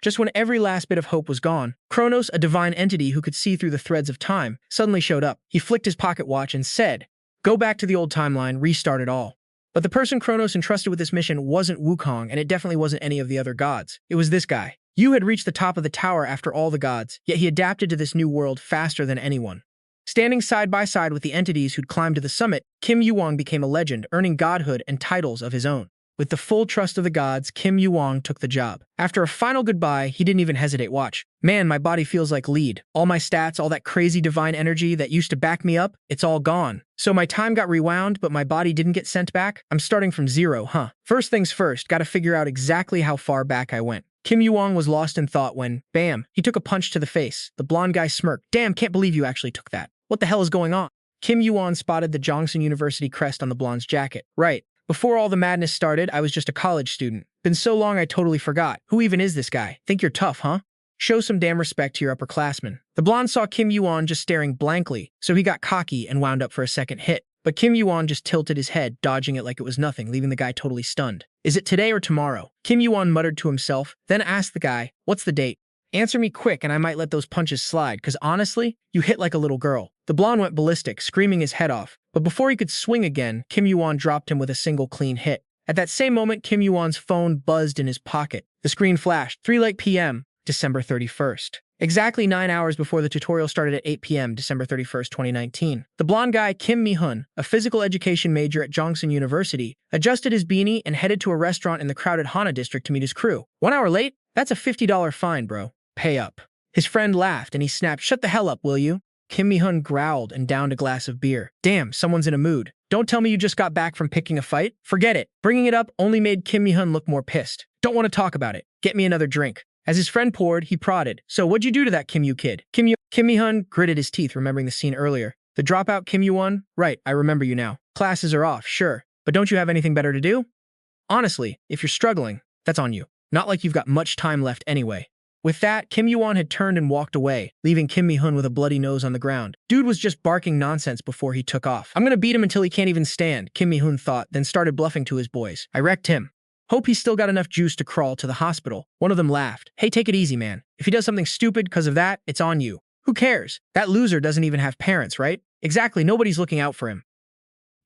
Just when every last bit of hope was gone, Chronos, a divine entity who could see through the threads of time, suddenly showed up. He flicked his pocket watch and said, "Go back to the old timeline, restart it all." But the person Chronos entrusted with this mission wasn't Wukong, and it definitely wasn't any of the other gods. It was this guy. Yu had reached the top of the tower after all the gods, yet he adapted to this new world faster than anyone. Standing side by side with the entities who'd climbed to the summit, YuWon became a legend, earning godhood and titles of his own. With the full trust of the gods, YuWon took the job. After a final goodbye, he didn't even hesitate. Watch. Man, my body feels like lead. All my stats, all that crazy divine energy that used to back me up, it's all gone. So my time got rewound, but my body didn't get sent back? I'm starting from zero, huh? First things first, gotta figure out exactly how far back I went. YuWon was lost in thought when, bam, he took a punch to the face. The blonde guy smirked. Damn, can't believe you actually took that. What the hell is going on? YuWon spotted the Jongsan University crest on the blonde's jacket. Right. Before all the madness started, I was just a college student. Been so long I totally forgot. Who even is this guy? Think you're tough, huh? Show some damn respect to your upperclassmen. The blonde saw YuWon just staring blankly, so he got cocky and wound up for a second hit. But YuWon just tilted his head, dodging it like it was nothing, leaving the guy totally stunned. Is it today or tomorrow? YuWon muttered to himself, then asked the guy, what's the date? Answer me quick and I might let those punches slide, cause honestly, you hit like a little girl. The blonde went ballistic, screaming his head off. But before he could swing again, YuWon dropped him with a single clean hit. At that same moment, YuWon's phone buzzed in his pocket. The screen flashed, 3 p.m., December 31st. Exactly 9 hours before the tutorial started at 8 p.m., December 31st, 2019. The blonde guy, Kim Mi-hun, a physical education major at Jongsan University, adjusted his beanie and headed to a restaurant in the crowded Hana district to meet his crew. 1 hour late? That's a $50 fine, bro. Pay up. His friend laughed and he snapped, shut the hell up, will you? Kim Mi-hun growled and downed a glass of beer. Damn, someone's in a mood. Don't tell me you just got back from picking a fight? Forget it. Bringing it up only made Kim Mi-hun look more pissed. Don't want to talk about it. Get me another drink. As his friend poured, he prodded. So what'd you do to that Kim Yu kid? Kim Mi-hun gritted his teeth, remembering the scene earlier. The dropout Kim Yu-won? Right, I remember you now. Classes are off, sure. But don't you have anything better to do? Honestly, if you're struggling, that's on you. Not like you've got much time left anyway. With that, Kim Yu-won had turned and walked away, leaving Kim Mi-hun with a bloody nose on the ground. Dude was just barking nonsense before he took off. I'm gonna beat him until he can't even stand, Kim Mi-hun thought, then started bluffing to his boys. I wrecked him. Hope he's still got enough juice to crawl to the hospital. One of them laughed. Hey, take it easy, man. If he does something stupid because of that, it's on you. Who cares? That loser doesn't even have parents, right? Exactly, nobody's looking out for him.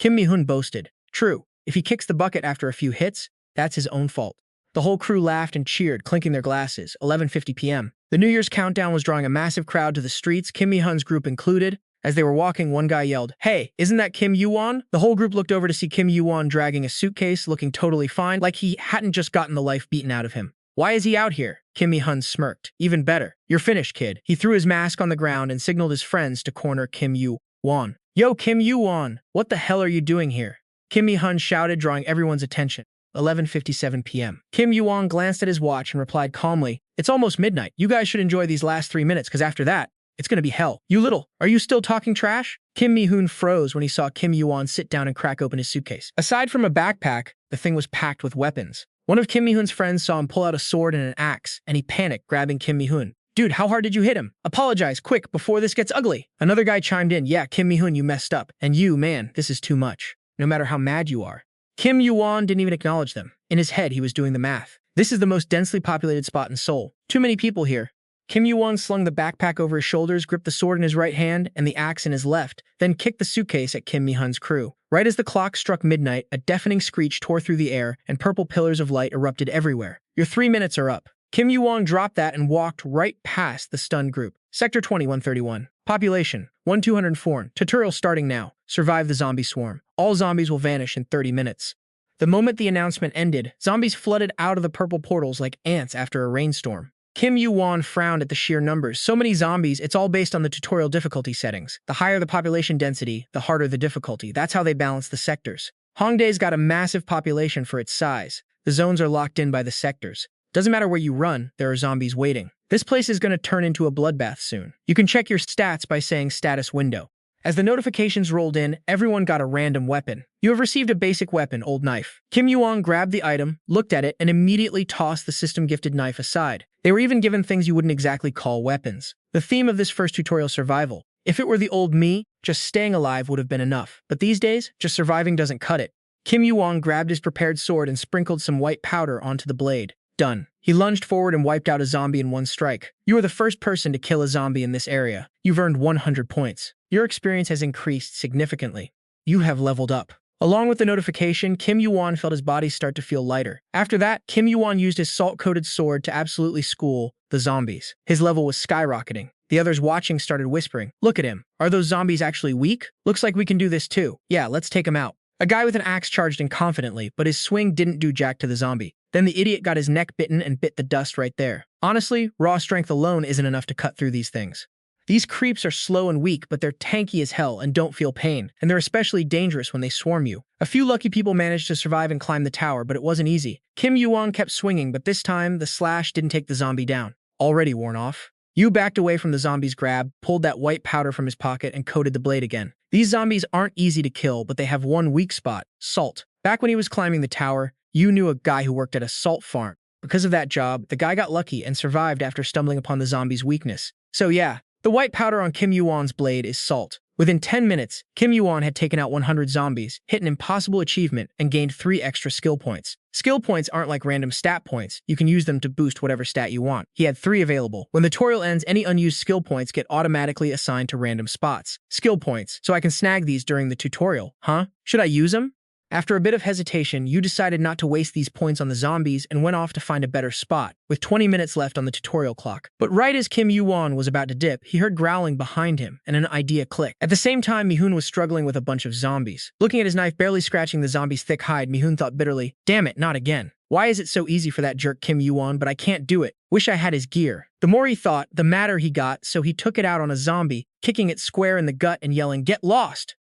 Kim Mi-hun boasted. True, if he kicks the bucket after a few hits, that's his own fault. The whole crew laughed and cheered, clinking their glasses. 11:50 p.m. The New Year's countdown was drawing a massive crowd to the streets, Kim Mi-hun's group included. As they were walking, one guy yelled, "Hey, isn't that Kim Yu-won?" The whole group looked over to see Kim Yu-won dragging a suitcase, looking totally fine, like he hadn't just gotten the life beaten out of him. Why is he out here? Kim Mi-hun smirked. Even better. You're finished, kid. He threw his mask on the ground and signaled his friends to corner Kim Yu-won. Yo, Kim Yu-won, what the hell are you doing here? Kim Mi-hun shouted, drawing everyone's attention. 11:57 p.m. Kim Yu-won glanced at his watch and replied calmly, "It's almost midnight. You guys should enjoy these last 3 minutes, because after that, it's gonna be hell. You little, are you still talking trash?" Kim Mi-hun froze when he saw Kim Yu-won sit down and crack open his suitcase. Aside from a backpack, the thing was packed with weapons. One of Kim Mi-hun's friends saw him pull out a sword and an axe, and he panicked, grabbing Kim Mi-hun. Dude, how hard did you hit him? Apologize, quick, before this gets ugly. Another guy chimed in, yeah, Kim Mi-hun, you messed up. And you, man, this is too much. No matter how mad you are. Kim Yu-won didn't even acknowledge them. In his head, he was doing the math. This is the most densely populated spot in Seoul. Too many people here. Kim Yu-won slung the backpack over his shoulders, gripped the sword in his right hand and the axe in his left, then kicked the suitcase at Kim Mi-hun's crew. Right as the clock struck midnight, a deafening screech tore through the air and purple pillars of light erupted everywhere. Your 3 minutes are up. Kim Yu-won dropped that and walked right past the stunned group. Sector 2131. Population 1204. Tutorial starting now. Survive the zombie swarm. All zombies will vanish in 30 minutes. The moment the announcement ended, zombies flooded out of the purple portals like ants after a rainstorm. Kim Yu-won frowned at the sheer numbers. So many zombies, it's all based on the tutorial difficulty settings. The higher the population density, the harder the difficulty. That's how they balance the sectors. Hongdae's got a massive population for its size. The zones are locked in by the sectors. Doesn't matter where you run, there are zombies waiting. This place is going to turn into a bloodbath soon. You can check your stats by saying status window. As the notifications rolled in, everyone got a random weapon. You have received a basic weapon, old knife. Kim Yu-won grabbed the item, looked at it, and immediately tossed the system-gifted knife aside. They were even given things you wouldn't exactly call weapons. The theme of this first tutorial, survival. If it were the old me, just staying alive would have been enough. But these days, just surviving doesn't cut it. Kim Yu-won grabbed his prepared sword and sprinkled some white powder onto the blade. Done. He lunged forward and wiped out a zombie in one strike. You are the first person to kill a zombie in this area. You've earned 100 points. Your experience has increased significantly. You have leveled up. Along with the notification, Kim YuWon felt his body start to feel lighter. After that, Kim YuWon used his salt-coated sword to absolutely school the zombies. His level was skyrocketing. The others watching started whispering, "Look at him. Are those zombies actually weak? Looks like we can do this too. Yeah, let's take him out." A guy with an axe charged in confidently, but his swing didn't do jack to the zombie. Then the idiot got his neck bitten and bit the dust right there. Honestly, raw strength alone isn't enough to cut through these things. These creeps are slow and weak, but they're tanky as hell and don't feel pain, and they're especially dangerous when they swarm you. A few lucky people managed to survive and climb the tower, but it wasn't easy. Kim YuWon kept swinging, but this time, the slash didn't take the zombie down. Already worn off. Yu backed away from the zombie's grab, pulled that white powder from his pocket, and coated the blade again. These zombies aren't easy to kill, but they have one weak spot: salt. Back when he was climbing the tower, Yu knew a guy who worked at a salt farm. Because of that job, the guy got lucky and survived after stumbling upon the zombie's weakness. So yeah, the white powder on Kim YuWon's blade is salt. Within 10 minutes, Kim YuWon had taken out 100 zombies, hit an impossible achievement, and gained 3 extra skill points. Skill points aren't like random stat points. You can use them to boost whatever stat you want. He had 3 available. When the tutorial ends, any unused skill points get automatically assigned to random spots. Skill points, so I can snag these during the tutorial. Huh? Should I use them? After a bit of hesitation, you decided not to waste these points on the zombies and went off to find a better spot, with 20 minutes left on the tutorial clock. But right as Kim YuWon was about to dip, he heard growling behind him, and an idea clicked. At the same time, Mihoon was struggling with a bunch of zombies. Looking at his knife barely scratching the zombie's thick hide, Mihoon thought bitterly, "Damn it, not again. Why is it so easy for that jerk Kim YuWon, but I can't do it? Wish I had his gear." The more he thought, the madder he got, so he took it out on a zombie, kicking it square in the gut and yelling, "Get lost!"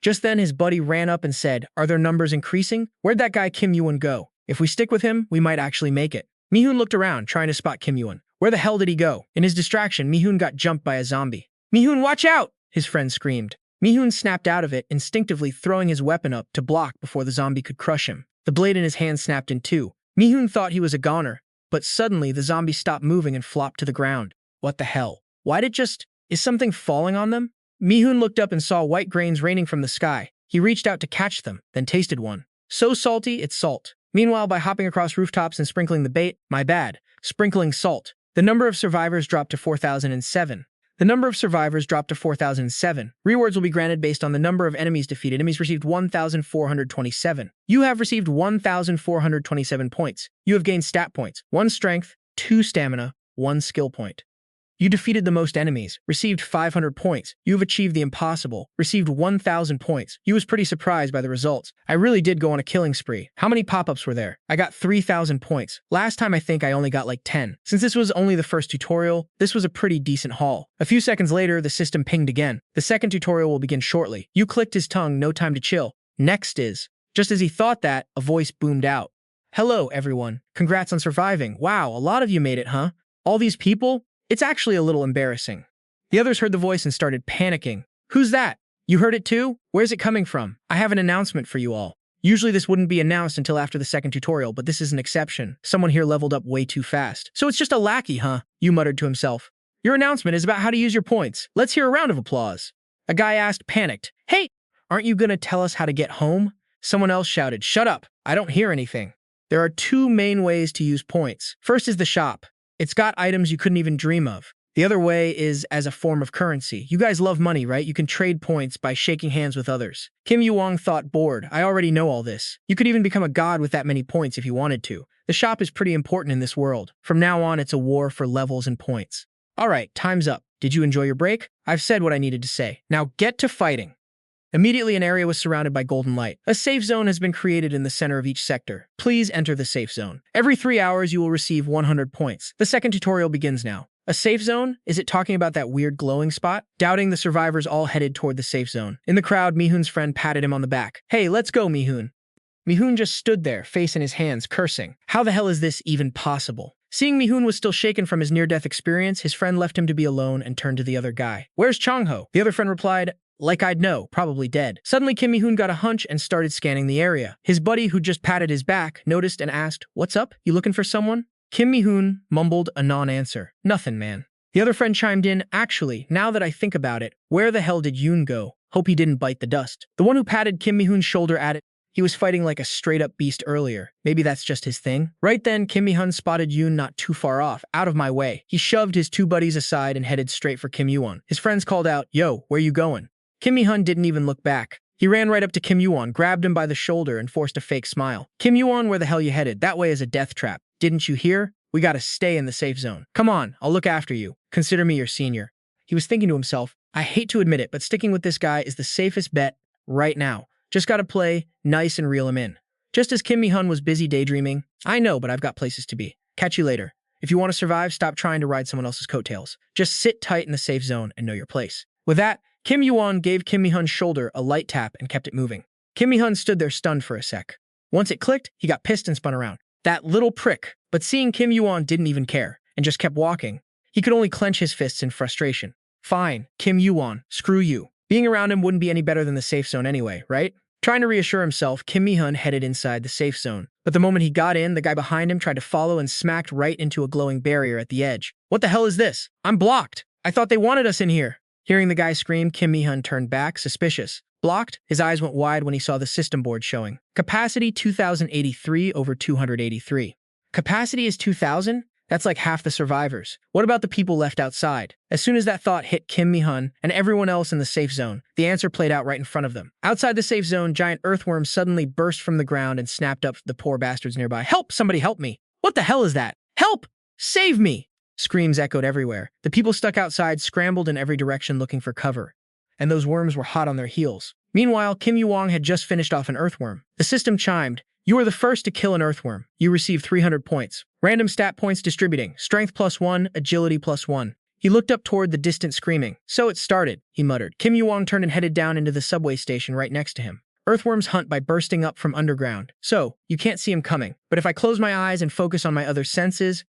Just then, his buddy ran up and said, "Are their numbers increasing? Where'd that guy Kim YuWon go? If we stick with him, we might actually make it." Mihoon looked around, trying to spot Kim YuWon. Where the hell did he go? In his distraction, Mihoon got jumped by a zombie. "Mihoon, watch out!" his friend screamed. Mihoon snapped out of it, instinctively throwing his weapon up to block before the zombie could crush him. The blade in his hand snapped in two. Mihoon thought he was a goner, but suddenly the zombie stopped moving and flopped to the ground. What the hell? Is something falling on them? Mihoon looked up and saw white grains raining from the sky. He reached out to catch them, then tasted one. So salty, it's salt. Meanwhile, by hopping across rooftops and sprinkling the bait, my bad, sprinkling salt. The number of survivors dropped to 4,007. Rewards will be granted based on the number of enemies defeated. Enemies received 1,427. You have received 1,427 points. You have gained stat points: 1 strength, 2 stamina, 1 skill point. You defeated the most enemies, received 500 points. You have achieved the impossible, received 1,000 points. You was pretty surprised by the results. I really did go on a killing spree. How many pop-ups were there? I got 3,000 points. Last time I think I only got like 10. Since this was only the first tutorial, this was a pretty decent haul. A few seconds later, the system pinged again. The second tutorial will begin shortly. You clicked his tongue, no time to chill. Next is. Just as he thought that, a voice boomed out. "Hello, everyone. Congrats on surviving. Wow, a lot of you made it, huh? All these people? It's actually a little embarrassing." The others heard the voice and started panicking. "Who's that? You heard it too? Where's it coming from? I have an announcement for you all. Usually this wouldn't be announced until after the second tutorial, but this is an exception. Someone here leveled up way too fast. So it's just a lackey, huh?" Yu muttered to himself. "Your announcement is about how to use your points. Let's hear a round of applause." A guy asked, panicked, "Hey, aren't you gonna tell us how to get home?" Someone else shouted, "Shut up. I don't hear anything." There are 2 main ways to use points. First is the shop. It's got items you couldn't even dream of. The other way is as a form of currency. You guys love money, right? You can trade points by shaking hands with others. Kim YuWon thought, bored. I already know all this. You could even become a god with that many points if you wanted to. The shop is pretty important in this world. From now on, it's a war for levels and points. Alright, time's up. Did you enjoy your break? I've said what I needed to say. Now get to fighting. Immediately, an area was surrounded by golden light. A safe zone has been created in the center of each sector. Please enter the safe zone. Every 3 hours, you will receive 100 points. The second tutorial begins now. A safe zone? Is it talking about that weird glowing spot? Doubting, the survivors all headed toward the safe zone. In the crowd, Mihoon's friend patted him on the back. "Hey, let's go, Mihoon." Mihoon just stood there, face in his hands, cursing. How the hell is this even possible? Seeing Mihoon was still shaken from his near-death experience, his friend left him to be alone and turned to the other guy. "Where's Changho?" The other friend replied, "Like I'd know, probably dead." Suddenly, Kim Mihoon got a hunch and started scanning the area. His buddy, who just patted his back, noticed and asked, "What's up? You looking for someone?" Kim Mihoon mumbled a non-answer. "Nothing, man." The other friend chimed in, "Actually, now that I think about it, where the hell did Yoon go? Hope he didn't bite the dust." The one who patted Kim Mihoon's shoulder added, He was fighting like a straight-up beast earlier. Maybe that's just his thing? Right then, Kim Mi-hun spotted Yoon not too far off. Out of my way. He shoved his two buddies aside and headed straight for Kim YuWon. His friends called out, "Yo, where you going?" Kim Mi-hun didn't even look back. He ran right up to Kim YuWon, grabbed him by the shoulder, and forced a fake smile. "Kim YuWon, where the hell you headed? That way is a death trap. Didn't you hear? We gotta stay in the safe zone. Come on, I'll look after you. Consider me your senior." He was thinking to himself, I hate to admit it, but sticking with this guy is the safest bet right now. Just gotta play nice and reel him in. Just as Kim Mi-hun was busy daydreaming, "I know, but I've got places to be. Catch you later. If you want to survive, stop trying to ride someone else's coattails. Just sit tight in the safe zone and know your place." With that, Kim YuWon gave Kim Mi-hun's shoulder a light tap and kept it moving. Kim Mi-hun stood there stunned for a sec. Once it clicked, he got pissed and spun around. That little prick. But seeing Kim YuWon didn't even care, and just kept walking. He could only clench his fists in frustration. Fine, Kim YuWon, screw you. Being around him wouldn't be any better than the safe zone anyway, right? Trying to reassure himself, Kim Mi-hun headed inside the safe zone. But the moment he got in, the guy behind him tried to follow and smacked right into a glowing barrier at the edge. "What the hell is this? I'm blocked. I thought they wanted us in here." Hearing the guy scream, Kim Mi-hun turned back, suspicious. Blocked? His eyes went wide when he saw the system board showing. Capacity 2083 over 283. Capacity is 2000? That's like half the survivors. What about the people left outside? As soon as that thought hit Kim Mi-hun and everyone else in the safe zone, the answer played out right in front of them. Outside the safe zone, giant earthworms suddenly burst from the ground and snapped up the poor bastards nearby. "Help! Somebody help me! What the hell is that? Help! Save me!" Screams echoed everywhere. The people stuck outside scrambled in every direction looking for cover. And those worms were hot on their heels. Meanwhile, Kim YuWon had just finished off an earthworm. The system chimed. "You were the first to kill an earthworm. You receive 300 points. Random stat points distributing. Strength +1, agility +1. He looked up toward the distant screaming. "So it started," he muttered. Kim YuWon turned and headed down into the subway station right next to him. Earthworms hunt by bursting up from underground. So, you can't see him coming. But if I close my eyes and focus on my other senses...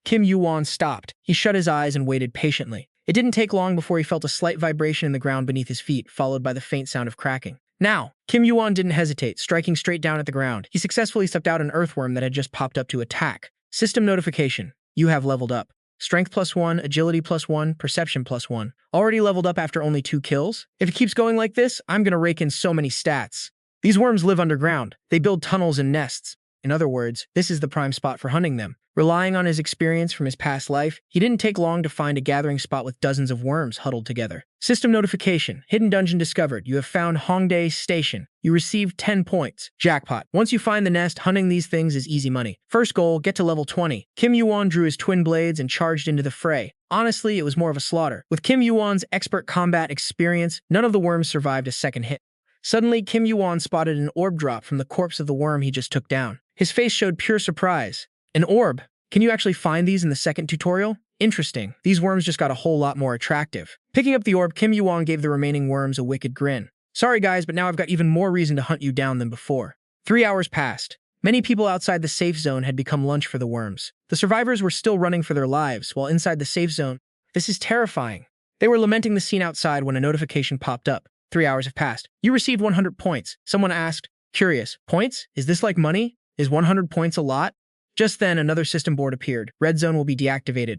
Kim YuWon stopped. He shut his eyes and waited patiently. It didn't take long before he felt a slight vibration in the ground beneath his feet, followed by the faint sound of cracking. Now, Kim YuWon didn't hesitate, striking straight down at the ground. He successfully stepped out an earthworm that had just popped up to attack. System notification. You have leveled up. Strength +1, agility +1, perception +1. Already leveled up after only 2 kills? If it keeps going like this, I'm gonna rake in so many stats. These worms live underground. They build tunnels and nests. In other words, this is the prime spot for hunting them. Relying on his experience from his past life, he didn't take long to find a gathering spot with dozens of worms huddled together. System notification. Hidden dungeon discovered. You have found Hongdae Station. You received 10 points. Jackpot. Once you find the nest, hunting these things is easy money. First goal, get to level 20. Kim YuWon drew his twin blades and charged into the fray. Honestly, it was more of a slaughter. With Kim YuWon's expert combat experience, none of the worms survived a second hit. Suddenly, Kim YuWon spotted an orb drop from the corpse of the worm he just took down. His face showed pure surprise. An orb? Can you actually find these in the second tutorial? Interesting. These worms just got a whole lot more attractive. Picking up the orb, Kim YuWon gave the remaining worms a wicked grin. "Sorry guys, but now I've got even more reason to hunt you down than before." 3 hours passed. Many people outside the safe zone had become lunch for the worms. The survivors were still running for their lives, while inside the safe zone, this is terrifying. They were lamenting the scene outside when a notification popped up. 3 hours have passed. You received 100 points. Someone asked, curious, points? Is this like money? Is 100 points a lot? Just then, another system board appeared. Red zone will be deactivated.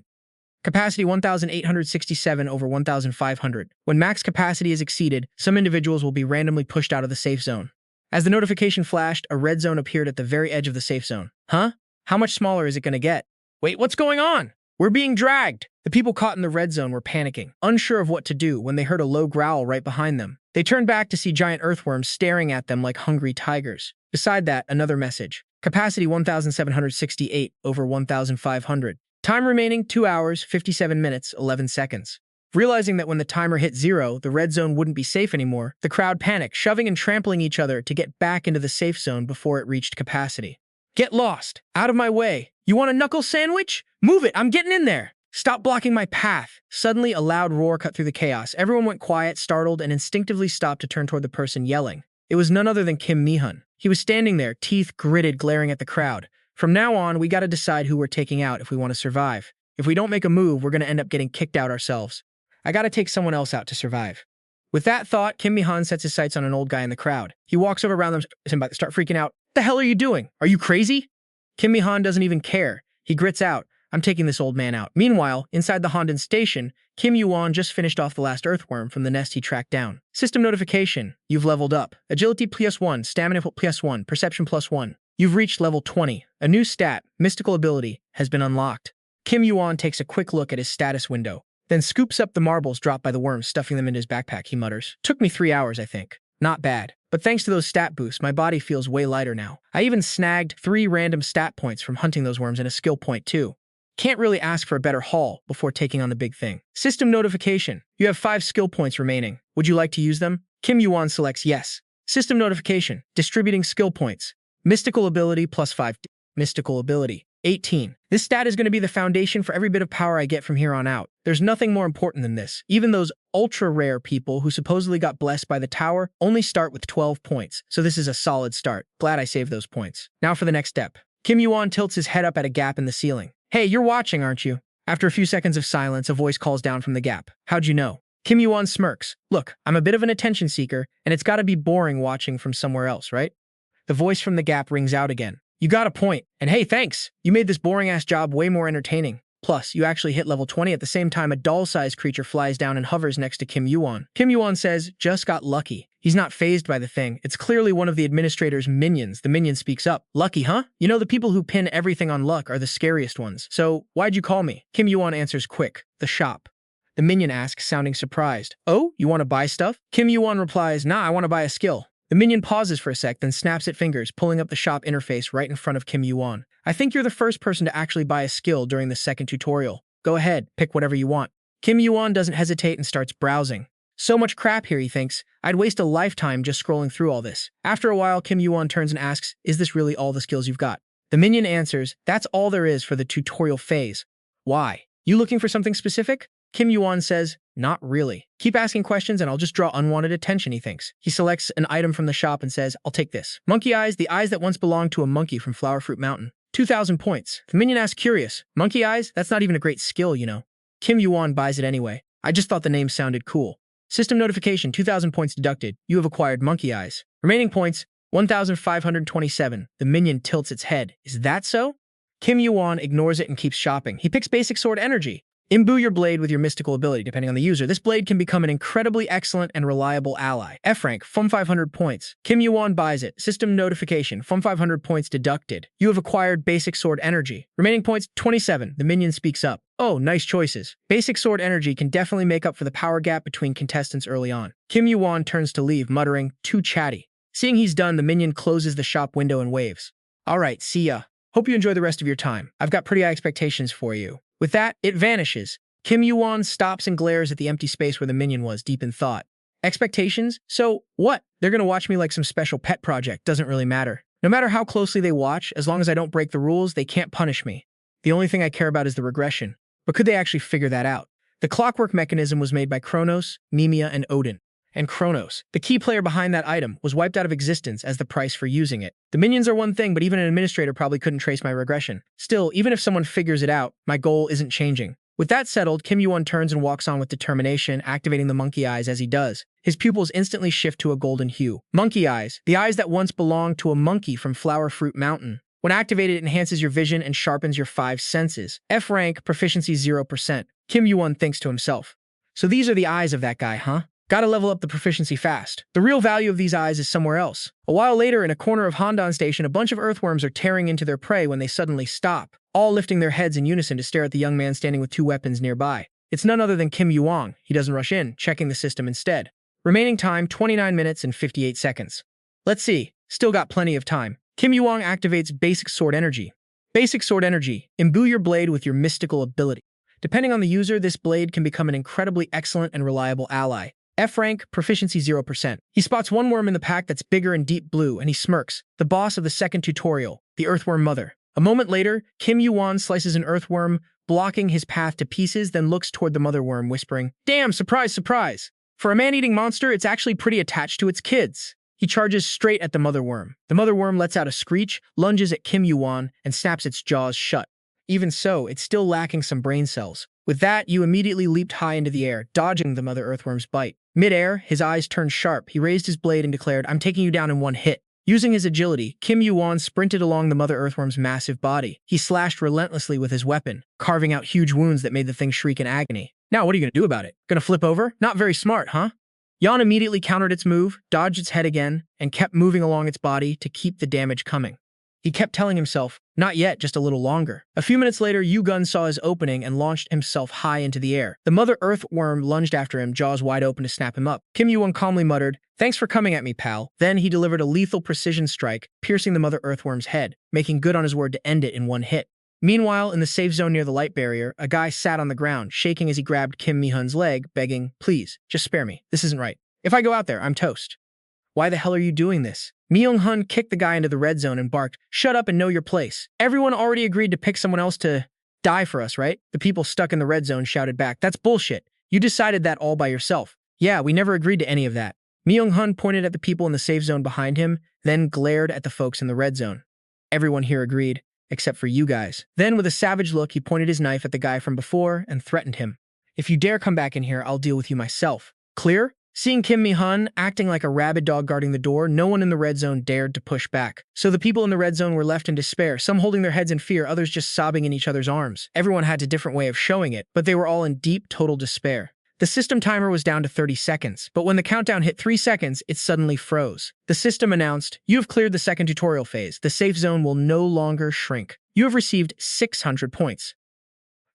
Capacity 1,867 over 1,500. When max capacity is exceeded, some individuals will be randomly pushed out of the safe zone. As the notification flashed, a red zone appeared at the very edge of the safe zone. Huh? How much smaller is it going to get? Wait, what's going on? We're being dragged! The people caught in the red zone were panicking, unsure of what to do when they heard a low growl right behind them. They turned back to see giant earthworms staring at them like hungry tigers. Beside that, another message. Capacity 1,768 over 1,500. Time remaining 2 hours, 57 minutes, 11 seconds. Realizing that when the timer hit 0, the red zone wouldn't be safe anymore, the crowd panicked, shoving and trampling each other to get back into the safe zone before it reached capacity. Get lost! Out of my way! You want a knuckle sandwich? Move it! I'm getting in there! Stop blocking my path! Suddenly, a loud roar cut through the chaos. Everyone went quiet, startled, and instinctively stopped to turn toward the person yelling. It was none other than Kim Mi-hun. He was standing there, teeth gritted, glaring at the crowd. From now on, we gotta decide who we're taking out if we want to survive. If we don't make a move, we're gonna end up getting kicked out ourselves. I gotta take someone else out to survive. With that thought, Kim Mi-hun sets his sights on an old guy in the crowd. He walks over around them and about to start freaking out. What the hell are you doing? Are you crazy? Kim Mi-hun doesn't even care. He grits out, I'm taking this old man out. Meanwhile, inside the Hongdae Station, Kim YuWon just finished off the last Earthworm from the nest he tracked down. System notification. You've leveled up. Agility +1, Stamina +1, Perception +1. You've reached level 20. A new stat, Mystical Ability, has been unlocked. Kim YuWon takes a quick look at his status window, then scoops up the marbles dropped by the worms, stuffing them into his backpack, he mutters. Took me 3 hours, I think. Not bad. But thanks to those stat boosts, my body feels way lighter now. I even snagged 3 random stat points from hunting those worms and a skill point too. Can't really ask for a better haul before taking on the big thing. System notification. You have 5 skill points remaining. Would you like to use them? Kim YuWon selects yes. System notification. Distributing skill points. Mystical ability +5. Mystical ability. 18. This stat is going to be the foundation for every bit of power I get from here on out. There's nothing more important than this. Even those ultra-rare people who supposedly got blessed by the tower only start with 12 points, so this is a solid start. Glad I saved those points. Now for the next step. Kim YuWon tilts his head up at a gap in the ceiling. Hey, you're watching, aren't you? After a few seconds of silence, a voice calls down from the gap. How'd you know? Kim YuWon smirks. Look, I'm a bit of an attention seeker, and it's gotta be boring watching from somewhere else, right? The voice from the gap rings out again. You got a point. And hey, thanks. You made this boring-ass job way more entertaining. Plus, you actually hit level 20 at the same time a doll-sized creature flies down and hovers next to Kim YuWon. Kim YuWon says, just got lucky. He's not fazed by the thing. It's clearly one of the administrator's minions. The minion speaks up. Lucky, huh? You know, the people who pin everything on luck are the scariest ones. So, why'd you call me? Kim YuWon answers quick. The shop. The minion asks, sounding surprised. Oh, you want to buy stuff? Kim YuWon replies, nah, I want to buy a skill. The minion pauses for a sec, then snaps at fingers, pulling up the shop interface right in front of Kim YuWon. I think you're the first person to actually buy a skill during the second tutorial. Go ahead, pick whatever you want. Kim YuWon doesn't hesitate and starts browsing. So much crap here, he thinks. I'd waste a lifetime just scrolling through all this. After a while, Kim YuWon turns and asks, is this really all the skills you've got? The minion answers, that's all there is for the tutorial phase. Why? You looking for something specific? Kim YuWon says, not really. Keep asking questions and I'll just draw unwanted attention, he thinks. He selects an item from the shop and says, I'll take this. Monkey eyes, the eyes that once belonged to a monkey from Flower Fruit Mountain. 2,000 points. The minion asks, curious. Monkey eyes? That's not even a great skill, you know. Kim YuWon buys it anyway. I just thought the name sounded cool. System notification, 2,000 points deducted. You have acquired monkey eyes. Remaining points, 1,527. The minion tilts its head. Is that so? Kim YuWon ignores it and keeps shopping. He picks basic sword energy. Imbue your blade with your mystical ability, depending on the user. This blade can become an incredibly excellent and reliable ally. F rank, 500 points. Kim YuWon buys it. System notification, 500 points deducted. You have acquired basic sword energy. Remaining points, 27. The minion speaks up. Oh, nice choices. Basic sword energy can definitely make up for the power gap between contestants early on. Kim YuWon turns to leave, muttering, too chatty. Seeing he's done, the minion closes the shop window and waves. Alright, see ya. Hope you enjoy the rest of your time. I've got pretty high expectations for you. With that, it vanishes. Kim YuWon stops and glares at the empty space where the minion was, deep in thought. Expectations? So, what? They're gonna watch me like some special pet project, doesn't really matter. No matter how closely they watch, as long as I don't break the rules, they can't punish me. The only thing I care about is the regression. But could they actually figure that out? The clockwork mechanism was made by Chronos, Nemia, and Odin. And Chronos, the key player behind that item, was wiped out of existence as the price for using it. The minions are one thing, but even an administrator probably couldn't trace my regression. Still, even if someone figures it out, my goal isn't changing. With that settled, Kim YuWon turns and walks on with determination, activating the monkey eyes as he does. His pupils instantly shift to a golden hue. Monkey eyes, the eyes that once belonged to a monkey from Flower Fruit Mountain. When activated, it enhances your vision and sharpens your 5 senses. F rank, proficiency 0%. Kim YuWon thinks to himself. So these are the eyes of that guy, huh? Gotta level up the proficiency fast. The real value of these eyes is somewhere else. A while later, in a corner of Hongdae Station, a bunch of earthworms are tearing into their prey when they suddenly stop, all lifting their heads in unison to stare at the young man standing with 2 weapons nearby. It's none other than Kim YuWon. He doesn't rush in, checking the system instead. Remaining time, 29 minutes and 58 seconds. Let's see. Still got plenty of time. Kim YuWon activates Basic Sword Energy. Basic Sword Energy. Imbue your blade with your mystical ability. Depending on the user, this blade can become an incredibly excellent and reliable ally. F rank, proficiency 0%. He spots one worm in the pack that's bigger and deep blue, and he smirks. The boss of the second tutorial, the Earthworm Mother. A moment later, Kim YuWon slices an earthworm, blocking his path to pieces, then looks toward the mother worm, whispering, damn, surprise, surprise. For a man-eating monster, it's actually pretty attached to its kids. He charges straight at the mother worm. The mother worm lets out a screech, lunges at Kim YuWon, and snaps its jaws shut. Even so, it's still lacking some brain cells. With that, Yu immediately leaped high into the air, dodging the Mother Earthworm's bite. Mid-air, his eyes turned sharp. He raised his blade and declared, I'm taking you down in one hit. Using his agility, Kim YuWon sprinted along the Mother Earthworm's massive body. He slashed relentlessly with his weapon, carving out huge wounds that made the thing shriek in agony. Now what are you gonna do about it? Gonna flip over? Not very smart, huh? Yan immediately countered its move, dodged its head again, and kept moving along its body to keep the damage coming. He kept telling himself, not yet, just a little longer. A few minutes later, YuWon saw his opening and launched himself high into the air. The Mother Earthworm lunged after him, jaws wide open to snap him up. Kim YuWon calmly muttered, "Thanks for coming at me, pal." Then he delivered a lethal precision strike, piercing the Mother Earthworm's head, making good on his word to end it in one hit. Meanwhile, in the safe zone near the light barrier, a guy sat on the ground, shaking as he grabbed Kim Mi-hun's leg, begging, "Please, just spare me. This isn't right. If I go out there, I'm toast." "Why the hell are you doing this?" Mi-hun kicked the guy into the red zone and barked, "Shut up and know your place. Everyone already agreed to pick someone else to die for us, right?" The people stuck in the red zone shouted back, "That's bullshit. You decided that all by yourself." "Yeah, we never agreed to any of that." Mi-hun pointed at the people in the safe zone behind him, then glared at the folks in the red zone. "Everyone here agreed, except for you guys." Then, with a savage look, he pointed his knife at the guy from before and threatened him. "If you dare come back in here, I'll deal with you myself. Clear?" Seeing Kim Mi-hun acting like a rabid dog guarding the door, no one in the red zone dared to push back. So the people in the red zone were left in despair, some holding their heads in fear, others just sobbing in each other's arms. Everyone had a different way of showing it, but they were all in deep, total despair. The system timer was down to 30 seconds, but when the countdown hit 3 seconds, it suddenly froze. The system announced, "You have cleared the second tutorial phase. The safe zone will no longer shrink. You have received 600 points.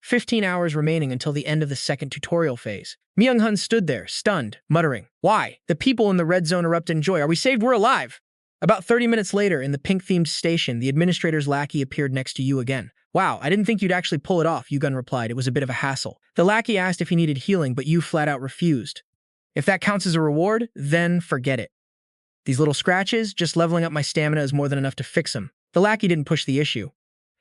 15 hours remaining until the end of the second tutorial phase." Mi-hun stood there, stunned, muttering, "Why?" The people in the red zone erupted in joy. "Are we saved? We're alive!" About 30 minutes later, in the pink-themed station, the administrator's lackey appeared next to Yu again. "Wow, I didn't think you'd actually pull it off," YuWon replied. "It was a bit of a hassle." The lackey asked if he needed healing, but Yu flat out refused. "If that counts as a reward, then forget it. These little scratches, just leveling up my stamina is more than enough to fix them." The lackey didn't push the issue.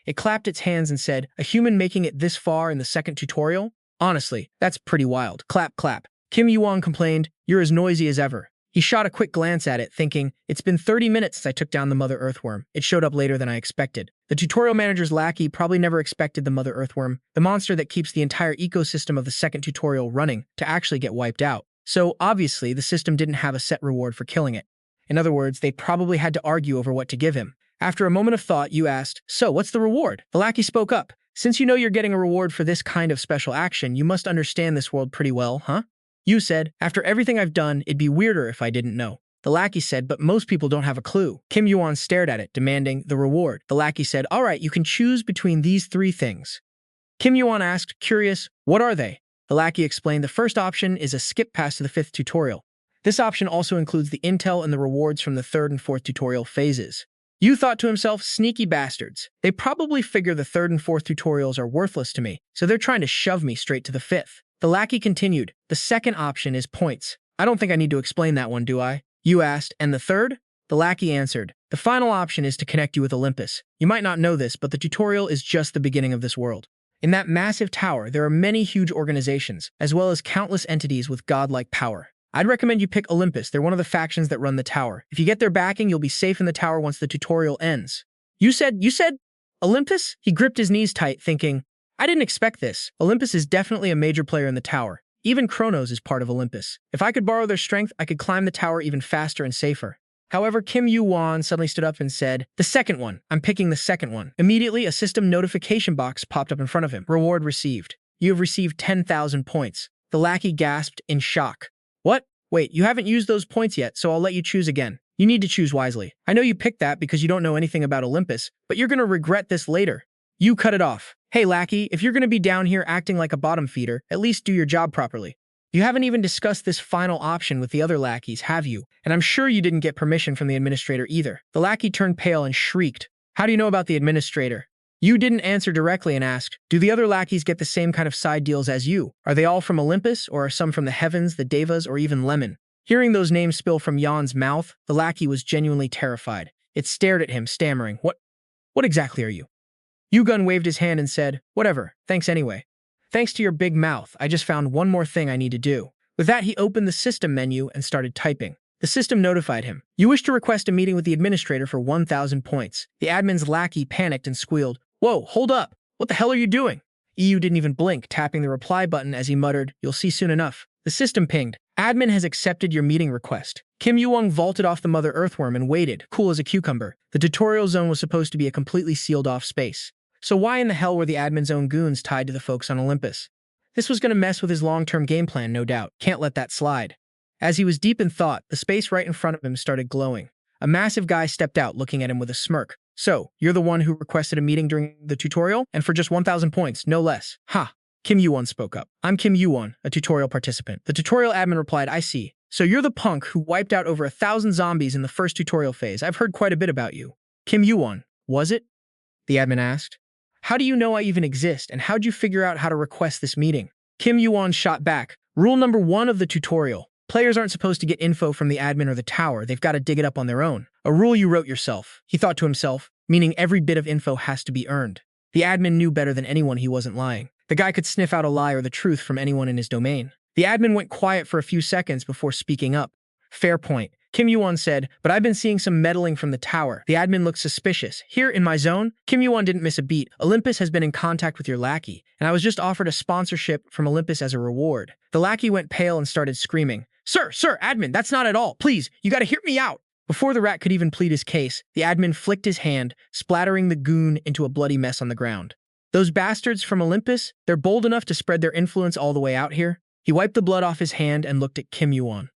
It clapped its hands and said, "A human making it this far in the second tutorial? Honestly, that's pretty wild. Clap, clap." Kim YuWon complained, "You're as noisy as ever." He shot a quick glance at it, thinking, "It's been 30 minutes since I took down the Mother Earthworm. It showed up later than I expected." The tutorial manager's lackey probably never expected the Mother Earthworm, the monster that keeps the entire ecosystem of the second tutorial running, to actually get wiped out. So, obviously, the system didn't have a set reward for killing it. In other words, they probably had to argue over what to give him. After a moment of thought, Yu asked, "So, what's the reward?" The lackey spoke up. "Since you know you're getting a reward for this kind of special action, you must understand this world pretty well, huh?" Yu said, "After everything I've done, it'd be weirder if I didn't know." The lackey said, "But most people don't have a clue." Kim YuWon stared at it, demanding the reward. The lackey said, "All right, you can choose between these 3 things." Kim YuWon asked, curious, "What are they?" The lackey explained, "The first option is a skip pass to the 5th tutorial. This option also includes the intel and the rewards from the 3rd and 4th tutorial phases." Yu thought to himself, "Sneaky bastards. They probably figure the 3rd and 4th tutorials are worthless to me, so they're trying to shove me straight to the 5th. The lackey continued, "The second option is points. I don't think I need to explain that one, do I?" Yu asked, "And the third?" The lackey answered, "The final option is to connect you with Olympus. You might not know this, but the tutorial is just the beginning of this world. In that massive tower, there are many huge organizations, as well as countless entities with godlike power. I'd recommend you pick Olympus. They're one of the factions that run the tower. If you get their backing, you'll be safe in the tower once the tutorial ends." You said Olympus?" He gripped his knees tight, thinking, "I didn't expect this. Olympus is definitely a major player in the tower. Even Chronos is part of Olympus. If I could borrow their strength, I could climb the tower even faster and safer." However, Kim YuWon suddenly stood up and said, "The second one. I'm picking the second one." Immediately, a system notification box popped up in front of him. "Reward received. You have received 10,000 points." The lackey gasped in shock. "What? Wait, you haven't used those points yet, so I'll let you choose again. You need to choose wisely. I know you picked that because you don't know anything about Olympus, but you're going to regret this later." You cut it off. "Hey, lackey, if you're going to be down here acting like a bottom feeder, at least do your job properly. You haven't even discussed this final option with the other lackeys, have you? And I'm sure you didn't get permission from the administrator either." The lackey turned pale and shrieked, "How do you know about the administrator?" You didn't answer directly and asked, "Do the other lackeys get the same kind of side deals as you? Are they all from Olympus, or are some from the heavens, the devas, or even Lemon?" Hearing those names spill from Yan's mouth, the lackey was genuinely terrified. It stared at him, stammering, What exactly are you?" YuWon waved his hand and said, "Whatever, thanks anyway. Thanks to your big mouth, I just found one more thing I need to do." With that, he opened the system menu and started typing. The system notified him. "You wish to request a meeting with the administrator for 1,000 points. The admin's lackey panicked and squealed, "Whoa, hold up. What the hell are you doing?" EU didn't even blink, tapping the reply button as he muttered, "You'll see soon enough." The system pinged. Admin has accepted your meeting request. Kim YuWon vaulted off the Mother Earthworm and waited, cool as a cucumber. The tutorial zone was supposed to be a completely sealed-off space. So why in the hell were the admin's own goons tied to the folks on Olympus? This was going to mess with his long-term game plan, no doubt. Can't let that slide. As he was deep in thought, the space right in front of him started glowing. A massive guy stepped out, looking at him with a smirk. So, you're the one who requested a meeting during the tutorial? And for just 1,000 points, no less. Ha! Kim YuWon spoke up. I'm Kim YuWon, a tutorial participant. The tutorial admin replied, I see. So you're the punk who wiped out over 1,000 zombies in the first tutorial phase. I've heard quite a bit about you. Kim YuWon, was it? The admin asked. How do you know I even exist, and how'd you figure out how to request this meeting? Kim YuWon shot back. Rule number 1 of the tutorial. Players aren't supposed to get info from the admin or the tower. They've got to dig it up on their own. A rule you wrote yourself, he thought to himself, meaning every bit of info has to be earned. The admin knew better than anyone he wasn't lying. The guy could sniff out a lie or the truth from anyone in his domain. The admin went quiet for a few seconds before speaking up. Fair point. Kim YuWon said, but I've been seeing some meddling from the tower. The admin looked suspicious. Here, in my zone, Kim YuWon didn't miss a beat. Olympus has been in contact with your lackey, and I was just offered a sponsorship from Olympus as a reward. The lackey went pale and started screaming. Sir, admin, that's not at all. Please, you gotta hear me out. Before the rat could even plead his case, the admin flicked his hand, splattering the goon into a bloody mess on the ground. Those bastards from Olympus, they're bold enough to spread their influence all the way out here? He wiped the blood off his hand and looked at Kim YuWon.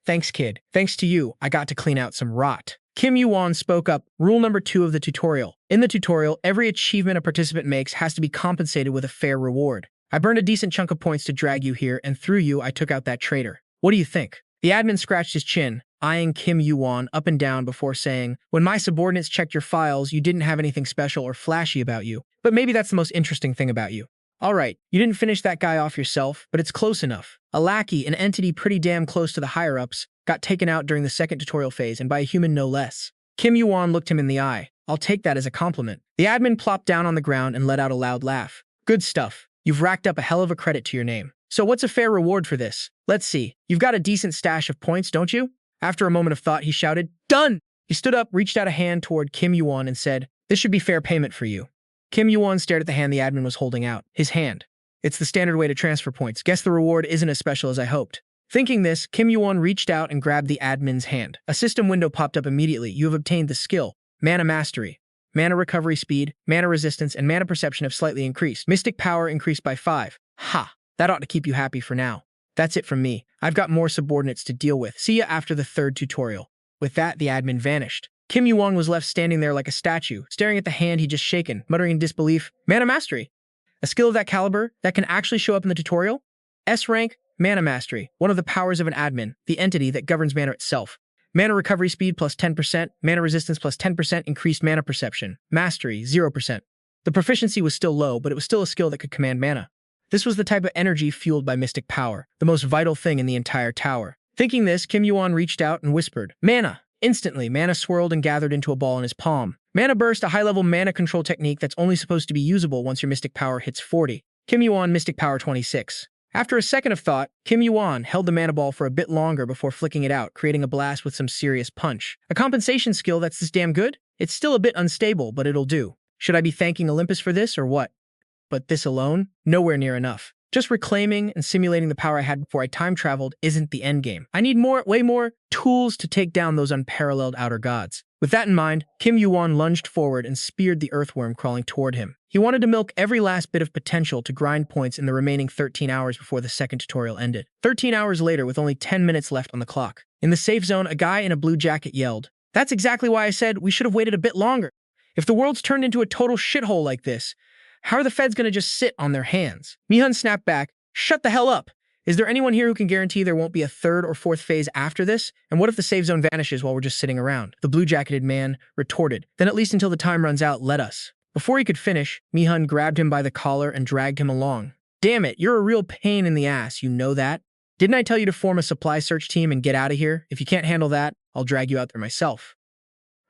Thanks, kid. Thanks to you, I got to clean out some rot. Kim YuWon spoke up. Rule number 2 of the tutorial. In the tutorial, every achievement a participant makes has to be compensated with a fair reward. I burned a decent chunk of points to drag you here, and through you, I took out that traitor. What do you think? The admin scratched his chin, eyeing Kim YuWon up and down before saying, when my subordinates checked your files, you didn't have anything special or flashy about you. But maybe that's the most interesting thing about you. Alright, you didn't finish that guy off yourself, but it's close enough. A lackey, an entity pretty damn close to the higher-ups, got taken out during the second tutorial phase, and by a human no less. Kim YuWon looked him in the eye. I'll take that as a compliment. The admin plopped down on the ground and let out a loud laugh. Good stuff. You've racked up a hell of a credit to your name. So what's a fair reward for this? Let's see. You've got a decent stash of points, don't you? After a moment of thought, he shouted, Done! He stood up, reached out a hand toward Kim YuWon and said, This should be fair payment for you. Kim YuWon stared at the hand the admin was holding out. His hand. It's the standard way to transfer points. Guess the reward isn't as special as I hoped. Thinking this, Kim YuWon reached out and grabbed the admin's hand. A system window popped up immediately. You have obtained the skill, Mana Mastery. Mana recovery speed, mana resistance, and mana perception have slightly increased. Mystic power increased by 5. Ha! That ought to keep you happy for now. That's it from me. I've got more subordinates to deal with. See ya after the third tutorial. With that, the admin vanished. Kim YuWon was left standing there like a statue, staring at the hand he'd just shaken, muttering in disbelief, Mana Mastery. A skill of that caliber that can actually show up in the tutorial? S rank, Mana Mastery, one of the powers of an admin, the entity that governs mana itself. Mana recovery speed plus 10%, mana resistance plus 10%, increased mana perception. Mastery, 0%. The proficiency was still low, but it was still a skill that could command mana. This was the type of energy fueled by mystic power, the most vital thing in the entire tower. Thinking this, Kim YuWon reached out and whispered, Mana! Instantly, mana swirled and gathered into a ball in his palm. Mana Burst, a high-level mana control technique that's only supposed to be usable once your mystic power hits 40. Kim YuWon, mystic power 26. After a second of thought, Kim YuWon held the mana ball for a bit longer before flicking it out, creating a blast with some serious punch. A compensation skill that's this damn good? It's still a bit unstable, but it'll do. Should I be thanking Olympus for this, or what? But this alone? Nowhere near enough. Just reclaiming and simulating the power I had before I time traveled isn't the endgame. I need way more tools to take down those unparalleled outer gods. With that in mind, Kim YuWon lunged forward and speared the earthworm crawling toward him. He wanted to milk every last bit of potential to grind points in the remaining 13 hours before the second tutorial ended. 13 hours later, with only 10 minutes left on the clock. In the safe zone, a guy in a blue jacket yelled, That's exactly why I said we should have waited a bit longer. If the world's turned into a total shithole like this, how are the feds going to just sit on their hands? Mihyun snapped back, Shut the hell up! Is there anyone here who can guarantee there won't be a third or fourth phase after this? And what if the safe zone vanishes while we're just sitting around? The blue-jacketed man retorted, Then at least until the time runs out, let us. Before he could finish, Mihyun grabbed him by the collar and dragged him along. Damn it, you're a real pain in the ass, you know that? Didn't I tell you to form a supply search team and get out of here? If you can't handle that, I'll drag you out there myself.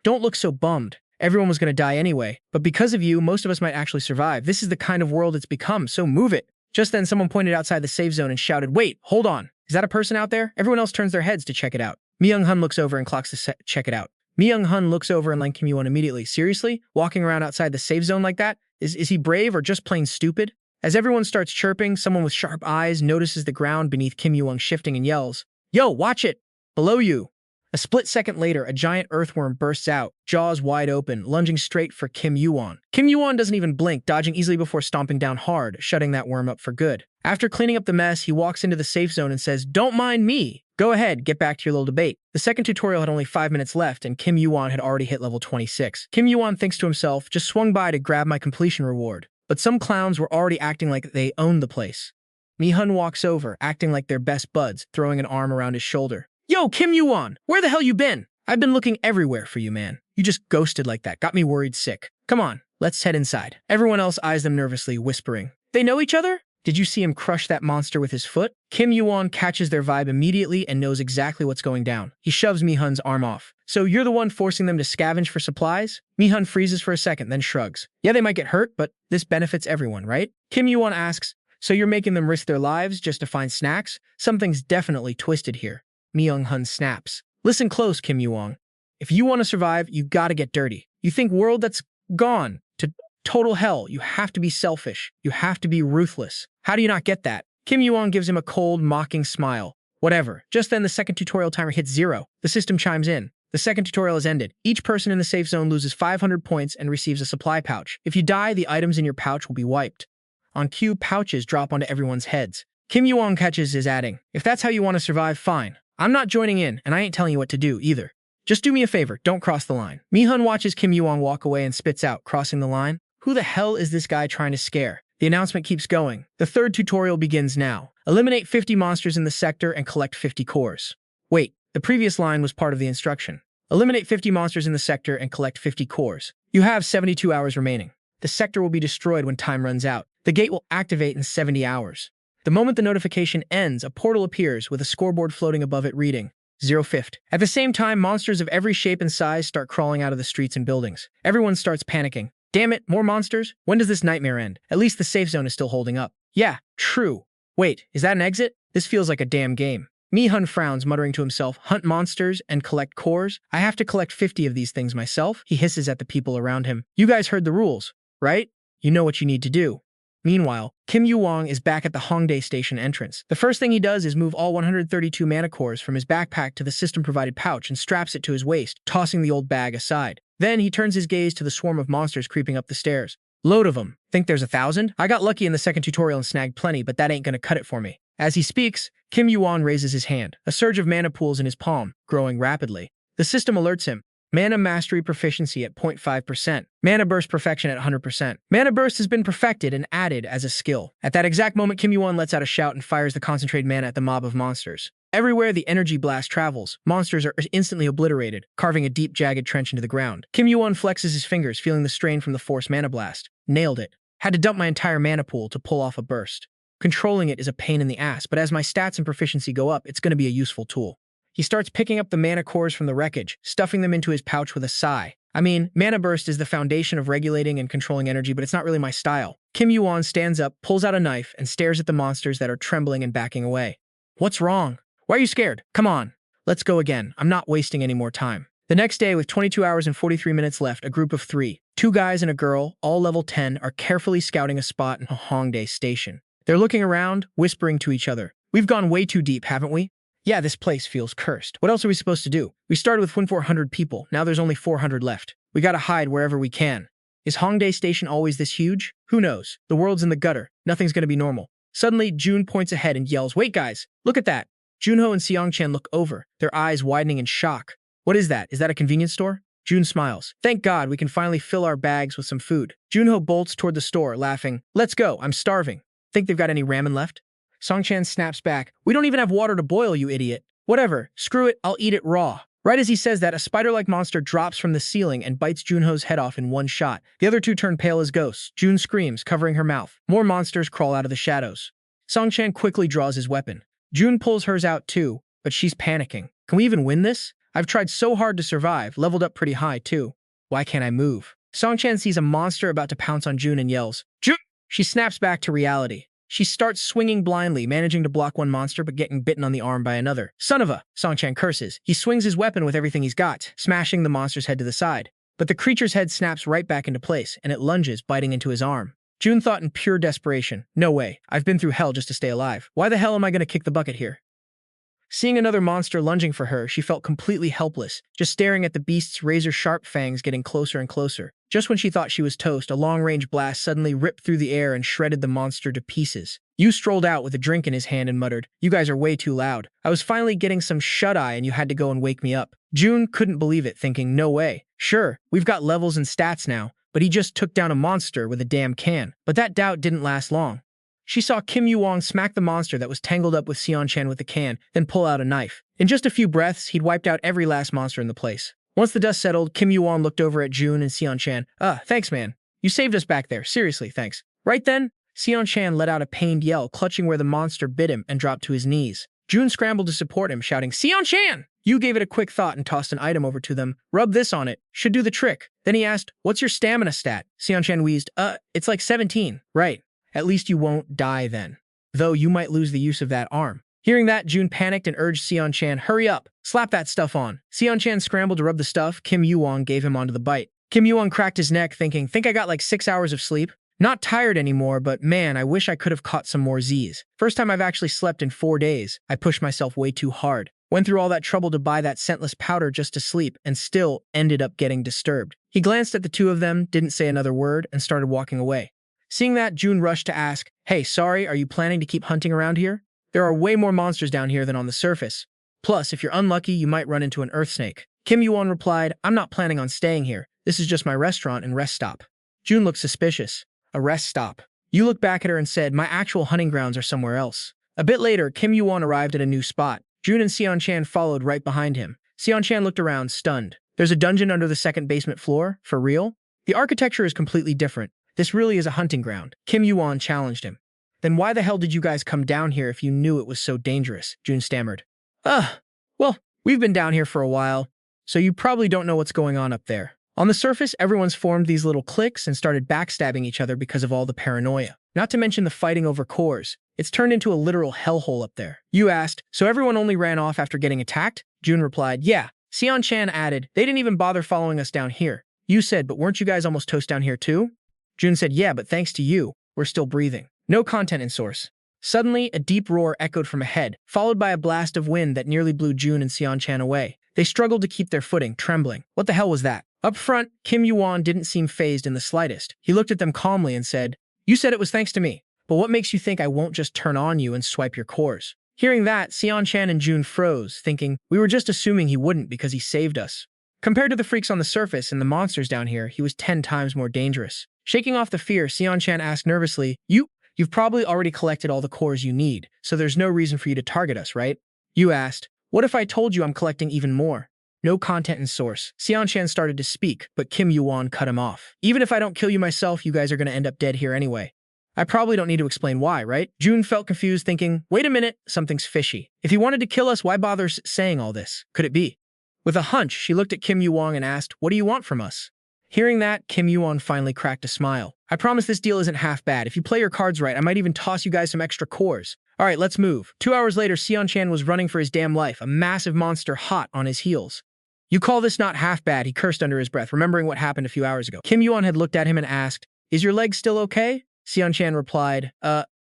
Don't look so bummed. Everyone was going to die anyway, but because of you, most of us might actually survive. This is the kind of world it's become, so move it. Just then, someone pointed outside the safe zone and shouted, Wait, hold on. Is that a person out there? Everyone else turns their heads to check it out. Mi-young-hun looks over and clocks to check it out. Mi-young-hun looks over and like Kim YuWon immediately. Seriously? Walking around outside the safe zone like that? Is he brave or just plain stupid? As everyone starts chirping, someone with sharp eyes notices the ground beneath Kim YuWon shifting and yells, Yo, watch it! Below you! A split second later, a giant earthworm bursts out, jaws wide open, lunging straight for Kim YuWon. Kim YuWon doesn't even blink, dodging easily before stomping down hard, shutting that worm up for good. After cleaning up the mess, he walks into the safe zone and says, "Don't mind me. Go ahead, get back to your little debate." The second tutorial had only 5 minutes left, and Kim YuWon had already hit level 26. Kim YuWon thinks to himself, just swung by to grab my completion reward. But some clowns were already acting like they owned the place. Mi-hun walks over, acting like they're best buds, throwing an arm around his shoulder. "Yo, Kim YuWon, where the hell you been? I've been looking everywhere for you, man. You just ghosted like that. Got me worried sick. Come on, let's head inside." Everyone else eyes them nervously, whispering, "They know each other? Did you see him crush that monster with his foot?" Kim YuWon catches their vibe immediately and knows exactly what's going down. He shoves Mi-hun's arm off. "So you're the one forcing them to scavenge for supplies?" Mi-hun freezes for a second, then shrugs. "Yeah, they might get hurt, but this benefits everyone, right?" Kim YuWon asks, "So you're making them risk their lives just to find snacks? Something's definitely twisted here." Mi-hun snaps. "Listen close, Kim YuWon. If you want to survive, you gotta get dirty. You think world that's gone to total hell, you have to be selfish. You have to be ruthless. How do you not get that?" Kim YuWon gives him a cold, mocking smile. Whatever. Just then, the second tutorial timer hits 0. The system chimes in. The second tutorial has ended. Each person in the safe zone loses 500 points and receives a supply pouch. If you die, the items in your pouch will be wiped. On cue, pouches drop onto everyone's heads. Kim YuWon catches his adding, "If that's how you want to survive, fine. I'm not joining in, and I ain't telling you what to do, either. Just do me a favor, don't cross the line." Mi-hun watches Kim YuWon walk away and spits out, "Crossing the line? Who the hell is this guy trying to scare?" The announcement keeps going. The third tutorial begins now. Eliminate 50 monsters in the sector and collect 50 cores. Wait, the previous line was part of the instruction. Eliminate 50 monsters in the sector and collect 50 cores. You have 72 hours remaining. The sector will be destroyed when time runs out. The gate will activate in 70 hours. The moment the notification ends, a portal appears with a scoreboard floating above it reading 0/5. At the same time, monsters of every shape and size start crawling out of the streets and buildings. Everyone starts panicking. Damn it, more monsters? When does this nightmare end? At least the safe zone is still holding up. Yeah, true. Wait, is that an exit? This feels like a damn game. Mi-hun frowns, muttering to himself, "Hunt monsters and collect cores? I have to collect 50 of these things myself?" He hisses at the people around him. "You guys heard the rules, right? You know what you need to do." Meanwhile, Kim YuWon is back at the Hongdae Station entrance. The first thing he does is move all 132 mana cores from his backpack to the system-provided pouch and straps it to his waist, tossing the old bag aside. Then he turns his gaze to the swarm of monsters creeping up the stairs. "Load of them. Think there's 1,000? I got lucky in the second tutorial and snagged plenty, but that ain't gonna cut it for me." As he speaks, Kim YuWon raises his hand. A surge of mana pools in his palm, growing rapidly. The system alerts him. Mana Mastery Proficiency at 0.5%. Mana Burst Perfection at 100%. Mana Burst has been perfected and added as a skill. At that exact moment, Kim YuWon lets out a shout and fires the concentrated mana at the mob of monsters. Everywhere the energy blast travels, monsters are instantly obliterated, carving a deep, jagged trench into the ground. Kim YuWon flexes his fingers, feeling the strain from the force mana blast. Nailed it. Had to dump my entire mana pool to pull off a burst. Controlling it is a pain in the ass, but as my stats and proficiency go up, it's going to be a useful tool. He starts picking up the mana cores from the wreckage, stuffing them into his pouch with a sigh. I mean, Mana Burst is the foundation of regulating and controlling energy, but it's not really my style. Kim YuWon stands up, pulls out a knife, and stares at the monsters that are trembling and backing away. "What's wrong? Why are you scared? Come on. Let's go again. I'm not wasting any more time." The next day, with 22 hours and 43 minutes left, a group of 3, 2 guys and a girl, all level 10, are carefully scouting a spot in Hongdae Station. They're looking around, whispering to each other. "We've gone way too deep, haven't we? Yeah, this place feels cursed. What else are we supposed to do? We started with 400 people, now there's only 400 left. We gotta hide wherever we can. Is Hongdae Station always this huge? Who knows? The world's in the gutter. Nothing's gonna be normal." Suddenly, June points ahead and yells, "Wait guys, look at that." Junho and Seongchan look over, their eyes widening in shock. "What is that? Is that a convenience store?" June smiles. "Thank God we can finally fill our bags with some food." Junho bolts toward the store, laughing. "Let's go, I'm starving. Think they've got any ramen left?" Seongchan snaps back. "We don't even have water to boil, you idiot." "Whatever, screw it, I'll eat it raw." Right as he says that, a spider-like monster drops from the ceiling and bites Junho's head off in one shot. The other two turn pale as ghosts. June screams, covering her mouth. More monsters crawl out of the shadows. Seongchan quickly draws his weapon. June pulls hers out too, but she's panicking. "Can we even win this? I've tried so hard to survive, leveled up pretty high too. Why can't I move?" Seongchan sees a monster about to pounce on June and yells, "June!" She snaps back to reality. She starts swinging blindly, managing to block one monster but getting bitten on the arm by another. "Son of a!" Seongchan curses. He swings his weapon with everything he's got, smashing the monster's head to the side. But the creature's head snaps right back into place, and it lunges, biting into his arm. June thought in pure desperation, "No way. I've been through hell just to stay alive. Why the hell am I going to kick the bucket here?" Seeing another monster lunging for her, she felt completely helpless, just staring at the beast's razor-sharp fangs getting closer and closer. Just when she thought she was toast, a long-range blast suddenly ripped through the air and shredded the monster to pieces. Yu strolled out with a drink in his hand and muttered, "You guys are way too loud. I was finally getting some shut-eye and you had to go and wake me up." June couldn't believe it, thinking, no way. Sure, we've got levels and stats now, but he just took down a monster with a damn can. But that doubt didn't last long. She saw Kim YuWon smack the monster that was tangled up with Seon-chan with the can, then pull out a knife. In just a few breaths, he'd wiped out every last monster in the place. Once the dust settled, Kim YuWon looked over at June and Seon-chan. Thanks man. You saved us back there. Seriously, thanks." Right then, Seon-chan let out a pained yell, clutching where the monster bit him and dropped to his knees. June scrambled to support him, shouting, "Seon-chan!" Yu gave it a quick thought and tossed an item over to them. "Rub this on it. Should do the trick." Then he asked, "What's your stamina stat?" Seon-chan wheezed, It's like 17. Right. At least you won't die then. Though you might lose the use of that arm." Hearing that, June panicked and urged Seon-chan, "Hurry up. Slap that stuff on." Seon-chan scrambled to rub the stuff Kim YuWon gave him onto the bite. Kim YuWon cracked his neck, thinking, "Think I got like 6 hours of sleep? Not tired anymore, but man, I wish I could have caught some more Z's. First time I've actually slept in 4 days. I pushed myself way too hard. Went through all that trouble to buy that scentless powder just to sleep, and still ended up getting disturbed." He glanced at the two of them, didn't say another word, and started walking away. Seeing that, June rushed to ask, "Hey, sorry, are you planning to keep hunting around here? There are way more monsters down here than on the surface. Plus, if you're unlucky, you might run into an earth snake." Kim YuWon replied, "I'm not planning on staying here. This is just my restaurant and rest stop." June looked suspicious. "A rest stop?" Yu looked back at her and said, "My actual hunting grounds are somewhere else." A bit later, Kim YuWon arrived at a new spot. June and Seon-chan followed right behind him. Seon-chan looked around, stunned. "There's a dungeon under the second basement floor? For real? The architecture is completely different. This really is a hunting ground." Kim YuWon challenged him. "Then why the hell did you guys come down here if you knew it was so dangerous?" June stammered. Well, we've been down here for a while, so you probably don't know what's going on up there." On the surface, everyone's formed these little cliques and started backstabbing each other because of all the paranoia. Not to mention the fighting over cores. It's turned into a literal hellhole up there. Yu asked, "So everyone only ran off after getting attacked?" June replied, "Yeah." Seon-chan added, "They didn't even bother following us down here." Yu said, "But weren't you guys almost toast down here too?" June said, "Yeah, but thanks to you, we're still breathing." No content in source. Suddenly, a deep roar echoed from ahead, followed by a blast of wind that nearly blew June and Seon-chan away. They struggled to keep their footing, trembling. What the hell was that? Up front, Kim YuWon didn't seem fazed in the slightest. He looked at them calmly and said, "You said it was thanks to me, but what makes you think I won't just turn on you and swipe your cores?" Hearing that, Seon-chan and June froze, thinking, "We were just assuming he wouldn't because he saved us." Compared to the freaks on the surface and the monsters down here, he was 10 times more dangerous. Shaking off the fear, Seon-chan asked nervously, You've probably already collected all the cores you need, so there's no reason for you to target us, right?" Yu asked, "What if I told you I'm collecting even more?" No content in source. Seon-chan started to speak, but Kim YuWon cut him off. "Even if I don't kill you myself, you guys are going to end up dead here anyway. I probably don't need to explain why, right?" June felt confused, thinking, wait a minute, something's fishy. If he wanted to kill us, why bother saying all this? Could it be? With a hunch, she looked at Kim YuWon and asked, "What do you want from us?" Hearing that, Kim YuWon finally cracked a smile. "I promise this deal isn't half bad. If you play your cards right, I might even toss you guys some extra cores. All right, let's move." 2 hours later, Seon-chan was running for his damn life, a massive monster hot on his heels. "You call this not half bad," he cursed under his breath, remembering what happened a few hours ago. Kim YuWon had looked at him and asked, "Is your leg still okay?" Seon-chan replied,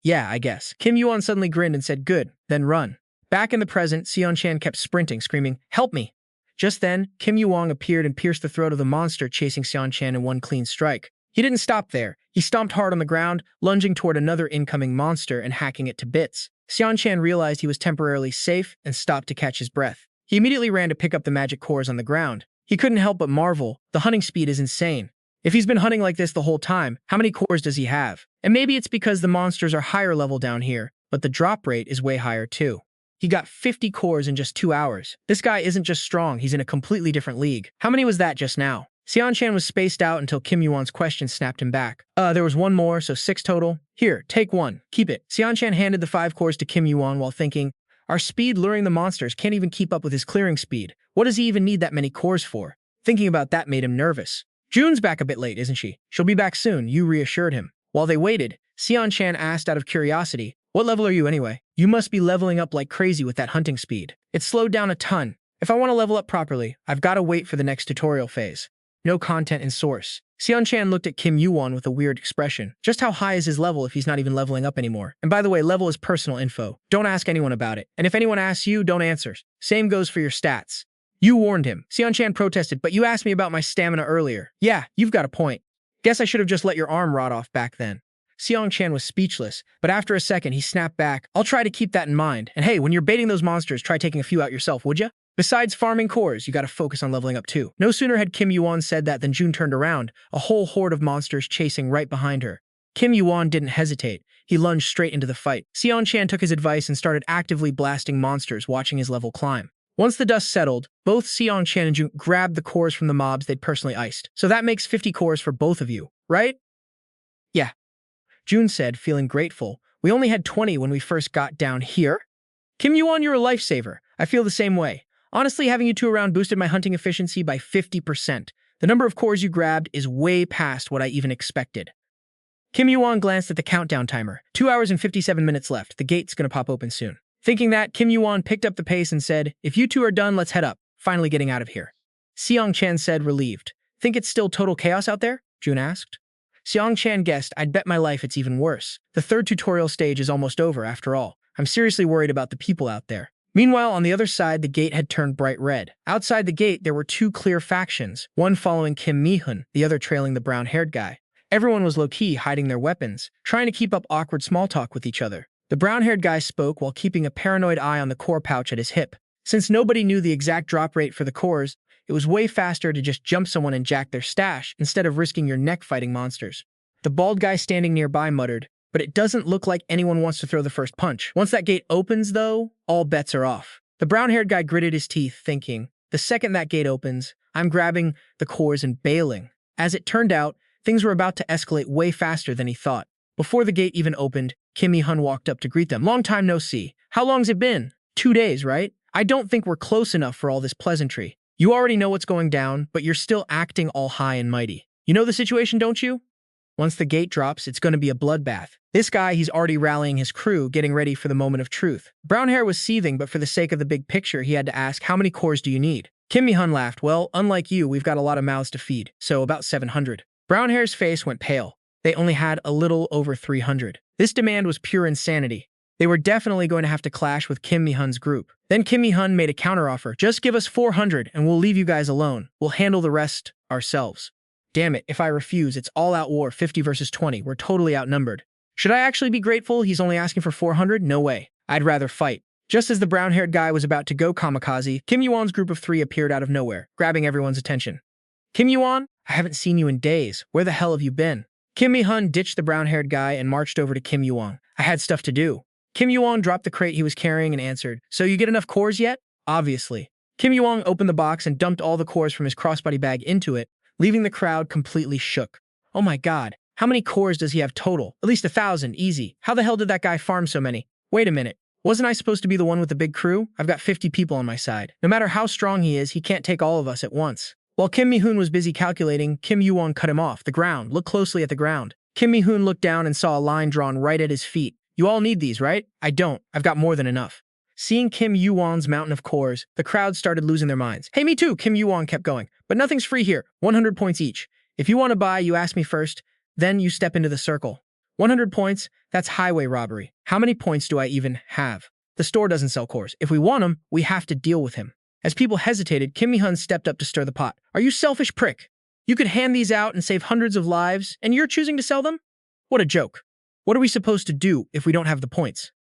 yeah, I guess." Kim YuWon suddenly grinned and said, "Good, then run." Back in the present, Seon-chan kept sprinting, screaming, "Help me!" Just then, Kim YuWon appeared and pierced the throat of the monster chasing Seon-chan in one clean strike. He didn't stop there. He stomped hard on the ground, lunging toward another incoming monster and hacking it to bits. Seon-chan realized he was temporarily safe and stopped to catch his breath. He immediately ran to pick up the magic cores on the ground. He couldn't help but marvel. The hunting speed is insane. If he's been hunting like this the whole time, how many cores does he have? And maybe it's because the monsters are higher level down here, but the drop rate is way higher too. He got 50 cores in just 2 hours. This guy isn't just strong, he's in a completely different league. How many was that just now? Seon-chan was spaced out until Kim YuWon's question snapped him back. There was one more, so 6 total. Here, take 1. Keep it." Seon-chan handed the 5 cores to Kim YuWon while thinking, our speed luring the monsters can't even keep up with his clearing speed. What does he even need that many cores for? Thinking about that made him nervous. "June's back a bit late, isn't she?" "She'll be back soon," Yu reassured him. While they waited, Seon-chan asked out of curiosity, "What level are you anyway?" "You must be leveling up like crazy with that hunting speed. It's slowed down a ton. If I want to level up properly, I've got to wait for the next tutorial phase." No content in source. Seon Chan looked at Kim YuWon with a weird expression. Just how high is his level if he's not even leveling up anymore? And by the way, level is personal info. Don't ask anyone about it. And if anyone asks you, don't answer. Same goes for your stats. You warned him. Seon Chan protested, but you asked me about my stamina earlier. Yeah, you've got a point. Guess I should have just let your arm rot off back then. Seong Chan was speechless, but after a second, he snapped back. I'll try to keep that in mind. And hey, when you're baiting those monsters, try taking a few out yourself, would ya? Besides farming cores, you gotta focus on leveling up too. No sooner had Kim YuWon said that than June turned around, a whole horde of monsters chasing right behind her. Kim YuWon didn't hesitate. He lunged straight into the fight. Seon Chan took his advice and started actively blasting monsters, watching his level climb. Once the dust settled, both Seong Chan and June grabbed the cores from the mobs they'd personally iced. So that makes 50 cores for both of you, right? Yeah. June said, feeling grateful. We only had 20 when we first got down here. Kim YuWon, you're a lifesaver. I feel the same way. Honestly, having you two around boosted my hunting efficiency by 50%. The number of cores you grabbed is way past what I even expected. Kim YuWon glanced at the countdown timer. 2 hours and 57 minutes left. The gate's gonna pop open soon. Thinking that, Kim YuWon picked up the pace and said, if you two are done, let's head up. Finally getting out of here. Seong Chan said, relieved. Think it's still total chaos out there? June asked. Seong Chan guessed, I'd bet my life it's even worse. The third tutorial stage is almost over, after all. I'm seriously worried about the people out there. Meanwhile, on the other side, the gate had turned bright red. Outside the gate, there were two clear factions, one following Kim Mi-hun, the other trailing the brown-haired guy. Everyone was low-key, hiding their weapons, trying to keep up awkward small talk with each other. The brown-haired guy spoke while keeping a paranoid eye on the core pouch at his hip. Since nobody knew the exact drop rate for the cores, it was way faster to just jump someone and jack their stash instead of risking your neck fighting monsters. The bald guy standing nearby muttered, but it doesn't look like anyone wants to throw the first punch. Once that gate opens, though, all bets are off. The brown-haired guy gritted his teeth, thinking, the second that gate opens, I'm grabbing the cores and bailing. As it turned out, things were about to escalate way faster than he thought. Before the gate even opened, Kim Mi-hun walked up to greet them. Long time no see. How long's it been? 2 days, right? I don't think we're close enough for all this pleasantry. You already know what's going down, but you're still acting all high and mighty. You know the situation, don't you? Once the gate drops, it's going to be a bloodbath. This guy, he's already rallying his crew, getting ready for the moment of truth. Brown hair was seething, but for the sake of the big picture, he had to ask, how many cores do you need? Kim Mi-hun laughed. Well, unlike you, we've got a lot of mouths to feed, so about 700. Brown hair's face went pale. They only had a little over 300. This demand was pure insanity. They were definitely going to have to clash with Kim Mi-hun's group. Then Kim Mi-hun made a counteroffer. Just give us 400 and we'll leave you guys alone. We'll handle the rest ourselves. Damn it, if I refuse, it's all-out war, 50 versus 20. We're totally outnumbered. Should I actually be grateful he's only asking for 400? No way. I'd rather fight. Just as the brown-haired guy was about to go kamikaze, Kim YuWon's group of 3 appeared out of nowhere, grabbing everyone's attention. Kim YuWon, I haven't seen you in days. Where the hell have you been? Kim Mi-hun ditched the brown-haired guy and marched over to Kim YuWon. I had stuff to do. Kim YuWon dropped the crate he was carrying and answered, so you get enough cores yet? Obviously. Kim YuWon opened the box and dumped all the cores from his crossbody bag into it, leaving the crowd completely shook. Oh my god, how many cores does he have total? At least 1,000, easy. How the hell did that guy farm so many? Wait a minute. Wasn't I supposed to be the one with the big crew? I've got 50 people on my side. No matter how strong he is, he can't take all of us at once. While Kim Mi-hun was busy calculating, Kim YuWon cut him off. The ground. Look closely at the ground. Kim Mi-hun looked down and saw a line drawn right at his feet. You all need these, right? I don't. I've got more than enough. Seeing Kim YuWon's mountain of cores, the crowd started losing their minds. Hey, me too, Kim YuWon kept going. But nothing's free here. 100 points each. If you want to buy, you ask me first, then you step into the circle. 100 points? That's highway robbery. How many points do I even have? The store doesn't sell cores. If we want them, we have to deal with him. As people hesitated, Kim Mi-hun stepped up to stir the pot. Are you selfish prick? You could hand these out and save hundreds of lives, and you're choosing to sell them? What a joke. What are we supposed to do if we don't have the points?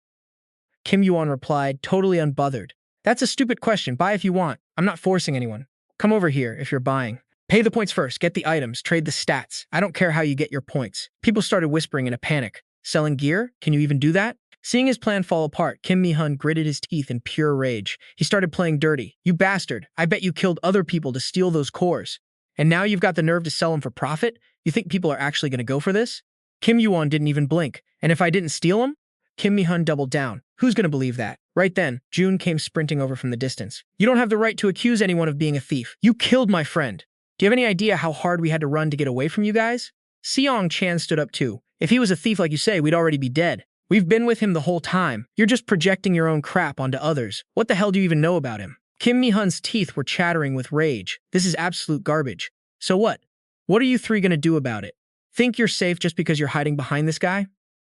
Kim YuWon replied, totally unbothered. That's a stupid question. Buy if you want. I'm not forcing anyone. Come over here if you're buying. Pay the points first. Get the items. Trade the stats. I don't care how you get your points. People started whispering in a panic. Selling gear? Can you even do that? Seeing his plan fall apart, Kim Mi-hun gritted his teeth in pure rage. He started playing dirty. You bastard. I bet you killed other people to steal those cores. And now you've got the nerve to sell them for profit? You think people are actually going to go for this? Kim YuWon didn't even blink. And if I didn't steal them? Kim Mi-hun doubled down. Who's going to believe that? Right then, June came sprinting over from the distance. You don't have the right to accuse anyone of being a thief. You killed my friend. Do you have any idea how hard we had to run to get away from you guys? Seong Chan stood up too. If he was a thief like you say, we'd already be dead. We've been with him the whole time. You're just projecting your own crap onto others. What the hell do you even know about him? Kim Mi-hun's teeth were chattering with rage. This is absolute garbage. So what? What are you three gonna do about it? Think you're safe just because you're hiding behind this guy?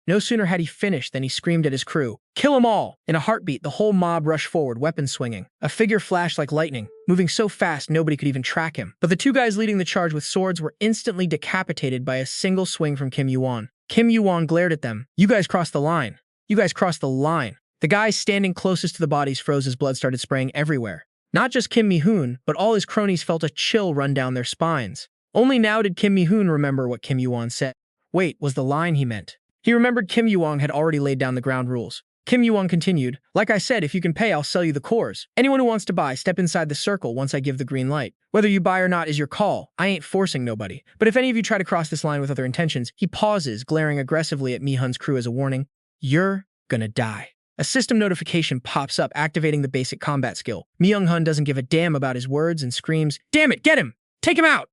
No sooner had he finished than he screamed at his crew, "Kill 'em all!" In a heartbeat, the whole mob rushed forward, weapons swinging. A figure flashed like lightning, moving so fast nobody could even track him. But the two guys leading the charge with swords were instantly decapitated by a single swing from Kim YuWon. Kim YuWon glared at them. "You guys crossed the line. You guys crossed the line." The guy standing closest to the bodies froze as blood started spraying everywhere. Not just Kim Mi-hoon, but all his cronies felt a chill run down their spines. Only now did Kim Mi-hoon remember what Kim YuWon said. Wait, was the line he meant? He remembered Kim YuWon had already laid down the ground rules. Kim YuWon continued, "Like I said, if you can pay, I'll sell you the cores. Anyone who wants to buy, step inside the circle once I give the green light. Whether you buy or not is your call. I ain't forcing nobody. But if any of you try to cross this line with other intentions," he pauses, glaring aggressively at Mi-hun's crew as a warning, "you're gonna die." A system notification pops up, activating the basic combat skill. Mi-hun doesn't give a damn about his words and screams, "Damn it, get him! Take him out!"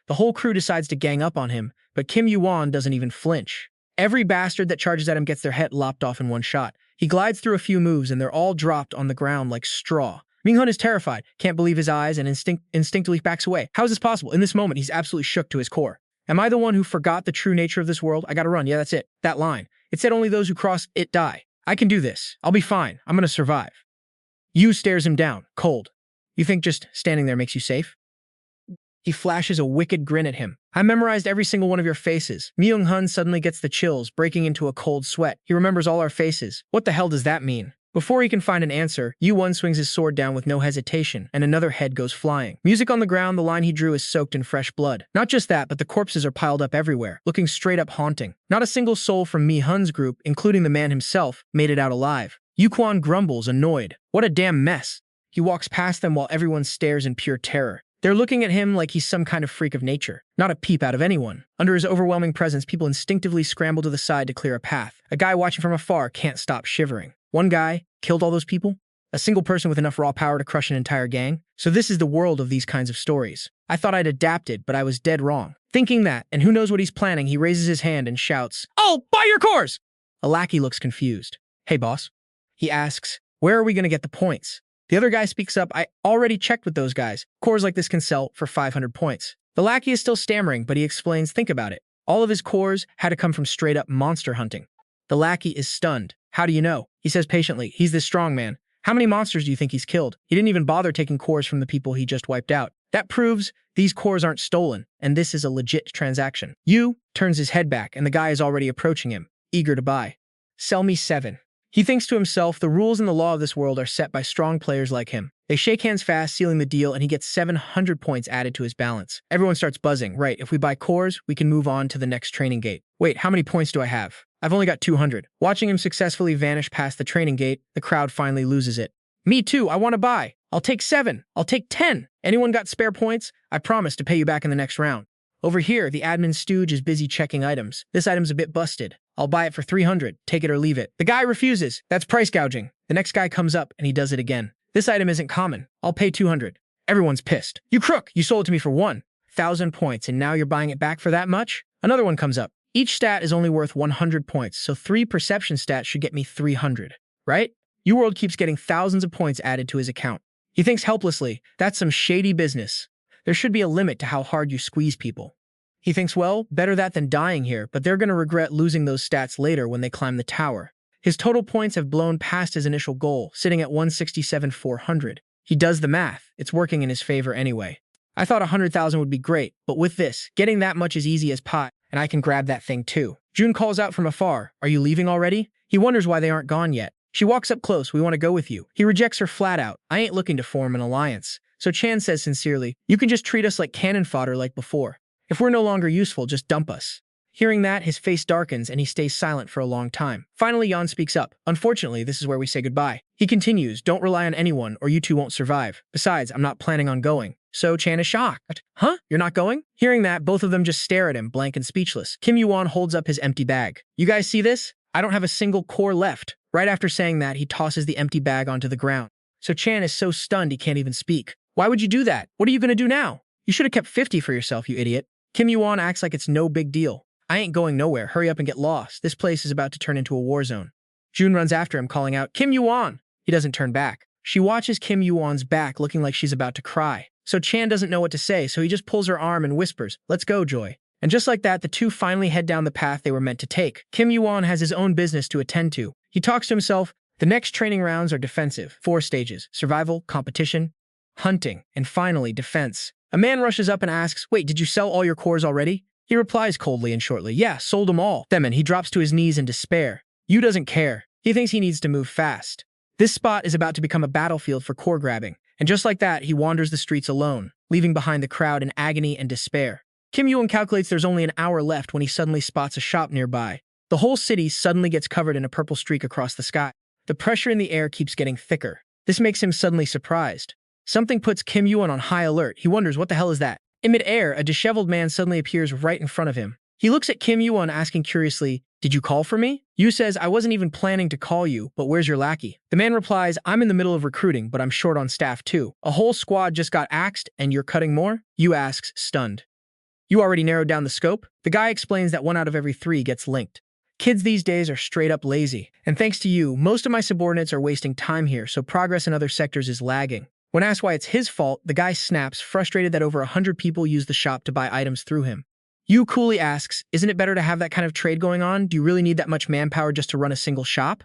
The whole crew decides to gang up on him, but Kim YuWon doesn't even flinch. Every bastard that charges at him gets their head lopped off in one shot. He glides through a few moves and they're all dropped on the ground like straw. Mi-hun is terrified, can't believe his eyes, and instinctively backs away. How is this possible? In this moment, he's absolutely shook to his core. Am I the one who forgot the true nature of this world? I gotta run. Yeah, that's it. That line. It said only those who cross it die. I can do this. I'll be fine. I'm gonna survive. Yu stares him down, cold. You think just standing there makes you safe? He flashes a wicked grin at him. "I memorized every single one of your faces." Mi-hun suddenly gets the chills, breaking into a cold sweat. He remembers all our faces. What the hell does that mean? Before he can find an answer, YuWon swings his sword down with no hesitation, and another head goes flying. Music on the ground, the line he drew is soaked in fresh blood. Not just that, but the corpses are piled up everywhere, looking straight up haunting. Not a single soul from Mi-hun's group, including the man himself, made it out alive. YuWon grumbles, annoyed. What a damn mess. He walks past them while everyone stares in pure terror. They're looking at him like he's some kind of freak of nature, not a peep out of anyone. Under his overwhelming presence, people instinctively scramble to the side to clear a path. A guy watching from afar can't stop shivering. One guy killed all those people? A single person with enough raw power to crush an entire gang? So this is the world of these kinds of stories. I thought I'd adapted, but I was dead wrong. Thinking that, and who knows what he's planning, he raises his hand and shouts, "Oh, buy your cores!" A lackey looks confused. "Hey, boss." He asks, "Where are we going to get the points?" The other guy speaks up, "I already checked with those guys. Cores like this can sell for 500 points. The lackey is still stammering, but he explains, "Think about it. All of his cores had to come from straight-up monster hunting." The lackey is stunned. "How do you know?" He says patiently, "He's this strong man. How many monsters do you think he's killed? He didn't even bother taking cores from the people he just wiped out. That proves these cores aren't stolen, and this is a legit transaction." Yu turns his head back, and the guy is already approaching him, eager to buy. "Sell me 7. He thinks to himself, the rules and the law of this world are set by strong players like him. They shake hands fast, sealing the deal, and he gets 700 points added to his balance. Everyone starts buzzing. Right, if we buy cores, we can move on to the next training gate. Wait, how many points do I have? I've only got 200. Watching him successfully vanish past the training gate, the crowd finally loses it. "Me too, I want to buy. I'll take 7. I'll take 10. Anyone got spare points? I promise to pay you back in the next round." Over here, the admin stooge is busy checking items. "This item's a bit busted. I'll buy it for 300. Take it or leave it." The guy refuses. "That's price gouging." The next guy comes up and he does it again. "This item isn't common. I'll pay 200. Everyone's pissed. "You crook! You sold it to me for 1,000 points and now you're buying it back for that much?" Another one comes up. "Each stat is only worth 100 points, so 3 perception stats should get me 300. Right? YuWorld keeps getting thousands of points added to his account. He thinks helplessly, that's some shady business. There should be a limit to how hard you squeeze people. He thinks, well, better that than dying here, but they're going to regret losing those stats later when they climb the tower. His total points have blown past his initial goal, sitting at 167,400. He does the math. It's working in his favor anyway. I thought 100,000 would be great, but with this, getting that much is easy as pie, and I can grab that thing too. June calls out from afar, "Are you leaving already?" He wonders why they aren't gone yet. She walks up close, "We want to go with you." He rejects her flat out. "I ain't looking to form an alliance." So Chan says sincerely, "You can just treat us like cannon fodder like before. If we're no longer useful, just dump us." Hearing that, his face darkens and he stays silent for a long time. Finally, Yan speaks up. "Unfortunately, this is where we say goodbye." He continues, "Don't rely on anyone or you two won't survive. Besides, I'm not planning on going." So Chan is shocked. "Huh? You're not going?" Hearing that, both of them just stare at him, blank and speechless. Kim YuWon holds up his empty bag. "You guys see this? I don't have a single core left." Right after saying that, he tosses the empty bag onto the ground. So Chan is so stunned he can't even speak. "Why would you do that? What are you going to do now? You should have kept 50 for yourself, you idiot." Kim YuWon acts like it's no big deal. "I ain't going nowhere. Hurry up and get lost. This place is about to turn into a war zone." June runs after him, calling out, "Kim YuWon!" He doesn't turn back. She watches Kim YuWon's back, looking like she's about to cry. So Chan doesn't know what to say, so he just pulls her arm and whispers, "Let's go, Joy." And just like that, the two finally head down the path they were meant to take. Kim YuWon has his own business to attend to. He talks to himself. The next training rounds are defensive. 4 stages: survival, competition, hunting, and finally, defense. A man rushes up and asks, "Wait, did you sell all your cores already?" He replies coldly and shortly, "Yeah, sold them all." Then he drops to his knees in despair. Yu doesn't care. He thinks he needs to move fast. This spot is about to become a battlefield for core grabbing. And just like that, he wanders the streets alone, leaving behind the crowd in agony and despair. Kim YuWon calculates there's only an hour left when he suddenly spots a shop nearby. The whole city suddenly gets covered in a purple streak across the sky. The pressure in the air keeps getting thicker. This makes him suddenly surprised. Something puts Kim YuWon on high alert. He wonders, what the hell is that? In mid-air, a disheveled man suddenly appears right in front of him. He looks at Kim YuWon asking curiously, "Did you call for me?" Yu says, "I wasn't even planning to call you, but where's your lackey?" The man replies, "I'm in the middle of recruiting, but I'm short on staff too. A whole squad just got axed, and you're cutting more?" Yu asks, stunned. "You already narrowed down the scope?" The guy explains that 1 out of every 3 gets linked. Kids these days are straight up lazy. And thanks to you, most of my subordinates are wasting time here, so progress in other sectors is lagging. When asked why it's his fault, the guy snaps, frustrated that over 100 people use the shop to buy items through him. Yu coolly asks, "Isn't it better to have that kind of trade going on? Do you really need that much manpower just to run a single shop?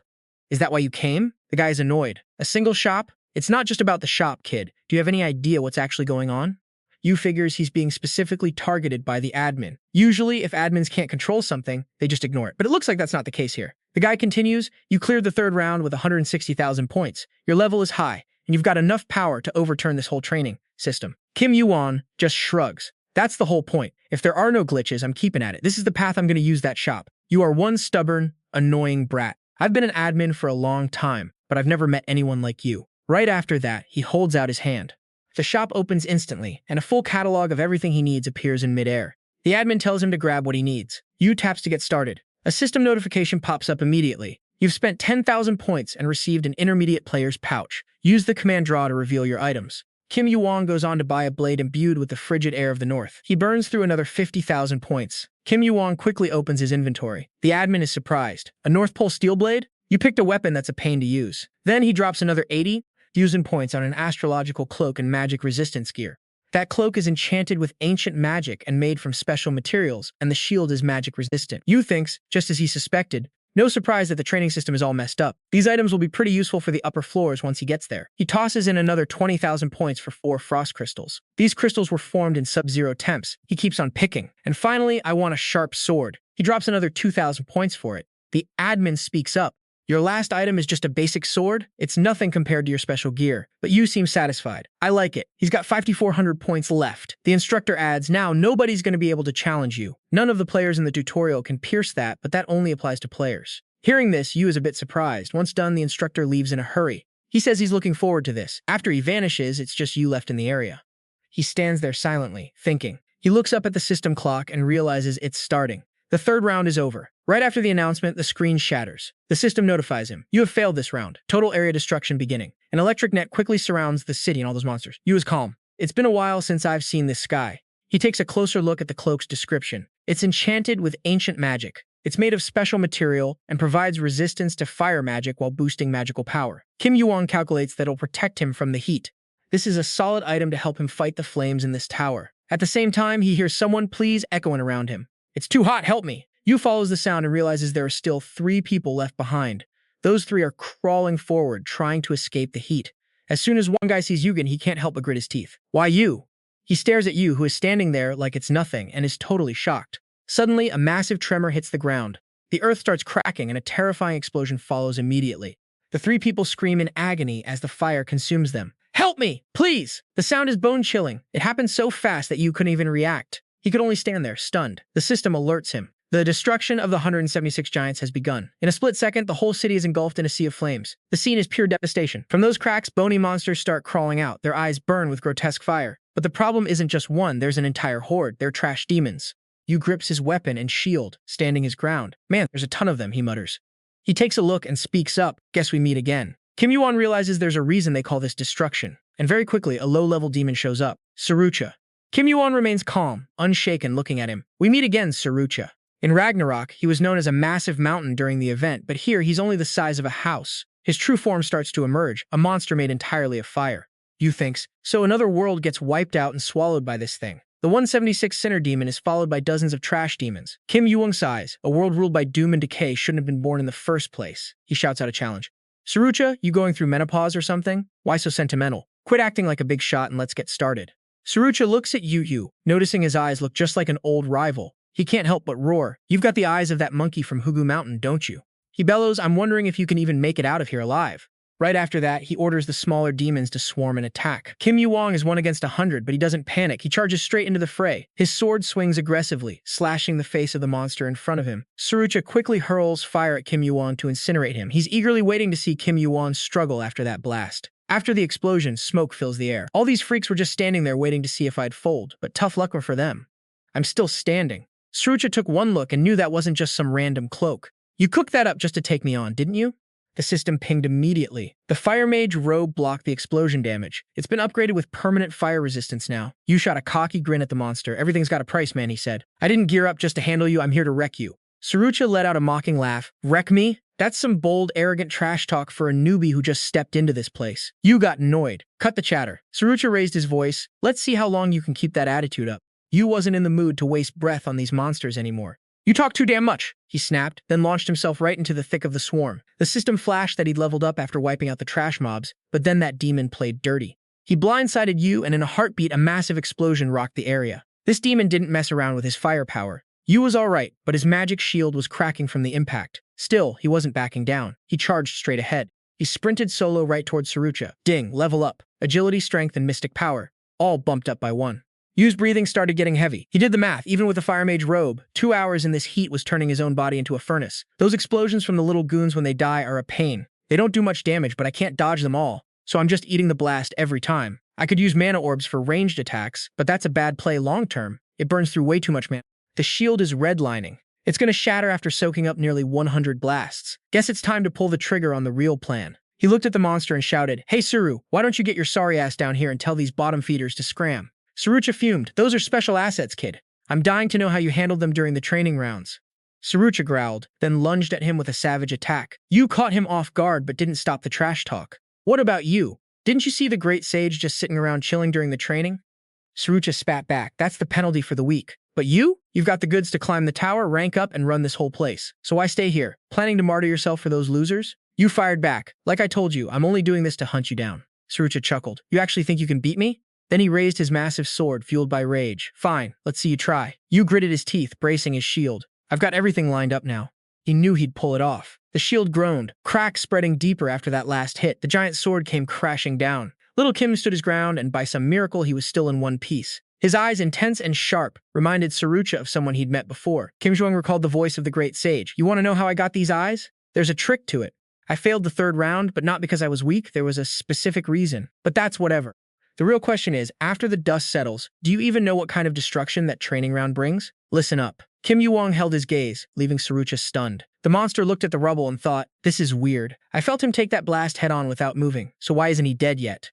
Is that why you came?" The guy is annoyed. "A single shop? It's not just about the shop, kid. Do you have any idea what's actually going on?" Yu figures he's being specifically targeted by the admin. Usually, if admins can't control something, they just ignore it. But it looks like that's not the case here. The guy continues, "You cleared the 3rd round with 160,000 points. Your level is high, and you've got enough power to overturn this whole training system." Kim YuWon just shrugs. "That's the whole point. If there are no glitches, I'm keeping at it. This is the path I'm going to use that shop. You are one stubborn, annoying brat. I've been an admin for a long time, but I've never met anyone like you." Right after that, he holds out his hand. The shop opens instantly, and a full catalog of everything he needs appears in midair. The admin tells him to grab what he needs. Yu taps to get started. A system notification pops up immediately. "You've spent 10,000 points and received an intermediate player's pouch. Use the command draw to reveal your items." Kim YuWon goes on to buy a blade imbued with the frigid air of the north. He burns through another 50,000 points. Kim YuWon quickly opens his inventory. The admin is surprised. "A North Pole steel blade? You picked a weapon that's a pain to use." Then he drops another 80,000 points on an astrological cloak and magic resistance gear. That cloak is enchanted with ancient magic and made from special materials, and the shield is magic resistant. Yu thinks, just as he suspected, no surprise that the training system is all messed up. These items will be pretty useful for the upper floors once he gets there. He tosses in another 20,000 points for 4 frost crystals. These crystals were formed in sub-zero temps. He keeps on picking. And finally, "I want a sharp sword." He drops another 2,000 points for it. The admin speaks up. "Your last item is just a basic sword? It's nothing compared to your special gear." But Yu seems satisfied. "I like it." He's got 5,400 points left. The instructor adds, "Now nobody's going to be able to challenge you. None of the players in the tutorial can pierce that, but that only applies to players." Hearing this, Yu is a bit surprised. Once done, the instructor leaves in a hurry. He says he's looking forward to this. After he vanishes, it's just Yu left in the area. He stands there silently, thinking. He looks up at the system clock and realizes it's starting. The 3rd round is over. Right after the announcement, the screen shatters. The system notifies him. "You have failed this round. Total area destruction beginning." An electric net quickly surrounds the city and all those monsters. Yu is calm. "It's been a while since I've seen this sky." He takes a closer look at the cloak's description. It's enchanted with ancient magic. It's made of special material and provides resistance to fire magic while boosting magical power. Kim YuWon calculates that it'll protect him from the heat. This is a solid item to help him fight the flames in this tower. At the same time, he hears someone please echoing around him. "It's too hot, help me." Yu follows the sound and realizes there are still 3 people left behind. Those 3 are crawling forward, trying to escape the heat. As soon as one guy sees Yugen, he can't help but grit his teeth. "Why you?" He stares at Yu, who is standing there like it's nothing, and is totally shocked. Suddenly, a massive tremor hits the ground. The earth starts cracking, and a terrifying explosion follows immediately. The 3 people scream in agony as the fire consumes them. "Help me, please!" The sound is bone-chilling. It happened so fast that Yu couldn't even react. He could only stand there, stunned. The system alerts him. The destruction of the 176 giants has begun. In a split second, the whole city is engulfed in a sea of flames. The scene is pure devastation. From those cracks, bony monsters start crawling out. Their eyes burn with grotesque fire. But the problem isn't just one, there's an entire horde. They're trash demons. Yu grips his weapon and shield, standing his ground. "Man, there's a ton of them," he mutters. He takes a look and speaks up. "Guess we meet again." Kim YuWon realizes there's a reason they call this destruction. And very quickly, a low-level demon shows up. Sarucha. Kim YuWon remains calm, unshaken, looking at him. "We meet again, Sarucha." In Ragnarok, he was known as a massive mountain during the event, but here he's only the size of a house. His true form starts to emerge, a monster made entirely of fire. Yu thinks. So another world gets wiped out and swallowed by this thing. The 176 Sinner Demon is followed by dozens of trash demons. Kim Yuwon sighs. A world ruled by doom and decay shouldn't have been born in the first place. He shouts out a challenge. Surucha, you going through menopause or something? Why so sentimental? Quit acting like a big shot and let's get started. Surucha looks at Yu, noticing his eyes look just like an old rival. He can't help but roar. You've got the eyes of that monkey from Hugu Mountain, don't you? He bellows, I'm wondering if you can even make it out of here alive. Right after that, he orders the smaller demons to swarm and attack. Kim Yuwon is 1 against 100, but he doesn't panic. He charges straight into the fray. His sword swings aggressively, slashing the face of the monster in front of him. Surucha quickly hurls fire at Kim Yuwon to incinerate him. He's eagerly waiting to see Kim Yuwon struggle after that blast. After the explosion, smoke fills the air. All these freaks were just standing there waiting to see if I'd fold, but tough luck for them. I'm still standing. Surucha took one look and knew that wasn't just some random cloak. You cooked that up just to take me on, didn't you? The system pinged immediately. The Fire Mage robe blocked the explosion damage. It's been upgraded with permanent fire resistance now. You shot a cocky grin at the monster. Everything's got a price, man, he said. I didn't gear up just to handle you, I'm here to wreck you. Surucha let out a mocking laugh. Wreck me? That's some bold, arrogant trash talk for a newbie who just stepped into this place. You got annoyed. Cut the chatter. Surucha raised his voice. Let's see how long you can keep that attitude up. You wasn't in the mood to waste breath on these monsters anymore. You talk too damn much, he snapped, then launched himself right into the thick of the swarm. The system flashed that he'd leveled up after wiping out the trash mobs, but then that demon played dirty. He blindsided Yu, and in a heartbeat, a massive explosion rocked the area. This demon didn't mess around with his firepower. Yu was alright, but his magic shield was cracking from the impact. Still, he wasn't backing down. He charged straight ahead. He sprinted solo right towards Surucha. Ding, level up. Agility, strength, and mystic power. All bumped up by 1. Yu's breathing started getting heavy. He did the math, even with the Fire Mage robe. 2 hours in this heat was turning his own body into a furnace. Those explosions from the little goons when they die are a pain. They don't do much damage, but I can't dodge them all, so I'm just eating the blast every time. I could use mana orbs for ranged attacks, but that's a bad play long term. It burns through way too much mana. The shield is redlining. It's gonna shatter after soaking up nearly 100 blasts. Guess it's time to pull the trigger on the real plan. He looked at the monster and shouted, Hey Suru, why don't you get your sorry ass down here and tell these bottom feeders to scram? Surucha fumed. Those are special assets, kid. I'm dying to know how you handled them during the training rounds. Surucha growled, then lunged at him with a savage attack. You caught him off guard but didn't stop the trash talk. What about you? Didn't you see the Great Sage just sitting around chilling during the training? Surucha spat back. That's the penalty for the weak. But you? You've got the goods to climb the tower, rank up, and run this whole place. So why stay here? Planning to martyr yourself for those losers? You fired back. Like I told you, I'm only doing this to hunt you down. Surucha chuckled. You actually think you can beat me? Then he raised his massive sword, fueled by rage. Fine, let's see you try. Yu gritted his teeth, bracing his shield. I've got everything lined up now. He knew he'd pull it off. The shield groaned, cracks spreading deeper after that last hit. The giant sword came crashing down. Little Kim stood his ground, and by some miracle he was still in one piece. His eyes, intense and sharp, reminded Surucha of someone he'd met before. Kim Jong recalled the voice of the Great Sage. You want to know how I got these eyes? There's a trick to it. I failed the 3rd round, but not because I was weak. There was a specific reason. But that's whatever. The real question is, after the dust settles, do you even know what kind of destruction that training round brings? Listen up. Kim Yuwon held his gaze, leaving Surucha stunned. The monster looked at the rubble and thought, this is weird. I felt him take that blast head-on without moving, so why isn't he dead yet?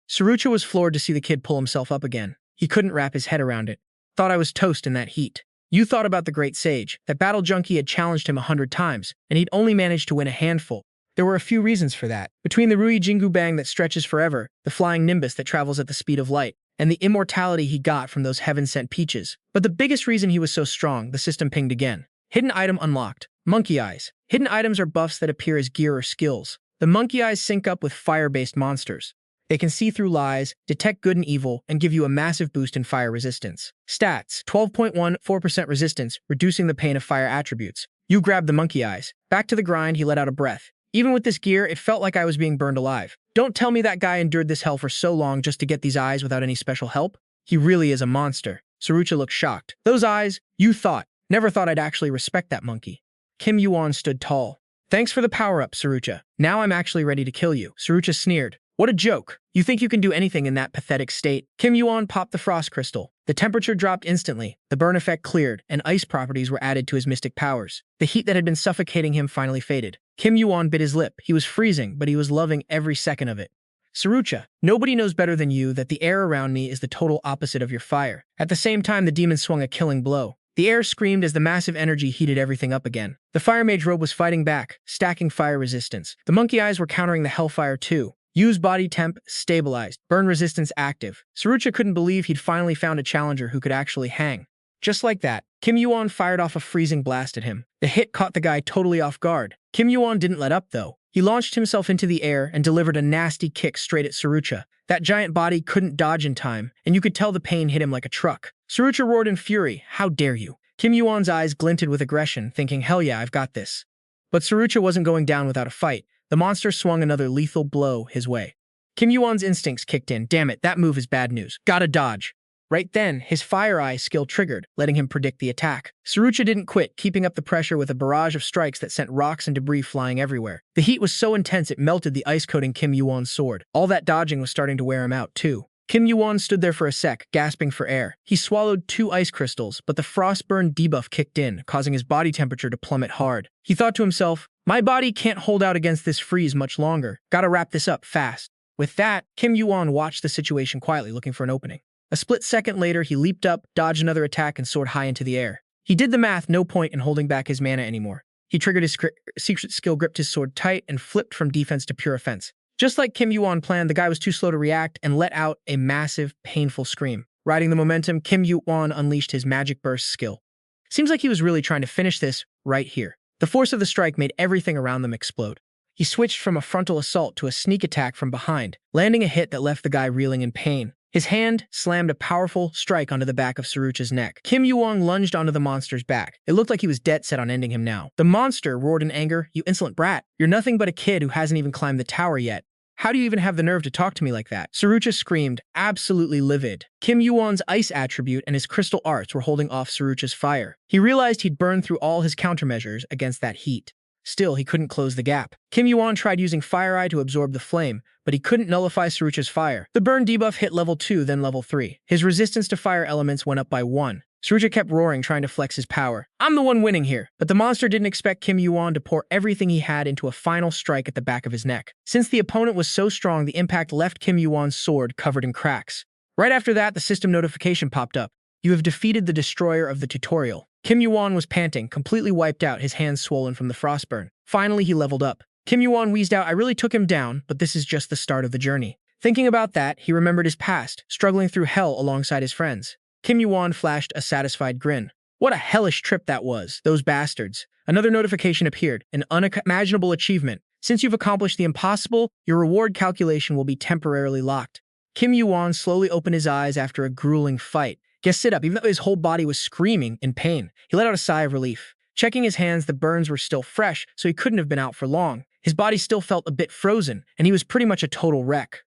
Surucha was floored to see the kid pull himself up again. He couldn't wrap his head around it. Thought I was toast in that heat. You thought about the Great Sage. That battle junkie had challenged him 100 times, and he'd only managed to win a handful. There were a few reasons for that. Between the Rui Jingu Bang that stretches forever, the flying nimbus that travels at the speed of light, and the immortality he got from those heaven-sent peaches. But the biggest reason he was so strong, the system pinged again. Hidden item unlocked. Monkey eyes. Hidden items are buffs that appear as gear or skills. The monkey eyes sync up with fire-based monsters. They can see through lies, detect good and evil, and give you a massive boost in fire resistance. Stats: 12.14% resistance, reducing the pain of fire attributes. You grabbed the monkey eyes. Back to the grind, he let out a breath. Even with this gear, it felt like I was being burned alive. Don't tell me that guy endured this hell for so long just to get these eyes without any special help. He really is a monster. Surucha looked shocked. Those eyes, you thought. Never thought I'd actually respect that monkey. Kim Yuwon stood tall. Thanks for the power-up, Surucha. Now I'm actually ready to kill you. Surucha sneered. What a joke. You think you can do anything in that pathetic state? Kim Yuwon popped the frost crystal. The temperature dropped instantly, the burn effect cleared, and ice properties were added to his mystic powers. The heat that had been suffocating him finally faded. Kim Yuwon bit his lip. He was freezing, but he was loving every second of it. Surucha, nobody knows better than you that the air around me is the total opposite of your fire. At the same time, the demon swung a killing blow. The air screamed as the massive energy heated everything up again. The Fire Mage robe was fighting back, stacking fire resistance. The monkey eyes were countering the hellfire too. Use body temp stabilized. Burn resistance active. Surucha couldn't believe he'd finally found a challenger who could actually hang. Just like that, Kim YuWon fired off a freezing blast at him. The hit caught the guy totally off guard. Kim YuWon didn't let up, though. He launched himself into the air and delivered a nasty kick straight at Surucha. That giant body couldn't dodge in time, and you could tell the pain hit him like a truck. Surucha roared in fury, "How dare you!" Kim YuWon's eyes glinted with aggression, thinking, hell yeah, I've got this. But Surucha wasn't going down without a fight. The monster swung another lethal blow his way. Kim YuWon's instincts kicked in. Damn it, that move is bad news. Gotta dodge. Right then, his Fire Eye skill triggered, letting him predict the attack. Surucha didn't quit, keeping up the pressure with a barrage of strikes that sent rocks and debris flying everywhere. The heat was so intense it melted the ice coating Kim YuWon's sword. All that dodging was starting to wear him out, too. Kim YuWon stood there for a sec, gasping for air. He swallowed 2 ice crystals, but the frostburn debuff kicked in, causing his body temperature to plummet hard. He thought to himself, my body can't hold out against this freeze much longer. Gotta wrap this up fast. With that, Kim YuWon watched the situation quietly, looking for an opening. A split second later, he leaped up, dodged another attack, and soared high into the air. He did the math, no point in holding back his mana anymore. He triggered his secret skill, gripped his sword tight, and flipped from defense to pure offense. Just like Kim YuWon planned, the guy was too slow to react and let out a massive, painful scream. Riding the momentum, Kim YuWon unleashed his Magic Burst skill. Seems like he was really trying to finish this right here. The force of the strike made everything around them explode. He switched from a frontal assault to a sneak attack from behind, landing a hit that left the guy reeling in pain. His hand slammed a powerful strike onto the back of Surucha's neck. Kim YuWon lunged onto the monster's back. It looked like he was dead set on ending him now. The monster roared in anger, "You insolent brat! You're nothing but a kid who hasn't even climbed the tower yet. How do you even have the nerve to talk to me like that?" Surucha screamed, absolutely livid. Kim YuWon's ice attribute and his crystal arts were holding off Surucha's fire. He realized he'd burned through all his countermeasures against that heat. Still, he couldn't close the gap. Kim YuWon tried using Fire Eye to absorb the flame, but he couldn't nullify Surucha's fire. The burn debuff hit level 2, then level 3. His resistance to fire elements went up by 1. Surucha kept roaring, trying to flex his power. "I'm the one winning here." But the monster didn't expect Kim YuWon to pour everything he had into a final strike at the back of his neck. Since the opponent was so strong, the impact left Kim YuWon's sword covered in cracks. Right after that, the system notification popped up. "You have defeated the destroyer of the tutorial." Kim YuWon was panting, completely wiped out, his hands swollen from the frostburn. Finally, he leveled up. Kim YuWon wheezed out, "I really took him down, but this is just the start of the journey." Thinking about that, he remembered his past, struggling through hell alongside his friends. Kim YuWon flashed a satisfied grin. What a hellish trip that was, those bastards. Another notification appeared, an unimaginable achievement. Since you've accomplished the impossible, your reward calculation will be temporarily locked. Kim YuWon slowly opened his eyes after a grueling fight. Guess sit up, even though his whole body was screaming in pain. He let out a sigh of relief. Checking his hands, the burns were still fresh, so he couldn't have been out for long. His body still felt a bit frozen, and he was pretty much a total wreck.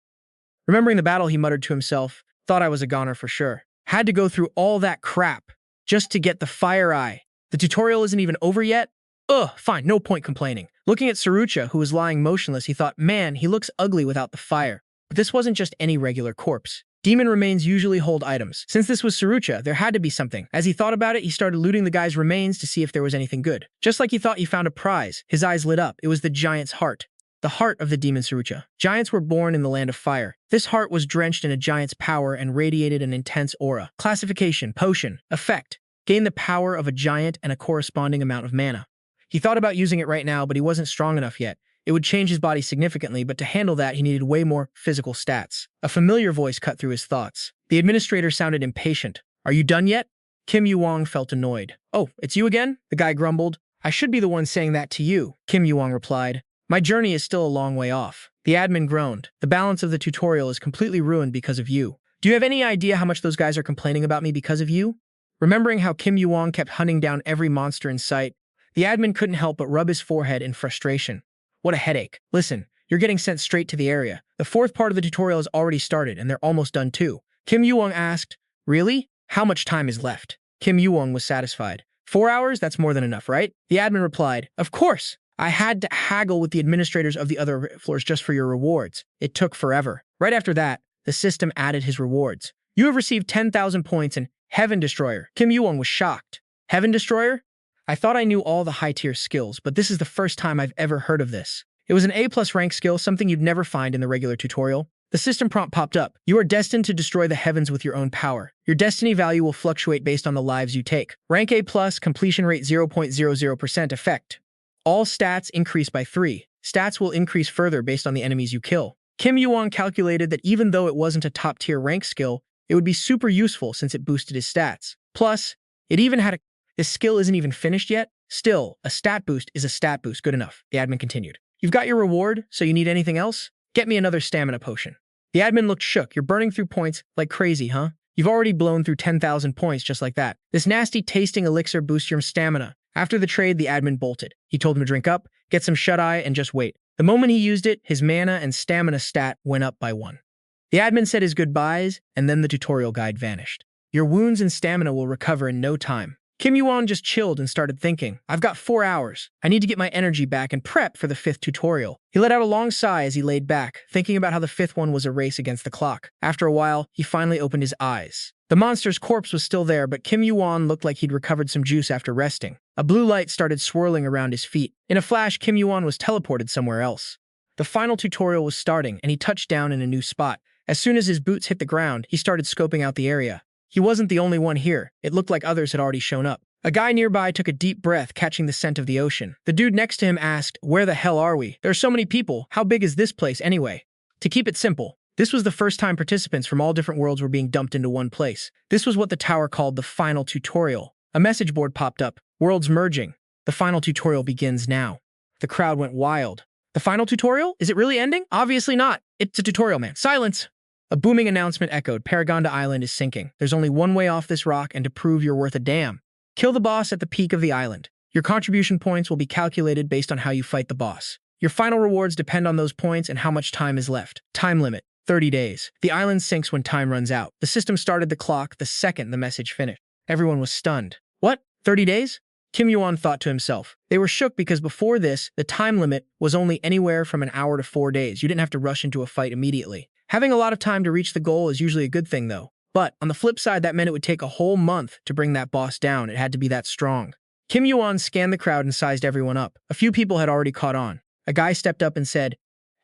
Remembering the battle, he muttered to himself, "Thought I was a goner for sure. Had to go through all that crap just to get the Fire Eye. The tutorial isn't even over yet? Ugh, fine, no point complaining." Looking at Surucha, who was lying motionless, he thought, man, he looks ugly without the fire. But this wasn't just any regular corpse. Demon remains usually hold items. Since this was Surucha, there had to be something. As he thought about it, he started looting the guy's remains to see if there was anything good. Just like he thought he found a prize, his eyes lit up. It was the giant's heart. The heart of the demon Surucha. Giants were born in the land of fire. This heart was drenched in a giant's power and radiated an intense aura. Classification, potion, effect. Gain the power of a giant and a corresponding amount of mana. He thought about using it right now, but he wasn't strong enough yet. It would change his body significantly, but to handle that, he needed way more physical stats. A familiar voice cut through his thoughts. The administrator sounded impatient. "Are you done yet?" Kim YuWon felt annoyed. "Oh, it's you again?" The guy grumbled. "I should be the one saying that to you," Kim YuWon replied. "My journey is still a long way off." The admin groaned. "The balance of the tutorial is completely ruined because of you. Do you have any idea how much those guys are complaining about me because of you?" Remembering how Kim YuWon kept hunting down every monster in sight, the admin couldn't help but rub his forehead in frustration. What a headache. "Listen, you're getting sent straight to the area. The 4th part of the tutorial has already started, and they're almost done too." Kim YuWon asked, "Really? How much time is left?" Kim YuWon was satisfied. 4 hours? That's more than enough, right?" The admin replied, "Of course. I had to haggle with the administrators of the other floors just for your rewards. It took forever." Right after that, the system added his rewards. "You have received 10,000 points in Heaven Destroyer." Kim YuWon was shocked. "Heaven Destroyer? I thought I knew all the high-tier skills, but this is the first time I've ever heard of this." It was an A+ rank skill, something you'd never find in the regular tutorial. The system prompt popped up. "You are destined to destroy the heavens with your own power. Your destiny value will fluctuate based on the lives you take. Rank A+, completion rate 0.00% effect. All stats increase by 3. Stats will increase further based on the enemies you kill. Kim YuWon calculated that even though it wasn't a top-tier rank skill, it would be super useful since it boosted his stats. Plus, it even had a... This skill isn't even finished yet. Still, a stat boost is a stat boost. Good enough, the admin continued. You've got your reward, so you need anything else? Get me another stamina potion. The admin looked shook. You're burning through points like crazy, huh? You've already blown through 10,000 points just like that. This nasty tasting elixir boosts your stamina. After the trade, the admin bolted. He told him to drink up, get some shut-eye, and just wait. The moment he used it, his mana and stamina stat went up by 1. The admin said his goodbyes, and then the tutorial guide vanished. Your wounds and stamina will recover in no time. Kim YuWon just chilled and started thinking, I've got 4 hours. I need to get my energy back and prep for the 5th tutorial. He let out a long sigh as he laid back, thinking about how the 5th one was a race against the clock. After a while, he finally opened his eyes. The monster's corpse was still there, but Kim YuWon looked like he'd recovered some juice after resting. A blue light started swirling around his feet. In a flash, Kim YuWon was teleported somewhere else. The final tutorial was starting, and he touched down in a new spot. As soon as his boots hit the ground, he started scoping out the area. He wasn't the only one here. It looked like others had already shown up. A guy nearby took a deep breath, catching the scent of the ocean. The dude next to him asked, where the hell are we? There are so many people. How big is this place anyway? To keep it simple, this was the first time participants from all different worlds were being dumped into one place. This was what the tower called the final tutorial. A message board popped up. Worlds merging. The final tutorial begins now. The crowd went wild. The final tutorial? Is it really ending? Obviously not. It's a tutorial, man. Silence! A booming announcement echoed. Paragonda Island is sinking. There's only one way off this rock, and to prove you're worth a damn, kill the boss at the peak of the island. Your contribution points will be calculated based on how you fight the boss. Your final rewards depend on those points and how much time is left. Time limit, 30 days. The island sinks when time runs out. The system started the clock the second the message finished. Everyone was stunned. What? 30 days? Kim YuWon thought to himself. They were shook because before this, the time limit was only anywhere from an hour to 4 days. You didn't have to rush into a fight immediately. Having a lot of time to reach the goal is usually a good thing, though. But on the flip side, that meant it would take a whole month to bring that boss down. It had to be that strong. Kim YuWon scanned the crowd and sized everyone up. A few people had already caught on. A guy stepped up and said,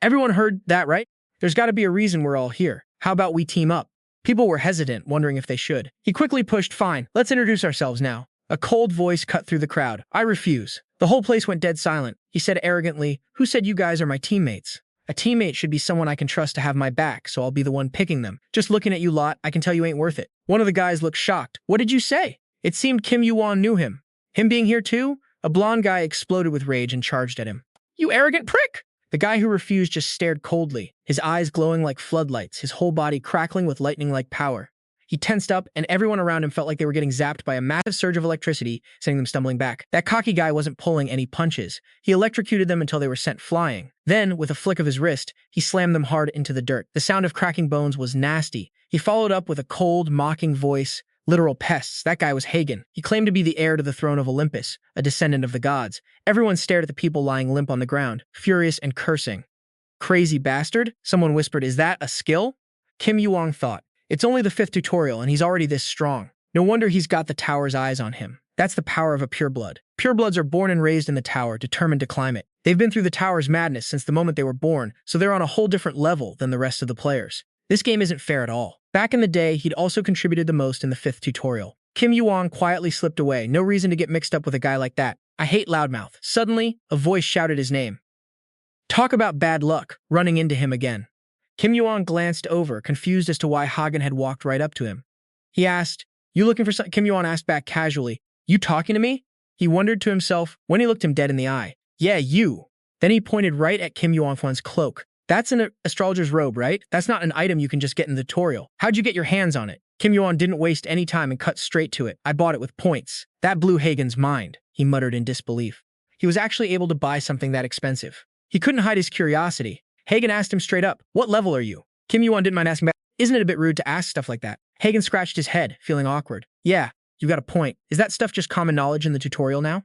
everyone heard that, right? There's got to be a reason we're all here. How about we team up? People were hesitant, wondering if they should. He quickly pushed, fine, let's introduce ourselves now. A cold voice cut through the crowd. I refuse. The whole place went dead silent. He said arrogantly, who said you guys are my teammates? A teammate should be someone I can trust to have my back, so I'll be the one picking them. Just looking at you lot, I can tell you ain't worth it. One of the guys looked shocked. What did you say? It seemed Kim YuWon knew him. Him being here too? A blonde guy exploded with rage and charged at him. You arrogant prick! The guy who refused just stared coldly, his eyes glowing like floodlights, his whole body crackling with lightning-like power. He tensed up, and everyone around him felt like they were getting zapped by a massive surge of electricity, sending them stumbling back. That cocky guy wasn't pulling any punches. He electrocuted them until they were sent flying. Then, with a flick of his wrist, he slammed them hard into the dirt. The sound of cracking bones was nasty. He followed up with a cold, mocking voice. Literal pests. That guy was Hagen. He claimed to be the heir to the throne of Olympus, a descendant of the gods. Everyone stared at the people lying limp on the ground, furious and cursing. Crazy bastard? Someone whispered, is that a skill? Kim YuWon thought. It's only the 5th tutorial, and he's already this strong. No wonder he's got the tower's eyes on him. That's the power of a pureblood. Purebloods are born and raised in the tower, determined to climb it. They've been through the tower's madness since the moment they were born, so they're on a whole different level than the rest of the players. This game isn't fair at all. Back in the day, he'd also contributed the most in the 5th tutorial. Kim YuWon quietly slipped away. No reason to get mixed up with a guy like that. I hate loudmouth. Suddenly, a voice shouted his name. Talk about bad luck, running into him again. Kim YuWon glanced over, confused as to why Hagen had walked right up to him. He asked, you looking for something? Kim YuWon asked back casually, you talking to me? He wondered to himself when he looked him dead in the eye. Yeah, you. Then he pointed right at Kim YuWon's cloak. That's an astrologer's robe, right? That's not an item you can just get in the tutorial. How'd you get your hands on it? Kim YuWon didn't waste any time and cut straight to it. I bought it with points. That blew Hagen's mind, he muttered in disbelief. He was actually able to buy something that expensive. He couldn't hide his curiosity. Hagen asked him straight up, what level are you? Kim YuWon didn't mind asking back, isn't it a bit rude to ask stuff like that? Hagen scratched his head, feeling awkward. Yeah, you got a point. Is that stuff just common knowledge in the tutorial now?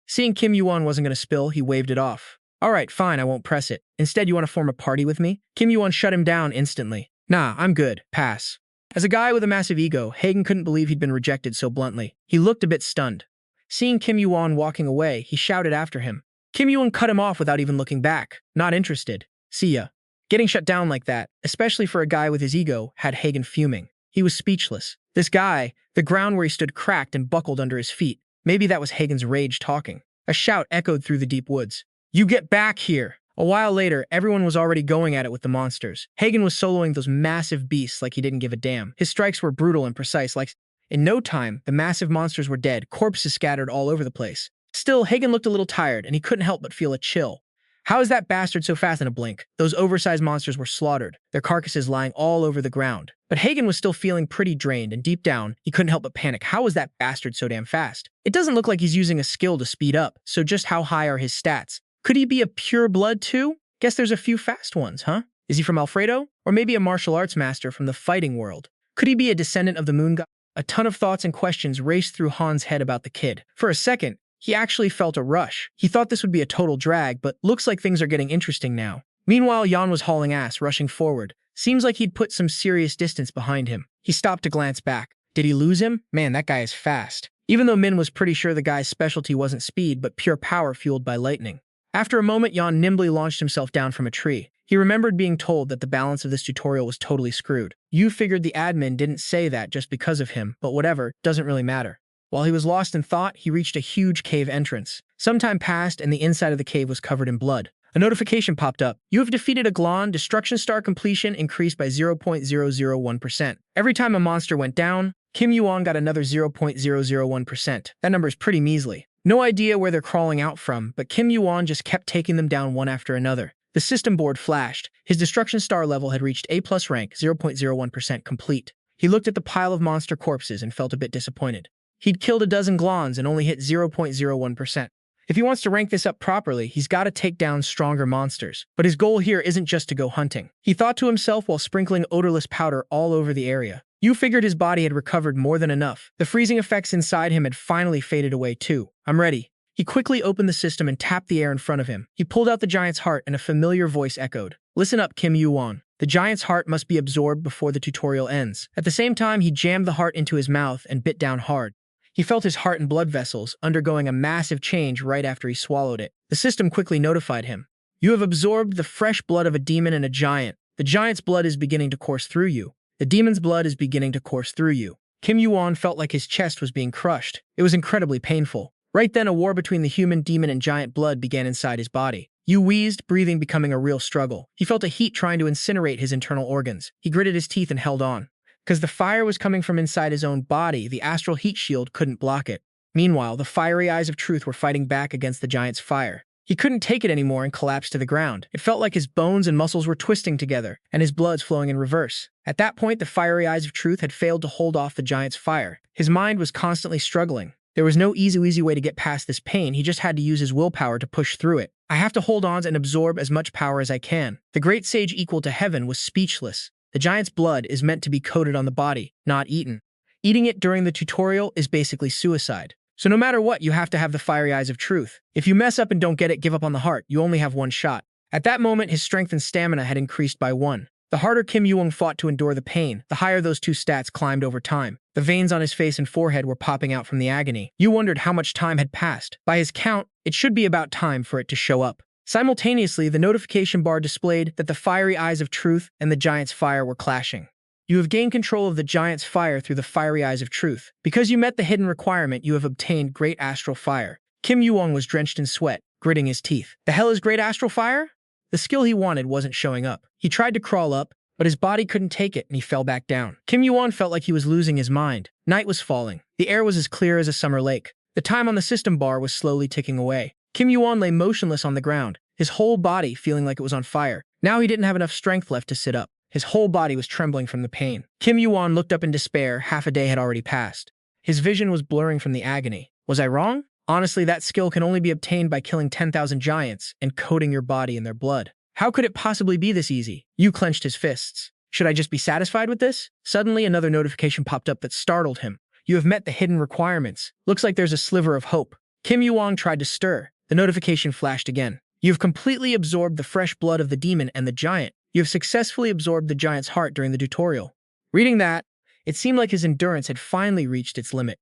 Seeing Kim YuWon wasn't going to spill, he waved it off. All right, fine, I won't press it. Instead, you want to form a party with me? Kim YuWon shut him down instantly. Nah, I'm good. Pass. As a guy with a massive ego, Hagen couldn't believe he'd been rejected so bluntly. He looked a bit stunned. Seeing Kim YuWon walking away, he shouted after him. Kim YuWon cut him off without even looking back. Not interested. See ya. Getting shut down like that, especially for a guy with his ego, had Hagen fuming. He was speechless. This guy, the ground where he stood cracked and buckled under his feet. Maybe that was Hagen's rage talking. A shout echoed through the deep woods. You get back here! A while later, everyone was already going at it with the monsters. Hagen was soloing those massive beasts like he didn't give a damn. His strikes were brutal and precise, like in no time, the massive monsters were dead, corpses scattered all over the place. Still, Hagen looked a little tired, and he couldn't help but feel a chill. How is that bastard so fast in a blink? Those oversized monsters were slaughtered, their carcasses lying all over the ground. But Hagen was still feeling pretty drained, and deep down, he couldn't help but panic. How is that bastard so damn fast? It doesn't look like he's using a skill to speed up, so just how high are his stats? Could he be a pure blood too? Guess there's a few fast ones, huh? Is he from Alfredo? Or maybe a martial arts master from the fighting world? Could he be a descendant of the moon god? A ton of thoughts and questions raced through Han's head about the kid. For a second, he actually felt a rush. He thought this would be a total drag, but looks like things are getting interesting now. Meanwhile, Jan was hauling ass, rushing forward. Seems like he'd put some serious distance behind him. He stopped to glance back. Did he lose him? Man, that guy is fast. Even though Min was pretty sure the guy's specialty wasn't speed, but pure power fueled by lightning. After a moment, Jan nimbly launched himself down from a tree. He remembered being told that the balance of this tutorial was totally screwed. You figured the admin didn't say that just because of him, but whatever, doesn't really matter. While he was lost in thought, he reached a huge cave entrance. Some time passed, and the inside of the cave was covered in blood. A notification popped up. You have defeated a Glon. Destruction star completion increased by 0.001%. Every time a monster went down, Kim YuWon got another 0.001%. That number is pretty measly. No idea where they're crawling out from, but Kim YuWon just kept taking them down one after another. The system board flashed. His destruction star level had reached A+ rank, 0.01% complete. He looked at the pile of monster corpses and felt a bit disappointed. He'd killed a dozen Glons and only hit 0.01%. If he wants to rank this up properly, he's got to take down stronger monsters. But his goal here isn't just to go hunting. He thought to himself while sprinkling odorless powder all over the area. You figured his body had recovered more than enough. The freezing effects inside him had finally faded away too. I'm ready. He quickly opened the system and tapped the air in front of him. He pulled out the giant's heart and a familiar voice echoed. Listen up, Kim YuWon. The giant's heart must be absorbed before the tutorial ends. At the same time, he jammed the heart into his mouth and bit down hard. He felt his heart and blood vessels undergoing a massive change right after he swallowed it. The system quickly notified him. You have absorbed the fresh blood of a demon and a giant. The giant's blood is beginning to course through you. The demon's blood is beginning to course through you. Kim YuWon felt like his chest was being crushed. It was incredibly painful. Right then, a war between the human, demon, and giant blood began inside his body. You wheezed, breathing becoming a real struggle. He felt a heat trying to incinerate his internal organs. He gritted his teeth and held on. Because the fire was coming from inside his own body, the astral heat shield couldn't block it. Meanwhile, the fiery eyes of truth were fighting back against the giant's fire. He couldn't take it anymore and collapsed to the ground. It felt like his bones and muscles were twisting together, and his blood's flowing in reverse. At that point, the fiery eyes of truth had failed to hold off the giant's fire. His mind was constantly struggling. There was no easy way to get past this pain. He just had to use his willpower to push through it. I have to hold on and absorb as much power as I can. The Great Sage equal to heaven was speechless. The giant's blood is meant to be coated on the body, not eaten. Eating it during the tutorial is basically suicide. So no matter what, you have to have the fiery eyes of truth. If you mess up and don't get it, give up on the heart. You only have one shot. At that moment, his strength and stamina had increased by 1. The harder Kim YuWon fought to endure the pain, the higher those two stats climbed over time. The veins on his face and forehead were popping out from the agony. You wondered how much time had passed. By his count, it should be about time for it to show up. Simultaneously, the notification bar displayed that the fiery eyes of truth and the giant's fire were clashing. You have gained control of the giant's fire through the fiery eyes of truth. Because you met the hidden requirement, you have obtained Great Astral Fire. Kim YuWon was drenched in sweat, gritting his teeth. The hell is Great Astral Fire? The skill he wanted wasn't showing up. He tried to crawl up, but his body couldn't take it and he fell back down. Kim YuWon felt like he was losing his mind. Night was falling. The air was as clear as a summer lake. The time on the system bar was slowly ticking away. Kim YuWon lay motionless on the ground, his whole body feeling like it was on fire. Now he didn't have enough strength left to sit up. His whole body was trembling from the pain. Kim YuWon looked up in despair. Half a day had already passed. His vision was blurring from the agony. Was I wrong? Honestly, that skill can only be obtained by killing 10,000 giants and coating your body in their blood. How could it possibly be this easy? You clenched his fists. Should I just be satisfied with this? Suddenly, another notification popped up that startled him. You have met the hidden requirements. Looks like there's a sliver of hope. Kim YuWon tried to stir. The notification flashed again. You have completely absorbed the fresh blood of the demon and the giant. You have successfully absorbed the giant's heart during the tutorial. Reading that, it seemed like his endurance had finally reached its limit.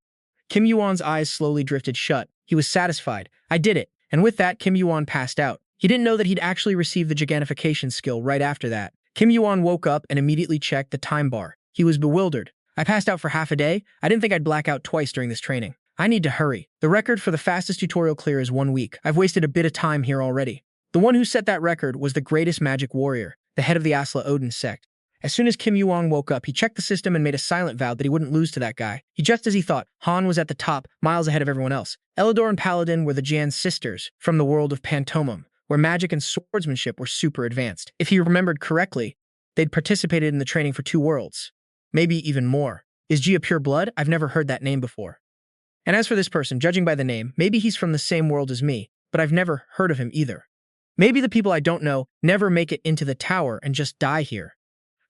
Kim YuWon's eyes slowly drifted shut. He was satisfied. I did it. And with that, Kim YuWon passed out. He didn't know that he'd actually received the gigantification skill right after that. Kim YuWon woke up and immediately checked the time bar. He was bewildered. I passed out for half a day. I didn't think I'd black out twice during this training. I need to hurry. The record for the fastest tutorial clear is 1 week. I've wasted a bit of time here already. The one who set that record was the greatest magic warrior, the head of the Asla Odin sect. As soon as Kim YuWon woke up, he checked the system and made a silent vow that he wouldn't lose to that guy. Just as he thought, Han was at the top, miles ahead of everyone else. Elidor and Paladin were the Jan sisters from the world of Pantomim, where magic and swordsmanship were super advanced. If he remembered correctly, they'd participated in the training for 2 worlds. Maybe even more. Is G a pure blood? I've never heard that name before. And as for this person, judging by the name, maybe he's from the same world as me, but I've never heard of him either. Maybe the people I don't know never make it into the tower and just die here.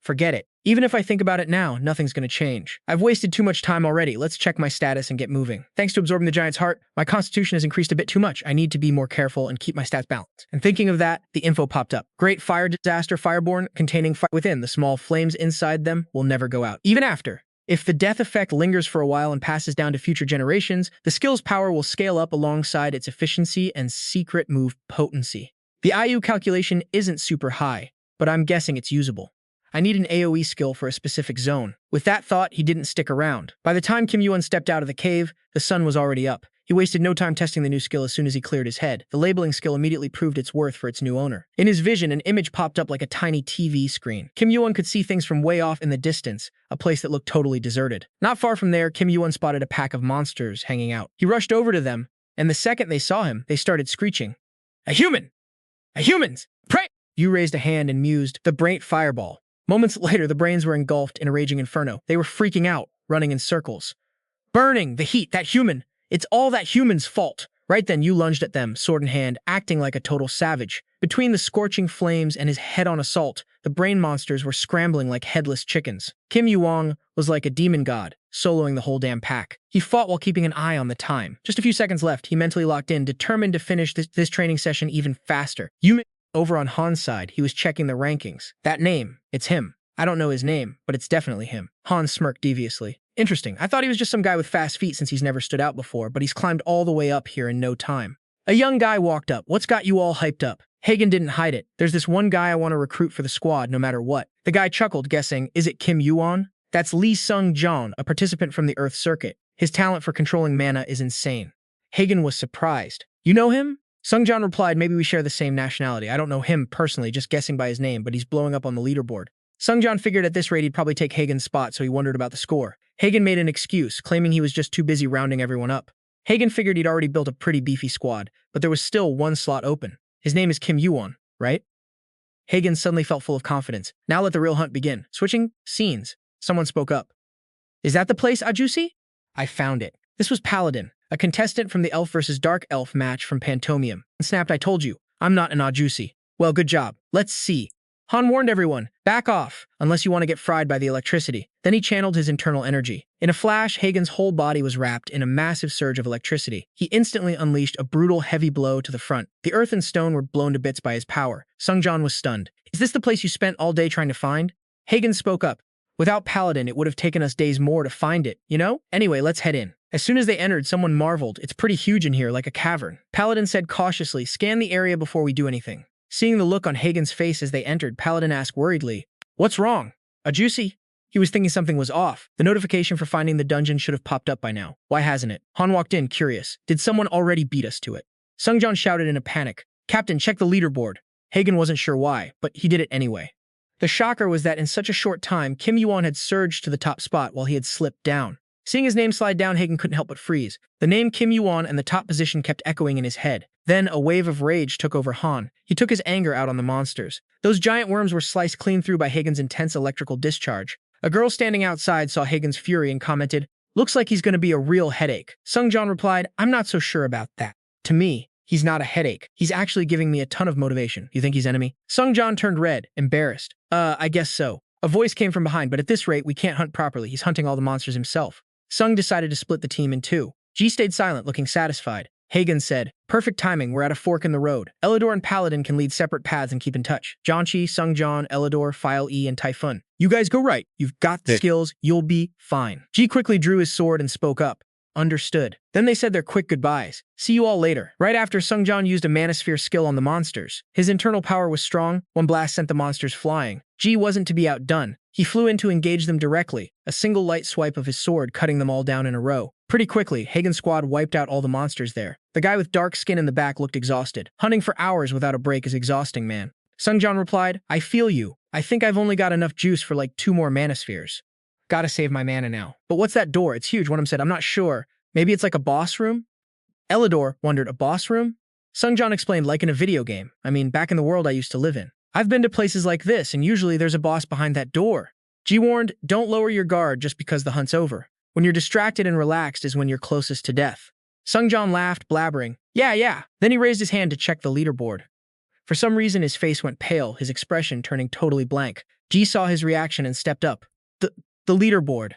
Forget it. Even if I think about it now, nothing's gonna change. I've wasted too much time already. Let's check my status and get moving. Thanks to absorbing the giant's heart, my constitution has increased a bit too much. I need to be more careful and keep my stats balanced. And thinking of that, the info popped up. Great fire disaster fireborn containing fire within. The small flames inside them will never go out, even after. If the death effect lingers for a while and passes down to future generations, the skill's power will scale up alongside its efficiency and secret move potency. The IU calculation isn't super high, but I'm guessing it's usable. I need an AoE skill for a specific zone. With that thought, he didn't stick around. By the time Kim YuWon stepped out of the cave, the sun was already up. He wasted no time testing the new skill as soon as he cleared his head. The labeling skill immediately proved its worth for its new owner. In his vision, an image popped up like a tiny TV screen. Kim YuWon could see things from way off in the distance, a place that looked totally deserted. Not far from there, Kim YuWon spotted a pack of monsters hanging out. He rushed over to them, and the second they saw him, they started screeching. A human! A humans! Pray! Yu raised a hand and mused, the Great Fireball. Moments later, the brains were engulfed in a raging inferno. They were freaking out, running in circles. Burning, the heat, that human. It's all that human's fault. Right then, Yu lunged at them, sword in hand, acting like a total savage. Between the scorching flames and his head-on assault, the brain monsters were scrambling like headless chickens. Kim YuWon was like a demon god, soloing the whole damn pack. He fought while keeping an eye on the time. Just a few seconds left, he mentally locked in, determined to finish this training session even faster. Over on Han's side, he was checking the rankings. That name, it's him. I don't know his name, but it's definitely him. Han smirked deviously. Interesting. I thought he was just some guy with fast feet since he's never stood out before, but he's climbed all the way up here in no time. A young guy walked up. What's got you all hyped up? Hagen didn't hide it. There's this one guy I want to recruit for the squad no matter what. The guy chuckled, guessing, is it Kim YuWon? That's Lee Sung-jon, a participant from the Earth Circuit. His talent for controlling mana is insane. Hagen was surprised. You know him? Sung-jon replied, maybe we share the same nationality. I don't know him personally, just guessing by his name, but he's blowing up on the leaderboard. Sung-jon figured at this rate he'd probably take Hagen's spot, so he wondered about the score. Hagen made an excuse, claiming he was just too busy rounding everyone up. Hagen figured he'd already built a pretty beefy squad, but there was still one slot open. His name is Kim YuWon, right? Hagen suddenly felt full of confidence. Now let the real hunt begin. Switching scenes. Someone spoke up. Is that the place, Ajusi? I found it. This was Paladin, a contestant from the Elf vs. Dark Elf match from Pantomim. Snapped, I told you, I'm not an Ajusi. Well, good job. Let's see. Han warned everyone, back off, unless you want to get fried by the electricity. Then he channeled his internal energy. In a flash, Hagen's whole body was wrapped in a massive surge of electricity. He instantly unleashed a brutal, heavy blow to the front. The earth and stone were blown to bits by his power. Sung-jon was stunned. Is this the place you spent all day trying to find? Hagen spoke up. Without Paladin, it would have taken us days more to find it, you know? Anyway, let's head in. As soon as they entered, someone marveled. It's pretty huge in here, like a cavern. Paladin said cautiously, scan the area before we do anything. Seeing the look on Hagen's face as they entered, Paladin asked worriedly, what's wrong? Ajusi? He was thinking something was off. The notification for finding the dungeon should have popped up by now. Why hasn't it? Han walked in, curious. Did someone already beat us to it? Sung-jon shouted in a panic. Captain, check the leaderboard. Hagen wasn't sure why, but he did it anyway. The shocker was that in such a short time, Kim YuWon had surged to the top spot while he had slipped down. Seeing his name slide down, Hagen couldn't help but freeze. The name Kim YuWon and the top position kept echoing in his head. Then a wave of rage took over Han. He took his anger out on the monsters. Those giant worms were sliced clean through by Hagen's intense electrical discharge. A girl standing outside saw Hagen's fury and commented, looks like he's going to be a real headache. Sung-jon replied, I'm not so sure about that. To me, he's not a headache. He's actually giving me a ton of motivation. You think he's enemy? Sung-jon turned red, embarrassed. I guess so. A voice came from behind, but at this rate, we can't hunt properly. He's hunting all the monsters himself. Sung decided to split the team in two. Ji stayed silent, looking satisfied. Hagen said, perfect timing, we're at a fork in the road. Elidor and Paladin can lead separate paths and keep in touch. Janchi, Sung-jon, Elidor, File E, and Typhon. You guys go right. You've got the skills. You'll be fine. Ji quickly drew his sword and spoke up. Understood. Then they said their quick goodbyes. See you all later. Right after, Sung-jon used a Manosphere skill on the monsters. His internal power was strong. One blast sent the monsters flying. Ji wasn't to be outdone. He flew in to engage them directly, a single light swipe of his sword cutting them all down in a row. Pretty quickly, Hagen's squad wiped out all the monsters there. The guy with dark skin in the back looked exhausted. Hunting for hours without a break is exhausting, man. Sungjan replied, I feel you. I think I've only got enough juice for like 2 more mana spheres. Gotta save my mana now. But what's that door? It's huge. One of them said, I'm not sure. Maybe it's like a boss room? Elidor wondered, a boss room? Sungjan explained, like in a video game. I mean, back in the world I used to live in. I've been to places like this, and usually there's a boss behind that door. Ji warned, don't lower your guard just because the hunt's over. When you're distracted and relaxed is when you're closest to death. Sungjan laughed, blabbering, yeah. Then he raised his hand to check the leaderboard. For some reason, his face went pale, his expression turning totally blank. Ji saw his reaction and stepped up. The leaderboard.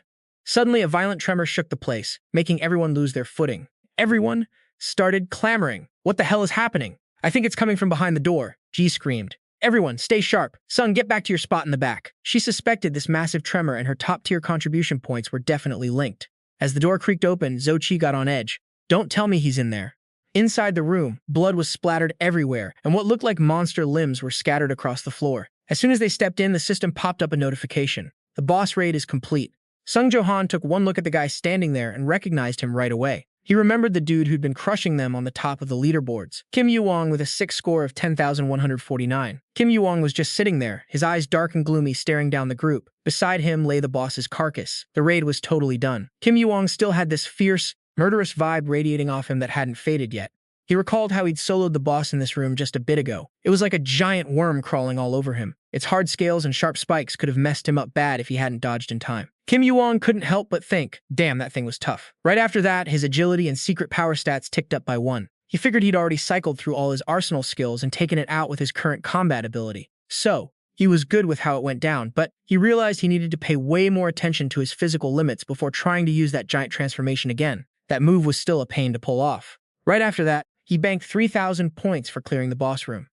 Suddenly, a violent tremor shook the place, making everyone lose their footing. Everyone started clamoring. What the hell is happening? I think it's coming from behind the door, Ji screamed. Everyone, stay sharp. Sung, get back to your spot in the back. She suspected this massive tremor and her top-tier contribution points were definitely linked. As the door creaked open, Zouchi got on edge. Don't tell me he's in there. Inside the room, blood was splattered everywhere, and what looked like monster limbs were scattered across the floor. As soon as they stepped in, the system popped up a notification. The boss raid is complete. Sung Johan took one look at the guy standing there and recognized him right away. He remembered the dude who'd been crushing them on the top of the leaderboards. Kim YuWon with a 6 score of 10,149. Kim YuWon was just sitting there, his eyes dark and gloomy, staring down the group. Beside him lay the boss's carcass. The raid was totally done. Kim YuWon still had this fierce, murderous vibe radiating off him that hadn't faded yet. He recalled how he'd soloed the boss in this room just a bit ago. It was like a giant worm crawling all over him. Its hard scales and sharp spikes could have messed him up bad if he hadn't dodged in time. Kim YuWon couldn't help but think, damn, that thing was tough. Right after that, his agility and secret power stats ticked up by 1. He figured he'd already cycled through all his arsenal skills and taken it out with his current combat ability. So, he was good with how it went down, but he realized he needed to pay way more attention to his physical limits before trying to use that giant transformation again. That move was still a pain to pull off. Right after that, he banked 3,000 points for clearing the boss room.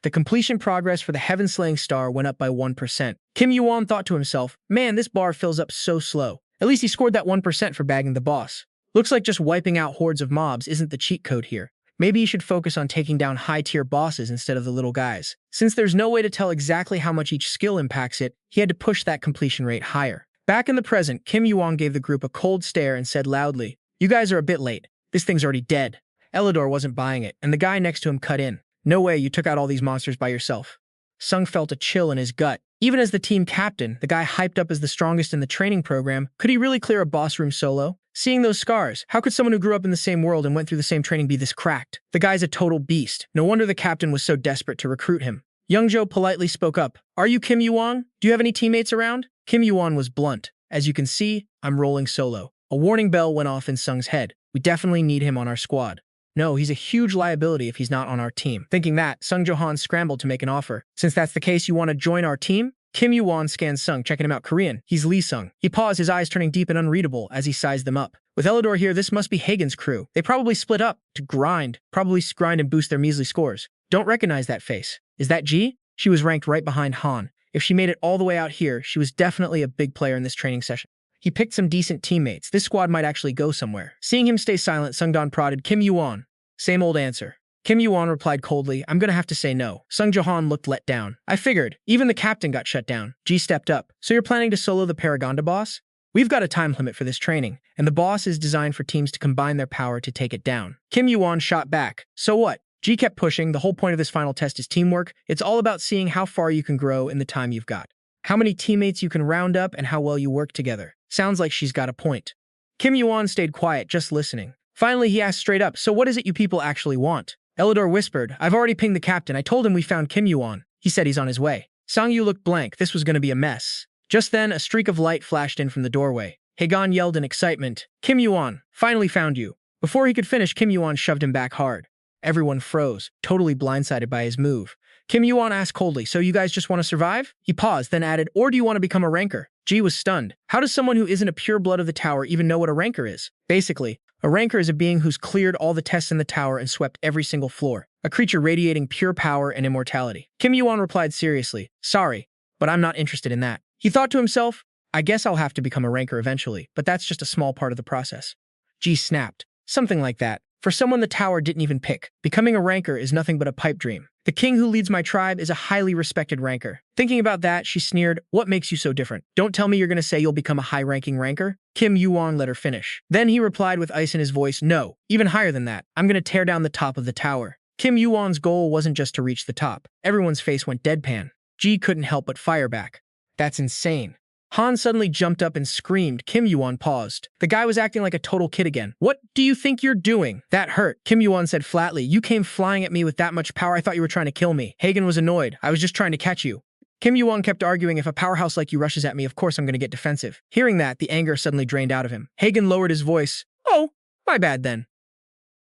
The completion progress for the Heaven-Slaying Star went up by 1%. Kim YuWon thought to himself, man, this bar fills up so slow. At least he scored that 1% for bagging the boss. Looks like just wiping out hordes of mobs isn't the cheat code here. Maybe he should focus on taking down high-tier bosses instead of the little guys. Since there's no way to tell exactly how much each skill impacts it, he had to push that completion rate higher. Back in the present, Kim YuWon gave the group a cold stare and said loudly, you guys are a bit late. This thing's already dead. Elidor wasn't buying it, and the guy next to him cut in. No way you took out all these monsters by yourself. Sung felt a chill in his gut. Even as the team captain, the guy hyped up as the strongest in the training program, could he really clear a boss room solo? Seeing those scars, how could someone who grew up in the same world and went through the same training be this cracked? The guy's a total beast. No wonder the captain was so desperate to recruit him. Youngjo politely spoke up. Are you Kim YuWon? Do you have any teammates around? Kim YuWon was blunt. As you can see, I'm rolling solo. A warning bell went off in Sung's head. We definitely need him on our squad. No, he's a huge liability if he's not on our team. Thinking that, Sung Johan scrambled to make an offer. Since that's the case, you want to join our team? Kim YuWon scanned Sung, checking him out. Korean. He's Lee Sung. He paused, his eyes turning deep and unreadable as he sized them up. With Elidor here, this must be Hagen's crew. They probably split up to grind and boost their measly scores. Don't recognize that face. Is that G? She was ranked right behind Han. If she made it all the way out here, she was definitely a big player in this training session. He picked some decent teammates. This squad might actually go somewhere. Seeing him stay silent, Sungdan prodded, Kim YuWon. Same old answer. Kim YuWon replied coldly, I'm gonna have to say no. Sung Johan looked let down. I figured. Even the captain got shut down. G stepped up. So you're planning to solo the Paragonda boss? We've got a time limit for this training, and the boss is designed for teams to combine their power to take it down. Kim YuWon shot back. So what? G kept pushing. The whole point of this final test is teamwork. It's all about seeing how far you can grow in the time you've got. How many teammates you can round up and how well you work together. Sounds like she's got a point. Kim YuWon stayed quiet, just listening. Finally, he asked straight up, so what is it you people actually want? Elidor whispered, I've already pinged the captain. I told him we found Kim YuWon. He said he's on his way. Sangyu looked blank. This was going to be a mess. Just then, a streak of light flashed in from the doorway. Haegon yelled in excitement, Kim YuWon, finally found you. Before he could finish, Kim YuWon shoved him back hard. Everyone froze, totally blindsided by his move. Kim YuWon asked coldly, so you guys just want to survive? He paused, then added, or do you want to become a ranker? G was stunned. How does someone who isn't a pure blood of the tower even know what a ranker is? Basically, a ranker is a being who's cleared all the tests in the tower and swept every single floor. A creature radiating pure power and immortality. Kim YuWon replied seriously, sorry, but I'm not interested in that. He thought to himself, I guess I'll have to become a ranker eventually, but that's just a small part of the process. G snapped. Something like that. For someone the tower didn't even pick, becoming a ranker is nothing but a pipe dream. The king who leads my tribe is a highly respected ranker. Thinking about that, she sneered, what makes you so different? Don't tell me you're gonna say you'll become a high-ranking ranker? Kim YuWon let her finish. Then he replied with ice in his voice, no, even higher than that. I'm gonna tear down the top of the tower. Kim YuWon's goal wasn't just to reach the top. Everyone's face went deadpan. Ji couldn't help but fire back. That's insane. Han suddenly jumped up and screamed. Kim YuWon paused. The guy was acting like a total kid again. What do you think you're doing? That hurt. Kim YuWon said flatly, you came flying at me with that much power. I thought you were trying to kill me. Hagen was annoyed. I was just trying to catch you. Kim YuWon kept arguing, if a powerhouse like you rushes at me, of course I'm going to get defensive. Hearing that, the anger suddenly drained out of him. Hagen lowered his voice. Oh, my bad then.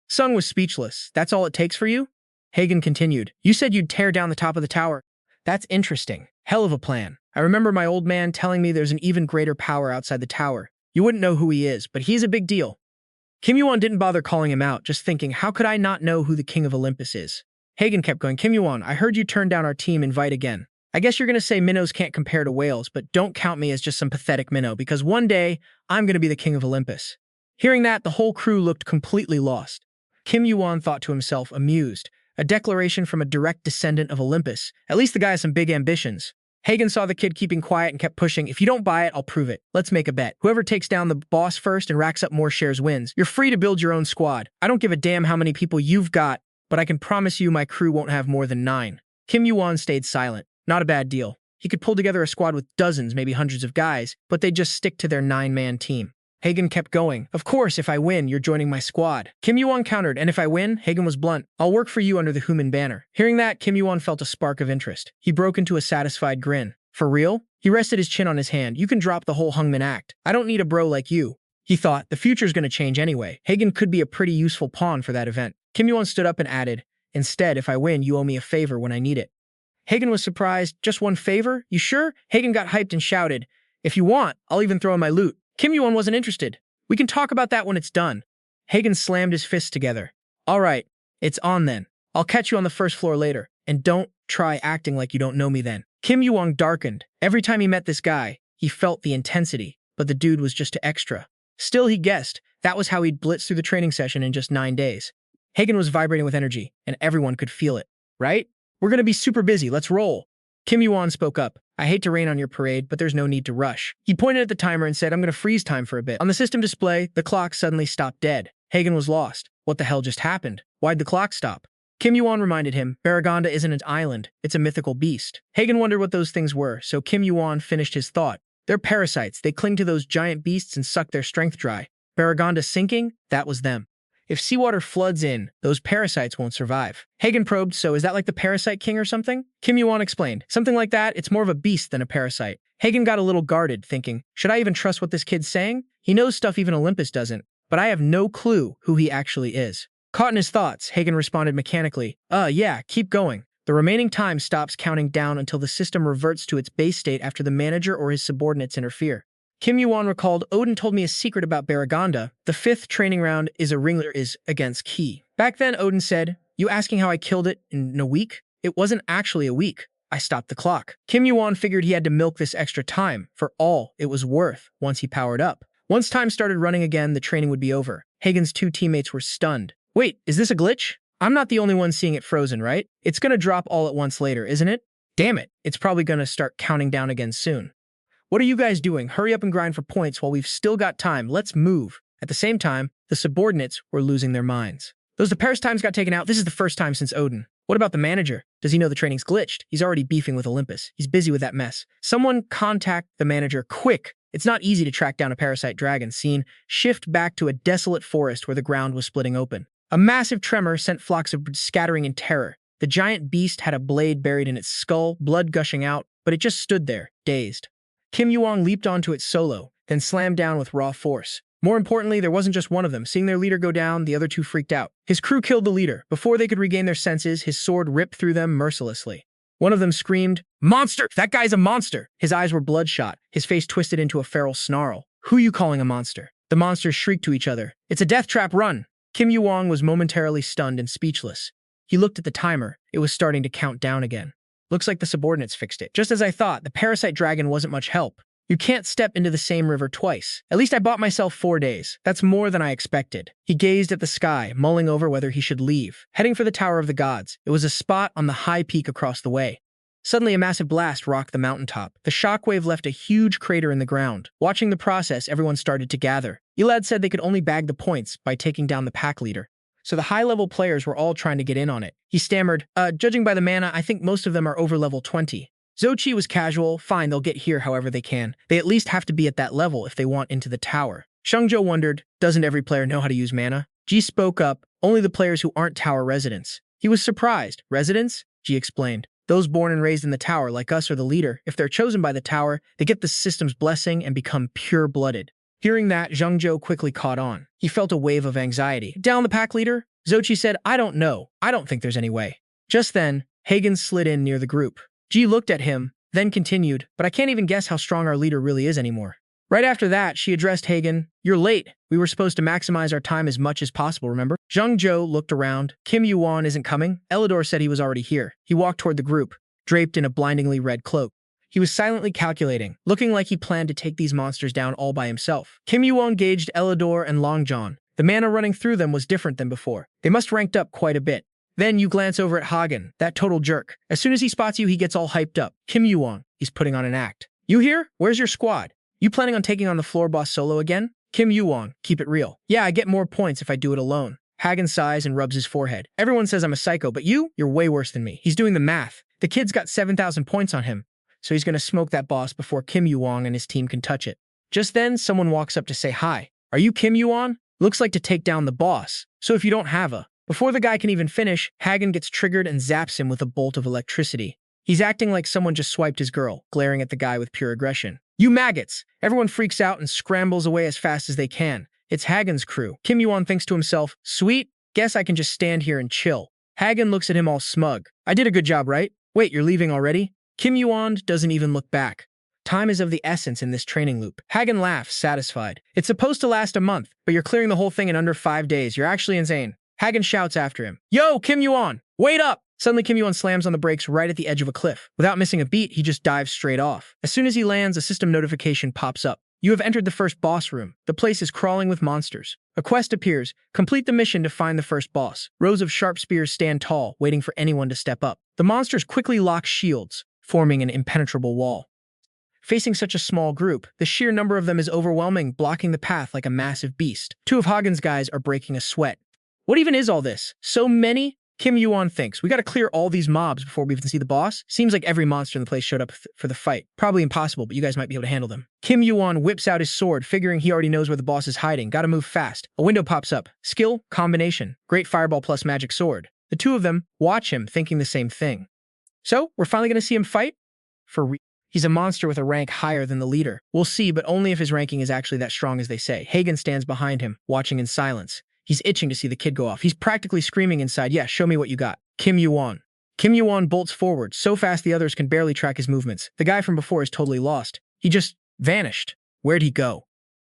Sung was speechless. That's all it takes for you? Hagen continued. You said you'd tear down the top of the tower. That's interesting. Hell of a plan. I remember my old man telling me there's an even greater power outside the tower. You wouldn't know who he is, but he's a big deal. Kim YuWon didn't bother calling him out, just thinking, how could I not know who the king of Olympus is? Hagen kept going, Kim YuWon, I heard you turn down our team invite again. I guess you're going to say minnows can't compare to whales, but don't count me as just some pathetic minnow, because one day, I'm going to be the king of Olympus. Hearing that, the whole crew looked completely lost. Kim YuWon thought to himself, amused. A declaration from a direct descendant of Olympus. At least the guy has some big ambitions. Hagen saw the kid keeping quiet and kept pushing. If you don't buy it, I'll prove it. Let's make a bet. Whoever takes down the boss first and racks up more shares wins. You're free to build your own squad. I don't give a damn how many people you've got, but I can promise you my crew won't have more than 9. Kim YuWon stayed silent. Not a bad deal. He could pull together a squad with dozens, maybe hundreds of guys, but they'd just stick to their 9-man team. Hagen kept going. Of course, if I win, you're joining my squad. Kim YuWon countered, and if I win, Hagen was blunt. I'll work for you under the human banner. Hearing that, Kim YuWon felt a spark of interest. He broke into a satisfied grin. For real? He rested his chin on his hand. You can drop the whole Hungman act. I don't need a bro like you. He thought, the future's gonna change anyway. Hagen could be a pretty useful pawn for that event. Kim YuWon stood up and added, instead, if I win, you owe me a favor when I need it. Hagen was surprised. Just one favor? You sure? Hagen got hyped and shouted, if you want, I'll even throw in my loot. Kim YuWon wasn't interested. We can talk about that when it's done. Hagen slammed his fists together. All right, it's on then. I'll catch you on the first floor later. And don't try acting like you don't know me then. Kim YuWon darkened. Every time he met this guy, he felt the intensity, but the dude was just too extra. Still, he guessed that was how he'd blitz through the training session in just 9 days. Hagen was vibrating with energy, and everyone could feel it. Right? We're gonna be super busy. Let's roll. Kim YuWon spoke up. I hate to rain on your parade, but there's no need to rush. He pointed at the timer and said, I'm gonna freeze time for a bit. On the system display, the clock suddenly stopped dead. Hagen was lost. What the hell just happened? Why'd the clock stop? Kim YuWon reminded him, Baragonda isn't an island, it's a mythical beast. Hagen wondered what those things were, so Kim YuWon finished his thought. They're parasites. They cling to those giant beasts and suck their strength dry. Baragonda sinking? That was them. If seawater floods in, those parasites won't survive. Hagen probed, so is that like the Parasite King or something? Kim YuWon explained, something like that, it's more of a beast than a parasite. Hagen got a little guarded, thinking, should I even trust what this kid's saying? He knows stuff even Olympus doesn't, but I have no clue who he actually is. Caught in his thoughts, Hagen responded mechanically, yeah, keep going. The remaining time stops counting down until the system reverts to its base state after the manager or his subordinates interfere. Kim YuWon recalled, Odin told me a secret about Baragonda. The 5th training round is a ringleader is against Ki. Back then, Odin said, you asking how I killed it in a week? It wasn't actually a week. I stopped the clock. Kim YuWon figured he had to milk this extra time for all it was worth once he powered up. Once time started running again, the training would be over. Hagen's 2 teammates were stunned. Wait, is this a glitch? I'm not the only one seeing it frozen, right? It's gonna drop all at once later, isn't it? Damn it, it's probably gonna start counting down again soon. What are you guys doing? Hurry up and grind for points while we've still got time. Let's move. At the same time, the subordinates were losing their minds. Those the Paris times got taken out. This is the first time since Odin. What about the manager? Does he know the training's glitched? He's already beefing with Olympus. He's busy with that mess. Someone contact the manager quick. It's not easy to track down a parasite dragon. Scene, shift back to a desolate forest where the ground was splitting open. A massive tremor sent flocks of birds scattering in terror. The giant beast had a blade buried in its skull, blood gushing out, but it just stood there, dazed. Kim YuWon leaped onto it solo, then slammed down with raw force. More importantly, there wasn't just one of them. Seeing their leader go down, the other 2 freaked out. His crew killed the leader. Before they could regain their senses, his sword ripped through them mercilessly. One of them screamed, Monster! That guy's a monster! His eyes were bloodshot, his face twisted into a feral snarl. Who you calling a monster? The monsters shrieked to each other. It's a death trap, run! Kim YuWon was momentarily stunned and speechless. He looked at the timer. It was starting to count down again. Looks like the subordinates fixed it. Just as I thought, the parasite dragon wasn't much help. You can't step into the same river twice. At least I bought myself 4 days. That's more than I expected. He gazed at the sky, mulling over whether he should leave. Heading for the Tower of the Gods, it was a spot on the high peak across the way. Suddenly, a massive blast rocked the mountaintop. The shockwave left a huge crater in the ground. Watching the process, everyone started to gather. Elad said they could only bag the points by taking down the pack leader. So the high-level players were all trying to get in on it. He stammered, judging by the mana, I think most of them are over level 20. Zochi was casual, fine, they'll get here however they can. They at least have to be at that level if they want into the tower. Shengzhou wondered, doesn't every player know how to use mana? Ji spoke up, only the players who aren't tower residents. He was surprised. Residents? Ji explained. Those born and raised in the tower, like us or the leader, if they're chosen by the tower, they get the system's blessing and become pure-blooded. Hearing that, Zhengzhou quickly caught on. He felt a wave of anxiety. Down the pack leader? Zochi said, I don't know. I don't think there's any way. Just then, Hagen slid in near the group. Ji looked at him, then continued, but I can't even guess how strong our leader really is anymore. Right after that, she addressed Hagen. You're late. We were supposed to maximize our time as much as possible, remember? Zhengzhou looked around. Kim YuWon isn't coming. Elidor said he was already here. He walked toward the group, draped in a blindingly red cloak. He was silently calculating, looking like he planned to take these monsters down all by himself. Kim YuWon gauged Elidor and Longjohn. The mana running through them was different than before. They must ranked up quite a bit. Then you glance over at Hagen, that total jerk. As soon as he spots you, he gets all hyped up. Kim YuWon, he's putting on an act. You here? Where's your squad? You planning on taking on the floor boss solo again? Kim YuWon, keep it real. Yeah, I get more points if I do it alone. Hagen sighs and rubs his forehead. Everyone says I'm a psycho, but you're way worse than me. He's doing the math. The kid's got 7,000 points on him, so he's gonna smoke that boss before Kim YuWon and his team can touch it. Just then, someone walks up to say hi. Are you Kim YuWon? Looks like to take down the boss. So if you don't have a... Before the guy can even finish, Hagen gets triggered and zaps him with a bolt of electricity. He's acting like someone just swiped his girl, glaring at the guy with pure aggression. You maggots! Everyone freaks out and scrambles away as fast as they can. It's Hagen's crew. Kim YuWon thinks to himself, sweet, guess I can just stand here and chill. Hagen looks at him all smug. I did a good job, right? Wait, you're leaving already? Kim YuWon doesn't even look back. Time is of the essence in this training loop. Hagen laughs, satisfied. It's supposed to last a month, but you're clearing the whole thing in under 5 days. You're actually insane. Hagen shouts after him. Yo, Kim YuWon! Wait up! Suddenly, Kim YuWon slams on the brakes right at the edge of a cliff. Without missing a beat, he just dives straight off. As soon as he lands, a system notification pops up. You have entered the first boss room. The place is crawling with monsters. A quest appears. Complete the mission to find the first boss. Rows of sharp spears stand tall, waiting for anyone to step up. The monsters quickly lock shields, forming an impenetrable wall. Facing such a small group, the sheer number of them is overwhelming, blocking the path like a massive beast. 2 of Hagen's guys are breaking a sweat. What even is all this? So many? Kim YuWon thinks, we gotta clear all these mobs before we even see the boss? Seems like every monster in the place showed up for the fight. Probably impossible, but you guys might be able to handle them. Kim YuWon whips out his sword, figuring he already knows where the boss is hiding. Gotta move fast. A window pops up. Skill, combination. Great fireball plus magic sword. The 2 of them watch him, thinking the same thing. So, we're finally gonna see him fight? He's a monster with a rank higher than the leader. We'll see, but only if his ranking is actually that strong as they say. Hagen stands behind him, watching in silence. He's itching to see the kid go off. He's practically screaming inside, yeah, show me what you got. Kim YuWon. Kim YuWon bolts forward, so fast the others can barely track his movements. The guy from before is totally lost. He just vanished. Where'd he go?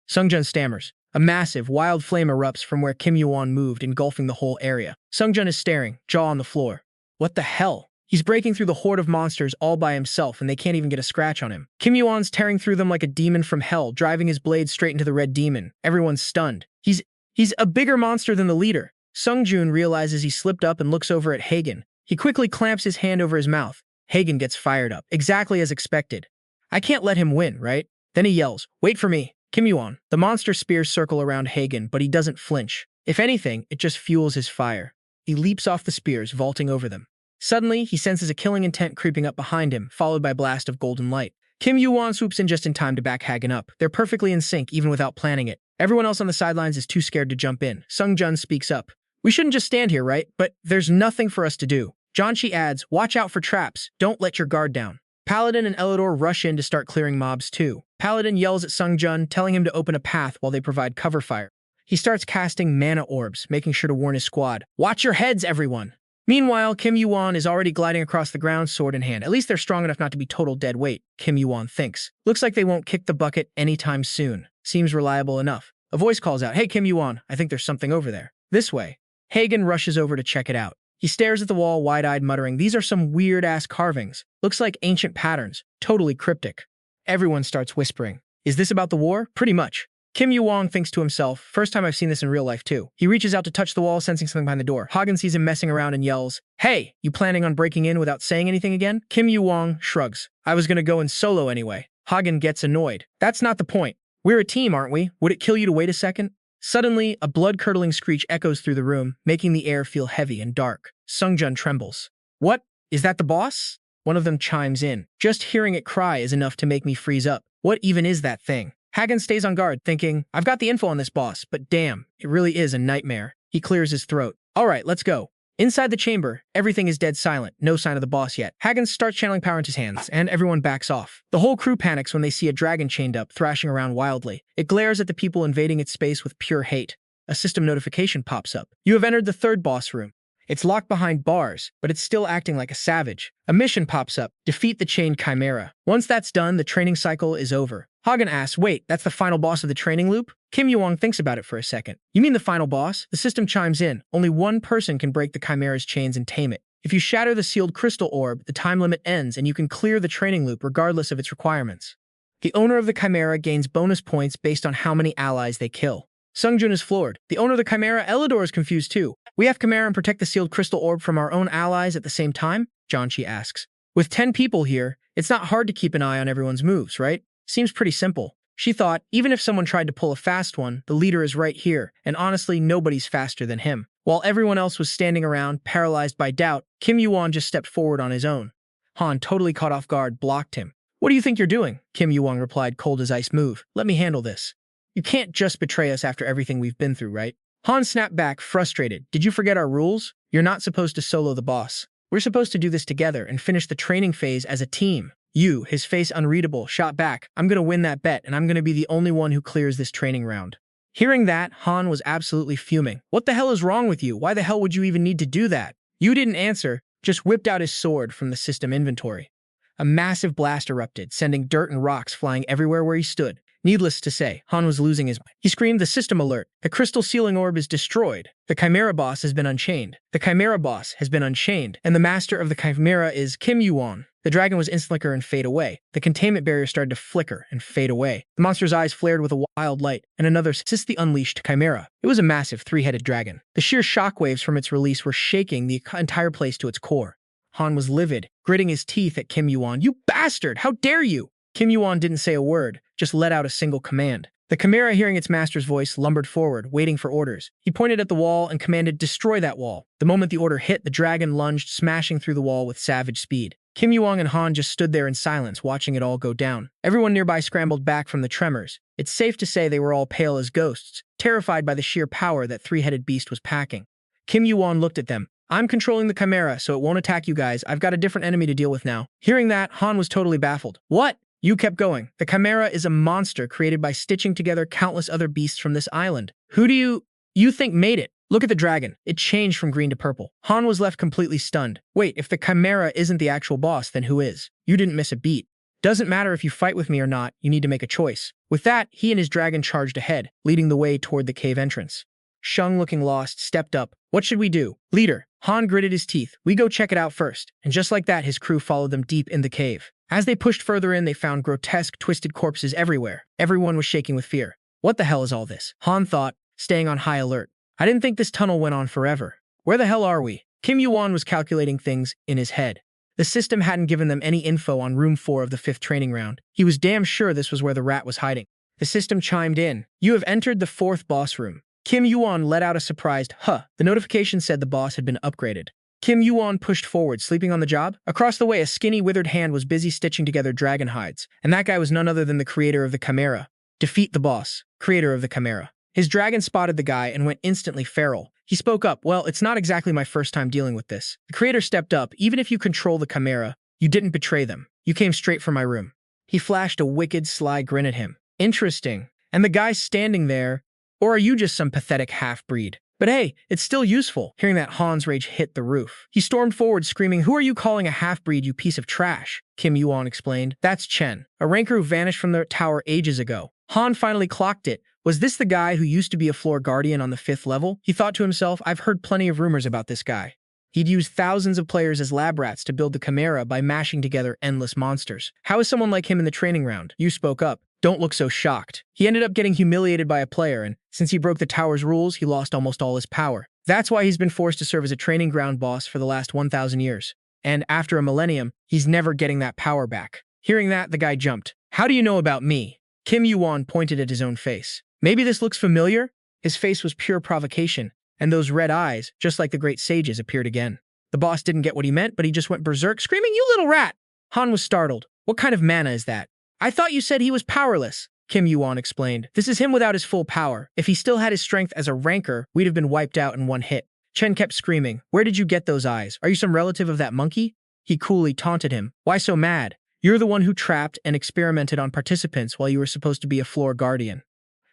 Sungjun stammers. A massive, wild flame erupts from where Kim YuWon moved, engulfing the whole area. Sungjun is staring, jaw on the floor. What the hell? He's breaking through the horde of monsters all by himself, and they can't even get a scratch on him. Kim YuWon's tearing through them like a demon from hell, driving his blade straight into the red demon. Everyone's stunned. He's a bigger monster than the leader. Sungjun realizes he slipped up and looks over at Hagen. He quickly clamps his hand over his mouth. Hagen gets fired up, exactly as expected. I can't let him win, right? Then he yells, wait for me. Kim YuWon. The monster spears circle around Hagen, but he doesn't flinch. If anything, it just fuels his fire. He leaps off the spears, vaulting over them. Suddenly, he senses a killing intent creeping up behind him, followed by a blast of golden light. Kim YuWon swoops in just in time to back Hagen up. They're perfectly in sync, even without planning it. Everyone else on the sidelines is too scared to jump in. Sungjun speaks up. We shouldn't just stand here, right? But there's nothing for us to do. Janshi adds, watch out for traps. Don't let your guard down. Paladin and Elidor rush in to start clearing mobs too. Paladin yells at Sungjun, telling him to open a path while they provide cover fire. He starts casting mana orbs, making sure to warn his squad. Watch your heads, everyone! Meanwhile, Kim YuWon is already gliding across the ground, sword in hand. At least they're strong enough not to be total dead weight, Kim YuWon thinks. Looks like they won't kick the bucket anytime soon. Seems reliable enough. A voice calls out, hey Kim YuWon, I think there's something over there. This way. Hagen rushes over to check it out. He stares at the wall, wide-eyed, muttering, these are some weird-ass carvings. Looks like ancient patterns. Totally cryptic. Everyone starts whispering. Is this about the war? Pretty much. Kim YuWon thinks to himself, first time I've seen this in real life too. He reaches out to touch the wall, sensing something behind the door. Hagen sees him messing around and yells, "Hey, you planning on breaking in without saying anything again?" Kim YuWon shrugs. I was gonna go in solo anyway. Hagen gets annoyed. That's not the point. We're a team, aren't we? Would it kill you to wait a second? Suddenly, a blood-curdling screech echoes through the room, making the air feel heavy and dark. Sungjun trembles. What? Is that the boss? One of them chimes in. Just hearing it cry is enough to make me freeze up. What even is that thing? Hagen stays on guard, thinking, I've got the info on this boss, but damn, it really is a nightmare. He clears his throat. All right, let's go. Inside the chamber, everything is dead silent, no sign of the boss yet. Hagen starts channeling power into his hands, and everyone backs off. The whole crew panics when they see a dragon chained up, thrashing around wildly. It glares at the people invading its space with pure hate. A system notification pops up. You have entered the third boss room. It's locked behind bars, but it's still acting like a savage. A mission pops up. Defeat the chained chimera. Once that's done, the training cycle is over. Hagen asks, wait, that's the final boss of the training loop? Kim YuWon thinks about it for a second. You mean the final boss? The system chimes in. Only one person can break the chimera's chains and tame it. If you shatter the sealed crystal orb, the time limit ends and you can clear the training loop regardless of its requirements. The owner of the chimera gains bonus points based on how many allies they kill. Sungjun is floored. The owner of the chimera, Elidor, is confused too. We have chimera and protect the sealed crystal orb from our own allies at the same time? Janchi asks. With 10 people here, it's not hard to keep an eye on everyone's moves, right? Seems pretty simple. She thought, even if someone tried to pull a fast one, the leader is right here, and honestly, nobody's faster than him. While everyone else was standing around, paralyzed by doubt, Kim YuWon just stepped forward on his own. Han, totally caught off guard, blocked him. What do you think you're doing? Kim YuWon replied, cold as ice. Move. Let me handle this. You can't just betray us after everything we've been through, right? Han snapped back, frustrated. Did you forget our rules? You're not supposed to solo the boss. We're supposed to do this together and finish the training phase as a team. You, his face unreadable, shot back. I'm gonna win that bet, and I'm gonna be the only one who clears this training round. Hearing that, Han was absolutely fuming. What the hell is wrong with you? Why the hell would you even need to do that? You didn't answer, just whipped out his sword from the system inventory. A massive blast erupted, sending dirt and rocks flying everywhere where he stood. Needless to say, Han was losing his mind. He screamed, the system alert. The crystal sealing orb is destroyed. The Chimera boss has been unchained. The Chimera boss has been unchained, and the master of the Chimera is Kim YuWon. The dragon was instantly and fade away. The containment barrier started to flicker and fade away. The monster's eyes flared with a wild light, and another assist the unleashed Chimera. It was a massive three-headed dragon. The sheer shockwaves from its release were shaking the entire place to its core. Han was livid, gritting his teeth at Kim YuWon. You bastard! How dare you! Kim YuWon didn't say a word, just let out a single command. The Chimera, hearing its master's voice, lumbered forward, waiting for orders. He pointed at the wall and commanded, destroy that wall. The moment the order hit, the dragon lunged, smashing through the wall with savage speed. Kim YuWon and Han just stood there in silence, watching it all go down. Everyone nearby scrambled back from the tremors. It's safe to say they were all pale as ghosts, terrified by the sheer power that three-headed beast was packing. Kim YuWon looked at them. I'm controlling the Chimera, so it won't attack you guys. I've got a different enemy to deal with now. Hearing that, Han was totally baffled. What? You kept going. The Chimera is a monster created by stitching together countless other beasts from this island. Who do you think made it? Look at the dragon. It changed from green to purple. Han was left completely stunned. Wait, if the Chimera isn't the actual boss, then who is? You didn't miss a beat. Doesn't matter if you fight with me or not, you need to make a choice. With that, he and his dragon charged ahead, leading the way toward the cave entrance. Shang, looking lost, stepped up. What should we do? Leader. Han gritted his teeth. We go check it out first. And just like that, his crew followed them deep in the cave. As they pushed further in, they found grotesque, twisted corpses everywhere. Everyone was shaking with fear. What the hell is all this? Han thought, staying on high alert. I didn't think this tunnel went on forever. Where the hell are we? Kim YuWon was calculating things in his head. The system hadn't given them any info on room 4 of the 5th training round. He was damn sure this was where the rat was hiding. The system chimed in. You have entered the 4th boss room. Kim YuWon let out a surprised, huh. The notification said the boss had been upgraded. Kim YuWon pushed forward, sleeping on the job. Across the way, a skinny, withered hand was busy stitching together dragon hides, and that guy was none other than the creator of the Chimera. Defeat the boss, creator of the Chimera. His dragon spotted the guy and went instantly feral. He spoke up, well, it's not exactly my first time dealing with this. The creator stepped up, even if you control the Chimera, you didn't betray them. You came straight from my room. He flashed a wicked, sly grin at him. Interesting. And the guy's standing there, or are you just some pathetic half-breed? But hey, it's still useful. Hearing that, Han's rage hit the roof. He stormed forward, screaming, who are you calling a half-breed, you piece of trash? Kim YuWon explained. That's Chen, a ranker who vanished from the tower ages ago. Han finally clocked it. Was this the guy who used to be a floor guardian on the 5th level? He thought to himself, I've heard plenty of rumors about this guy. He'd used thousands of players as lab rats to build the Chimera by mashing together endless monsters. How is someone like him in the training round? You spoke up. Don't look so shocked. He ended up getting humiliated by a player, and since he broke the tower's rules, he lost almost all his power. That's why he's been forced to serve as a training ground boss for the last 1,000 years. And after a millennium, he's never getting that power back. Hearing that, the guy jumped. How do you know about me? YuWon pointed at his own face. Maybe this looks familiar? His face was pure provocation, and those red eyes, just like the Great Sage's, appeared again. The boss didn't get what he meant, but he just went berserk, screaming, "You little rat!" Han was startled. What kind of mana is that? I thought you said he was powerless, YuWon explained. This is him without his full power. If he still had his strength as a ranker, we'd have been wiped out in one hit. Chen kept screaming. Where did you get those eyes? Are you some relative of that monkey? He coolly taunted him. Why so mad? You're the one who trapped and experimented on participants while you were supposed to be a floor guardian.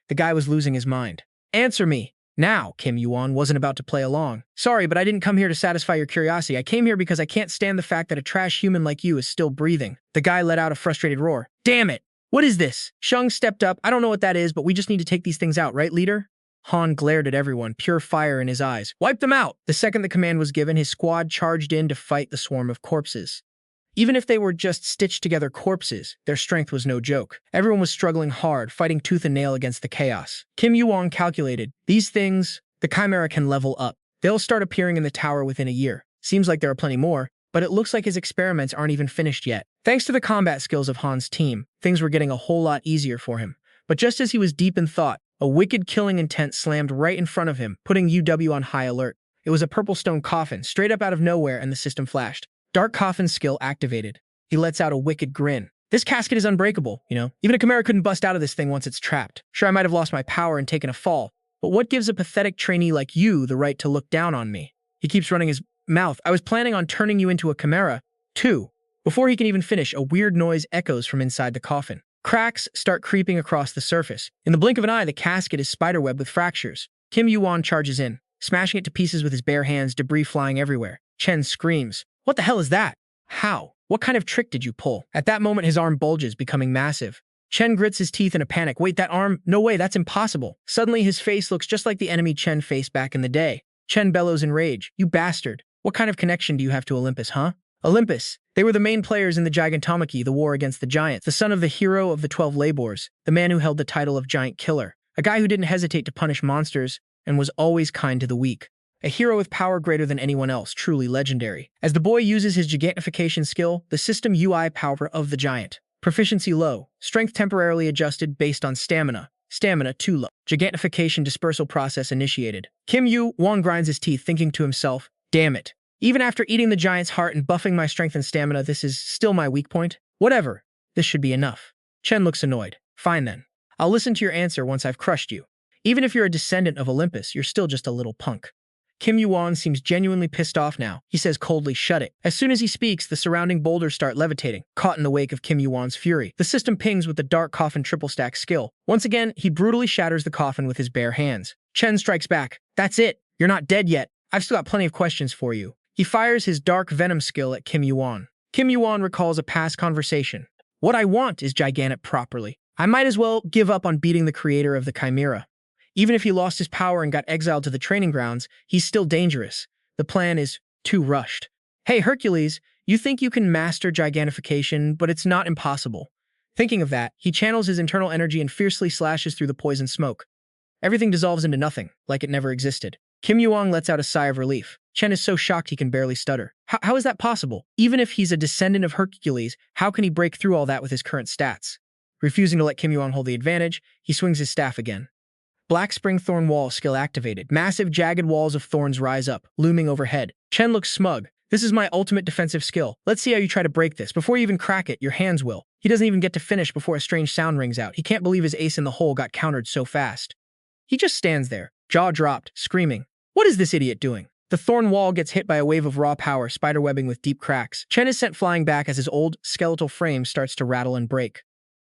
The guy was losing his mind. Answer me. Now, YuWon wasn't about to play along. Sorry, but I didn't come here to satisfy your curiosity. I came here because I can't stand the fact that a trash human like you is still breathing. The guy let out a frustrated roar. Damn it! What is this? Sheng stepped up. I don't know what that is, but we just need to take these things out, right, leader? Han glared at everyone, pure fire in his eyes. Wipe them out! The second the command was given, his squad charged in to fight the swarm of corpses. Even if they were just stitched-together corpses, their strength was no joke. Everyone was struggling hard, fighting tooth and nail against the chaos. YuWon calculated, these things, the Chimera can level up. They'll start appearing in the tower within a year. Seems like there are plenty more, but it looks like his experiments aren't even finished yet. Thanks to the combat skills of Han's team, things were getting a whole lot easier for him. But just as he was deep in thought, a wicked killing intent slammed right in front of him, putting UW on high alert. It was a purple stone coffin, straight up out of nowhere, and the system flashed. Dark Coffin skill activated. He lets out a wicked grin. This casket is unbreakable, you know? Even a Chimera couldn't bust out of this thing once it's trapped. Sure, I might have lost my power and taken a fall, but what gives a pathetic trainee like you the right to look down on me? He keeps running his mouth. I was planning on turning you into a Chimera, too. Before he can even finish, a weird noise echoes from inside the coffin. Cracks start creeping across the surface. In the blink of an eye, the casket is spiderwebbed with fractures. YuWon charges in, smashing it to pieces with his bare hands, debris flying everywhere. Chen screams. What the hell is that? How? What kind of trick did you pull? At that moment, his arm bulges, becoming massive. Chen grits his teeth in a panic. Wait, that arm? No way, that's impossible. Suddenly, his face looks just like the enemy Chen faced back in the day. Chen bellows in rage. You bastard. What kind of connection do you have to Olympus, huh? Olympus. They were the main players in the Gigantomachy, the war against the giants, the son of the hero of the 12 Labors, the man who held the title of Giant Killer, a guy who didn't hesitate to punish monsters and was always kind to the weak. A hero with power greater than anyone else, truly legendary. As the boy uses his gigantification skill, the system UI power of the giant. Proficiency low. Strength temporarily adjusted based on stamina. Stamina too low. Gigantification dispersal process initiated. YuWon grinds his teeth, thinking to himself, damn it. Even after eating the giant's heart and buffing my strength and stamina, this is still my weak point? Whatever. This should be enough. Chen looks annoyed. Fine then. I'll listen to your answer once I've crushed you. Even if you're a descendant of Olympus, you're still just a little punk. YuWon seems genuinely pissed off now. He says coldly, shut it. As soon as he speaks, the surrounding boulders start levitating, caught in the wake of YuWon's fury. The system pings with the Dark Coffin triple stack skill. Once again, he brutally shatters the coffin with his bare hands. Chen strikes back. That's it. You're not dead yet. I've still got plenty of questions for you. He fires his Dark Venom skill at YuWon. YuWon recalls a past conversation. What I want is gigantic properly. I might as well give up on beating the creator of the Chimera. Even if he lost his power and got exiled to the training grounds, he's still dangerous. The plan is too rushed. Hey, Hercules, you think you can master gigantification, but it's not impossible. Thinking of that, he channels his internal energy and fiercely slashes through the poison smoke. Everything dissolves into nothing, like it never existed. YuWon lets out a sigh of relief. Chen is so shocked he can barely stutter. How is that possible? Even if he's a descendant of Hercules, how can he break through all that with his current stats? Refusing to let YuWon hold the advantage, he swings his staff again. Black Spring Thorn Wall skill activated. Massive jagged walls of thorns rise up, looming overhead. Chen looks smug. This is my ultimate defensive skill. Let's see how you try to break this. Before you even crack it, your hands will. He doesn't even get to finish before a strange sound rings out. He can't believe his ace in the hole got countered so fast. He just stands there, jaw dropped, screaming. What is this idiot doing? The thorn wall gets hit by a wave of raw power, spiderwebbing with deep cracks. Chen is sent flying back as his old, skeletal frame starts to rattle and break.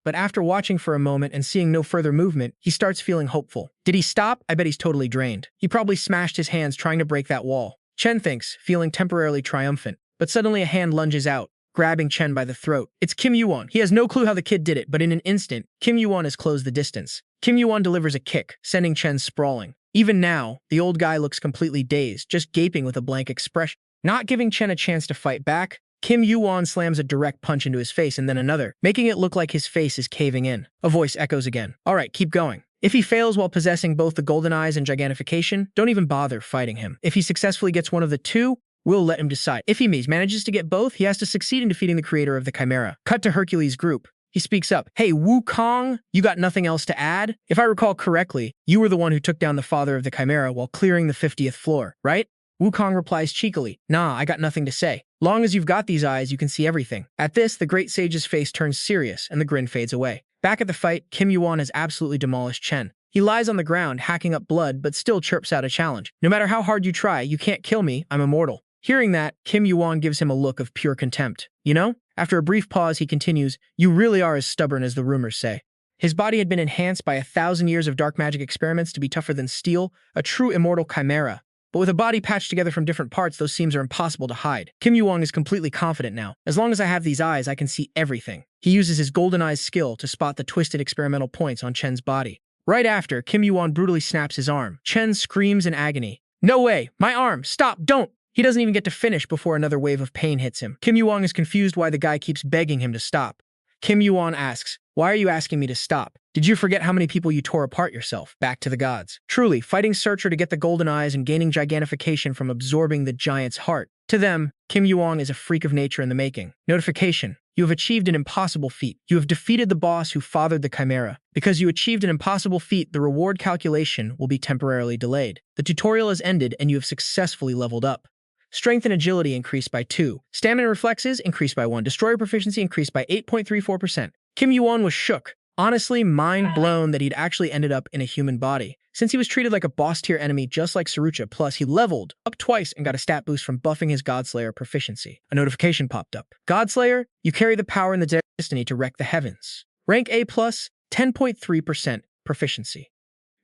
But after watching for a moment and seeing no further movement, he starts feeling hopeful. Did he stop? I bet he's totally drained. He probably smashed his hands trying to break that wall. Chen thinks, feeling temporarily triumphant. But suddenly a hand lunges out, grabbing Chen by the throat. It's YuWon. He has no clue how the kid did it, but in an instant, YuWon has closed the distance. YuWon delivers a kick, sending Chen sprawling. Even now, the old guy looks completely dazed, just gaping with a blank expression. Not giving Chen a chance to fight back, Kim YuWon slams a direct punch into his face and then another, making it look like his face is caving in. A voice echoes again. Alright, keep going. If he fails while possessing both the golden eyes and gigantification, don't even bother fighting him. If he successfully gets one of the two, we'll let him decide. If he manages to get both, he has to succeed in defeating the creator of the Chimera. Cut to Hercules' group. He speaks up. Hey, Wukong, you got nothing else to add? If I recall correctly, you were the one who took down the father of the Chimera while clearing the 50th floor, right? Wukong replies cheekily, nah, I got nothing to say. Long as you've got these eyes, you can see everything. At this, the Great Sage's face turns serious and the grin fades away. Back at the fight, Kim YuWon has absolutely demolished Chen. He lies on the ground, hacking up blood, but still chirps out a challenge. No matter how hard you try, you can't kill me, I'm immortal. Hearing that, Kim YuWon gives him a look of pure contempt. You know? After a brief pause, he continues, you really are as stubborn as the rumors say. His body had been enhanced by 1,000 years of dark magic experiments to be tougher than steel, a true immortal chimera. But with a body patched together from different parts, those seams are impossible to hide. Kim YuWon is completely confident now. As long as I have these eyes, I can see everything. He uses his golden eyes skill to spot the twisted experimental points on Chen's body. Right after, Kim YuWon brutally snaps his arm. Chen screams in agony. No way! My arm! Stop! Don't! He doesn't even get to finish before another wave of pain hits him. Kim YuWon is confused why the guy keeps begging him to stop. Kim YuWon asks, why are you asking me to stop? Did you forget how many people you tore apart yourself? Back to the gods. Truly, fighting Searcher to get the golden eyes and gaining gigantification from absorbing the giant's heart. To them, Kim YuWon is a freak of nature in the making. Notification. You have achieved an impossible feat. You have defeated the boss who fathered the Chimera. Because you achieved an impossible feat, the reward calculation will be temporarily delayed. The tutorial has ended and you have successfully leveled up. Strength and agility increased by 2. Stamina and reflexes increased by 1. Destroyer proficiency increased by 8.34%. Kim YuWon was shook. Honestly, mind blown that he'd actually ended up in a human body. Since he was treated like a boss-tier enemy just like Sarucha, plus he leveled up twice and got a stat boost from buffing his Godslayer proficiency. A notification popped up. Godslayer, you carry the power and the destiny to wreck the heavens. Rank A+, 10.3% proficiency.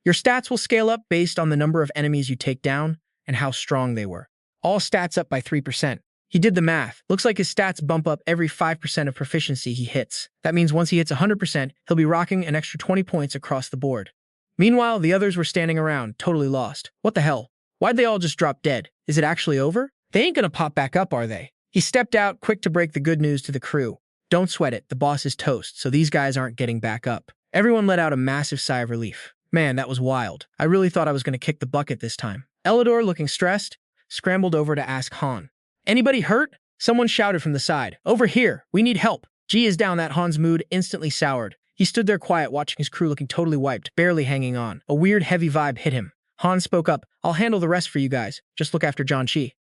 Your stats will scale up based on the number of enemies you take down and how strong they were. All stats up by 3%. He did the math. Looks like his stats bump up every 5% of proficiency he hits. That means once he hits 100%, he'll be rocking an extra 20 points across the board. Meanwhile, the others were standing around, totally lost. What the hell? Why'd they all just drop dead? Is it actually over? They ain't gonna pop back up, are they? He stepped out, quick to break the good news to the crew. Don't sweat it, the boss is toast, so these guys aren't getting back up. Everyone let out a massive sigh of relief. Man, that was wild. I really thought I was gonna kick the bucket this time. Elidor, looking stressed, scrambled over to ask Han. Anybody hurt? Someone shouted from the side. Over here, we need help. G is down. That Han's mood instantly soured. He stood there quiet, watching his crew looking totally wiped, barely hanging on. A weird, heavy vibe hit him. Han spoke up. I'll handle the rest for you guys. Just look after John Chi.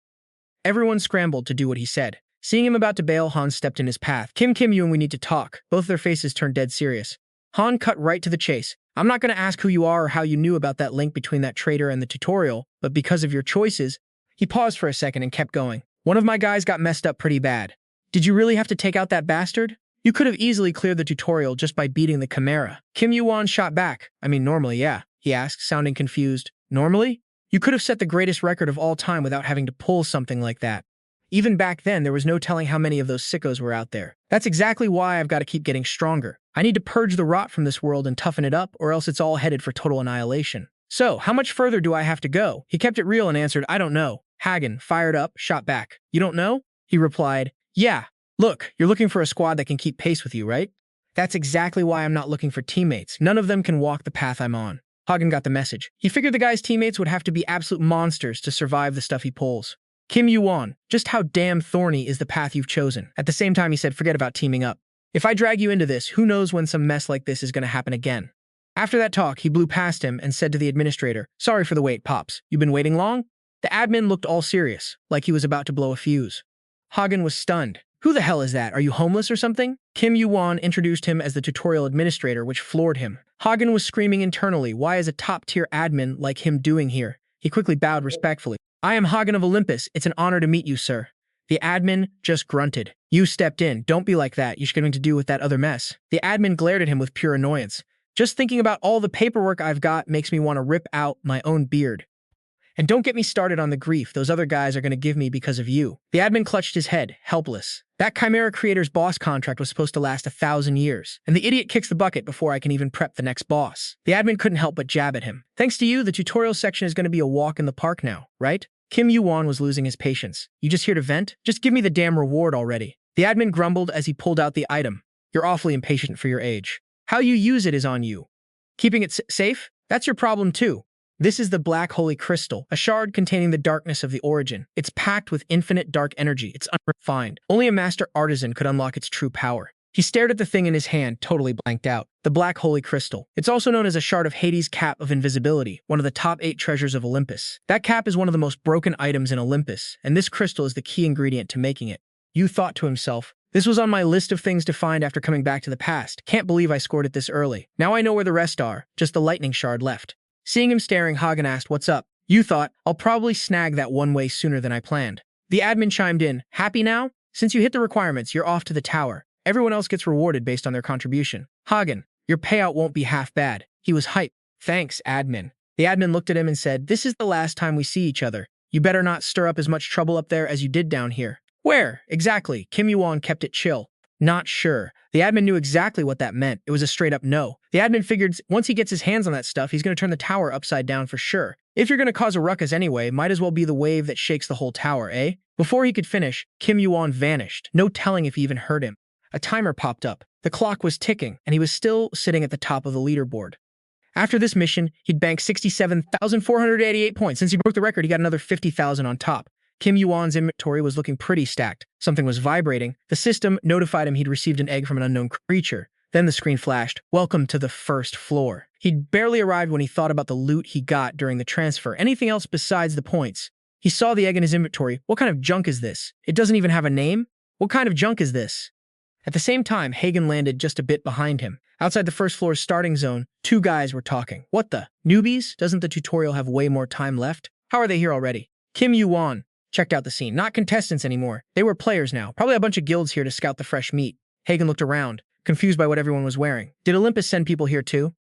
Everyone scrambled to do what he said. Seeing him about to bail, Han stepped in his path. Kim, you and we need to talk. Both their faces turned dead serious. Han cut right to the chase. I'm not going to ask who you are or how you knew about that link between that traitor and the tutorial, but because of your choices... He paused for a second and kept going. One of my guys got messed up pretty bad. Did you really have to take out that bastard? You could have easily cleared the tutorial just by beating the Chimera. Kim YuWon shot back. I mean, normally, yeah, he asked, sounding confused. Normally? You could have set the greatest record of all time without having to pull something like that. Even back then, there was no telling how many of those sickos were out there. That's exactly why I've got to keep getting stronger. I need to purge the rot from this world and toughen it up, or else it's all headed for total annihilation. So, how much further do I have to go? He kept it real and answered, I don't know. Hagen, fired up, shot back. You don't know? He replied, yeah. Look, you're looking for a squad that can keep pace with you, right? That's exactly why I'm not looking for teammates. None of them can walk the path I'm on. Hagen got the message. He figured the guy's teammates would have to be absolute monsters to survive the stuff he pulls. Kim YuWon, just how damn thorny is the path you've chosen? At the same time, he said, forget about teaming up. If I drag you into this, who knows when some mess like this is going to happen again? After that talk, he blew past him and said to the administrator, sorry for the wait, Pops. You been waiting long? The admin looked all serious, like he was about to blow a fuse. Hagen was stunned. Who the hell is that? Are you homeless or something? Kim YuWon introduced him as the tutorial administrator, which floored him. Hagen was screaming internally, why is a top-tier admin like him doing here? He quickly bowed respectfully. I am Hagen of Olympus. It's an honor to meet you, sir. The admin just grunted. You stepped in. Don't be like that. You're going to do with that other mess. The admin glared at him with pure annoyance. Just thinking about all the paperwork I've got makes me want to rip out my own beard. And don't get me started on the grief those other guys are going to give me because of you. The admin clutched his head, helpless. That Chimera creator's boss contract was supposed to last 1,000 years, and the idiot kicks the bucket before I can even prep the next boss. The admin couldn't help but jab at him. Thanks to you, the tutorial section is going to be a walk in the park now, right? Kim YuWon was losing his patience. You just here to vent? Just give me the damn reward already. The admin grumbled as he pulled out the item. You're awfully impatient for your age. How you use it is on you. Keeping it safe? That's your problem too. This is the Black Holy Crystal, a shard containing the darkness of the origin. It's packed with infinite dark energy. It's unrefined. Only a master artisan could unlock its true power. He stared at the thing in his hand, totally blanked out. The Black Holy Crystal. It's also known as a shard of Hades' Cap of Invisibility, one of the top 8 treasures of Olympus. That cap is one of the most broken items in Olympus, and this crystal is the key ingredient to making it. Yu thought to himself, this was on my list of things to find after coming back to the past. Can't believe I scored it this early. Now I know where the rest are, just the lightning shard left. Seeing him staring, Hagen asked, what's up? Yu thought, I'll probably snag that one way sooner than I planned. The admin chimed in, happy now? Since you hit the requirements, you're off to the tower. Everyone else gets rewarded based on their contribution. Hagen, your payout won't be half bad. He was hyped. Thanks, admin. The admin looked at him and said, this is the last time we see each other. You better not stir up as much trouble up there as you did down here. Where? Exactly. Kim YuWon kept it chill. Not sure. The admin knew exactly what that meant. It was a straight up no. The admin figured once he gets his hands on that stuff, he's going to turn the tower upside down for sure. If you're going to cause a ruckus anyway, might as well be the wave that shakes the whole tower, eh? Before he could finish, Kim YuWon vanished. No telling if he even heard him. A timer popped up. The clock was ticking, and he was still sitting at the top of the leaderboard. After this mission, he'd banked 67,488 points. Since he broke the record, he got another 50,000 on top. Kim YuWon's inventory was looking pretty stacked. Something was vibrating. The system notified him he'd received an egg from an unknown creature. Then the screen flashed, welcome to the first floor. He'd barely arrived when he thought about the loot he got during the transfer. Anything else besides the points? He saw the egg in his inventory. What kind of junk is this? It doesn't even have a name? What kind of junk is this? At the same time, Hagen landed just a bit behind him. Outside the first floor's starting zone, 2 guys were talking. What the? Newbies? Doesn't the tutorial have way more time left? How are they here already? Kim YuWon checked out the scene. Not contestants anymore. They were players now. Probably a bunch of guilds here to scout the fresh meat. Hagen looked around, confused by what everyone was wearing. Did Olympus send people here too?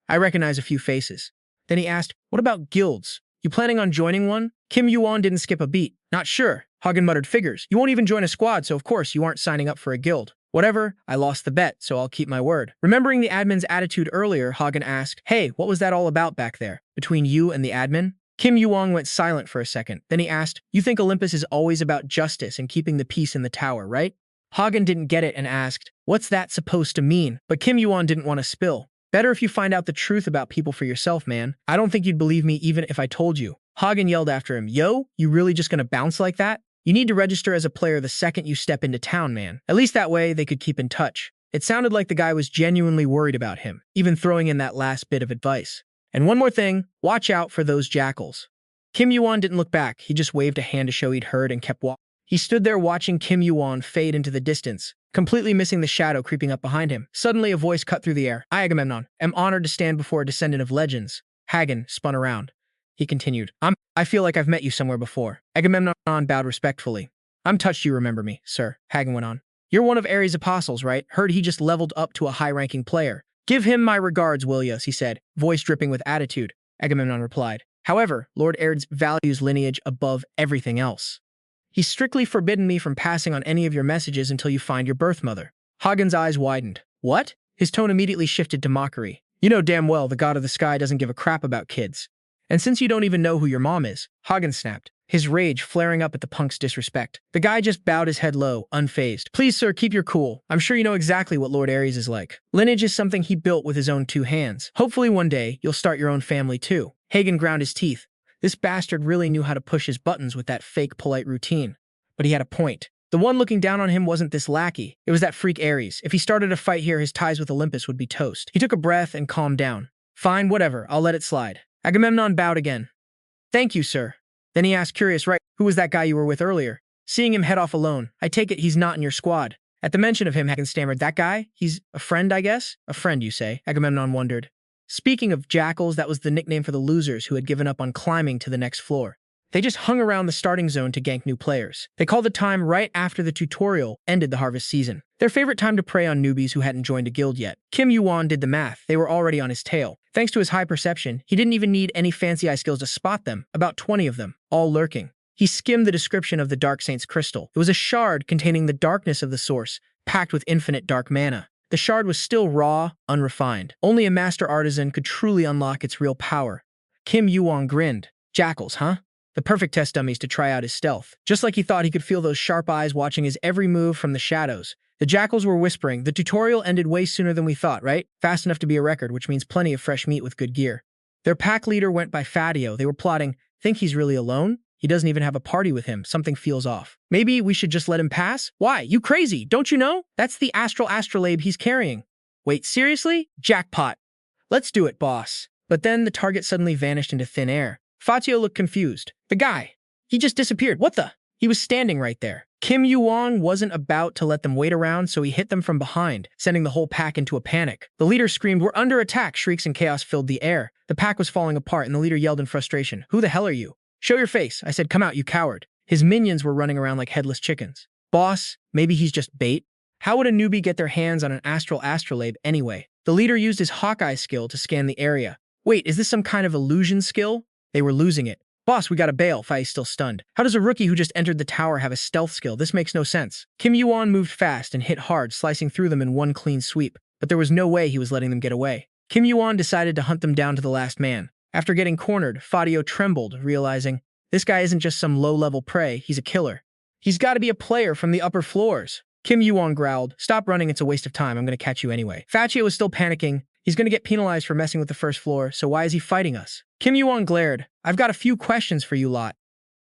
I recognize a few faces. Then he asked, what about guilds? You planning on joining one? Kim YuWon didn't skip a beat. Not sure. Hagen muttered, figures. You won't even join a squad, so of course you aren't signing up for a guild. Whatever, I lost the bet, so I'll keep my word. Remembering the admin's attitude earlier, Hagen asked, hey, what was that all about back there? Between you and the admin? Kim YuWon went silent for a second. Then he asked, you think Olympus is always about justice and keeping the peace in the tower, right? Hagen didn't get it and asked, what's that supposed to mean? But Kim YuWon didn't want to spill. Better if you find out the truth about people for yourself, man. I don't think you'd believe me even if I told you. Hagen yelled after him, yo, you really just gonna bounce like that? You need to register as a player the second you step into town, man. At least that way they could keep in touch. It sounded like the guy was genuinely worried about him, even throwing in that last bit of advice. And one more thing, watch out for those jackals. Kim YuWon didn't look back. He just waved a hand to show he'd heard and kept walking. He stood there watching Kim YuWon fade into the distance, completely missing the shadow creeping up behind him. Suddenly, a voice cut through the air. I, Agamemnon, am honored to stand before a descendant of legends. Hagen spun around. He continued, I feel like I've met you somewhere before. Agamemnon bowed respectfully. I'm touched you remember me, sir, Hagen went on. You're one of Ares' apostles, right? Heard he just leveled up to a high-ranking player. Give him my regards, will ya, he said, voice dripping with attitude. Agamemnon replied. However, Lord Ares values lineage above everything else. He's strictly forbidden me from passing on any of your messages until you find your birth mother. Hagen's eyes widened. What? His tone immediately shifted to mockery. You know damn well the god of the sky doesn't give a crap about kids. And since you don't even know who your mom is, Hagen snapped, his rage flaring up at the punk's disrespect. The guy just bowed his head low, unfazed. Please, sir, keep your cool. I'm sure you know exactly what Lord Ares is like. Lineage is something he built with his own 2 hands. Hopefully one day, you'll start your own family too. Hagen ground his teeth. This bastard really knew how to push his buttons with that fake polite routine. But he had a point. The one looking down on him wasn't this lackey. It was that freak Ares. If he started a fight here, his ties with Olympus would be toast. He took a breath and calmed down. Fine, whatever, I'll let it slide. Agamemnon bowed again. Thank you, sir. Then he asked, curious, right, who was that guy you were with earlier? Seeing him head off alone, I take it he's not in your squad. At the mention of him, Hagen stammered, that guy? He's a friend, I guess? A friend, you say? Agamemnon wondered. Speaking of jackals, that was the nickname for the losers who had given up on climbing to the next floor. They just hung around the starting zone to gank new players. They called the time right after the tutorial ended the harvest season. Their favorite time to prey on newbies who hadn't joined a guild yet. Kim YuWon did the math. They were already on his tail. Thanks to his high perception, he didn't even need any fancy eye skills to spot them, about 20 of them, all lurking. He skimmed the description of the Dark Saint's crystal. It was a shard containing the darkness of the source, packed with infinite dark mana. The shard was still raw, unrefined. Only a master artisan could truly unlock its real power. Kim YuWon grinned. Jackals, huh? the perfect test dummies to try out his stealth. Just like he thought he could feel those sharp eyes watching his every move from the shadows. The jackals were whispering, the tutorial ended way sooner than we thought, right? Fast enough to be a record, which means plenty of fresh meat with good gear. Their pack leader went by Fadio. They were plotting, think he's really alone? He doesn't even have a party with him. Something feels off. Maybe we should just let him pass? Why? You crazy? Don't you know? That's the astral astrolabe he's carrying. Wait, seriously? Jackpot. Let's do it, boss. But then the target suddenly vanished into thin air. Fatio looked confused. The guy. He just disappeared. What the? He was standing right there. Kim YuWon wasn't about to let them wait around, so he hit them from behind, sending the whole pack into a panic. The leader screamed, "We're under attack!" Shrieks and chaos filled the air. The pack was falling apart, and the leader yelled in frustration, "Who the hell are you? Show your face." I said, "Come out, you coward." His minions were running around like headless chickens. Boss, maybe he's just bait? How would a newbie get their hands on an astral astrolabe anyway? The leader used his Hawkeye skill to scan the area. Wait, is this some kind of illusion skill? They were losing it. Boss, we gotta bail. Fai's still stunned. How does a rookie who just entered the tower have a stealth skill? This makes no sense. Kim YuWon moved fast and hit hard, slicing through them in one clean sweep, but there was no way he was letting them get away. Kim YuWon decided to hunt them down to the last man. After getting cornered, Fadio trembled, realizing, this guy isn't just some low-level prey, he's a killer. He's gotta be a player from the upper floors. Kim YuWon growled, "Stop running, it's a waste of time, I'm gonna catch you anyway." Fatio was still panicking. He's gonna get penalized for messing with the first floor, so why is he fighting us? Kim YuWon glared, "I've got a few questions for you lot.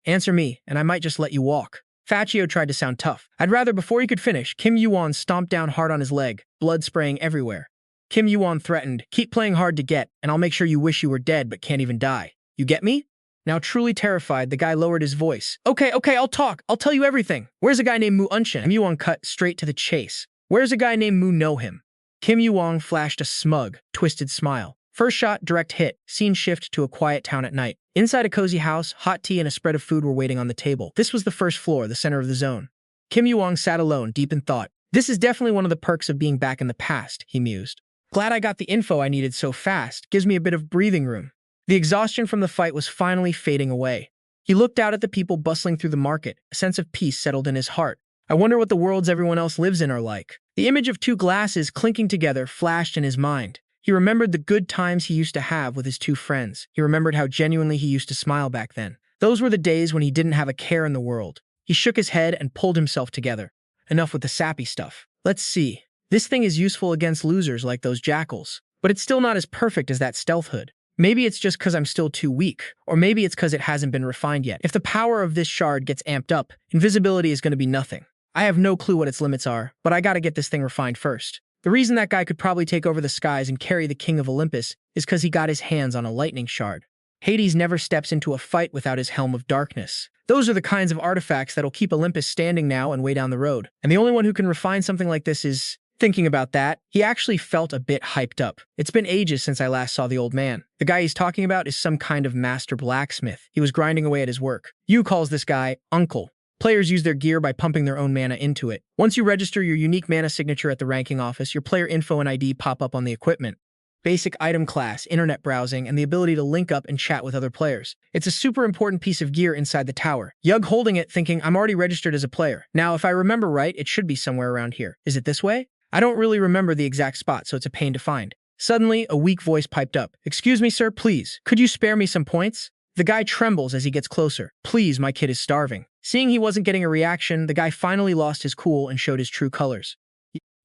Answer me, and I might just let you walk." Fatio tried to sound tough. I'd rather before he could finish, Kim YuWon stomped down hard on his leg, blood spraying everywhere. Kim YuWon threatened, "Keep playing hard to get, and I'll make sure you wish you were dead but can't even die. You get me?" Now truly terrified, the guy lowered his voice. Okay, I'll talk. I'll tell you everything. Where's a guy named Mu Unshin? Kim YuWon cut straight to the chase. Where's a guy named Mu Know Him? Kim YuWon flashed a smug, twisted smile. First shot, direct hit. Scene shift to a quiet town at night. Inside a cozy house, hot tea and a spread of food were waiting on the table. This was the first floor, the center of the zone. Kim YuWon sat alone, deep in thought. This is definitely one of the perks of being back in the past, he mused. Glad I got the info I needed so fast. Gives me a bit of breathing room. The exhaustion from the fight was finally fading away. He looked out at the people bustling through the market. A sense of peace settled in his heart. I wonder what the worlds everyone else lives in are like. The image of two glasses clinking together flashed in his mind. He remembered the good times he used to have with his two friends. He remembered how genuinely he used to smile back then. Those were the days when he didn't have a care in the world. He shook his head and pulled himself together. Enough with the sappy stuff. Let's see. This thing is useful against losers like those jackals. But it's still not as perfect as that stealth hood. Maybe it's just because I'm still too weak, or maybe it's because it hasn't been refined yet. If the power of this shard gets amped up, invisibility is going to be nothing. I have no clue what its limits are, but I gotta get this thing refined first. The reason that guy could probably take over the skies and carry the king of Olympus is because he got his hands on a lightning shard. Hades never steps into a fight without his helm of darkness. Those are the kinds of artifacts that'll keep Olympus standing now and way down the road. And the only one who can refine something like this is... Thinking about that, he actually felt a bit hyped up. It's been ages since I last saw the old man. The guy he's talking about is some kind of master blacksmith. He was grinding away at his work. Yu calls this guy Uncle. Players use their gear by pumping their own mana into it. Once you register your unique mana signature at the ranking office, your player info and ID pop up on the equipment. Basic item class, internet browsing, and the ability to link up and chat with other players. It's a super important piece of gear inside the tower. Yug holding it thinking, I'm already registered as a player. Now, if I remember right, it should be somewhere around here. Is it this way? I don't really remember the exact spot, so it's a pain to find. Suddenly, a weak voice piped up. Excuse me, sir, please. Could you spare me some points? The guy trembles as he gets closer. Please, my kid is starving. Seeing he wasn't getting a reaction, the guy finally lost his cool and showed his true colors.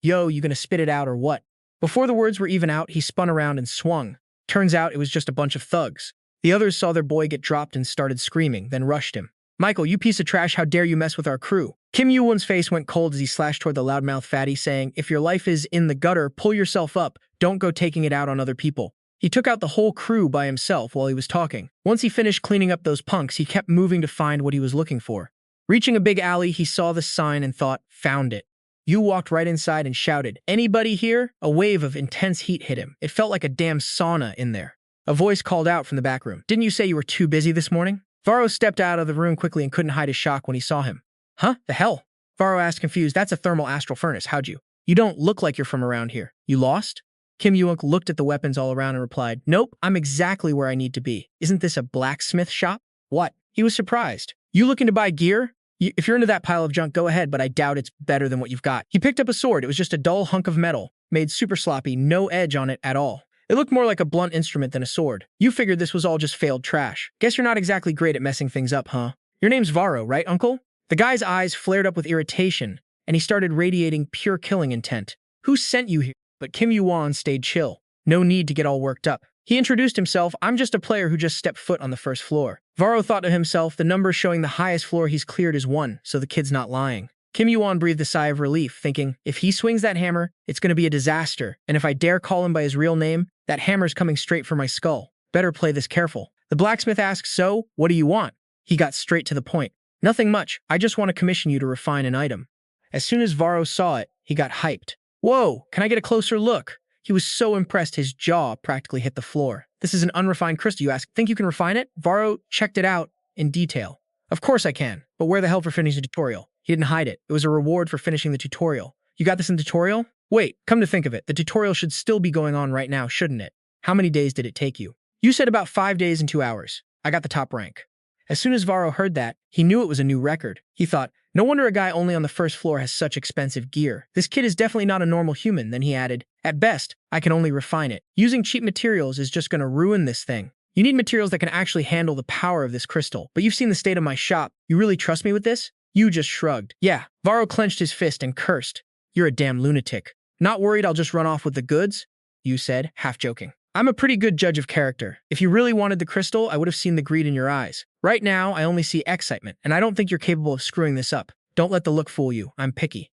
Yo, you gonna spit it out or what? Before the words were even out, he spun around and swung. Turns out it was just a bunch of thugs. The others saw their boy get dropped and started screaming, then rushed him. Michael, you piece of trash, how dare you mess with our crew? Kim YuWon's face went cold as he slashed toward the loudmouth fatty, saying, if your life is in the gutter, pull yourself up. Don't go taking it out on other people. He took out the whole crew by himself while he was talking. Once he finished cleaning up those punks, he kept moving to find what he was looking for. Reaching a big alley, he saw the sign and thought, found it. Yu walked right inside and shouted, anybody here? A wave of intense heat hit him. It felt like a damn sauna in there. A voice called out from the back room. Didn't you say you were too busy this morning? Varro stepped out of the room quickly and couldn't hide his shock when he saw him. Huh? The hell? Varro asked confused. That's a thermal astral furnace. How'd you? You don't look like you're from around here. You lost? Kim YuWon looked at the weapons all around and replied, nope, I'm exactly where I need to be. Isn't this a blacksmith shop? What? He was surprised. You looking to buy gear? If you're into that pile of junk, go ahead, but I doubt it's better than what you've got. He picked up a sword. It was just a dull hunk of metal, made super sloppy, no edge on it at all. It looked more like a blunt instrument than a sword. You figured this was all just failed trash. Guess you're not exactly great at messing things up, huh? Your name's Varro, right, uncle? The guy's eyes flared up with irritation, and he started radiating pure killing intent. Who sent you here? But Kim YuWon stayed chill. No need to get all worked up. He introduced himself, I'm just a player who just stepped foot on the first floor. Varro thought to himself, the number showing the highest floor he's cleared is 1, so the kid's not lying. Kim YuWon breathed a sigh of relief, thinking, if he swings that hammer, it's going to be a disaster, and if I dare call him by his real name, that hammer's coming straight for my skull. Better play this careful. The blacksmith asked, so, what do you want? He got straight to the point. Nothing much, I just want to commission you to refine an item. As soon as Varro saw it, he got hyped. Whoa, can I get a closer look? He was so impressed his jaw practically hit the floor. This is an unrefined crystal, you ask. Think you can refine it? Varro checked it out in detail. Of course I can, but where the hell for finishing the tutorial? He didn't hide it. It was a reward for finishing the tutorial. You got this in the tutorial? Wait, come to think of it, the tutorial should still be going on right now, shouldn't it? How many days did it take you? You said about 5 days and 2 hours. I got the top rank. As soon as Varro heard that, he knew it was a new record. He thought, no wonder a guy only on the first floor has such expensive gear. This kid is definitely not a normal human. Then he added, at best, I can only refine it. Using cheap materials is just going to ruin this thing. You need materials that can actually handle the power of this crystal. But you've seen the state of my shop. You really trust me with this? You just shrugged. Yeah. Varro clenched his fist and cursed. You're a damn lunatic. Not worried I'll just run off with the goods? You said, half joking. I'm a pretty good judge of character. If you really wanted the crystal, I would have seen the greed in your eyes. Right now, I only see excitement, and I don't think you're capable of screwing this up. Don't let the look fool you. I'm picky.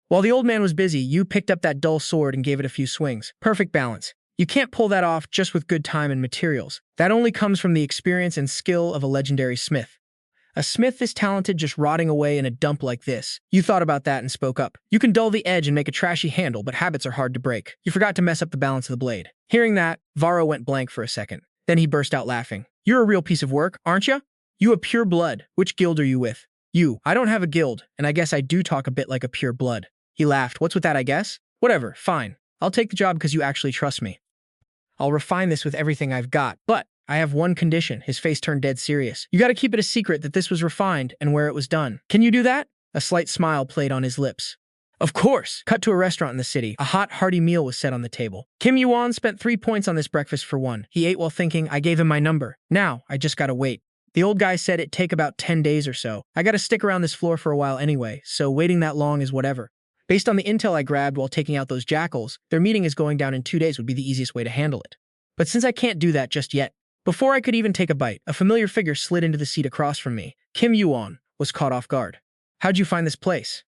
While the old man was busy, you picked up that dull sword and gave it a few swings. Perfect balance. You can't pull that off just with good time and materials. That only comes from the experience and skill of a legendary smith. A smith this talented just rotting away in a dump like this. You thought about that and spoke up. You can dull the edge and make a trashy handle, but habits are hard to break. You forgot to mess up the balance of the blade. Hearing that, Varro went blank for a second. Then he burst out laughing. You're a real piece of work, aren't you? You a pure blood. Which guild are you with? You. I don't have a guild, and I guess I do talk a bit like a pure blood. He laughed. What's with that, I guess? Whatever, fine. I'll take the job because you actually trust me. I'll refine this with everything I've got, but I have one condition. His face turned dead serious. You gotta keep it a secret that this was refined and where it was done. Can you do that? A slight smile played on his lips. Of course! Cut to a restaurant in the city. A hot, hearty meal was set on the table. Kim YuWon spent 3 points on this breakfast for 1. He ate while thinking, I gave him my number. Now, I just gotta wait. The old guy said it'd take about 10 days or so. I gotta stick around this floor for a while anyway, so waiting that long is whatever. Based on the intel I grabbed while taking out those jackals, their meeting is going down in 2 days would be the easiest way to handle it. But since I can't do that just yet, before I could even take a bite, a familiar figure slid into the seat across from me. Kim YuWon was caught off guard. How'd you find this place?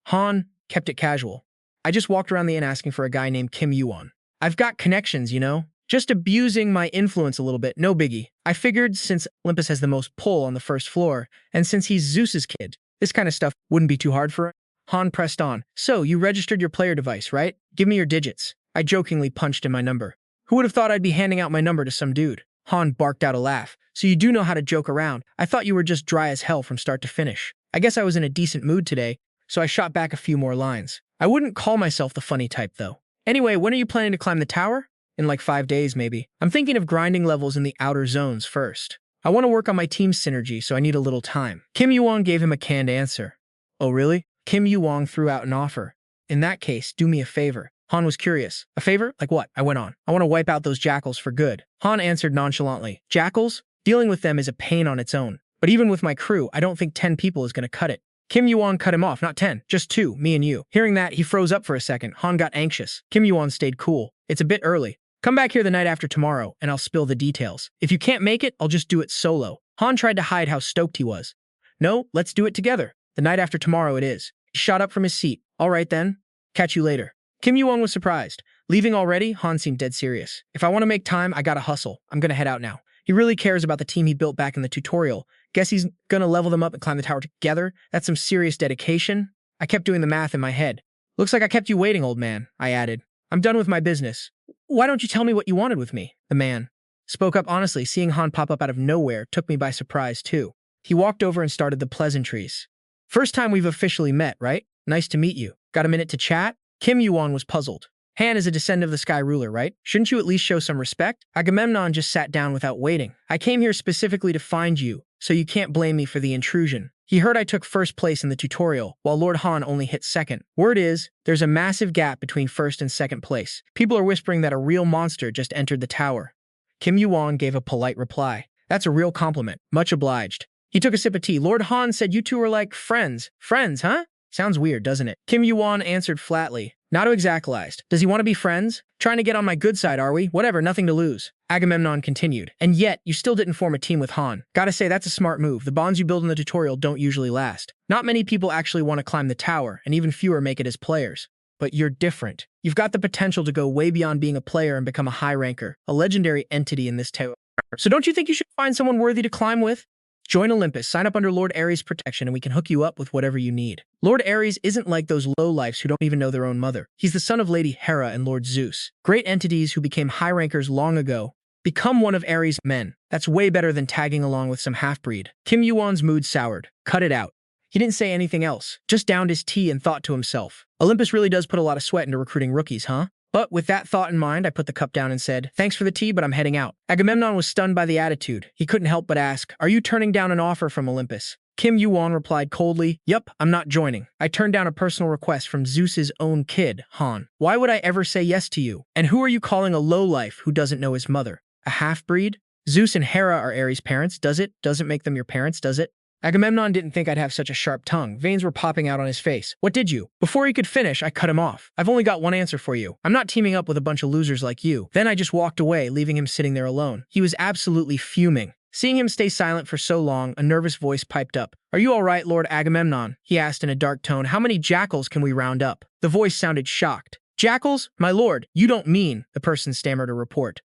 Han kept it casual. I just walked around the inn asking for a guy named Kim YuWon. I've got connections, you know? Just abusing my influence a little bit, no biggie. I figured since Olympus has the most pull on the first floor, and since he's Zeus's kid, this kind of stuff wouldn't be too hard for him. Han pressed on. So, you registered your player device, right? Give me your digits. I jokingly punched in my number. Who would have thought I'd be handing out my number to some dude? Han barked out a laugh. So you do know how to joke around. I thought you were just dry as hell from start to finish. I guess I was in a decent mood today, so I shot back a few more lines. I wouldn't call myself the funny type, though. Anyway, when are you planning to climb the tower? In like 5 days, maybe. I'm thinking of grinding levels in the outer zones first. I want to work on my team's synergy, so I need a little time. Kim YuWon gave him a canned answer. Oh, really? Kim YuWon threw out an offer. In that case, do me a favor. Han was curious. A favor? Like what? I went on. I want to wipe out those jackals for good. Han answered nonchalantly. Jackals? Dealing with them is a pain on its own. But even with my crew, I don't think 10 people is going to cut it. Kim YuWon cut him off, not 10, just 2, me and you. Hearing that, he froze up for a second. Han got anxious. Kim YuWon stayed cool. It's a bit early. Come back here the night after tomorrow, and I'll spill the details. If you can't make it, I'll just do it solo. Han tried to hide how stoked he was. No, let's do it together. The night after tomorrow it is. He shot up from his seat. All right then. Catch you later. Kim YuWon was surprised. Leaving already, Han seemed dead serious. If I want to make time, I gotta hustle. I'm gonna head out now. He really cares about the team he built back in the tutorial. Guess he's gonna level them up and climb the tower together? That's some serious dedication. I kept doing the math in my head. Looks like I kept you waiting, old man, I added. I'm done with my business. Why don't you tell me what you wanted with me? The man spoke up honestly. Seeing Han pop up out of nowhere took me by surprise too. He walked over and started the pleasantries. First time we've officially met, right? Nice to meet you. Got a minute to chat? Kim YuWon was puzzled. Han is a descendant of the Sky Ruler, right? Shouldn't you at least show some respect? Agamemnon just sat down without waiting. I came here specifically to find you, so you can't blame me for the intrusion. He heard I took first place in the tutorial, while Lord Han only hit second. Word is, there's a massive gap between first and second place. People are whispering that a real monster just entered the tower. Kim YuWon gave a polite reply. That's a real compliment. Much obliged. He took a sip of tea. Lord Han said you two are like friends. Friends, huh? Sounds weird, doesn't it? Kim YuWon answered flatly. Not exactly. Does he want to be friends? Trying to get on my good side, are we? Whatever, nothing to lose. Agamemnon continued. And yet, you still didn't form a team with Han. Gotta say, that's a smart move. The bonds you build in the tutorial don't usually last. Not many people actually want to climb the tower, and even fewer make it as players. But you're different. You've got the potential to go way beyond being a player and become a high ranker, a legendary entity in this tower. So don't you think you should find someone worthy to climb with? Join Olympus, sign up under Lord Ares' protection, and we can hook you up with whatever you need. Lord Ares isn't like those lowlifes who don't even know their own mother. He's the son of Lady Hera and Lord Zeus. Great entities who became high rankers long ago. Become one of Ares' men. That's way better than tagging along with some half-breed. Kim YuWon's mood soured. Cut it out. He didn't say anything else, just downed his tea and thought to himself. Olympus really does put a lot of sweat into recruiting rookies, huh? But with that thought in mind, I put the cup down and said, thanks for the tea, but I'm heading out. Agamemnon was stunned by the attitude. He couldn't help but ask, are you turning down an offer from Olympus? Kim YuWon replied coldly, yup, I'm not joining. I turned down a personal request from Zeus's own kid, Han. Why would I ever say yes to you? And who are you calling a lowlife who doesn't know his mother? A half-breed? Zeus and Hera are Ares' parents, does it? Doesn't make them your parents, does it? Agamemnon didn't think I'd have such a sharp tongue. Veins were popping out on his face. What did you? Before he could finish, I cut him off. I've only got one answer for you. I'm not teaming up with a bunch of losers like you. Then I just walked away, leaving him sitting there alone. He was absolutely fuming. Seeing him stay silent for so long, a nervous voice piped up. Are you all right, Lord Agamemnon? He asked in a dark tone. How many jackals can we round up? The voice sounded shocked. Jackals? My lord, you don't mean, the person stammered a report.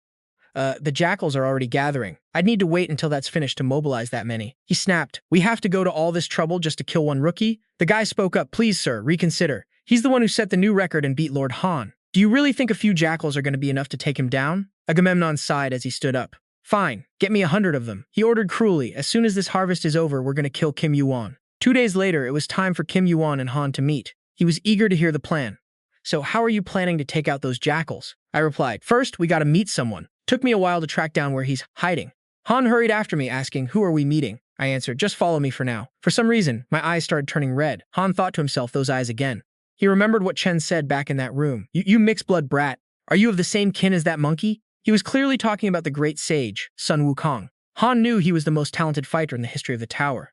The jackals are already gathering. I'd need to wait until that's finished to mobilize that many. He snapped. We have to go to all this trouble just to kill one rookie? The guy spoke up. Please, sir, reconsider. He's the one who set the new record and beat Lord Han. Do you really think a few jackals are going to be enough to take him down? Agamemnon sighed as he stood up. Fine, get me 100 of them. He ordered cruelly. As soon as this harvest is over, we're going to kill Kim YuWon. 2 days later, it was time for Kim YuWon and Han to meet. He was eager to hear the plan. So how are you planning to take out those jackals? I replied. First, we gotta meet someone. Took me a while to track down where he's hiding. Han hurried after me, asking, who are we meeting? I answered, just follow me for now. For some reason, my eyes started turning red. Han thought to himself, those eyes again. He remembered what Chen said back in that room. You mixed-blood brat. Are you of the same kin as that monkey? He was clearly talking about the Great Sage, Sun Wukong. Han knew he was the most talented fighter in the history of the tower.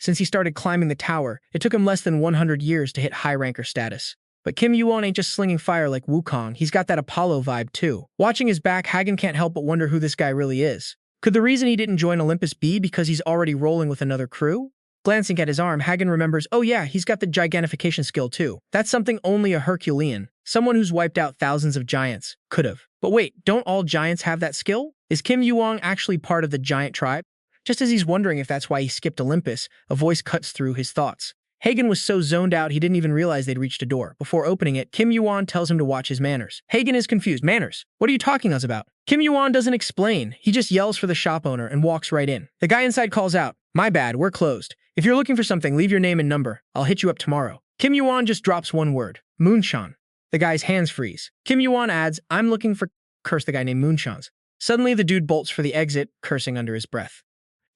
Since he started climbing the tower, it took him less than 100 years to hit high ranker status. But Kim YuWon ain't just slinging fire like Wukong, he's got that Apollo vibe too. Watching his back, Hagen can't help but wonder who this guy really is. Could the reason he didn't join Olympus be because he's already rolling with another crew? Glancing at his arm, Hagen remembers, oh yeah, he's got the gigantification skill too. That's something only a Herculean, someone who's wiped out thousands of giants, could have. But wait, don't all giants have that skill? Is Kim YuWon actually part of the giant tribe? Just as he's wondering if that's why he skipped Olympus, a voice cuts through his thoughts. Hagen was so zoned out he didn't even realize they'd reached a door. Before opening it, Kim YuWon tells him to watch his manners. Hagen is confused. Manners? What are you talking us about? Kim YuWon doesn't explain. He just yells for the shop owner and walks right in. The guy inside calls out, my bad, we're closed. If you're looking for something, leave your name and number. I'll hit you up tomorrow. Kim YuWon just drops one word. Moonshine. The guy's hands freeze. Kim YuWon adds, I'm looking for... Curse the guy named Moonshines. Suddenly, the dude bolts for the exit, cursing under his breath.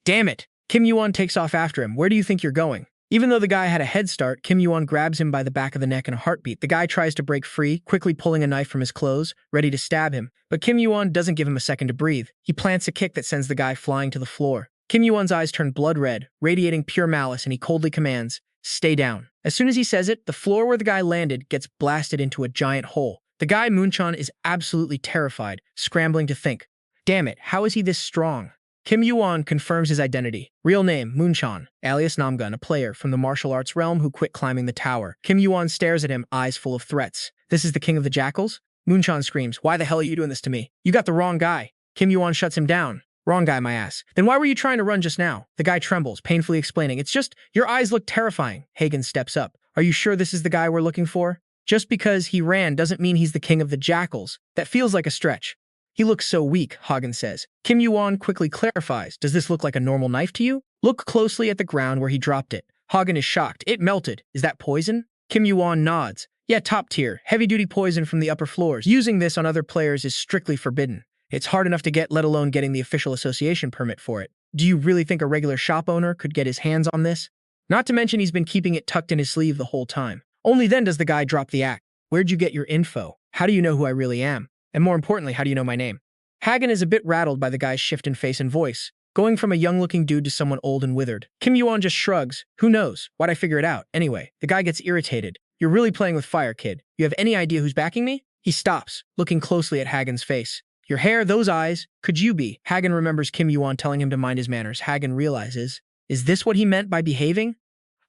Damn it! Kim YuWon takes off after him. Where do you think you're going? Even though the guy had a head start, Kim YuWon grabs him by the back of the neck in a heartbeat. The guy tries to break free, quickly pulling a knife from his clothes, ready to stab him. But Kim YuWon doesn't give him a second to breathe. He plants a kick that sends the guy flying to the floor. Kim YuWon's eyes turn blood red, radiating pure malice, and he coldly commands, stay down. As soon as he says it, the floor where the guy landed gets blasted into a giant hole. The guy, Moonshine, is absolutely terrified, scrambling to think. Damn it, how is he this strong? Kim YuWon confirms his identity. Real name, Moonshine, alias Namgun, a player from the martial arts realm who quit climbing the tower. Kim YuWon stares at him, eyes full of threats. This is the king of the jackals? Moonshine screams, why the hell are you doing this to me? You got the wrong guy. Kim YuWon shuts him down. Wrong guy, my ass. Then why were you trying to run just now? The guy trembles, painfully explaining, it's just, your eyes look terrifying. Hagen steps up. Are you sure this is the guy we're looking for? Just because he ran doesn't mean he's the king of the jackals. That feels like a stretch. He looks so weak, Hagen says. Kim YuWon quickly clarifies, does this look like a normal knife to you? Look closely at the ground where he dropped it. Hagen is shocked. It melted. Is that poison? Kim YuWon nods. Yeah, top tier, heavy-duty poison from the upper floors. Using this on other players is strictly forbidden. It's hard enough to get, let alone getting the official association permit for it. Do you really think a regular shop owner could get his hands on this? Not to mention he's been keeping it tucked in his sleeve the whole time. Only then does the guy drop the act. Where'd you get your info? How do you know who I really am? And more importantly, how do you know my name? Hagen is a bit rattled by the guy's shift in face and voice, going from a young-looking dude to someone old and withered. Kim YuWon just shrugs. Who knows? Why'd I figure it out? Anyway, the guy gets irritated. You're really playing with fire, kid. You have any idea who's backing me? He stops, looking closely at Hagen's face. Your hair, those eyes, could you be? Hagen remembers Kim YuWon telling him to mind his manners. Hagen realizes, is this what he meant by behaving?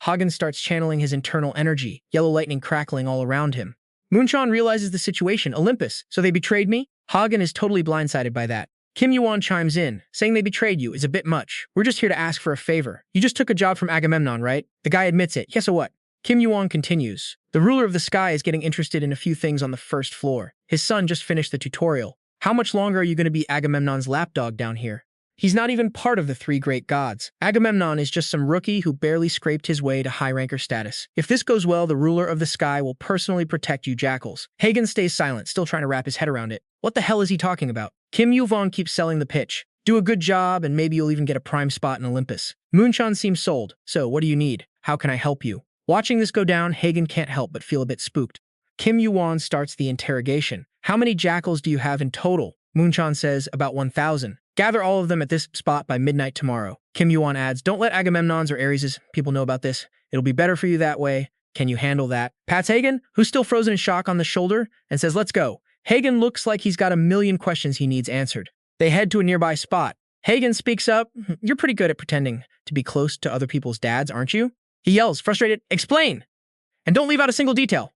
Hagen starts channeling his internal energy, yellow lightning crackling all around him. Moonshon realizes the situation. Olympus, so they betrayed me? Hagen is totally blindsided by that. Kim YuWon chimes in, saying they betrayed you is a bit much. We're just here to ask for a favor. You just took a job from Agamemnon, right? The guy admits it. Yes, so what? Kim YuWon continues. The ruler of the sky is getting interested in a few things on the first floor. His son just finished the tutorial. How much longer are you going to be Agamemnon's lapdog down here? He's not even part of the three great gods. Agamemnon is just some rookie who barely scraped his way to high-ranker status. If this goes well, the ruler of the sky will personally protect you jackals. Hagen stays silent, still trying to wrap his head around it. What the hell is he talking about? Kim YuWon keeps selling the pitch. Do a good job, and maybe you'll even get a prime spot in Olympus. Moonshon seems sold. So, what do you need? How can I help you? Watching this go down, Hagen can't help but feel a bit spooked. Kim YuWon starts the interrogation. How many jackals do you have in total? Moonshon says, about 1,000. Gather all of them at this spot by midnight tomorrow. Kim YuWon adds, don't let Agamemnon's or Ares's people know about this. It'll be better for you that way. Can you handle that? Pats Hagen, who's still frozen in shock, on the shoulder and says, let's go. Hagen looks like he's got a million questions he needs answered. They head to a nearby spot. Hagen speaks up. You're pretty good at pretending to be close to other people's dads, aren't you? He yells, frustrated, explain! And don't leave out a single detail.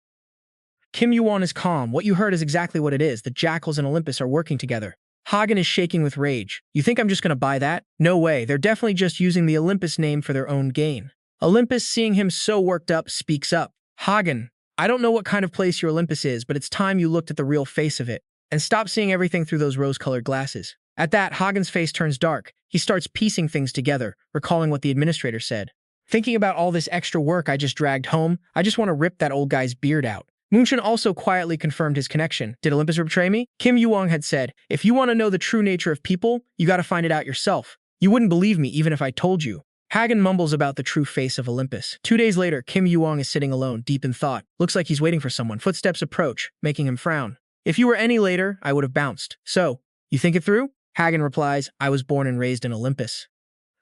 Kim YuWon is calm. What you heard is exactly what it is. The jackals and Olympus are working together. Hagen is shaking with rage. You think I'm just gonna buy that? No way. They're definitely just using the Olympus name for their own gain. Olympus, seeing him so worked up, speaks up. Hagen, I don't know what kind of place your Olympus is, but it's time you looked at the real face of it and stop seeing everything through those rose-colored glasses. At that, Hagen's face turns dark. He starts piecing things together, recalling what the administrator said. Thinking about all this extra work I just dragged home, I just want to rip that old guy's beard out. Moonshon also quietly confirmed his connection. Did Olympus betray me? Kim YuWon had said, if you want to know the true nature of people, you gotta find it out yourself. You wouldn't believe me even if I told you. Hagen mumbles about the true face of Olympus. 2 days later, Kim YuWon is sitting alone, deep in thought. Looks like he's waiting for someone. Footsteps approach, making him frown. If you were any later, I would have bounced. So, you think it through? Hagen replies, I was born and raised in Olympus.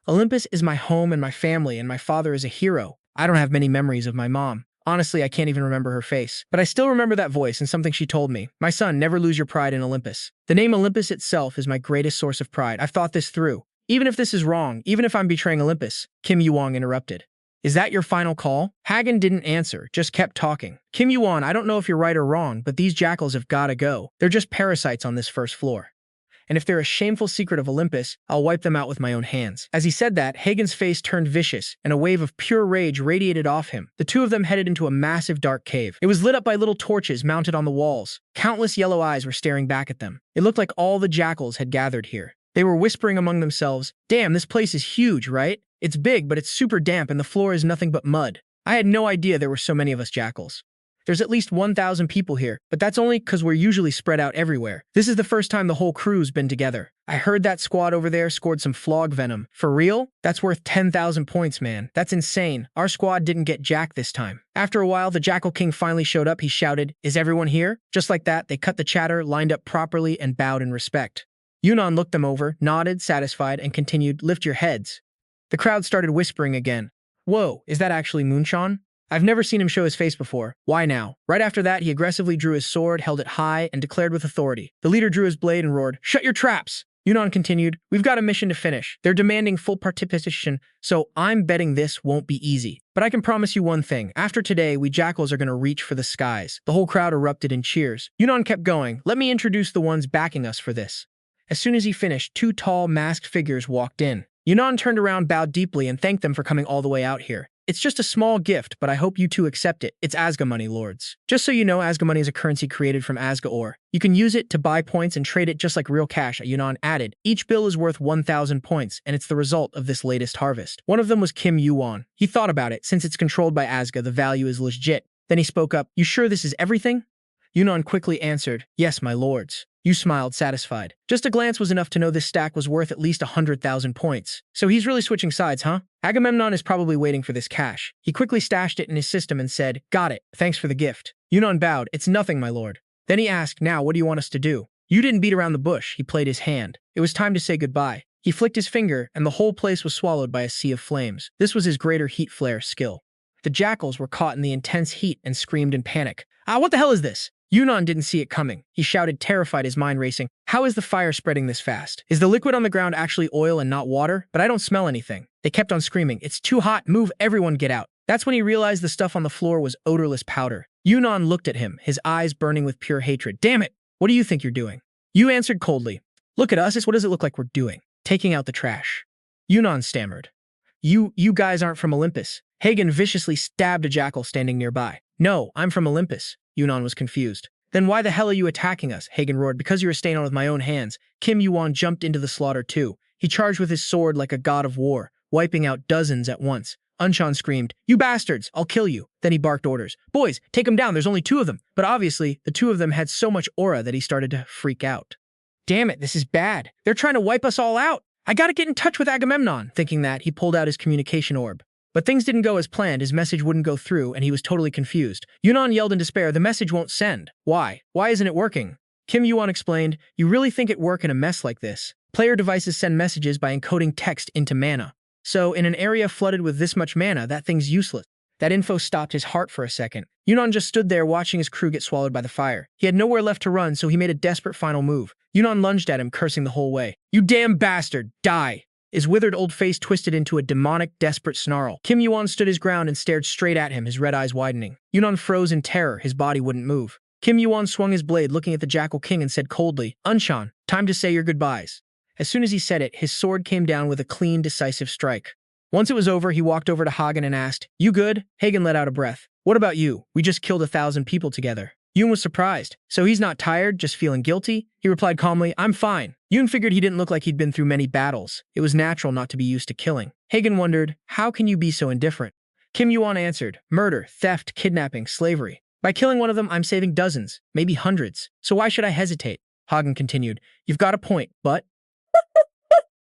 Olympus is my home and my family, and my father is a hero. I don't have many memories of my mom. Honestly, I can't even remember her face. But I still remember that voice and something she told me. My son, never lose your pride in Olympus. The name Olympus itself is my greatest source of pride. I've thought this through. Even if this is wrong, even if I'm betraying Olympus, Kim YuWon interrupted. Is that your final call? Hagen didn't answer, just kept talking. Kim YuWon, I don't know if you're right or wrong, but these jackals have gotta go. They're just parasites on this first floor. And if they're a shameful secret of Olympus, I'll wipe them out with my own hands. As he said that, Hagen's face turned vicious, and a wave of pure rage radiated off him. The two of them headed into a massive dark cave. It was lit up by little torches mounted on the walls. Countless yellow eyes were staring back at them. It looked like all the jackals had gathered here. They were whispering among themselves, damn, this place is huge, right? It's big, but it's super damp and the floor is nothing but mud. I had no idea there were so many of us jackals. There's at least 1,000 people here, but that's only because we're usually spread out everywhere. This is the first time the whole crew's been together. I heard that squad over there scored some flog venom. For real? That's worth 10,000 points, man. That's insane. Our squad didn't get jack this time. After a while, the Jackal King finally showed up. He shouted, is everyone here? Just like that, they cut the chatter, lined up properly, and bowed in respect. YuWon looked them over, nodded, satisfied, and continued, lift your heads. The crowd started whispering again. Whoa, is that actually Moonshon? I've never seen him show his face before. Why now? Right after that, he aggressively drew his sword, held it high, and declared with authority. The leader drew his blade and roared, shut your traps! YuWon continued, we've got a mission to finish. They're demanding full participation, so I'm betting this won't be easy. But I can promise you one thing. After today, we jackals are going to reach for the skies. The whole crowd erupted in cheers. YuWon kept going. Let me introduce the ones backing us for this. As soon as he finished, 2 tall, masked figures walked in. YuWon turned around, bowed deeply, and thanked them for coming all the way out here. It's just a small gift, but I hope you two accept it. It's Asga money, lords. Just so you know, Asga money is a currency created from Asga ore. You can use it to buy points and trade it just like real cash, YuWon added. Each bill is worth 1,000 points, and it's the result of this latest harvest. One of them was Kim YuWon. He thought about it. Since it's controlled by Asga, the value is legit. Then he spoke up, you sure this is everything? YuWon quickly answered, "Yes, my lords." Yu smiled, satisfied. Just a glance was enough to know this stack was worth at least 100,000 points. So he's really switching sides, huh? Agamemnon is probably waiting for this cash. He quickly stashed it in his system and said, "Got it. Thanks for the gift." YuWon bowed. "It's nothing, my lord." Then he asked, "Now, what do you want us to do?" Yu didn't beat around the bush. He played his hand. It was time to say goodbye. He flicked his finger, and the whole place was swallowed by a sea of flames. This was his greater heat flare skill. The jackals were caught in the intense heat and screamed in panic. "Ah, what the hell is this?" YuWon didn't see it coming. He shouted, terrified, his mind racing. "How is the fire spreading this fast? Is the liquid on the ground actually oil and not water? But I don't smell anything." They kept on screaming, "It's too hot! Move, everyone get out!" That's when he realized the stuff on the floor was odorless powder. YuWon looked at him, his eyes burning with pure hatred. "Damn it! What do you think you're doing?" Yu answered coldly, "Look at us, what does it look like we're doing? Taking out the trash." YuWon stammered. You guys aren't from Olympus." Hagen viciously stabbed a jackal standing nearby. "No, I'm from Olympus." YuWon was confused. "Then why the hell are you attacking us?" Hagen roared. "Because you were staying on with my own hands." YuWon jumped into the slaughter too. He charged with his sword like a god of war, wiping out dozens at once. Unshan screamed, "You bastards, I'll kill you." Then he barked orders. "Boys, take them down, there's only 2 of them." But obviously, the 2 of them had so much aura that he started to freak out. "Damn it, this is bad. They're trying to wipe us all out. I gotta get in touch with Agamemnon." Thinking that, he pulled out his communication orb. But things didn't go as planned, his message wouldn't go through, and he was totally confused. YuWon yelled in despair, "The message won't send." "Why? Why isn't it working?" YuWon explained, "You really think it'd work in a mess like this? Player devices send messages by encoding text into mana. So, in an area flooded with this much mana, that thing's useless." That info stopped his heart for a second. YuWon just stood there watching his crew get swallowed by the fire. He had nowhere left to run, so he made a desperate final move. YuWon lunged at him, cursing the whole way. "You damn bastard! Die!" His withered old face twisted into a demonic, desperate snarl. YuWon stood his ground and stared straight at him, his red eyes widening. YuWon froze in terror, his body wouldn't move. YuWon swung his blade, looking at the Jackal King, and said coldly, "Unshan, time to say your goodbyes." As soon as he said it, his sword came down with a clean, decisive strike. Once it was over, he walked over to Hagen and asked, "You good?" Hagen let out a breath. "What about you? We just killed 1,000 people together." Yoon was surprised. "So he's not tired, just feeling guilty?" He replied calmly, "I'm fine." Yoon figured he didn't look like he'd been through many battles. It was natural not to be used to killing. Hagen wondered, "How can you be so indifferent?" YuWon answered, "Murder, theft, kidnapping, slavery. By killing one of them, I'm saving dozens, maybe hundreds. So why should I hesitate?" Hagen continued, "You've got a point, but..."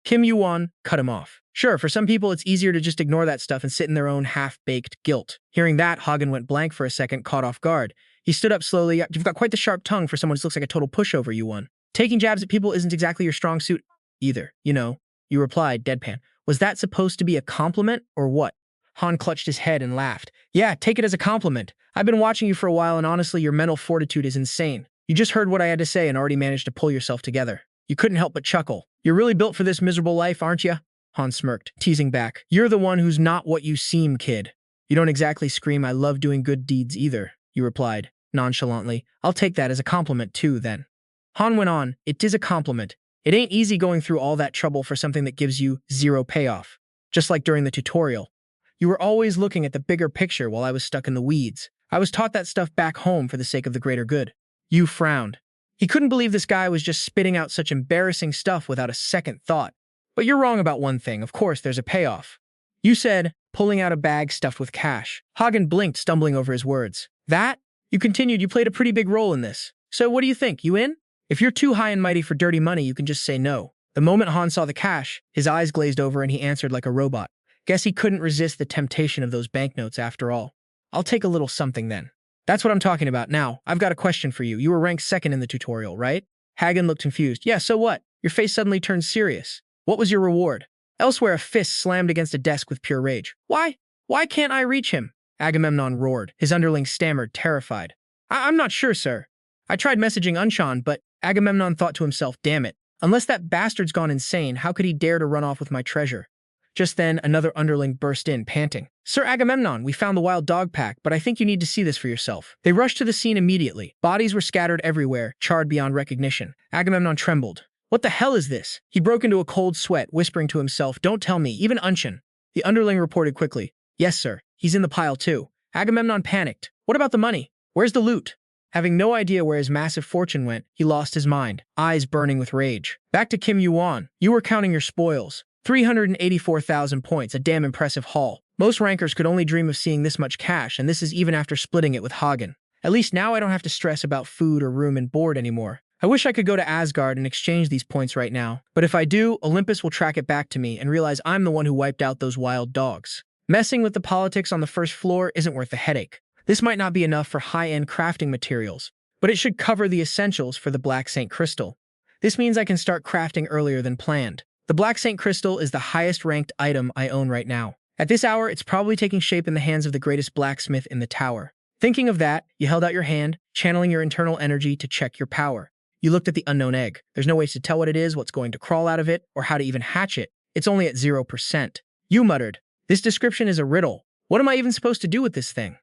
YuWon cut him off. "Sure, for some people it's easier to just ignore that stuff and sit in their own half-baked guilt." Hearing that, Hagen went blank for a second, caught off guard. He stood up slowly. "You've got quite the sharp tongue for someone who looks like a total pushover, YuWon. Taking jabs at people isn't exactly your strong suit either, you know." You replied, deadpan. "Was that supposed to be a compliment, or what?" Han clutched his head and laughed. "Yeah, take it as a compliment. I've been watching you for a while, and honestly, your mental fortitude is insane. You just heard what I had to say and already managed to pull yourself together." You couldn't help but chuckle. "You're really built for this miserable life, aren't you?" Han smirked, teasing back. "You're the one who's not what you seem, kid." "You don't exactly scream, 'I love doing good deeds' either," you replied, nonchalantly. "I'll take that as a compliment too, then." Han went on, "It is a compliment. It ain't easy going through all that trouble for something that gives you zero payoff. Just like during the tutorial. You were always looking at the bigger picture while I was stuck in the weeds. I was taught that stuff back home for the sake of the greater good." Yu frowned. He couldn't believe this guy was just spitting out such embarrassing stuff without a second thought. "But you're wrong about one thing. Of course, there's a payoff." You said, pulling out a bag stuffed with cash. Hagen blinked, stumbling over his words. "That?" You continued, "You played a pretty big role in this. So what do you think? You in? If you're too high and mighty for dirty money, you can just say no." The moment Han saw the cash, his eyes glazed over and he answered like a robot. Guess he couldn't resist the temptation of those banknotes after all. "I'll take a little something then." "That's what I'm talking about. Now, I've got a question for you. You were ranked 2nd in the tutorial, right?" Hagen looked confused. "Yeah, so what?" Your face suddenly turned serious. "What was your reward?" Elsewhere, a fist slammed against a desk with pure rage. Why can't I reach him?" Agamemnon roared. His underling stammered, terrified. I'm not sure, sir. I tried messaging Unshan, but..." Agamemnon thought to himself, "Damn it. Unless that bastard's gone insane, how could he dare to run off with my treasure?" Just then, another underling burst in, panting. "Sir Agamemnon, we found the wild dog pack, but I think you need to see this for yourself." They rushed to the scene immediately. Bodies were scattered everywhere, charred beyond recognition. Agamemnon trembled. "What the hell is this?" He broke into a cold sweat, whispering to himself, "Don't tell me, even Unshan." The underling reported quickly. "Yes, sir. He's in the pile too." Agamemnon panicked. "What about the money? Where's the loot?" Having no idea where his massive fortune went, he lost his mind, eyes burning with rage. Back to YuWon. "You were counting your spoils. 384,000 points, a damn impressive haul. Most rankers could only dream of seeing this much cash, and this is even after splitting it with Hagen." At least now I don't have to stress about food or room and board anymore. I wish I could go to Asgard and exchange these points right now. But if I do, Olympus will track it back to me and realize I'm the one who wiped out those wild dogs. Messing with the politics on the first floor isn't worth the headache. This might not be enough for high-end crafting materials, but it should cover the essentials for the Black Saint Crystal. This means I can start crafting earlier than planned. The Black Saint Crystal is the highest-ranked item I own right now. At this hour, it's probably taking shape in the hands of the greatest blacksmith in the tower. Thinking of that, you held out your hand, channeling your internal energy to check your power. You looked at the unknown egg. There's no way to tell what it is, what's going to crawl out of it, or how to even hatch it. It's only at 0%. You muttered, "This description is a riddle. What am I even supposed to do with this thing?"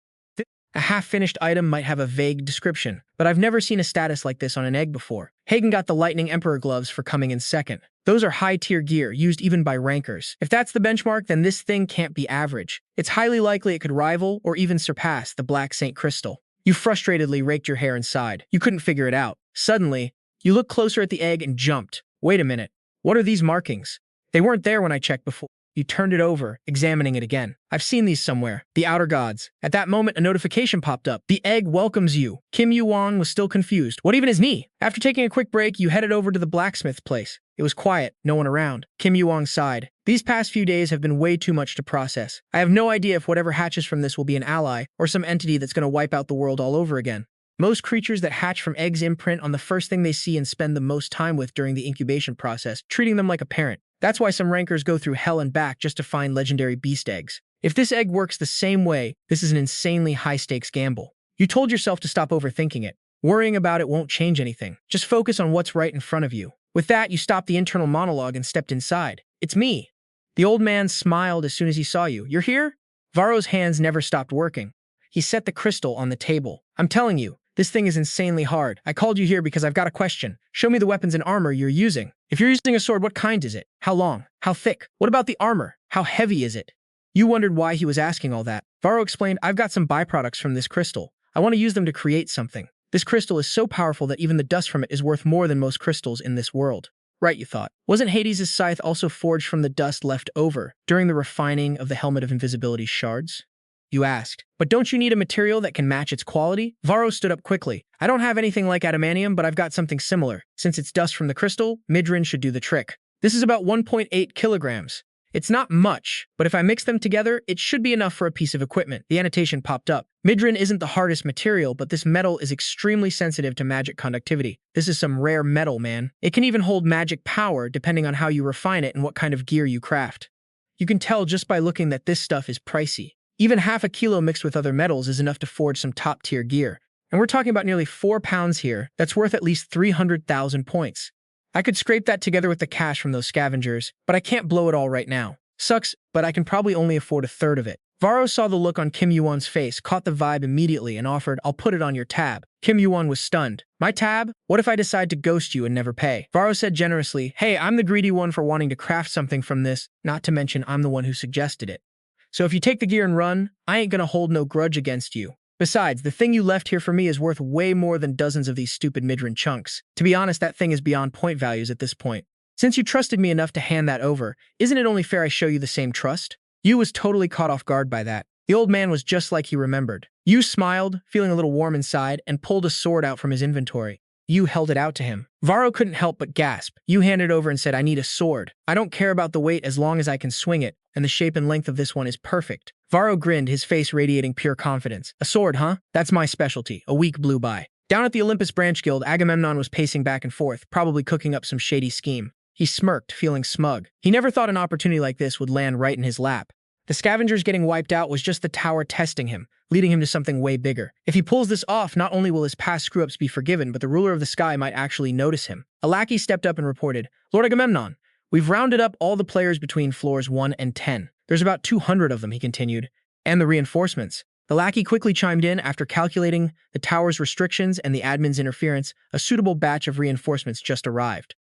A half-finished item might have a vague description, but I've never seen a status like this on an egg before. Hagen got the Lightning Emperor gloves for coming in second. Those are high-tier gear, used even by rankers. If that's the benchmark, then this thing can't be average. It's highly likely it could rival or even surpass the Black Saint Crystal. You frustratedly raked your hair and sighed. You couldn't figure it out. Suddenly, you looked closer at the egg and jumped. Wait a minute. What are these markings? They weren't there when I checked before. You turned it over, examining it again. I've seen these somewhere. The Outer Gods. At that moment, a notification popped up. The egg welcomes you. YuWon was still confused. What even is me? After taking a quick break, you headed over to the blacksmith place. It was quiet, no one around. YuWon sighed. These past few days have been way too much to process. I have no idea if whatever hatches from this will be an ally, or some entity that's going to wipe out the world all over again. Most creatures that hatch from eggs imprint on the first thing they see and spend the most time with during the incubation process, treating them like a parent. That's why some rankers go through hell and back just to find legendary beast eggs. If this egg works the same way, this is an insanely high-stakes gamble. You told yourself to stop overthinking it. Worrying about it won't change anything. Just focus on what's right in front of you. With that, you stopped the internal monologue and stepped inside. It's me. The old man smiled as soon as he saw you. You're here? Varro's hands never stopped working. He set the crystal on the table. I'm telling you, this thing is insanely hard. I called you here because I've got a question. Show me the weapons and armor you're using. If you're using a sword, what kind is it? How long? How thick? What about the armor? How heavy is it? You wondered why he was asking all that. Varro explained, I've got some byproducts from this crystal. I want to use them to create something. This crystal is so powerful that even the dust from it is worth more than most crystals in this world. Right, you thought. Wasn't Hades' scythe also forged from the dust left over during the refining of the Helmet of Invisibility's shards? You asked. But don't you need a material that can match its quality? Varro stood up quickly. I don't have anything like adamantium, but I've got something similar. Since it's dust from the crystal, midrin should do the trick. This is about 1.8 kilograms. It's not much, but if I mix them together, it should be enough for a piece of equipment. The annotation popped up. Midrin isn't the hardest material, but this metal is extremely sensitive to magic conductivity. This is some rare metal, man. It can even hold magic power, depending on how you refine it and what kind of gear you craft. You can tell just by looking that this stuff is pricey. Even half a kilo mixed with other metals is enough to forge some top-tier gear. And we're talking about nearly 4 pounds here. That's worth at least 300,000 points. I could scrape that together with the cash from those scavengers, but I can't blow it all right now. Sucks, but I can probably only afford a third of it. Varro saw the look on YuWon's face, caught the vibe immediately, and offered, I'll put it on your tab. YuWon was stunned. My tab? What if I decide to ghost you and never pay? Varro said generously, hey, I'm the greedy one for wanting to craft something from this, not to mention I'm the one who suggested it. So if you take the gear and run, I ain't gonna hold no grudge against you. Besides, the thing you left here for me is worth way more than dozens of these stupid midrin chunks. To be honest, that thing is beyond point values at this point. Since you trusted me enough to hand that over, isn't it only fair I show you the same trust? Yu was totally caught off guard by that. The old man was just like he remembered. Yu smiled, feeling a little warm inside, and pulled a sword out from his inventory. Yu held it out to him. Varro couldn't help but gasp. Yu handed over and said, I need a sword. I don't care about the weight as long as I can swing it, and the shape and length of this one is perfect. Varro grinned, his face radiating pure confidence. A sword, huh? That's my specialty. A week blew by. Down at the Olympus Branch Guild, Agamemnon was pacing back and forth, probably cooking up some shady scheme. He smirked, feeling smug. He never thought an opportunity like this would land right in his lap. The scavengers getting wiped out was just the tower testing him, leading him to something way bigger. If he pulls this off, not only will his past screw-ups be forgiven, but the ruler of the sky might actually notice him. A lackey stepped up and reported, Lord Agamemnon, we've rounded up all the players between floors 1 and 10. There's about 200 of them, he continued, and the reinforcements. The lackey quickly chimed in after calculating the tower's restrictions and the admin's interference. A suitable batch of reinforcements just arrived.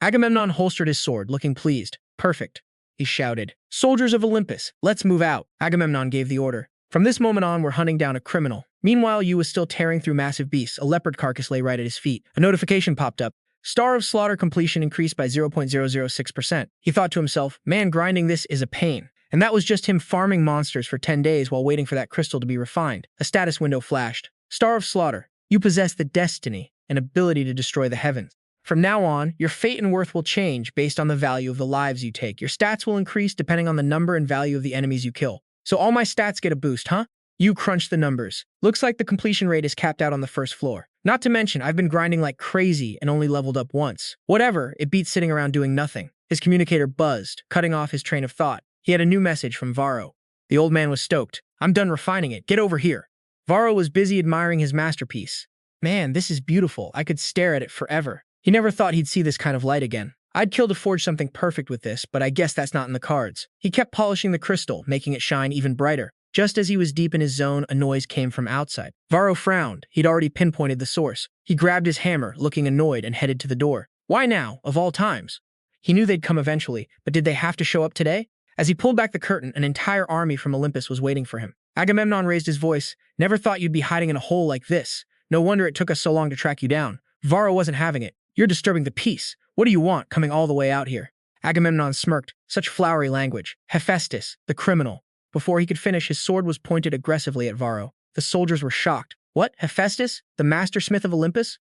Agamemnon holstered his sword, looking pleased. Perfect, he shouted. Soldiers of Olympus, let's move out. Agamemnon gave the order. From this moment on, we're hunting down a criminal. Meanwhile, Yu was still tearing through massive beasts. A leopard carcass lay right at his feet. A notification popped up. Star of slaughter completion increased by 0.006%. He thought to himself, man, grinding this is a pain. And that was just him farming monsters for 10 days while waiting for that crystal to be refined. A status window flashed. Star of Slaughter, you possess the destiny and ability to destroy the heavens. From now on, your fate and worth will change based on the value of the lives you take. Your stats will increase depending on the number and value of the enemies you kill. So all my stats get a boost, huh? You crunch the numbers. Looks like the completion rate is capped out on the first floor. Not to mention, I've been grinding like crazy and only leveled up once. Whatever, it beats sitting around doing nothing. His communicator buzzed, cutting off his train of thought. He had a new message from Varro. The old man was stoked. I'm done refining it. Get over here. Varro was busy admiring his masterpiece. Man, this is beautiful. I could stare at it forever. He never thought he'd see this kind of light again. I'd kill to forge something perfect with this, but I guess that's not in the cards. He kept polishing the crystal, making it shine even brighter. Just as he was deep in his zone, a noise came from outside. Varro frowned. He'd already pinpointed the source. He grabbed his hammer, looking annoyed, and headed to the door. Why now, of all times? He knew they'd come eventually, but did they have to show up today? As he pulled back the curtain, an entire army from Olympus was waiting for him. Agamemnon raised his voice. Never thought you'd be hiding in a hole like this. No wonder it took us so long to track you down. Varro wasn't having it. You're disturbing the peace. What do you want, coming all the way out here? Agamemnon smirked. Such flowery language. Hephaestus, the criminal. Before he could finish, his sword was pointed aggressively at Varro. The soldiers were shocked. What, Hephaestus? The mastersmith of Olympus?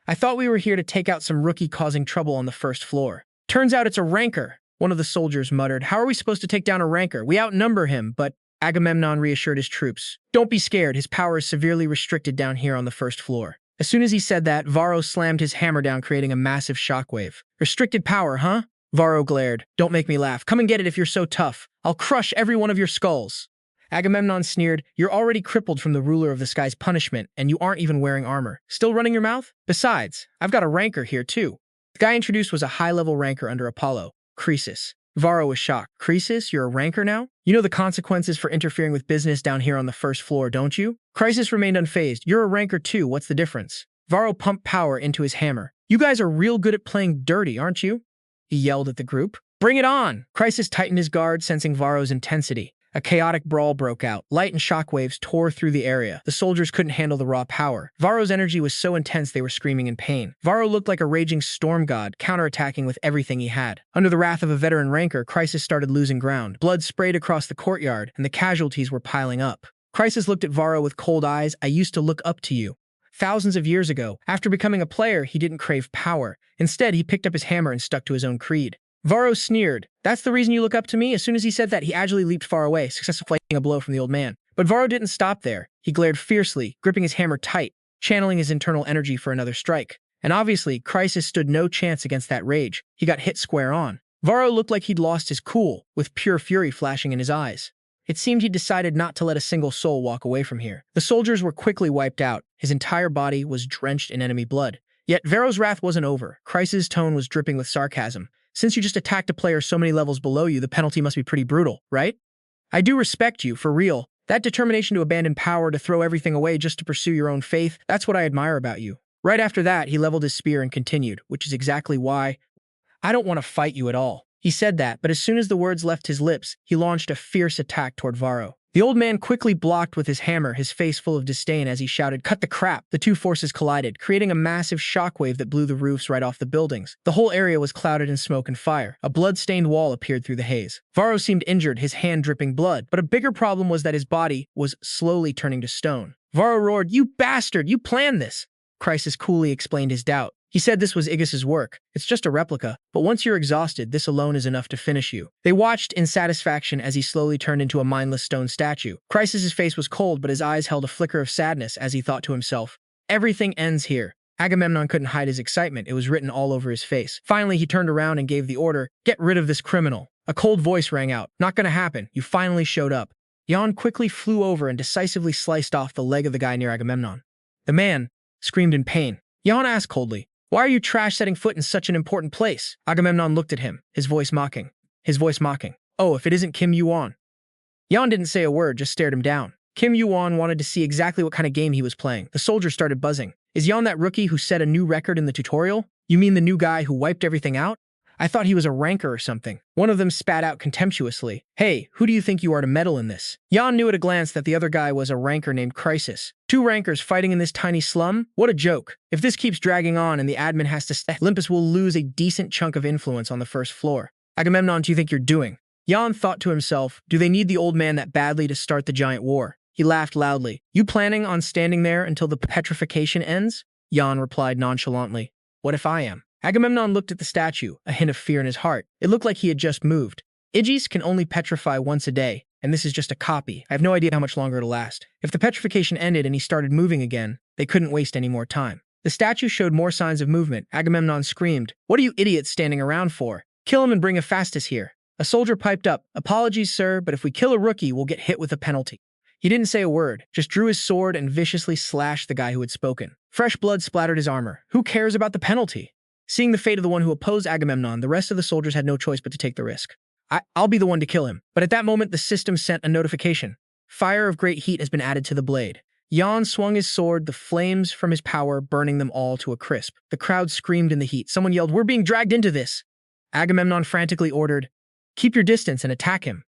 I thought we were here to take out some rookie causing trouble on the first floor. Turns out it's a rancor, one of the soldiers muttered. How are we supposed to take down a rancor? We outnumber him, but Agamemnon reassured his troops. Don't be scared, his power is severely restricted down here on the first floor. As soon as he said that, Varro slammed his hammer down, creating a massive shockwave. Restricted power, huh? Varro glared. Don't make me laugh. Come and get it if you're so tough. I'll crush every one of your skulls. Agamemnon sneered. You're already crippled from the ruler of the sky's punishment, and you aren't even wearing armor. Still running your mouth? Besides, I've got a rancor here too. The guy introduced was a high-level rancor under Apollo, Croesus. Varro was shocked. Croesus, you're a rancor now? You know the consequences for interfering with business down here on the first floor, don't you? Croesus remained unfazed. You're a rancor too, what's the difference? Varro pumped power into his hammer. You guys are real good at playing dirty, aren't you? He yelled at the group. Bring it on! Croesus tightened his guard, sensing Varro's intensity. A chaotic brawl broke out. Light and shockwaves tore through the area. The soldiers couldn't handle the raw power. Varro's energy was so intense they were screaming in pain. Varro looked like a raging storm god, counterattacking with everything he had. Under the wrath of a veteran rancor, Croesus started losing ground. Blood sprayed across the courtyard, and the casualties were piling up. Croesus looked at Varro with cold eyes. I used to look up to you. Thousands of years ago, after becoming a player, he didn't crave power. Instead, he picked up his hammer and stuck to his own creed. Varro sneered. That's the reason you look up to me? As soon as he said that, he agilely leaped far away, successfully flanking a blow from the old man. But Varro didn't stop there. He glared fiercely, gripping his hammer tight, channeling his internal energy for another strike. And obviously, Croesus stood no chance against that rage. He got hit square on. Varro looked like he'd lost his cool, with pure fury flashing in his eyes. It seemed he decided not to let a single soul walk away from here. The soldiers were quickly wiped out. His entire body was drenched in enemy blood. Yet Varro's wrath wasn't over. Croesus' tone was dripping with sarcasm. Since you just attacked a player so many levels below you, the penalty must be pretty brutal, right? I do respect you, for real. That determination to abandon power, to throw everything away just to pursue your own faith, that's what I admire about you. Right after that, he leveled his spear and continued, which is exactly why I don't want to fight you at all. He said that, but as soon as the words left his lips, he launched a fierce attack toward Varro. The old man quickly blocked with his hammer, his face full of disdain as he shouted, "Cut the crap!" The two forces collided, creating a massive shockwave that blew the roofs right off the buildings. The whole area was clouded in smoke and fire. A blood-stained wall appeared through the haze. Varro seemed injured, his hand dripping blood, but a bigger problem was that his body was slowly turning to stone. Varro roared, "You bastard! You planned this!" Croesus coolly explained his doubt. He said this was Igis's work. It's just a replica, but once you're exhausted, this alone is enough to finish you. They watched in satisfaction as he slowly turned into a mindless stone statue. Croesus' face was cold, but his eyes held a flicker of sadness as he thought to himself, everything ends here. Agamemnon couldn't hide his excitement. It was written all over his face. Finally, he turned around and gave the order, "Get rid of this criminal." A cold voice rang out. "Not gonna happen. You finally showed up." YuWon quickly flew over and decisively sliced off the leg of the guy near Agamemnon. The man screamed in pain. YuWon asked coldly, "Why are you trash setting foot in such an important place?" Agamemnon looked at him, his voice mocking. "Oh, if it isn't Kim YuWon." YuWon didn't say a word, just stared him down. Kim YuWon wanted to see exactly what kind of game he was playing. The soldiers started buzzing. "Is YuWon that rookie who set a new record in the tutorial? You mean the new guy who wiped everything out? I thought he was a rancor or something." One of them spat out contemptuously, "Hey, who do you think you are to meddle in this?" YuWon knew at a glance that the other guy was a rancor named Croesus. Two rancors fighting in this tiny slum? What a joke. If this keeps dragging on and the admin has to stay, Olympus will lose a decent chunk of influence on the first floor. Agamemnon, do you think you're doing? YuWon thought to himself, do they need the old man that badly to start the giant war? He laughed loudly. You planning on standing there until the petrification ends? YuWon replied nonchalantly. What if I am? Agamemnon looked at the statue, a hint of fear in his heart. It looked like he had just moved. Igis can only petrify once a day, and this is just a copy. I have no idea how much longer it'll last. If the petrification ended and he started moving again, they couldn't waste any more time. The statue showed more signs of movement. Agamemnon screamed, What are you idiots standing around for? Kill him and bring Hephaestus here. A soldier piped up, Apologies, sir, but if we kill a rookie, we'll get hit with a penalty. He didn't say a word, just drew his sword and viciously slashed the guy who had spoken. Fresh blood splattered his armor. Who cares about the penalty? Seeing the fate of the one who opposed Agamemnon, the rest of the soldiers had no choice but to take the risk. I'll be the one to kill him. But at that moment, the system sent a notification. Fire of great heat has been added to the blade. YuWon swung his sword, the flames from his power burning them all to a crisp. The crowd screamed in the heat. Someone yelled, We're being dragged into this. Agamemnon frantically ordered, Keep your distance and attack him.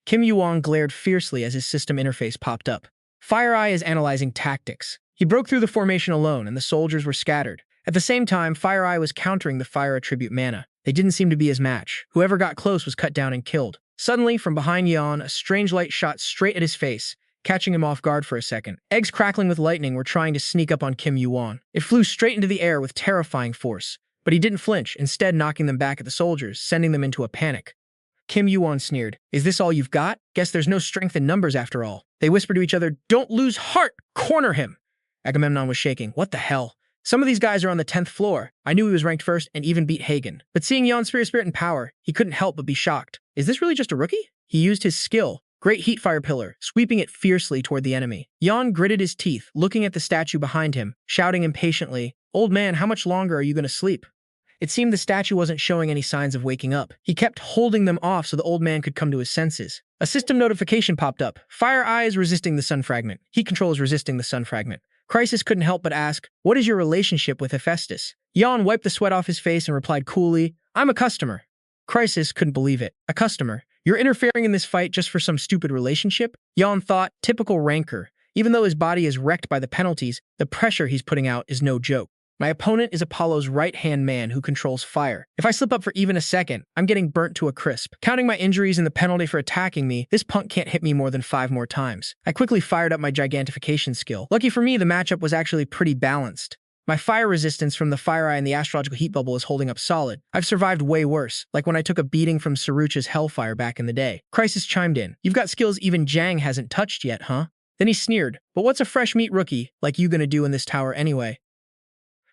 YuWon glared fiercely as his system interface popped up. Fire Eye is analyzing tactics. He broke through the formation alone, and the soldiers were scattered. At the same time, Fire Eye was countering the fire attribute mana. They didn't seem to be his match. Whoever got close was cut down and killed. Suddenly, from behind YuWon, a strange light shot straight at his face, catching him off guard for a second. Eggs crackling with lightning were trying to sneak up on YuWon. It flew straight into the air with terrifying force, but he didn't flinch, instead knocking them back at the soldiers, sending them into a panic. YuWon sneered, Is this all you've got? Guess there's no strength in numbers after all. They whispered to each other, Don't lose heart! Corner him! Agamemnon was shaking. What the hell? Some of these guys are on the 10th floor. I knew he was ranked first and even beat Hagen. But seeing YuWon's spirit and power, he couldn't help but be shocked. Is this really just a rookie? He used his skill, Great Heat Fire Pillar, sweeping it fiercely toward the enemy. YuWon gritted his teeth, looking at the statue behind him, shouting impatiently, Old man, how much longer are you going to sleep? It seemed the statue wasn't showing any signs of waking up. He kept holding them off so the old man could come to his senses. A system notification popped up. Fire Eye is resisting the Sun Fragment. Heat Control is resisting the Sun Fragment. Crisis couldn't help but ask, What is your relationship with Hephaestus? YuWon wiped the sweat off his face and replied coolly, I'm a customer. Crisis couldn't believe it. A customer? You're interfering in this fight just for some stupid relationship? YuWon thought, typical rancor. Even though his body is wrecked by the penalties, the pressure he's putting out is no joke. My opponent is Apollo's right-hand man who controls fire. If I slip up for even a second, I'm getting burnt to a crisp. Counting my injuries and the penalty for attacking me, this punk can't hit me more than 5 more times. I quickly fired up my gigantification skill. Lucky for me, the matchup was actually pretty balanced. My fire resistance from the Fire Eye and the astrological heat bubble is holding up solid. I've survived way worse, like when I took a beating from Sarucha's Hellfire back in the day. Crisis chimed in. You've got skills even Jang hasn't touched yet, huh? Then he sneered. But what's a fresh meat rookie like you gonna do in this tower anyway?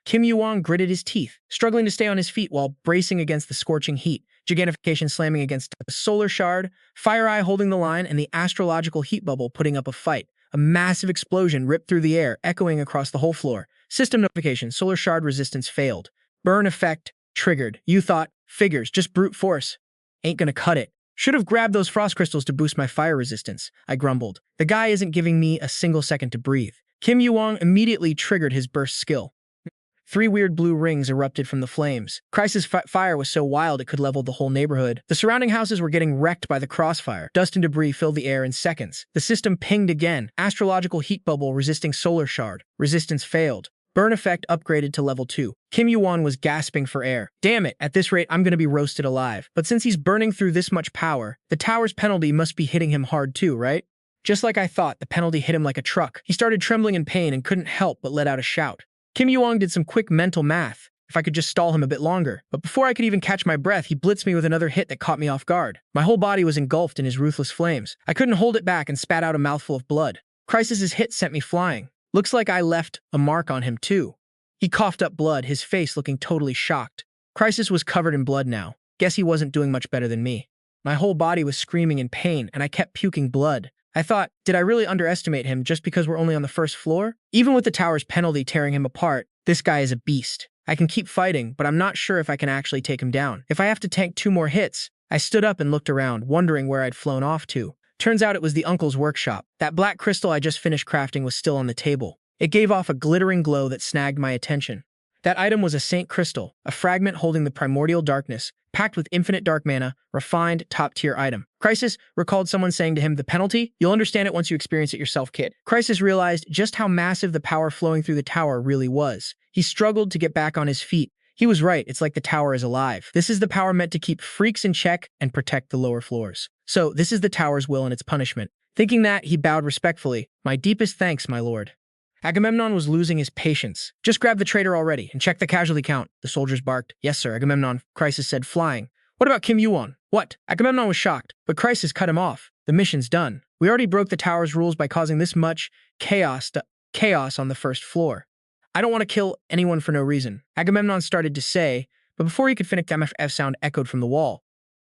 YuWon gritted his teeth, struggling to stay on his feet while bracing against the scorching heat, gigantification slamming against the solar shard, Fire Eye holding the line, and the astrological heat bubble putting up a fight. A massive explosion ripped through the air, echoing across the whole floor. System notification, solar shard resistance failed. Burn effect triggered. You thought, figures, just brute force. Ain't gonna cut it. Should have grabbed those frost crystals to boost my fire resistance, I grumbled. The guy isn't giving me a single second to breathe. YuWon immediately triggered his burst skill. 3 weird blue rings erupted from the flames. Crisis fire was so wild it could level the whole neighborhood. The surrounding houses were getting wrecked by the crossfire. Dust and debris filled the air in seconds. The system pinged again. Astrological heat bubble resisting solar shard. Resistance failed. Burn effect upgraded to level 2. YuWon was gasping for air. Damn it, at this rate I'm gonna be roasted alive. But since he's burning through this much power, the tower's penalty must be hitting him hard too, right? Just like I thought, the penalty hit him like a truck. He started trembling in pain and couldn't help but let out a shout. YuWon did some quick mental math, if I could just stall him a bit longer. But before I could even catch my breath, he blitzed me with another hit that caught me off guard. My whole body was engulfed in his ruthless flames. I couldn't hold it back and spat out a mouthful of blood. Crisis's hit sent me flying. Looks like I left a mark on him too. He coughed up blood, his face looking totally shocked. Crisis was covered in blood now. Guess he wasn't doing much better than me. My whole body was screaming in pain, and I kept puking blood. I thought, did I really underestimate him just because we're only on the first floor? Even with the tower's penalty tearing him apart, this guy is a beast. I can keep fighting, but I'm not sure if I can actually take him down. If I have to tank 2 more hits, I stood up and looked around, wondering where I'd flown off to. Turns out it was the uncle's workshop. That black crystal I just finished crafting was still on the table. It gave off a glittering glow that snagged my attention. That item was a Saint Crystal, a fragment holding the primordial darkness, packed with infinite dark mana, refined, top-tier item. Crisis recalled someone saying to him, the penalty? You'll understand it once you experience it yourself, kid. Crisis realized just how massive the power flowing through the tower really was. He struggled to get back on his feet. He was right, it's like the tower is alive. This is the power meant to keep freaks in check and protect the lower floors. So, this is the tower's will and its punishment. Thinking that, he bowed respectfully. My deepest thanks, my lord. Agamemnon was losing his patience. Just grab the traitor already and check the casualty count, the soldiers barked. Yes, sir, Agamemnon, Chrysis said, flying. What about Kim YuWon? What? Agamemnon was shocked, but Chrysis cut him off. The mission's done. We already broke the tower's rules by causing this much chaos on the first floor. I don't want to kill anyone for no reason, Agamemnon started to say, but before he could finish, the MFF sound echoed from the wall.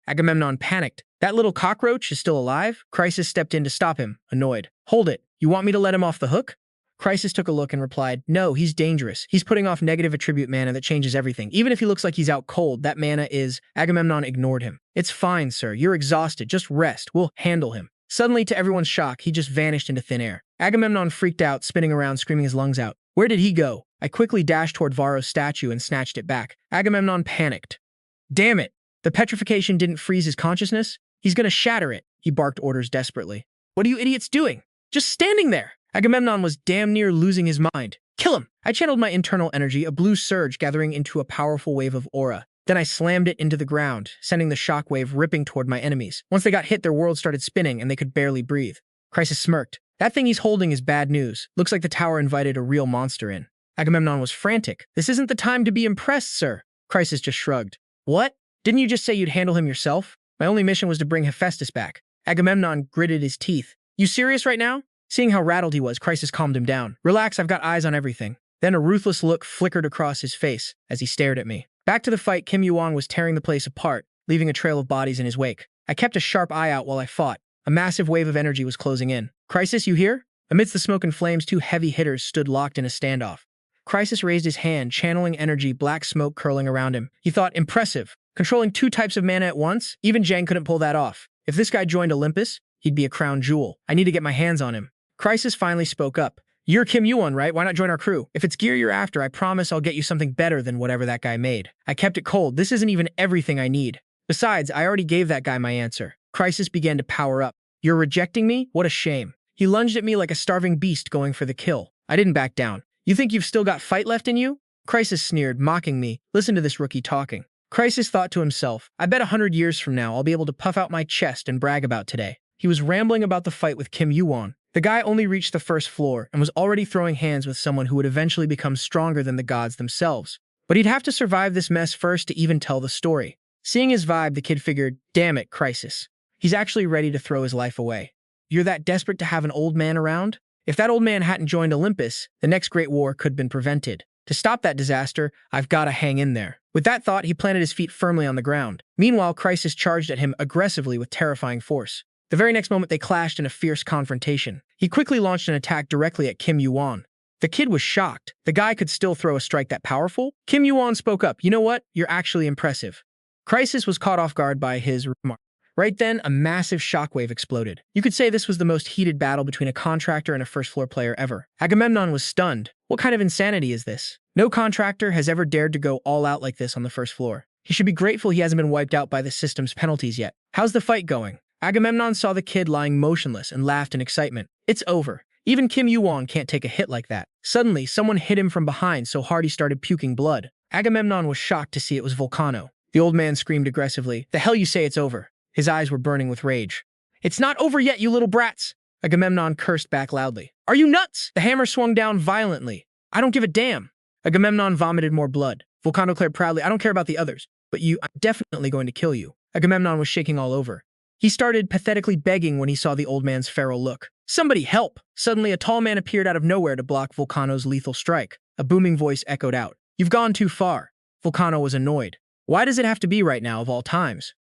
Agamemnon panicked. That little cockroach is still alive? Chrysis stepped in to stop him, annoyed. Hold it. You want me to let him off the hook? Chrysis took a look and replied, no, he's dangerous. He's putting off negative attribute mana that changes everything. Even if he looks like he's out cold, that mana is… Agamemnon ignored him. It's fine, sir. You're exhausted. Just rest. We'll handle him. Suddenly, to everyone's shock, he just vanished into thin air. Agamemnon freaked out, spinning around, screaming his lungs out. Where did he go? I quickly dashed toward Varro's statue and snatched it back. Agamemnon panicked. Damn it! The petrification didn't freeze his consciousness? He's gonna shatter it, he barked orders desperately. What are you idiots doing? Just standing there! Agamemnon was damn near losing his mind. Kill him! I channeled my internal energy, a blue surge gathering into a powerful wave of aura. Then I slammed it into the ground, sending the shockwave ripping toward my enemies. Once they got hit, their world started spinning and they could barely breathe. Chrysis smirked. That thing he's holding is bad news. Looks like the tower invited a real monster in. Agamemnon was frantic. This isn't the time to be impressed, sir. Chrysis just shrugged. What? Didn't you just say you'd handle him yourself? My only mission was to bring Hephaestus back. Agamemnon gritted his teeth. You serious right now? Seeing how rattled he was, Chrysis calmed him down. Relax, I've got eyes on everything. Then a ruthless look flickered across his face as he stared at me. Back to the fight, Kim YuWon was tearing the place apart, leaving a trail of bodies in his wake. I kept a sharp eye out while I fought. A massive wave of energy was closing in. Chrysis, you hear? Amidst the smoke and flames, two heavy hitters stood locked in a standoff. Chrysis raised his hand, channeling energy, black smoke curling around him. He thought, impressive. Controlling two types of mana at once? Even Jang couldn't pull that off. If this guy joined Olympus, he'd be a crown jewel. I need to get my hands on him. Chrysis finally spoke up. You're Kim YuWon, right? Why not join our crew? If it's gear you're after, I promise I'll get you something better than whatever that guy made. I kept it cold. This isn't even everything I need. Besides, I already gave that guy my answer. Chrysis began to power up. You're rejecting me? What a shame. He lunged at me like a starving beast going for the kill. I didn't back down. You think you've still got fight left in you? Chrysis sneered, mocking me. Listen to this rookie talking. Chrysis thought to himself, I bet 100 years from now I'll be able to puff out my chest and brag about today. He was rambling about the fight with Kim YuWon. The guy only reached the first floor and was already throwing hands with someone who would eventually become stronger than the gods themselves. But he'd have to survive this mess first to even tell the story. Seeing his vibe, the kid figured, damn it, Chrysis. He's actually ready to throw his life away. You're that desperate to have an old man around? If that old man hadn't joined Olympus, the next great war could have been prevented. To stop that disaster, I've got to hang in there. With that thought, he planted his feet firmly on the ground. Meanwhile, Chrysis charged at him aggressively with terrifying force. The very next moment, they clashed in a fierce confrontation. He quickly launched an attack directly at Kim YuWon. The kid was shocked. The guy could still throw a strike that powerful? Kim YuWon spoke up. You know what? You're actually impressive. Chrysis was caught off guard by his remark. Right then, a massive shockwave exploded. You could say this was the most heated battle between a contractor and a first-floor player ever. Agamemnon was stunned. What kind of insanity is this? No contractor has ever dared to go all out like this on the first floor. He should be grateful he hasn't been wiped out by the system's penalties yet. How's the fight going? Agamemnon saw the kid lying motionless and laughed in excitement. It's over. Even Kim YuWon can't take a hit like that. Suddenly, someone hit him from behind so hard he started puking blood. Agamemnon was shocked to see it was Volcano. The old man screamed aggressively. The hell you say it's over? His eyes were burning with rage. It's not over yet, you little brats! Agamemnon cursed back loudly. Are you nuts? The hammer swung down violently. I don't give a damn. Agamemnon vomited more blood. Volcano declared proudly, I don't care about the others, but I'm definitely going to kill you. Agamemnon was shaking all over. He started pathetically begging when he saw the old man's feral look. Somebody help! Suddenly, a tall man appeared out of nowhere to block Volcano's lethal strike. A booming voice echoed out. You've gone too far. Volcano was annoyed. Why does it have to be right now of all times?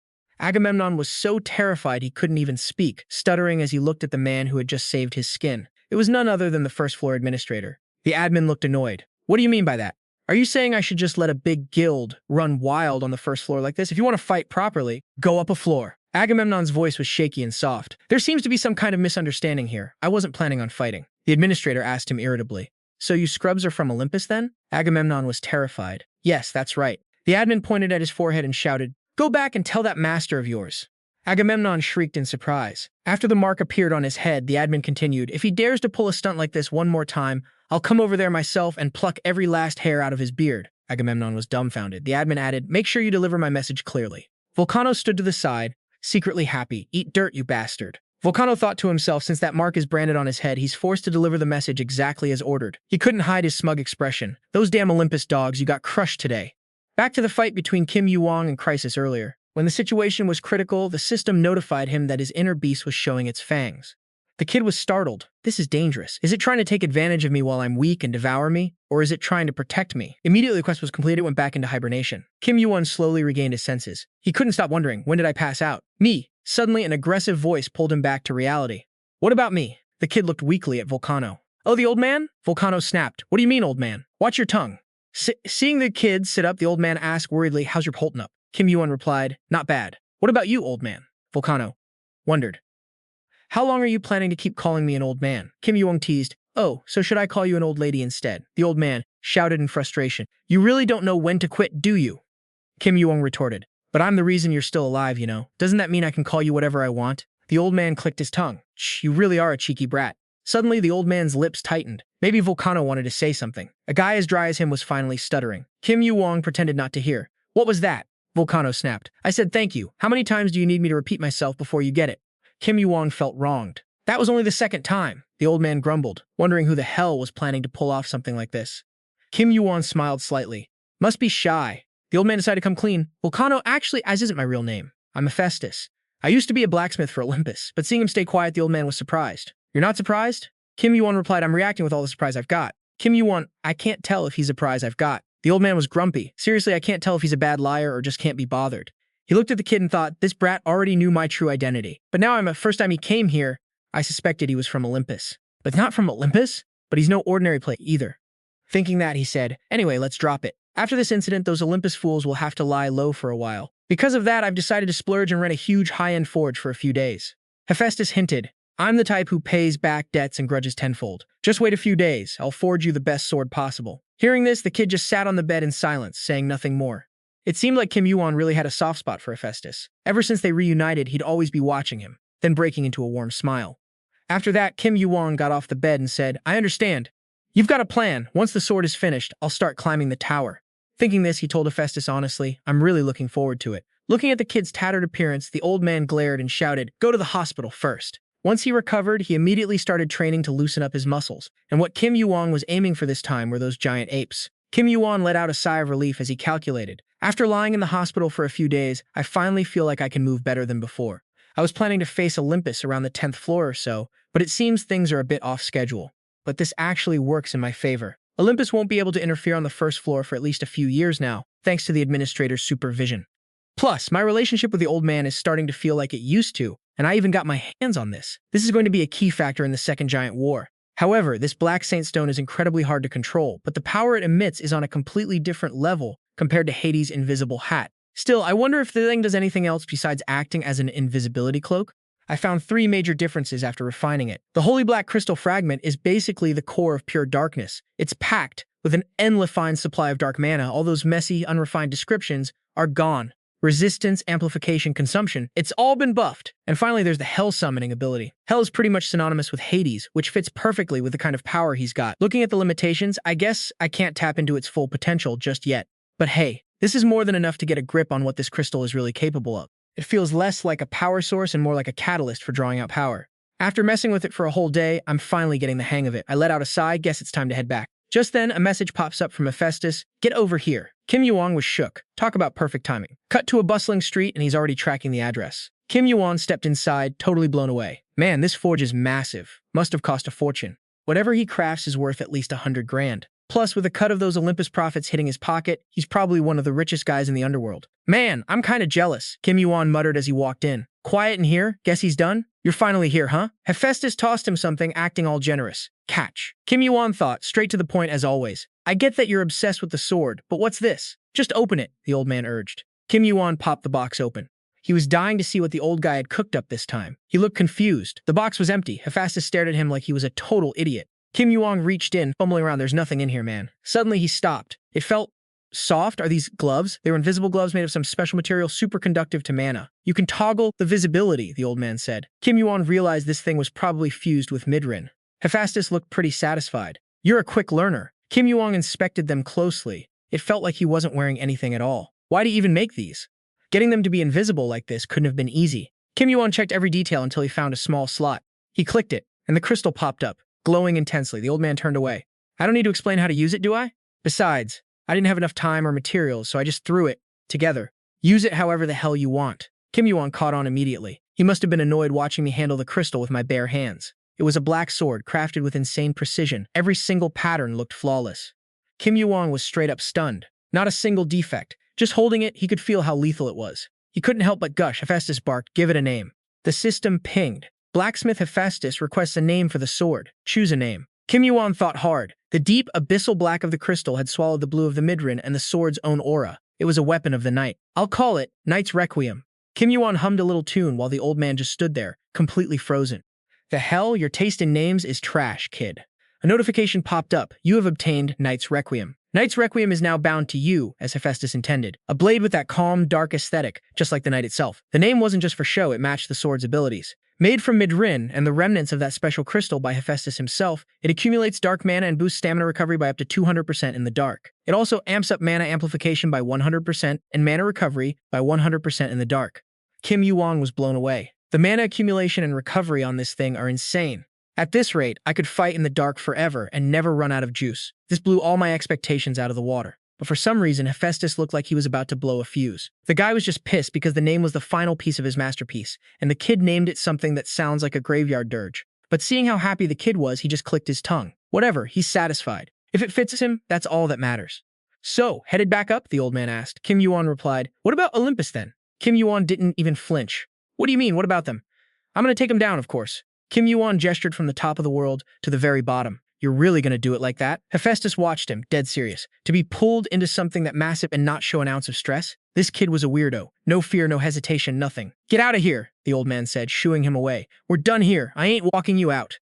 Agamemnon was so terrified he couldn't even speak, stuttering as he looked at the man who had just saved his skin. It was none other than the first-floor administrator. The admin looked annoyed. What do you mean by that? Are you saying I should just let a big guild run wild on the first floor like this? If you want to fight properly, go up a floor. Agamemnon's voice was shaky and soft. There seems to be some kind of misunderstanding here. I wasn't planning on fighting. The administrator asked him irritably. So you scrubs are from Olympus then? Agamemnon was terrified. Yes, that's right. The admin pointed at his forehead and shouted, Go back and tell that master of yours. Agamemnon shrieked in surprise. After the mark appeared on his head, the admin continued, If he dares to pull a stunt like this one more time, I'll come over there myself and pluck every last hair out of his beard. Agamemnon was dumbfounded. The admin added, Make sure you deliver my message clearly. Volcano stood to the side, secretly happy. Eat dirt, you bastard. Volcano thought to himself, since that mark is branded on his head, he's forced to deliver the message exactly as ordered. He couldn't hide his smug expression. Those damn Olympus dogs, you got crushed today. Back to the fight between Kim YuWon and Crisis earlier. When the situation was critical, the system notified him that his inner beast was showing its fangs. The kid was startled. This is dangerous. Is it trying to take advantage of me while I'm weak and devour me? Or is it trying to protect me? Immediately the quest was completed, it went back into hibernation. Kim YuWon slowly regained his senses. He couldn't stop wondering, when did I pass out? Me. Suddenly, an aggressive voice pulled him back to reality. What about me? The kid looked weakly at Volcano. Oh, the old man? Volcano snapped. What do you mean, old man? Watch your tongue. Seeing the kid sit up, the old man asked worriedly, how's your holding up? Kim YuWon replied, not bad. What about you, old man? Volcano wondered. How long are you planning to keep calling me an old man? Kim YuWon teased. Oh, so should I call you an old lady instead? The old man shouted in frustration. You really don't know when to quit, do you? Kim YuWon retorted. But I'm the reason you're still alive, you know. Doesn't that mean I can call you whatever I want? The old man clicked his tongue. Shh, you really are a cheeky brat. Suddenly, the old man's lips tightened. Maybe Volcano wanted to say something. A guy as dry as him was finally stuttering. Kim YuWon pretended not to hear. What was that? Volcano snapped. I said thank you. How many times do you need me to repeat myself before you get it? Kim YuWon felt wronged. That was only the second time, the old man grumbled, wondering who the hell was planning to pull off something like this. Kim YuWon smiled slightly. Must be shy. The old man decided to come clean. Volcano, actually, as isn't my real name. I'm Hephaestus. I used to be a blacksmith for Olympus, but seeing him stay quiet, the old man was surprised. You're not surprised? Kim YuWon replied, I'm reacting with all the surprise I've got. Kim YuWon, I can't tell if he's a prize I've got. The old man was grumpy. Seriously, I can't tell if he's a bad liar or just can't be bothered. He looked at the kid and thought, this brat already knew my true identity. But now first time he came here, I suspected he was from Olympus. But not from Olympus? But he's no ordinary play either. Thinking that, he said, anyway, let's drop it. After this incident, those Olympus fools will have to lie low for a while. Because of that, I've decided to splurge and rent a huge high-end forge for a few days. Hephaestus hinted, I'm the type who pays back debts and grudges tenfold. Just wait a few days, I'll forge you the best sword possible. Hearing this, the kid just sat on the bed in silence, saying nothing more. It seemed like Kim YuWon really had a soft spot for Hephaestus. Ever since they reunited, he'd always be watching him, then breaking into a warm smile. After that, Kim YuWon got off the bed and said, I understand. You've got a plan. Once the sword is finished, I'll start climbing the tower. Thinking this, he told Hephaestus honestly, I'm really looking forward to it. Looking at the kid's tattered appearance, the old man glared and shouted, go to the hospital first. Once he recovered, he immediately started training to loosen up his muscles. And what Kim YuWon was aiming for this time were those giant apes. Kim YuWon let out a sigh of relief as he calculated. After lying in the hospital for a few days, I finally feel like I can move better than before. I was planning to face Olympus around the 10th floor or so, but it seems things are a bit off schedule. But this actually works in my favor. Olympus won't be able to interfere on the first floor for at least a few years now, thanks to the administrator's supervision. Plus, my relationship with the old man is starting to feel like it used to, and I even got my hands on this. This is going to be a key factor in the second giant war. However, this Black Saint Stone is incredibly hard to control, but the power it emits is on a completely different level compared to Hades' invisible hat. Still, I wonder if the thing does anything else besides acting as an invisibility cloak? I found 3 major differences after refining it. The Holy Black Crystal Fragment is basically the core of pure darkness. It's packed with an undefined supply of dark mana. All those messy, unrefined descriptions are gone. Resistance, amplification, consumption, it's all been buffed. And finally, there's the Hell Summoning ability. Hell is pretty much synonymous with Hades, which fits perfectly with the kind of power he's got. Looking at the limitations, I guess I can't tap into its full potential just yet. But hey, this is more than enough to get a grip on what this crystal is really capable of. It feels less like a power source and more like a catalyst for drawing out power. After messing with it for a whole day, I'm finally getting the hang of it. I let out a sigh, guess it's time to head back. Just then, a message pops up from Hephaestus. Get over here. Kim YuWon was shook. Talk about perfect timing. Cut to a bustling street and he's already tracking the address. Kim YuWon stepped inside, totally blown away. Man, this forge is massive. Must have cost a fortune. Whatever he crafts is worth at least 100 grand. Plus, with a cut of those Olympus profits hitting his pocket, he's probably one of the richest guys in the underworld. Man, I'm kinda jealous, Kim YuWon muttered as he walked in. Quiet in here? Guess he's done? You're finally here, huh? Hephaestus tossed him something, acting all generous. Catch. Kim YuWon thought, straight to the point as always. I get that you're obsessed with the sword, but what's this? Just open it, the old man urged. Kim YuWon popped the box open. He was dying to see what the old guy had cooked up this time. He looked confused. The box was empty. Hephaestus stared at him like he was a total idiot. Kim YuWon reached in, fumbling around. There's nothing in here, man. Suddenly, he stopped. It felt soft. Are these gloves? They were invisible gloves made of some special material super conductive to mana. You can toggle the visibility, the old man said. Kim YuWon realized this thing was probably fused with Midrin. Hephaestus looked pretty satisfied. You're a quick learner. Kim YuWon inspected them closely. It felt like he wasn't wearing anything at all. Why'd he even make these? Getting them to be invisible like this couldn't have been easy. Kim YuWon checked every detail until he found a small slot. He clicked it, and the crystal popped up, glowing intensely. The old man turned away. I don't need to explain how to use it, do I? Besides, I didn't have enough time or materials, so I just threw it together. Use it however the hell you want. Kim YuWon caught on immediately. He must have been annoyed watching me handle the crystal with my bare hands. It was a black sword, crafted with insane precision. Every single pattern looked flawless. Kim YuWon was straight up stunned. Not a single defect. Just holding it, he could feel how lethal it was. He couldn't help but gush. Hephaestus barked, "Give it a name." The system pinged. Blacksmith Hephaestus requests a name for the sword. Choose a name. Kim YuWon thought hard. The deep, abyssal black of the crystal had swallowed the blue of the midrin and the sword's own aura. It was a weapon of the night. I'll call it Knight's Requiem. Kim YuWon hummed a little tune while the old man just stood there, completely frozen. The hell? Your taste in names is trash, kid. A notification popped up. You have obtained Knight's Requiem. Knight's Requiem is now bound to you, as Hephaestus intended. A blade with that calm, dark aesthetic, just like the knight itself. The name wasn't just for show, it matched the sword's abilities. Made from midrin and the remnants of that special crystal by Hephaestus himself, it accumulates dark mana and boosts stamina recovery by up to 200% in the dark. It also amps up mana amplification by 100% and mana recovery by 100% in the dark. Kim YuWon was blown away. The mana accumulation and recovery on this thing are insane. At this rate, I could fight in the dark forever and never run out of juice. This blew all my expectations out of the water. But for some reason, Hephaestus looked like he was about to blow a fuse. The guy was just pissed because the name was the final piece of his masterpiece, and the kid named it something that sounds like a graveyard dirge. But seeing how happy the kid was, he just clicked his tongue. Whatever, he's satisfied. If it fits him, that's all that matters. So, headed back up? The old man asked. Kim YuWon replied, what about Olympus then? Kim YuWon didn't even flinch. What do you mean, what about them? I'm gonna take them down, of course. Kim YuWon gestured from the top of the world to the very bottom. You're really gonna do it like that? Hephaestus watched him, dead serious. To be pulled into something that massive and not show an ounce of stress? This kid was a weirdo. No fear, no hesitation, nothing. Get out of here, the old man said, shooing him away. We're done here. I ain't walking you out.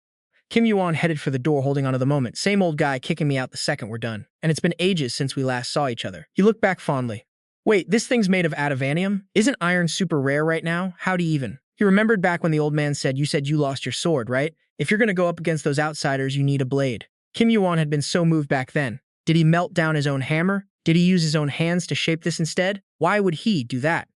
Kim YuWon headed for the door, holding onto the moment. Same old guy kicking me out the second we're done. And it's been ages since we last saw each other. He looked back fondly. Wait, this thing's made of adavanium? Isn't iron super rare right now? How'd he even? He remembered back when the old man said you lost your sword, right? If you're gonna go up against those outsiders, you need a blade. Kim YuWon had been so moved back then. Did he melt down his own hammer? Did he use his own hands to shape this instead? Why would he do that?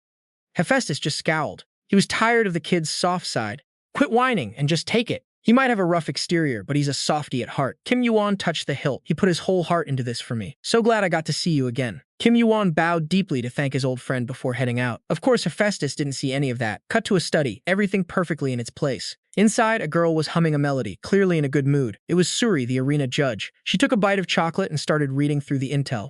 Hephaestus just scowled. He was tired of the kid's soft side. Quit whining and just take it. He might have a rough exterior, but he's a softy at heart. Kim YuWon touched the hilt. He put his whole heart into this for me. So glad I got to see you again. Kim YuWon bowed deeply to thank his old friend before heading out. Of course, Hephaestus didn't see any of that. Cut to a study, everything perfectly in its place. Inside, a girl was humming a melody, clearly in a good mood. It was Suri, the arena judge. She took a bite of chocolate and started reading through the intel.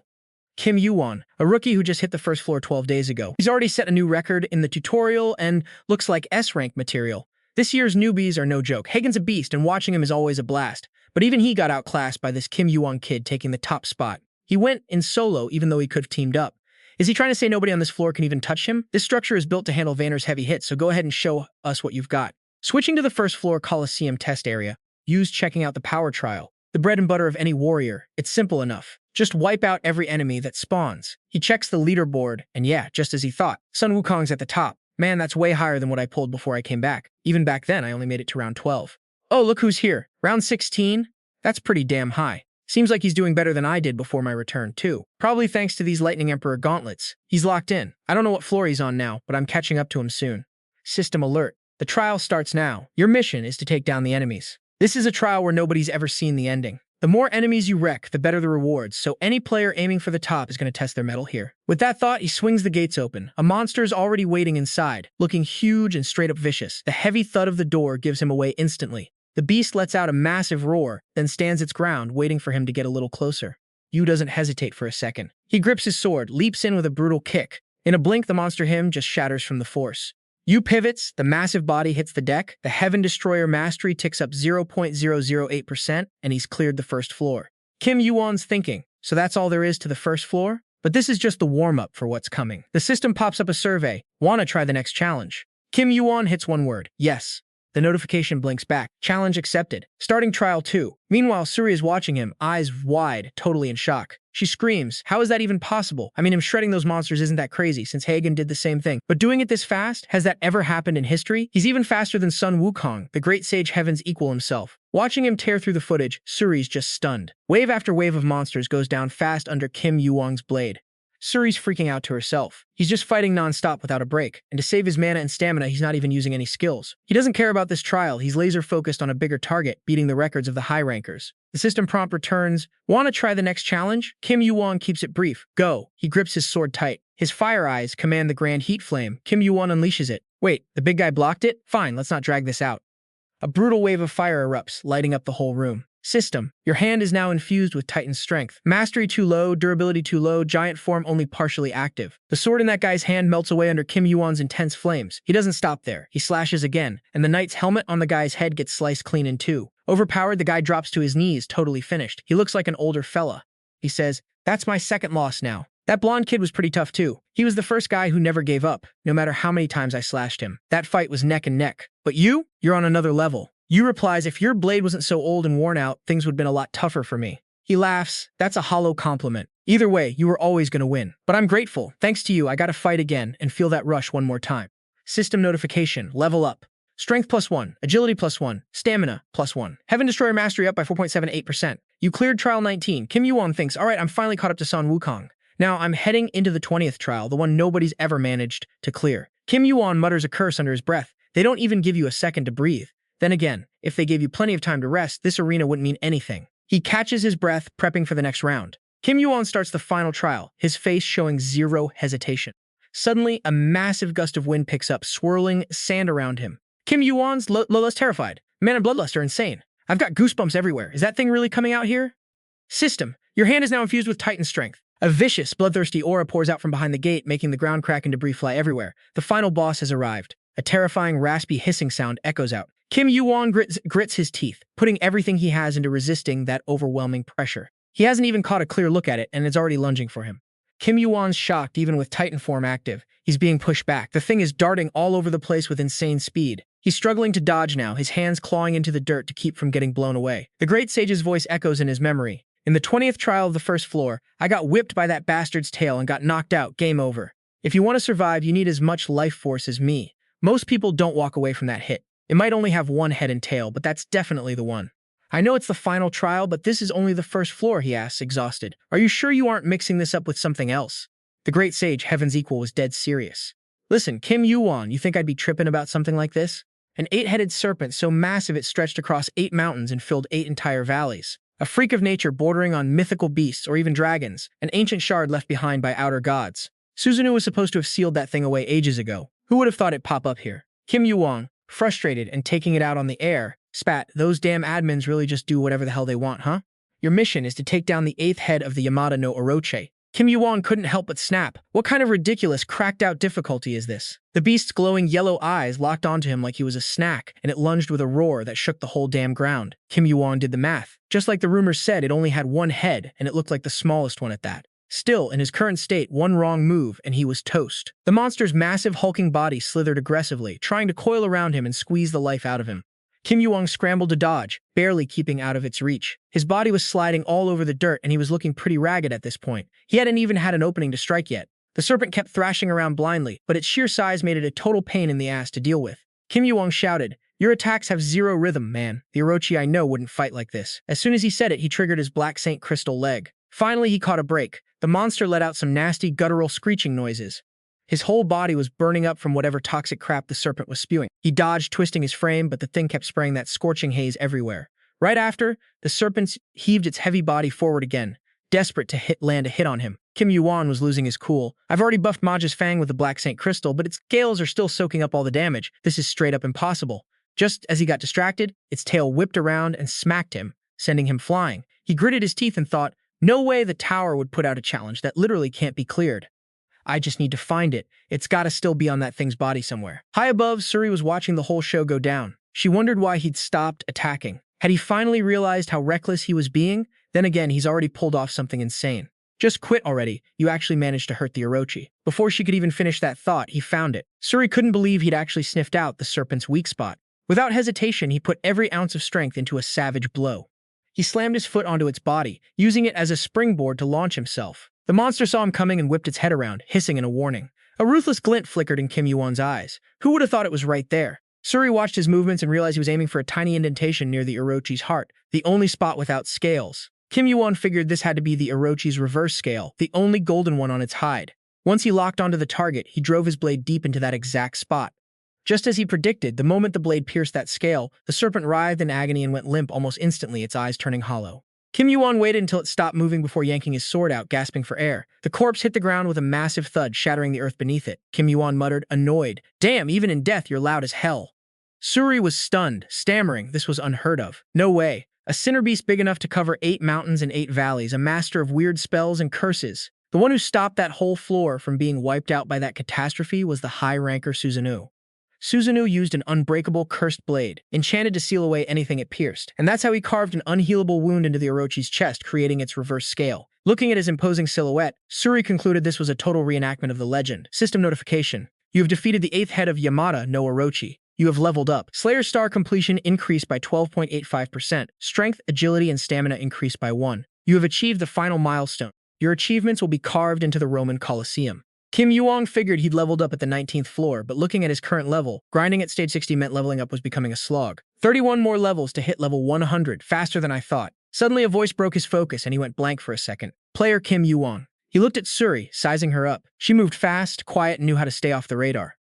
Kim YuWon, a rookie who just hit the first floor 12 days ago. He's already set a new record in the tutorial and looks like S-rank material. This year's newbies are no joke. Hagen's a beast, and watching him is always a blast. But even he got outclassed by this Kim YuWon kid taking the top spot. He went in solo, even though he could have teamed up. Is he trying to say nobody on this floor can even touch him? This structure is built to handle Vanner's heavy hits, so go ahead and show us what you've got. Switching to the first floor Coliseum test area, used checking out the power trial. The bread and butter of any warrior. It's simple enough. Just wipe out every enemy that spawns. He checks the leaderboard, and yeah, just as he thought. Sun Wukong's at the top. Man, that's way higher than what I pulled before I came back. Even back then, I only made it to round 12. Oh, look who's here. Round 16? That's pretty damn high. Seems like he's doing better than I did before my return, too. Probably thanks to these Lightning Emperor gauntlets. He's locked in. I don't know what floor he's on now, but I'm catching up to him soon. System alert. The trial starts now. Your mission is to take down the enemies. This is a trial where nobody's ever seen the ending. The more enemies you wreck, the better the rewards, so any player aiming for the top is going to test their mettle here. With that thought, he swings the gates open. A monster is already waiting inside, looking huge and straight up vicious. The heavy thud of the door gives him away instantly. The beast lets out a massive roar, then stands its ground, waiting for him to get a little closer. Yu doesn't hesitate for a second. He grips his sword, leaps in with a brutal kick. In a blink, the monster him just shatters from the force. Yu pivots, the massive body hits the deck, the Heaven Destroyer mastery ticks up 0.008%, and he's cleared the first floor. Kim YuWon's thinking, so that's all there is to the first floor? But this is just the warm-up for what's coming. The system pops up a survey. Wanna try the next challenge? Kim YuWon hits one word, yes. The notification blinks back. Challenge accepted. Starting trial 2. Meanwhile, Suri is watching him, eyes wide, totally in shock. She screams, how is that even possible? I mean, him shredding those monsters isn't that crazy, since Hagen did the same thing. But doing it this fast? Has that ever happened in history? He's even faster than Sun Wukong, the Great Sage Heaven's equal himself. Watching him tear through the footage, Suri's just stunned. Wave after wave of monsters goes down fast under Kim YuWon's blade. Suri's freaking out to herself. He's just fighting non-stop without a break, and to save his mana and stamina, he's not even using any skills. He doesn't care about this trial, he's laser-focused on a bigger target, beating the records of the high rankers. The system prompt returns, "Wanna try the next challenge?" Kim YuWon keeps it brief. "Go." He grips his sword tight. His fire eyes command the grand heat flame. Kim YuWon unleashes it. Wait, the big guy blocked it? Fine, let's not drag this out. A brutal wave of fire erupts, lighting up the whole room. System. Your hand is now infused with Titan's strength. Mastery too low, durability too low, giant form only partially active. The sword in that guy's hand melts away under Kim YuWon's intense flames. He doesn't stop there. He slashes again, and the knight's helmet on the guy's head gets sliced clean in two. Overpowered, the guy drops to his knees, totally finished. He looks like an older fella. He says, "That's my second loss now." That blonde kid was pretty tough too. He was the first guy who never gave up, no matter how many times I slashed him. That fight was neck and neck. But you're on another level. Yu replies, "If your blade wasn't so old and worn out, things would have been a lot tougher for me." He laughs. "That's a hollow compliment. Either way, you were always going to win. But I'm grateful. Thanks to you, I got to fight again and feel that rush one more time." System notification. Level up. Strength +1, agility +1, stamina +1. Heaven Destroyer mastery up by 4.78%. You cleared trial 19. Kim YuWon thinks, "Alright, I'm finally caught up to Son Wukong. Now I'm heading into the 20th trial, the one nobody's ever managed to clear." Kim YuWon mutters a curse under his breath. They don't even give you a second to breathe. Then again, if they gave you plenty of time to rest, this arena wouldn't mean anything. He catches his breath, prepping for the next round. Kim YuWon starts the final trial, his face showing zero hesitation. Suddenly, a massive gust of wind picks up, swirling sand around him. Kim YuWon's less terrified. "Man and Bloodlust are insane. I've got goosebumps everywhere. Is that thing really coming out here?" System. Your hand is now infused with Titan strength. A vicious, bloodthirsty aura pours out from behind the gate, making the ground crack and debris fly everywhere. The final boss has arrived. A terrifying, raspy hissing sound echoes out. Kim YuWon grits his teeth, putting everything he has into resisting that overwhelming pressure. He hasn't even caught a clear look at it, and it's already lunging for him. Kim YuWon's shocked, even with Titan form active. He's being pushed back. The thing is darting all over the place with insane speed. He's struggling to dodge now, his hands clawing into the dirt to keep from getting blown away. The Great Sage's voice echoes in his memory. "In the 20th trial of the first floor, I got whipped by that bastard's tail and got knocked out. Game over. If you want to survive, you need as much life force as me. Most people don't walk away from that hit. It might only have one head and tail, but that's definitely the one." "I know it's the final trial, but this is only the first floor," he asks, exhausted. "Are you sure you aren't mixing this up with something else?" The Great Sage, Heaven's equal, was dead serious. "Listen, Kim YuWon, you think I'd be tripping about something like this? An 8-headed serpent so massive it stretched across 8 mountains and filled 8 entire valleys. A freak of nature bordering on mythical beasts or even dragons, an ancient shard left behind by outer gods. Susanoo was supposed to have sealed that thing away ages ago. Who would have thought it'd pop up here?" Kim YuWon, frustrated and taking it out on the air, spat, "Those damn admins really just do whatever the hell they want, huh? Your mission is to take down the 8th head of the Yamada no Orochi." Kim YuWon couldn't help but snap. What kind of ridiculous, cracked-out difficulty is this? The beast's glowing yellow eyes locked onto him like he was a snack, and it lunged with a roar that shook the whole damn ground. Kim YuWon did the math. Just like the rumors said, it only had one head, and it looked like the smallest one at that. Still, in his current state, one wrong move, and he was toast. The monster's massive hulking body slithered aggressively, trying to coil around him and squeeze the life out of him. Kim YuWon scrambled to dodge, barely keeping out of its reach. His body was sliding all over the dirt, and he was looking pretty ragged at this point. He hadn't even had an opening to strike yet. The serpent kept thrashing around blindly, but its sheer size made it a total pain in the ass to deal with. Kim YuWon shouted, "Your attacks have zero rhythm, man. The Orochi I know wouldn't fight like this." As soon as he said it, he triggered his Black Saint crystal leg. Finally, he caught a break. The monster let out some nasty, guttural screeching noises. His whole body was burning up from whatever toxic crap the serpent was spewing. He dodged, twisting his frame, but the thing kept spraying that scorching haze everywhere. Right after, the serpent heaved its heavy body forward again, desperate to land a hit on him. Kim YuWon was losing his cool. "I've already buffed Maja's Fang with the Black Saint Crystal, but its scales are still soaking up all the damage. This is straight up impossible." Just as he got distracted, its tail whipped around and smacked him, sending him flying. He gritted his teeth and thought, no way the tower would put out a challenge that literally can't be cleared. I just need to find it. It's gotta still be on that thing's body somewhere. High above, Suri was watching the whole show go down. She wondered why he'd stopped attacking. Had he finally realized how reckless he was being? Then again, he's already pulled off something insane. Just quit already. You actually managed to hurt the Orochi. Before she could even finish that thought, he found it. Suri couldn't believe he'd actually sniffed out the serpent's weak spot. Without hesitation, he put every ounce of strength into a savage blow. He slammed his foot onto its body, using it as a springboard to launch himself. The monster saw him coming and whipped its head around, hissing in a warning. A ruthless glint flickered in Kim YuWon's eyes. Who would have thought it was right there? Suri watched his movements and realized he was aiming for a tiny indentation near the Orochi's heart, the only spot without scales. Kim YuWon figured this had to be the Orochi's reverse scale, the only golden one on its hide. Once he locked onto the target, he drove his blade deep into that exact spot. Just as he predicted, the moment the blade pierced that scale, the serpent writhed in agony and went limp almost instantly, its eyes turning hollow. Kim YuWon waited until it stopped moving before yanking his sword out, gasping for air. The corpse hit the ground with a massive thud, shattering the earth beneath it. Kim YuWon muttered, annoyed, "Damn, even in death you're loud as hell." Suri was stunned, stammering this was unheard of. No way. A sinner beast big enough to cover 8 mountains and 8 valleys, a master of weird spells and curses. The one who stopped that whole floor from being wiped out by that catastrophe was the high-ranker Susanoo. Susanoo used an unbreakable, cursed blade, enchanted to seal away anything it pierced, and that's how he carved an unhealable wound into the Orochi's chest, creating its reverse scale. Looking at his imposing silhouette, Suri concluded this was a total reenactment of the legend. System notification. You have defeated the 8th head of Yamada no Orochi. You have leveled up. Slayer star completion increased by 12.85%. Strength, agility, and stamina increased by 1. You have achieved the final milestone. Your achievements will be carved into the Roman Colosseum. Kim YuWon figured he'd leveled up at the 19th floor, but looking at his current level, grinding at stage 60 meant leveling up was becoming a slog. 31 more levels to hit level 100, faster than I thought. Suddenly a voice broke his focus and he went blank for a second. Player Kim YuWon. He looked at Suri, sizing her up. She moved fast, quiet, and knew how to stay off the radar.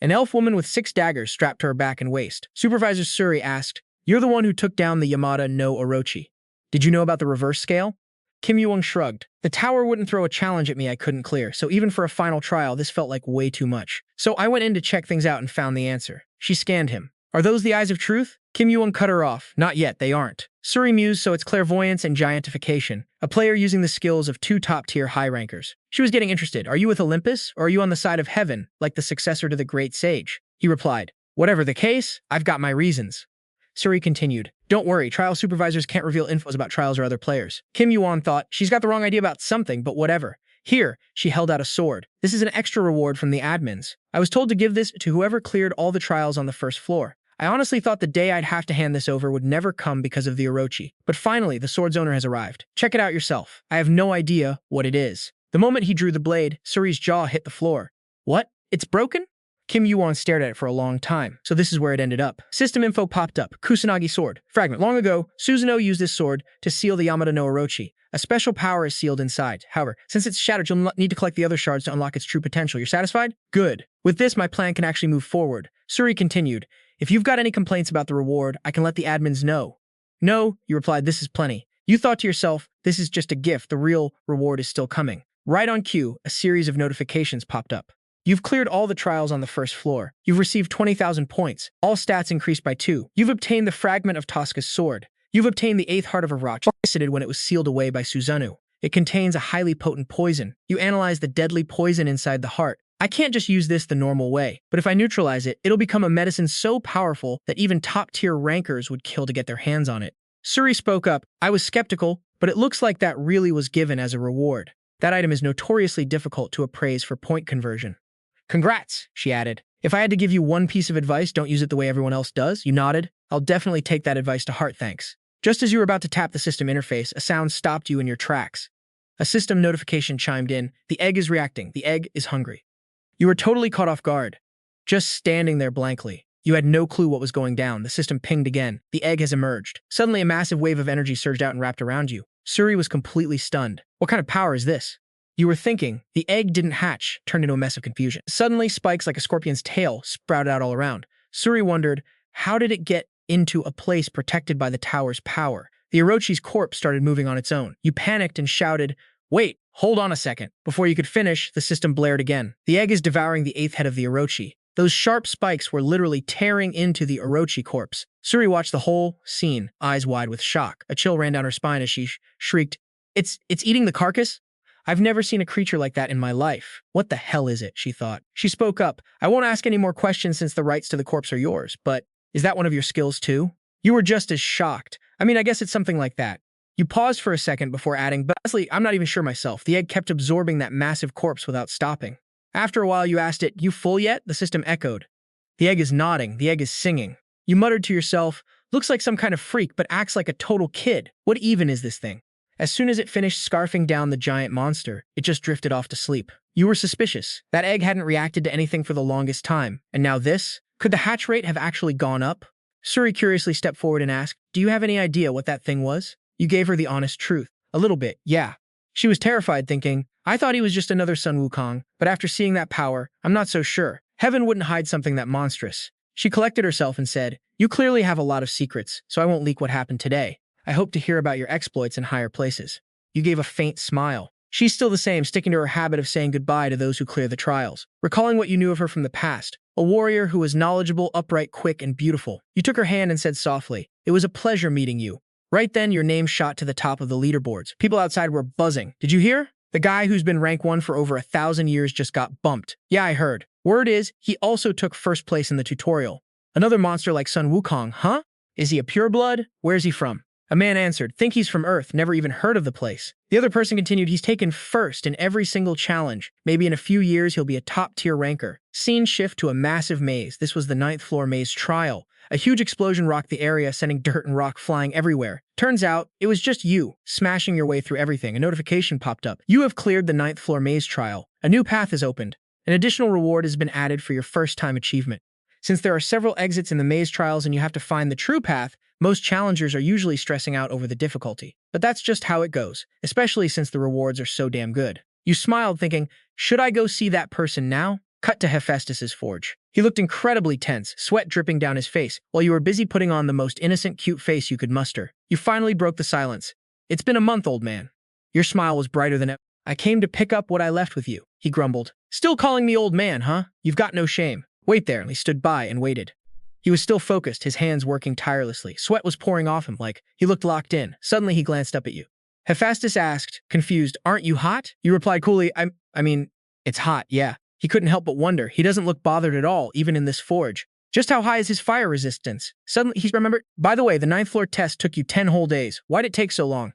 An elf woman with 6 daggers strapped to her back and waist. Supervisor Suri asked, "You're the one who took down the Yamada no Orochi. Did you know about the reverse scale?" Kim YuWon shrugged. The tower wouldn't throw a challenge at me I couldn't clear, so even for a final trial, this felt like way too much. So I went in to check things out and found the answer. She scanned him. Are those the eyes of truth? Kim YuWon cut her off. Not yet, they aren't. Suri mused, so it's clairvoyance and giantification. A player using the skills of 2 top-tier high-rankers. She was getting interested. Are you with Olympus, or are you on the side of heaven, like the successor to the Great Sage? He replied, whatever the case, I've got my reasons. Suri continued, don't worry, trial supervisors can't reveal infos about trials or other players. Kim YuWon thought, she's got the wrong idea about something, but whatever. Here, she held out a sword. This is an extra reward from the admins. I was told to give this to whoever cleared all the trials on the first floor. I honestly thought the day I'd have to hand this over would never come because of the Orochi. But finally, the sword's owner has arrived. Check it out yourself. I have no idea what it is. The moment he drew the blade, Suri's jaw hit the floor. What? It's broken? Kim YuWon stared at it for a long time, so this is where it ended up. System info popped up. Kusanagi sword. Fragment. Long ago, Susanoo used this sword to seal the Yamada no Orochi. A special power is sealed inside. However, since it's shattered, you'll need to collect the other shards to unlock its true potential. You're satisfied? Good. With this, my plan can actually move forward. Suri continued. If you've got any complaints about the reward, I can let the admins know. No, you replied, this is plenty. You thought to yourself, this is just a gift, the real reward is still coming. Right on cue, a series of notifications popped up. You've cleared all the trials on the first floor. You've received 20,000 points. All stats increased by 2. You've obtained the fragment of Tosca's sword. You've obtained the 8th heart of Orochi, elicited when it was sealed away by Susanoo. It contains a highly potent poison. You analyze the deadly poison inside the heart. I can't just use this the normal way, but if I neutralize it, it'll become a medicine so powerful that even top-tier rankers would kill to get their hands on it. Suri spoke up. I was skeptical, but it looks like that really was given as a reward. That item is notoriously difficult to appraise for point conversion. Congrats, she added. If I had to give you one piece of advice, don't use it the way everyone else does. You nodded. I'll definitely take that advice to heart, thanks. Just as you were about to tap the system interface, a sound stopped you in your tracks. A system notification chimed in. The egg is reacting. The egg is hungry. You were totally caught off guard. Just standing there blankly. You had no clue what was going down. The system pinged again. The egg has emerged. Suddenly, a massive wave of energy surged out and wrapped around you. Suri was completely stunned. What kind of power is this? You were thinking. The egg didn't hatch, turned into a mess of confusion. Suddenly, spikes like a scorpion's tail sprouted out all around. Suri wondered, how did it get into a place protected by the tower's power? The Orochi's corpse started moving on its own. You panicked and shouted, wait, hold on a second. Before you could finish, the system blared again. The egg is devouring the 8th head of the Orochi. Those sharp spikes were literally tearing into the Orochi corpse. Suri watched the whole scene, eyes wide with shock. A chill ran down her spine as she shrieked, It's eating the carcass? I've never seen a creature like that in my life. What the hell is it, she thought. She spoke up. I won't ask any more questions since the rights to the corpse are yours, but is that one of your skills too? You were just as shocked. I mean, I guess it's something like that. You paused for a second before adding, but honestly, I'm not even sure myself. The egg kept absorbing that massive corpse without stopping. After a while, you asked it, you full yet? The system echoed. The egg is nodding. The egg is singing. You muttered to yourself, looks like some kind of freak, but acts like a total kid. What even is this thing? As soon as it finished scarfing down the giant monster, it just drifted off to sleep. You were suspicious. That egg hadn't reacted to anything for the longest time. And now this? Could the hatch rate have actually gone up? Suri curiously stepped forward and asked, do you have any idea what that thing was? You gave her the honest truth. A little bit, yeah. She was terrified, thinking, I thought he was just another Sun Wukong, but after seeing that power, I'm not so sure. Heaven wouldn't hide something that monstrous. She collected herself and said, You clearly have a lot of secrets, so I won't leak what happened today. I hope to hear about your exploits in higher places. You gave a faint smile. She's still the same, sticking to her habit of saying goodbye to those who clear the trials. Recalling what you knew of her from the past, a warrior who was knowledgeable, upright, quick, and beautiful. You took her hand and said softly, It was a pleasure meeting you. Right then, your name shot to the top of the leaderboards. People outside were buzzing. Did you hear? The guy who's been rank 1 for over 1,000 years just got bumped. Yeah, I heard. Word is, he also took first place in the tutorial. Another monster like Sun Wukong, huh? Is he a pureblood? Where's he from? A man answered, Think he's from Earth, never even heard of the place. The other person continued, He's taken first in every single challenge. Maybe in a few years he'll be a top-tier ranker. Scene shift to a massive maze. This was the 9th floor maze trial. A huge explosion rocked the area, sending dirt and rock flying everywhere. Turns out, it was just you, smashing your way through everything. A notification popped up. You have cleared the 9th floor maze trial. A new path is opened. An additional reward has been added for your first-time achievement. Since there are several exits in the maze trials and you have to find the true path, most challengers are usually stressing out over the difficulty. But that's just how it goes, especially since the rewards are so damn good. You smiled, thinking, Should I go see that person now? Cut to Hephaestus's forge. He looked incredibly tense, sweat dripping down his face, while you were busy putting on the most innocent, cute face you could muster. You finally broke the silence. It's been a month, old man. Your smile was brighter than ever. I came to pick up what I left with you, he grumbled. Still calling me old man, huh? You've got no shame. Wait there. He stood by and waited. He was still focused, his hands working tirelessly. Sweat was pouring off him like he looked locked in. Suddenly he glanced up at you. Hephaestus asked, confused, Aren't you hot? You replied coolly, I mean, it's hot, yeah. He couldn't help but wonder. He doesn't look bothered at all, even in this forge. Just how high is his fire resistance? Suddenly he remembered, By the way, the 9th floor test took you 10 whole days. Why'd it take so long?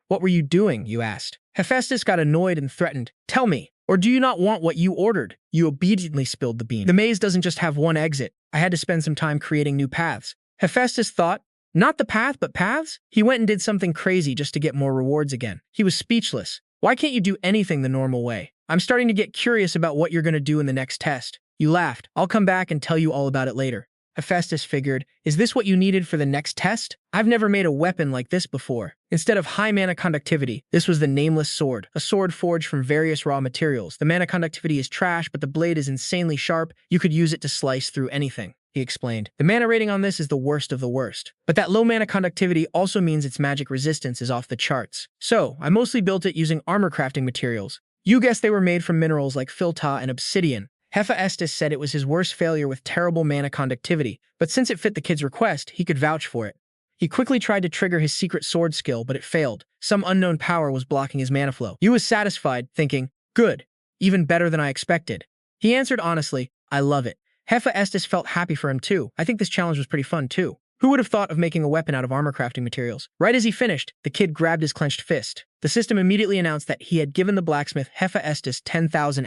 What were you doing? You asked. Hephaestus got annoyed and threatened. Tell me. Or do you not want what you ordered? You obediently spilled the beans. The maze doesn't just have one exit. I had to spend some time creating new paths. Hephaestus thought, not the path, but paths? He went and did something crazy just to get more rewards again. He was speechless. Why can't you do anything the normal way? I'm starting to get curious about what you're going to do in the next test. You laughed. I'll come back and tell you all about it later. Hephaestus figured, Is this what you needed for the next test? I've never made a weapon like this before. Instead of high mana conductivity, this was the nameless sword, a sword forged from various raw materials. The mana conductivity is trash, but the blade is insanely sharp. You could use it to slice through anything, he explained. The mana rating on this is the worst of the worst. But that low mana conductivity also means its magic resistance is off the charts. So, I mostly built it using armor crafting materials. You guessed they were made from minerals like philta and obsidian. Hephaestus said it was his worst failure with terrible mana conductivity, but since it fit the kid's request, he could vouch for it. He quickly tried to trigger his secret sword skill, but it failed. Some unknown power was blocking his mana flow. He was satisfied, thinking, Good, even better than I expected. He answered honestly, I love it. Hephaestus felt happy for him too. I think this challenge was pretty fun too. Who would have thought of making a weapon out of armor crafting materials? Right as he finished, the kid grabbed his clenched fist. The system immediately announced that he had given the blacksmith Hephaestus 10,000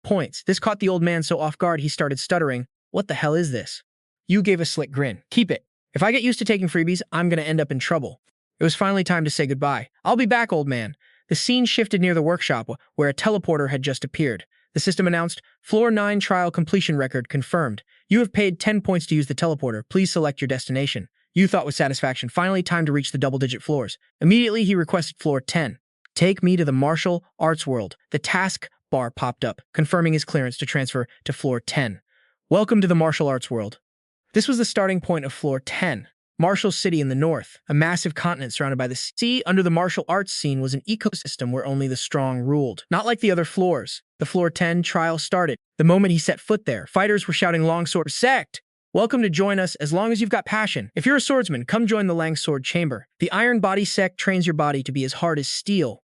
points. This caught the old man so off guard he started stuttering. What the hell is this? You gave a slick grin. Keep it. If I get used to taking freebies, I'm gonna end up in trouble. It was finally time to say goodbye. I'll be back, old man. The scene shifted near the workshop where a teleporter had just appeared. The system announced, Floor 9 trial completion record confirmed. You have paid 10 points to use the teleporter. Please select your destination. You thought with satisfaction. Finally, time to reach the double-digit floors. Immediately, he requested floor 10. Take me to the martial arts world. The task bar popped up, confirming his clearance to transfer to floor 10. Welcome to the martial arts world. This was the starting point of floor 10. Martial City in the north, a massive continent surrounded by the sea. Under the martial arts scene was an ecosystem where only the strong ruled. Not like the other floors. The floor 10 trial started. The moment he set foot there, fighters were shouting longsword sect. Welcome to join us as long as you've got passion. If you're a swordsman, come join the Langsword Chamber. The Iron Body sect trains your body to be as hard as steel.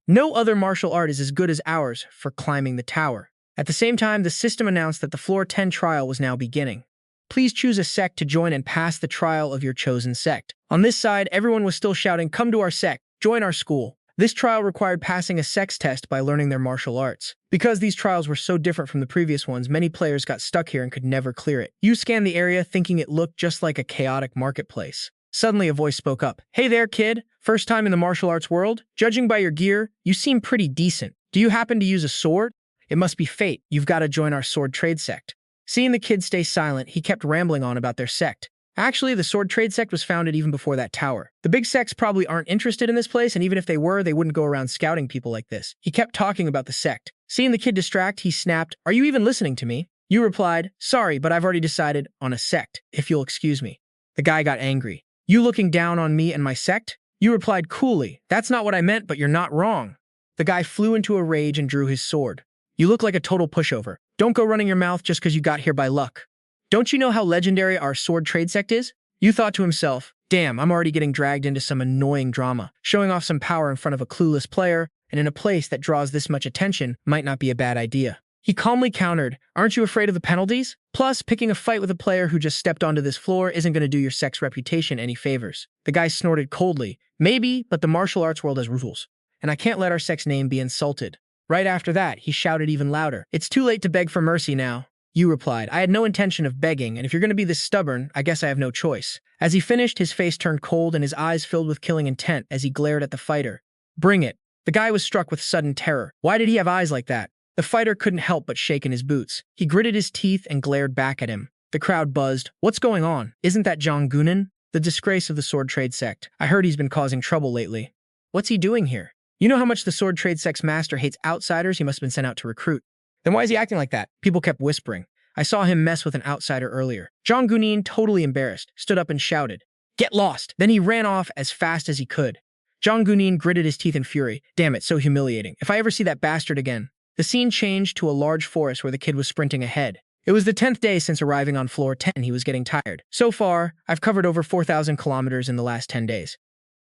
No other martial art is as good as ours for climbing the tower. At the same time, the system announced that the floor 10 trial was now beginning. Please choose a sect to join and pass the trial of your chosen sect. On this side, everyone was still shouting, Come to our sect, join our school. This trial required passing a sex test by learning their martial arts. Because these trials were so different from the previous ones, many players got stuck here and could never clear it. You scanned the area thinking it looked just like a chaotic marketplace. Suddenly a voice spoke up. Hey there, kid. First time in the martial arts world? Judging by your gear, you seem pretty decent. Do you happen to use a sword? It must be fate. You've got to join our sword trade sect. Seeing the kid stay silent, he kept rambling on about their sect. Actually, the sword trade sect was founded even before that tower. The big sects probably aren't interested in this place, and even if they were, they wouldn't go around scouting people like this. He kept talking about the sect. Seeing the kid distract, he snapped, "Are you even listening to me?" You replied, "Sorry, but I've already decided on a sect, if you'll excuse me." The guy got angry. "You looking down on me and my sect?" You replied coolly, "That's not what I meant, but you're not wrong." The guy flew into a rage and drew his sword. "You look like a total pushover. Don't go running your mouth just because you got here by luck. Don't you know how legendary our sword trade sect is?" You thought to himself, "Damn, I'm already getting dragged into some annoying drama. Showing off some power in front of a clueless player, and in a place that draws this much attention, might not be a bad idea." He calmly countered, "Aren't you afraid of the penalties? Plus, picking a fight with a player who just stepped onto this floor isn't going to do your sect's reputation any favors." The guy snorted coldly, "Maybe, but the martial arts world has rules, and I can't let our sect's name be insulted." Right after that, he shouted even louder, "It's too late to beg for mercy now." You replied, "I had no intention of begging, and if you're going to be this stubborn, I guess I have no choice." As he finished, his face turned cold and his eyes filled with killing intent as he glared at the fighter. "Bring it." The guy was struck with sudden terror. Why did he have eyes like that? The fighter couldn't help but shake in his boots. He gritted his teeth and glared back at him. The crowd buzzed. "What's going on? Isn't that Jong Gunan? The disgrace of the sword trade sect. I heard he's been causing trouble lately. What's he doing here? You know how much the sword trade sect's master hates outsiders? He must have been sent out to recruit." "Then why is he acting like that?" People kept whispering. "I saw him mess with an outsider earlier." Jong Gunan, totally embarrassed, stood up and shouted, "Get lost!" Then he ran off as fast as he could. Jong Gunan gritted his teeth in fury. "Damn it, so humiliating. If I ever see that bastard again." The scene changed to a large forest where the kid was sprinting ahead. It was the 10th day since arriving on floor 10. He was getting tired. "So far, I've covered over 4,000 kilometers in the last 10 days.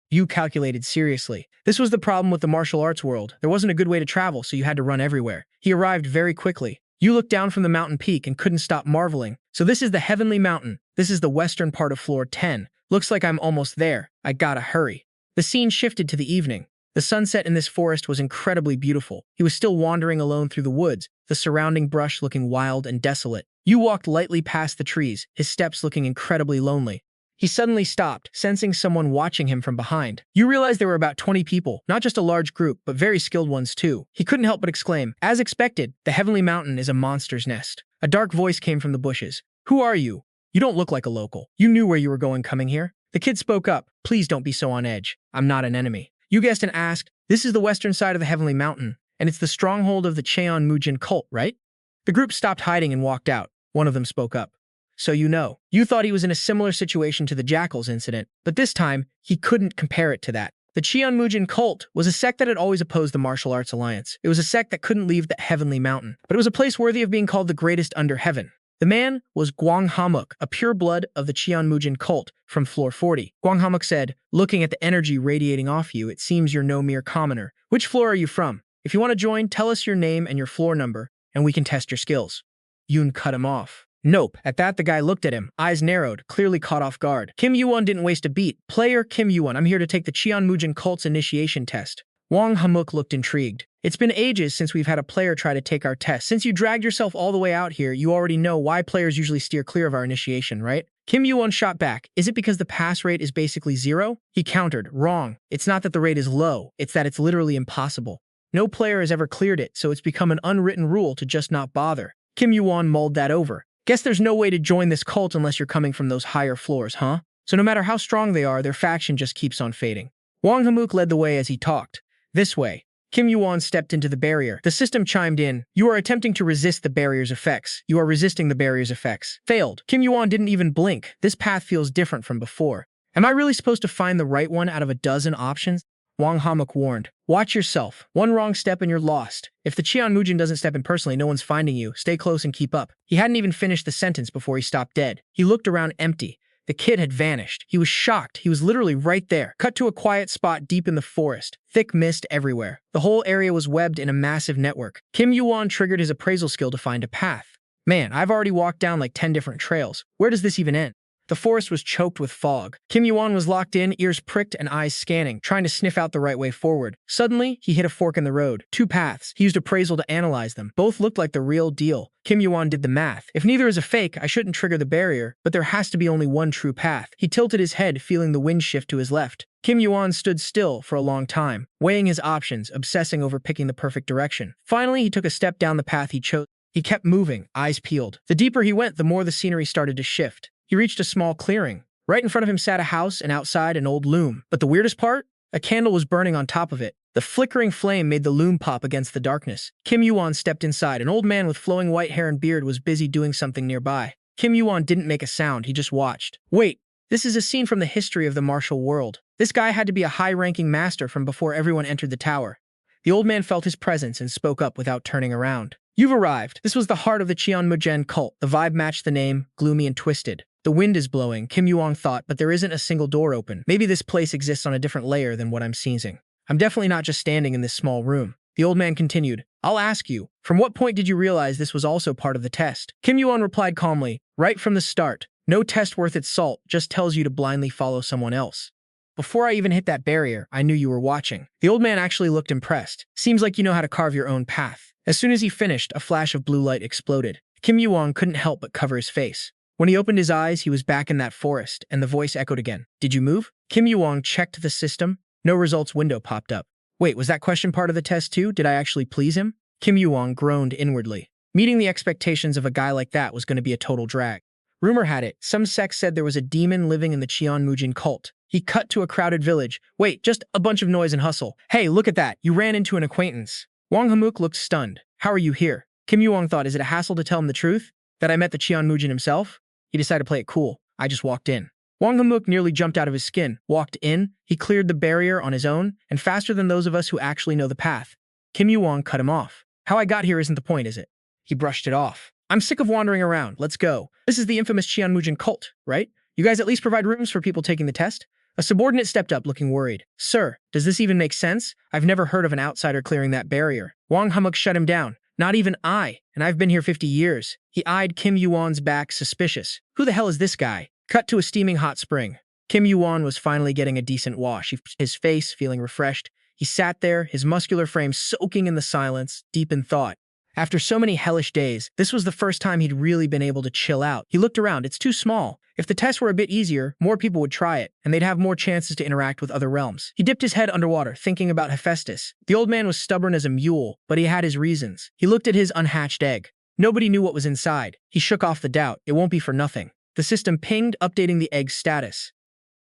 You calculated seriously. This was the problem with the martial arts world. There wasn't a good way to travel, so you had to run everywhere. He arrived very quickly. You looked down from the mountain peak and couldn't stop marveling. "So this is the Heavenly Mountain. This is the western part of floor 10. Looks like I'm almost there. I gotta hurry." The scene shifted to the evening. The sunset in this forest was incredibly beautiful. He was still wandering alone through the woods, the surrounding brush looking wild and desolate. You walked lightly past the trees, his steps looking incredibly lonely. He suddenly stopped, sensing someone watching him from behind. You realized there were about 20 people, not just a large group, but very skilled ones too. He couldn't help but exclaim, "As expected, the Heavenly Mountain is a monster's nest." A dark voice came from the bushes. "Who are you? You don't look like a local. You knew where you were going coming here." The kid spoke up, "Please don't be so on edge. I'm not an enemy." You guessed and asked, "This is the western side of the Heavenly Mountain, and it's the stronghold of the Cheonmujin cult, right?" The group stopped hiding and walked out. One of them spoke up. "So you know." You thought he was in a similar situation to the Jackals incident, but this time, he couldn't compare it to that. The Cheonmujin cult was a sect that had always opposed the martial arts alliance. It was a sect that couldn't leave the Heavenly Mountain, but it was a place worthy of being called the greatest under heaven. The man was Gwang Hamuk, a pure blood of the Cheonmujin cult from floor 40. Gwang Hamuk said, "Looking at the energy radiating off you, it seems you're no mere commoner. Which floor are you from? If you want to join, tell us your name and your floor number, and we can test your skills." Yoon cut him off. "Nope." At that, the guy looked at him, eyes narrowed, clearly caught off guard. Kim YuWon didn't waste a beat. "Player Kim YuWon, I'm here to take the Cheonmujin cult's initiation test." Wang Hamuk looked intrigued. "It's been ages since we've had a player try to take our test. Since you dragged yourself all the way out here, you already know why players usually steer clear of our initiation, right?" Kim YuWon shot back. "Is it because the pass rate is basically zero?" He countered, "Wrong. It's not that the rate is low, it's that it's literally impossible. No player has ever cleared it, so it's become an unwritten rule to just not bother." Kim YuWon mulled that over. "Guess there's no way to join this cult unless you're coming from those higher floors, huh? So no matter how strong they are, their faction just keeps on fading." Wang Hamuk led the way as he talked. "This way." Kim YuWon stepped into the barrier. The system chimed in. "You are attempting to resist the barrier's effects. You are resisting the barrier's effects." Failed. Kim YuWon didn't even blink. "This path feels different from before. Am I really supposed to find the right one out of a dozen options?" Wang Hamuk warned. "Watch yourself. One wrong step and you're lost. If the Cheonmujin doesn't step in personally, no one's finding you. Stay close and keep up." He hadn't even finished the sentence before he stopped dead. He looked around empty. The kid had vanished. He was shocked. He was literally right there. Cut to a quiet spot deep in the forest. Thick mist everywhere. The whole area was webbed in a massive network. Kim YuWon triggered his appraisal skill to find a path. "Man, I've already walked down like 10 different trails. Where does this even end?" The forest was choked with fog. Kim YuWon was locked in, ears pricked and eyes scanning, trying to sniff out the right way forward. Suddenly, he hit a fork in the road. Two paths. He used appraisal to analyze them. Both looked like the real deal. Kim YuWon did the math. "If neither is a fake, I shouldn't trigger the barrier, but there has to be only one true path." He tilted his head, feeling the wind shift to his left. Kim YuWon stood still for a long time, weighing his options, obsessing over picking the perfect direction. Finally, he took a step down the path he chose. He kept moving, eyes peeled. The deeper he went, the more the scenery started to shift. He reached a small clearing. Right in front of him sat a house and outside an old loom. But the weirdest part? A candle was burning on top of it. The flickering flame made the loom pop against the darkness. Kim YuWon stepped inside. An old man with flowing white hair and beard was busy doing something nearby. Kim YuWon didn't make a sound, he just watched. Wait, this is a scene from the history of the martial world. This guy had to be a high-ranking master from before everyone entered the tower. The old man felt his presence and spoke up without turning around. You've arrived. This was the heart of the Cheonmujin cult. The vibe matched the name, gloomy and twisted. The wind is blowing, Kim YuWon thought, but there isn't a single door open. Maybe this place exists on a different layer than what I'm seeing. I'm definitely not just standing in this small room. The old man continued, I'll ask you, from what point did you realize this was also part of the test? Kim YuWon replied calmly, right from the start. No test worth its salt, just tells you to blindly follow someone else. Before I even hit that barrier, I knew you were watching. The old man actually looked impressed. Seems like you know how to carve your own path. As soon as he finished, a flash of blue light exploded. Kim YuWon couldn't help but cover his face. When he opened his eyes, he was back in that forest, and the voice echoed again. Did you move? Kim YuWon checked the system. No results window popped up. Wait, was that question part of the test too? Did I actually please him? Kim YuWon groaned inwardly. Meeting the expectations of a guy like that was going to be a total drag. Rumor had it, some sects said there was a demon living in the Cheonmujin cult. He cut to a crowded village. Wait, just a bunch of noise and hustle. Hey, look at that. You ran into an acquaintance. Wang Hamuk looked stunned. How are you here? Kim YuWon thought, is it a hassle to tell him the truth? That I met the Cheonmujin himself? He decided to play it cool. I just walked in. Wang Hamuk nearly jumped out of his skin. Walked in, he cleared the barrier on his own, and faster than those of us who actually know the path. Kim YuWon cut him off. How I got here isn't the point, is it? He brushed it off. I'm sick of wandering around. Let's go. This is the infamous Cheonmujin cult, right? You guys at least provide rooms for people taking the test? A subordinate stepped up looking worried. Sir, does this even make sense? I've never heard of an outsider clearing that barrier. Wang Hamuk shut him down. Not even I, and I've been here 50 years. He eyed Kim YuWon's back suspicious. Who the hell is this guy? Cut to a steaming hot spring. Kim YuWon was finally getting a decent wash. His face feeling refreshed. He sat there, his muscular frame soaking in the silence, deep in thought. After so many hellish days, this was the first time he'd really been able to chill out. He looked around. It's too small. If the tests were a bit easier, more people would try it, and they'd have more chances to interact with other realms. He dipped his head underwater, thinking about Hephaestus. The old man was stubborn as a mule, but he had his reasons. He looked at his unhatched egg. Nobody knew what was inside. He shook off the doubt. It won't be for nothing. The system pinged, updating the egg's status.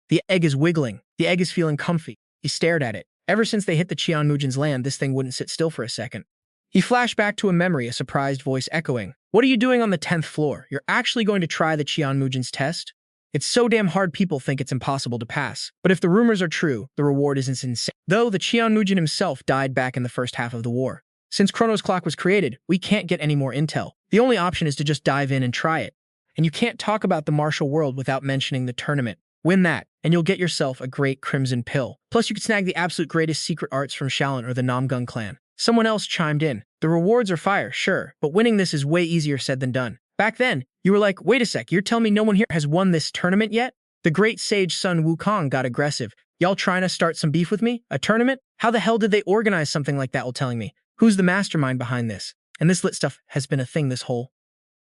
The egg is wiggling. The egg is feeling comfy. He stared at it. Ever since they hit the Cheonmujin's land, this thing wouldn't sit still for a second. He flashed back to a memory, a surprised voice echoing. What are you doing on the 10th floor? You're actually going to try the Cheonmujin's test? It's so damn hard people think it's impossible to pass. But if the rumors are true, the reward isn't insane. Though the Cheonmujin himself died back in the first half of the war. Since Chronos clock was created, we can't get any more intel. The only option is to just dive in and try it. And you can't talk about the martial world without mentioning the tournament. Win that, and you'll get yourself a great crimson pill. Plus you could snag the absolute greatest secret arts from Shaolin or the Namgung clan. Someone else chimed in. The rewards are fire, sure, but winning this is way easier said than done. Back then, you were like, wait a sec, you're telling me no one here has won this tournament yet? The Great Sage Wukong got aggressive. Y'all trying to start some beef with me? A tournament? How the hell did they organize something like that while telling me? Who's the mastermind behind this? And this lit stuff has been a thing this whole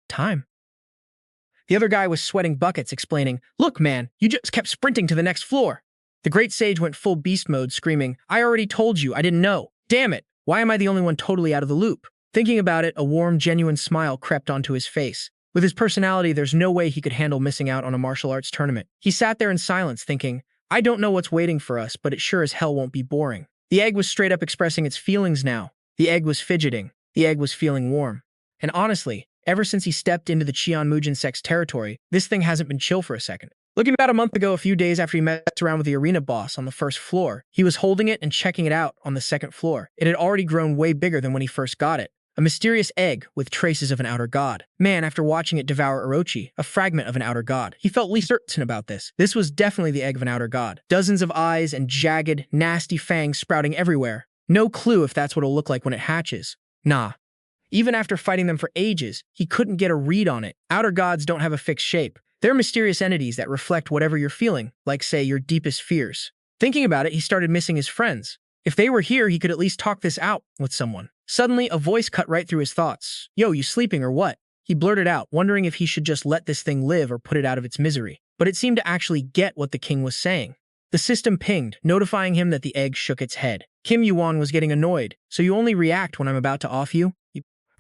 time. The other guy was sweating buckets, explaining, look man, you just kept sprinting to the next floor. The Great Sage went full beast mode, screaming, I already told you, I didn't know. Damn it. Why am I the only one totally out of the loop? Thinking about it, a warm, genuine smile crept onto his face. With his personality, there's no way he could handle missing out on a martial arts tournament. He sat there in silence, thinking, I don't know what's waiting for us, but it sure as hell won't be boring. The egg was straight up expressing its feelings now. The egg was fidgeting. The egg was feeling warm. And honestly, ever since he stepped into the Cheonmujin sect's territory, this thing hasn't been chill for a second. Looking about a month ago, a few days after he messed around with the arena boss on the first floor, he was holding it and checking it out on the second floor. It had already grown way bigger than when he first got it. A mysterious egg with traces of an outer god. Man, after watching it devour Orochi, a fragment of an outer god, he felt least certain about this. This was definitely the egg of an outer god. Dozens of eyes and jagged, nasty fangs sprouting everywhere. No clue if that's what it'll look like when it hatches. Nah. Even after fighting them for ages, he couldn't get a read on it. Outer gods don't have a fixed shape. They're mysterious entities that reflect whatever you're feeling, like, say, your deepest fears. Thinking about it, he started missing his friends. If they were here, he could at least talk this out with someone. Suddenly, a voice cut right through his thoughts. Yo, you sleeping or what? He blurted out, wondering if he should just let this thing live or put it out of its misery. But it seemed to actually get what the king was saying. The system pinged, notifying him that the egg shook its head. Kim YuWon was getting annoyed. So you only react when I'm about to off you?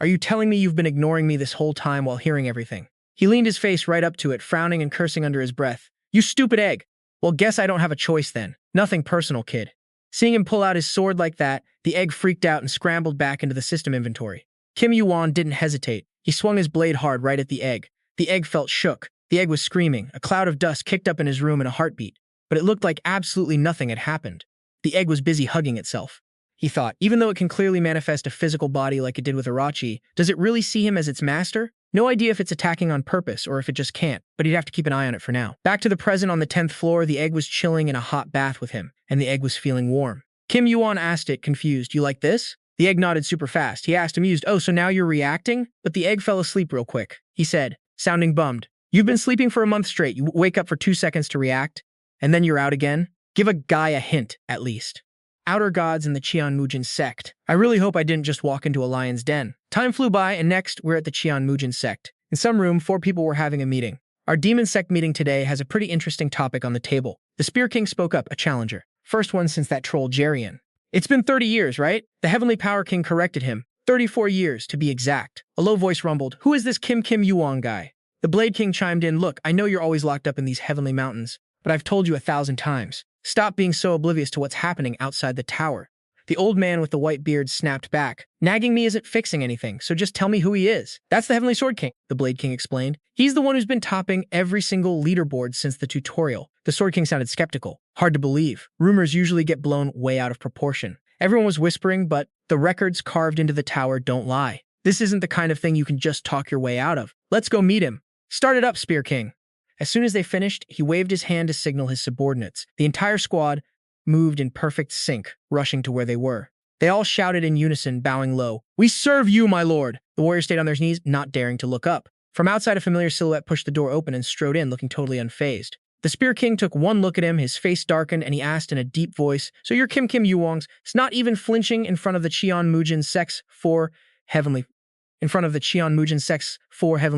Are you telling me you've been ignoring me this whole time while hearing everything? He leaned his face right up to it, frowning and cursing under his breath. You stupid egg! Well, guess I don't have a choice then. Nothing personal, kid. Seeing him pull out his sword like that, the egg freaked out and scrambled back into the system inventory. Kim YuWon didn't hesitate. He swung his blade hard right at the egg. The egg felt shook. The egg was screaming. A cloud of dust kicked up in his room in a heartbeat. But it looked like absolutely nothing had happened. The egg was busy hugging itself. He thought, even though it can clearly manifest a physical body like it did with Irachi, does it really see him as its master? No idea if it's attacking on purpose or if it just can't, but he'd have to keep an eye on it for now. Back to the present on the 10th floor, the egg was chilling in a hot bath with him, and the egg was feeling warm. Kim YuWon asked it, confused, you like this? The egg nodded super fast. He asked, amused, oh, so now you're reacting? But the egg fell asleep real quick. He said, sounding bummed, you've been sleeping for a month straight. You wake up for 2 seconds to react, and then you're out again? Give a guy a hint, at least. Outer gods in the Cheonmujin sect. I really hope I didn't just walk into a lion's den. Time flew by, and next, we're at the Cheonmujin sect. In some room, 4 people were having a meeting. Our demon sect meeting today has a pretty interesting topic on the table. The Spear King spoke up, a challenger. First one since that troll Jerian. It's been 30 years, right? The Heavenly Power King corrected him. 34 years, to be exact. A low voice rumbled, who is this Kim YuWon guy? The Blade King chimed in, look, I know you're always locked up in these heavenly mountains, but I've told you 1,000 times. Stop being so oblivious to what's happening outside the tower. The old man with the white beard snapped back. Nagging me isn't fixing anything, so just tell me who he is. That's the Heavenly Sword King, the Blade King explained. He's the one who's been topping every single leaderboard since the tutorial. The Sword King sounded skeptical. Hard to believe. Rumors usually get blown way out of proportion. Everyone was whispering, but the records carved into the tower don't lie. This isn't the kind of thing you can just talk your way out of. Let's go meet him. Start it up, Spear King. As soon as they finished, he waved his hand to signal his subordinates. The entire squad moved in perfect sync, rushing to where they were. They all shouted in unison, bowing low. We serve you, my lord! The warriors stayed on their knees, not daring to look up. From outside, a familiar silhouette pushed the door open and strode in, looking totally unfazed. The Spear King took one look at him, his face darkened, and he asked in a deep voice, so you're Kim YuWongs, it's not even flinching in front of the Cheonmujin sect's 4 heavenly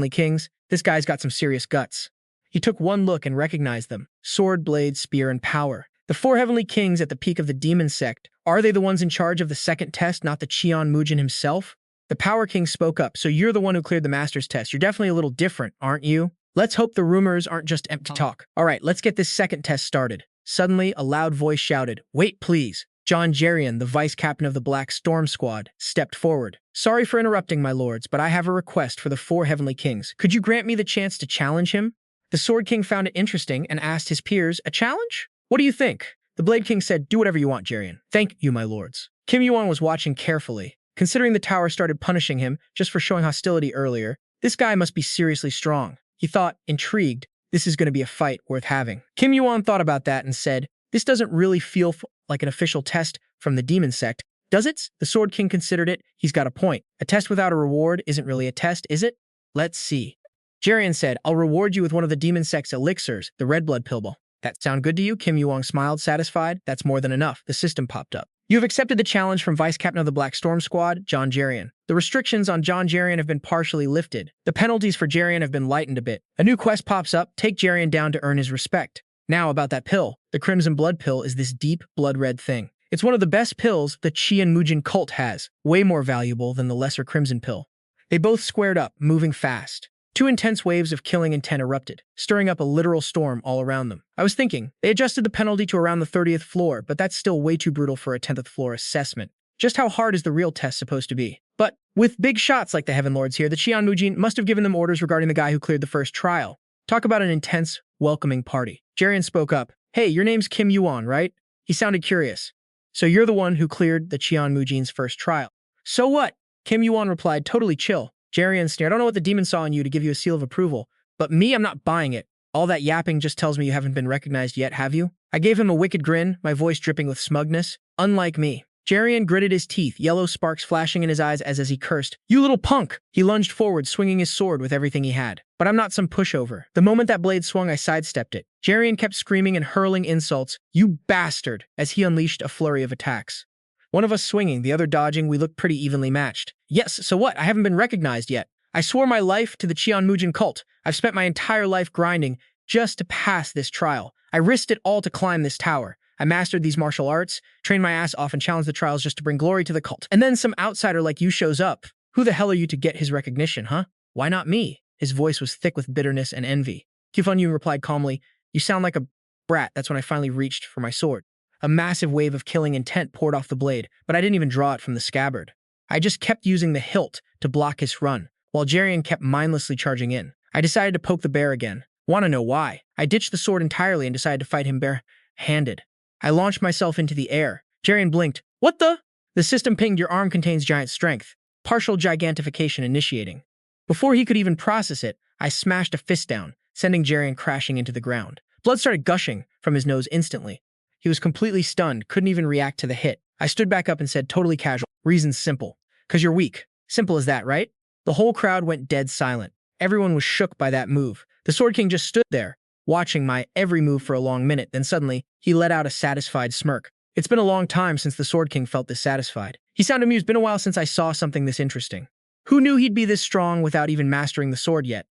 kings. This guy's got some serious guts. He took one look and recognized them. Sword, blade, spear, and power. The 4 heavenly kings at the peak of the demon sect. Are they the ones in charge of the second test, not the Cheonmujin himself? The Power King spoke up, so you're the one who cleared the Master's test. You're definitely a little different, aren't you? Let's hope the rumors aren't just empty talk. All right, let's get this second test started. Suddenly, a loud voice shouted, wait, please. John Jerian, the vice captain of the Black Storm Squad, stepped forward. Sorry for interrupting, my lords, but I have a request for the 4 heavenly kings. Could you grant me the chance to challenge him? The Sword King found it interesting and asked his peers, a challenge? What do you think? The Blade King said, do whatever you want, Jerian. Thank you, my lords. Kim YuWon was watching carefully. Considering the tower started punishing him just for showing hostility earlier, this guy must be seriously strong. He thought, intrigued, this is going to be a fight worth having. Kim YuWon thought about that and said, this doesn't really feel like an official test from the demon sect, does it? The Sword King considered it. He's got a point. A test without a reward isn't really a test, is it? Let's see. Jerian said, I'll reward you with one of the demon sect's elixirs, the red blood pillball. That sound good to you? Kim YuWon smiled, satisfied. That's more than enough. The system popped up. You have accepted the challenge from Vice Captain of the Black Storm Squad, John Jerian. The restrictions on John Jerian have been partially lifted. The penalties for Jerian have been lightened a bit. A new quest pops up. Take Jerian down to earn his respect. Now about that pill. The Crimson Blood Pill is this deep, blood-red thing. It's one of the best pills the Cheonmujin cult has, way more valuable than the lesser Crimson Pill. They both squared up, moving fast. 2 intense waves of killing intent erupted, stirring up a literal storm all around them. I was thinking, they adjusted the penalty to around the 30th floor, but that's still way too brutal for a 10th floor assessment. Just how hard is the real test supposed to be? But with big shots like the Heaven Lords here, the Cheonmujin must have given them orders regarding the guy who cleared the first trial. Talk about an intense, welcoming party. Jerian spoke up. Hey, your name's Kim YuWon, right? He sounded curious. So you're the one who cleared the Cheonmujin's first trial. So what? Kim YuWon replied, totally chill. Jerian sneered, I don't know what the demon saw in you to give you a seal of approval, but me, I'm not buying it. All that yapping just tells me you haven't been recognized yet, have you? I gave him a wicked grin, my voice dripping with smugness. Unlike me. Jerian gritted his teeth, yellow sparks flashing in his eyes as he cursed. You little punk! He lunged forward, swinging his sword with everything he had. But I'm not some pushover. The moment that blade swung, I sidestepped it. Jerian kept screaming and hurling insults, you bastard, as he unleashed a flurry of attacks. One of us swinging, the other dodging, we looked pretty evenly matched. Yes, so what? I haven't been recognized yet. I swore my life to the Cheonmujin cult. I've spent my entire life grinding just to pass this trial. I risked it all to climb this tower. I mastered these martial arts, trained my ass off and challenged the trials just to bring glory to the cult. And then some outsider like you shows up. Who the hell are you to get his recognition, huh? Why not me? His voice was thick with bitterness and envy. Kyufun replied calmly, "You sound like a brat." That's when I finally reached for my sword. A massive wave of killing intent poured off the blade, but I didn't even draw it from the scabbard. I just kept using the hilt to block his run, while Jarian kept mindlessly charging in. I decided to poke the bear again. Want to know why? I ditched the sword entirely and decided to fight him bare-handed. I launched myself into the air. Jarian blinked. "What the?" The system pinged, "Your arm contains giant strength. Partial gigantification initiating." Before he could even process it, I smashed a fist down, sending Jarian crashing into the ground. Blood started gushing from his nose instantly. He was completely stunned, couldn't even react to the hit. I stood back up and said, totally casual, "Reason's simple. 'Cause you're weak. Simple as that, right?" The whole crowd went dead silent. Everyone was shook by that move. The Sword King just stood there, watching my every move for a long minute. Then suddenly, he let out a satisfied smirk. It's been a long time since the Sword King felt this satisfied. He sounded amused. "Been a while since I saw something this interesting. Who knew he'd be this strong without even mastering the sword yet?"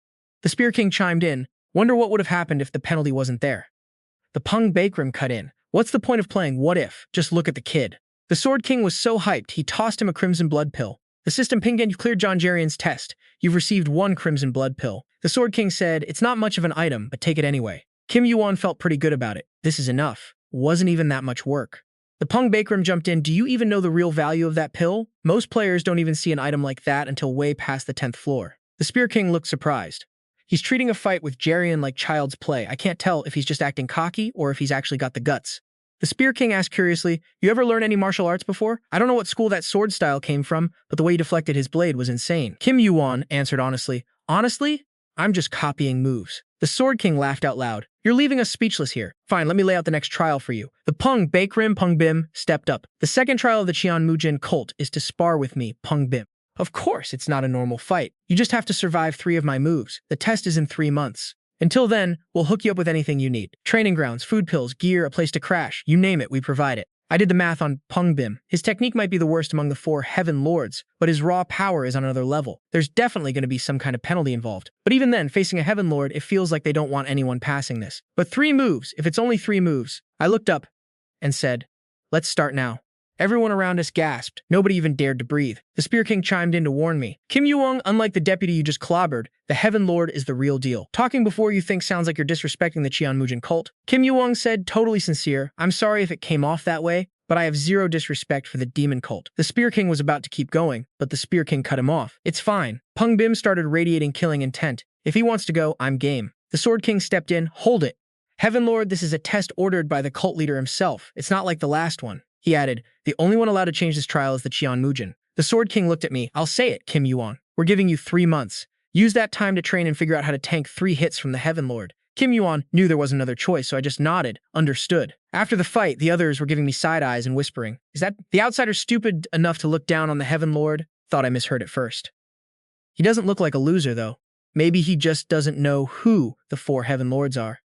The Spear King chimed in. "Wonder what would have happened if the penalty wasn't there." The Pung Bakrim cut in. "What's the point of playing what if? Just look at the kid." The Sword King was so hyped, he tossed him a crimson blood pill. The system pinged, "And you've cleared John Jarian's test. You've received 1 crimson blood pill." The Sword King said, "It's not much of an item, but take it anyway." YuWon felt pretty good about it. This is enough. Wasn't even that much work. The Pung Bakrim jumped in. "Do you even know the real value of that pill? Most players don't even see an item like that until way past the 10th floor." The Spear King looked surprised. He's treating a fight with Jarian like child's play. I can't tell if he's just acting cocky or if he's actually got the guts. The Spear King asked curiously, "You ever learn any martial arts before? I don't know what school that sword style came from, but the way he deflected his blade was insane." YuWon answered honestly, "Honestly, I'm just copying moves." The Sword King laughed out loud. "You're leaving us speechless here. Fine, let me lay out the next trial for you." The Pung Bakrim Pung Bim stepped up. "The second trial of the Cheonmujin cult is to spar with me, Pung Bim. Of course, it's not a normal fight. You just have to survive 3 of my moves. The test is in 3 months. Until then, we'll hook you up with anything you need. Training grounds, food pills, gear, a place to crash. You name it, we provide it." I did the math on Pung Bim. His technique might be the worst among the 4 Heaven Lords, but his raw power is on another level. There's definitely going to be some kind of penalty involved. But even then, facing a Heaven Lord, it feels like they don't want anyone passing this. But 3 moves, if it's only 3 moves. I looked up and said, "Let's start now." Everyone around us gasped. Nobody even dared to breathe. The Spear King chimed in to warn me. "YuWon, unlike the deputy you just clobbered, the Heaven Lord is the real deal. Talking before you think sounds like you're disrespecting the Cheonmujin cult." YuWon said, totally sincere, "I'm sorry if it came off that way, but I have zero disrespect for the demon cult." The Spear King was about to keep going, but the Spear King cut him off. "It's fine." Pung Bim started radiating killing intent. "If he wants to go, I'm game." The Sword King stepped in. "Hold it. Heaven Lord, this is a test ordered by the cult leader himself. It's not like the last one." He added, "The only one allowed to change this trial is the Cheonmujin." The Sword King looked at me. "I'll say it, YuWon. We're giving you 3 months. Use that time to train and figure out how to tank 3 hits from the Heaven Lord." YuWon knew there was another choice, so I just nodded, understood. After the fight, the others were giving me side eyes and whispering, "Is that the outsider stupid enough to look down on the Heaven Lord?" Thought I misheard at first. He doesn't look like a loser, though. Maybe he just doesn't know who the 4 Heaven Lords are.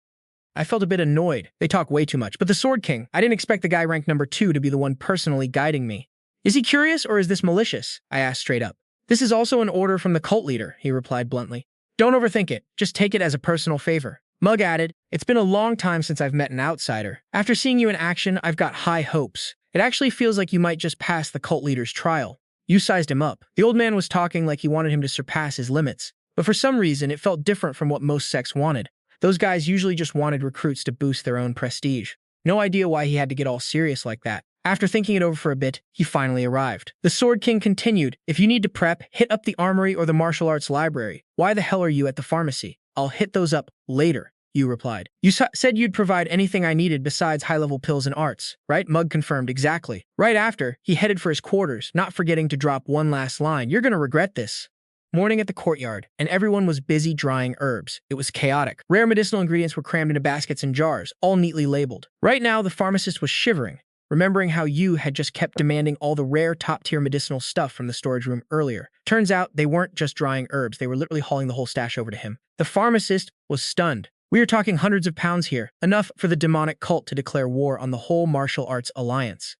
I felt a bit annoyed. They talk way too much. But the Sword King, I didn't expect the guy ranked number 2 to be the one personally guiding me. "Is he curious or is this malicious?" I asked straight up. "This is also an order from the cult leader," he replied bluntly. "Don't overthink it. Just take it as a personal favor." Mug added, "It's been a long time since I've met an outsider. After seeing you in action, I've got high hopes. It actually feels like you might just pass the cult leader's trial." You sized him up. The old man was talking like he wanted him to surpass his limits. But for some reason, it felt different from what most sects wanted. Those guys usually just wanted recruits to boost their own prestige. No idea why he had to get all serious like that. After thinking it over for a bit, he finally arrived. The Sword King continued, "If you need to prep, hit up the armory or the martial arts library. Why the hell are you at the pharmacy?" "I'll hit those up later," you replied. "You said you'd provide anything I needed besides high-level pills and arts, right?" Mug confirmed. "Exactly." Right after, he headed for his quarters, not forgetting to drop one last line. "You're gonna regret this." Morning at the courtyard, and everyone was busy drying herbs. It was chaotic. Rare medicinal ingredients were crammed into baskets and jars, all neatly labeled. Right now, the pharmacist was shivering, remembering how Yu had just kept demanding all the rare top-tier medicinal stuff from the storage room earlier. Turns out, they weren't just drying herbs, they were literally hauling the whole stash over to him. The pharmacist was stunned. "We are talking hundreds of pounds here, enough for the demonic cult to declare war on the whole martial arts alliance."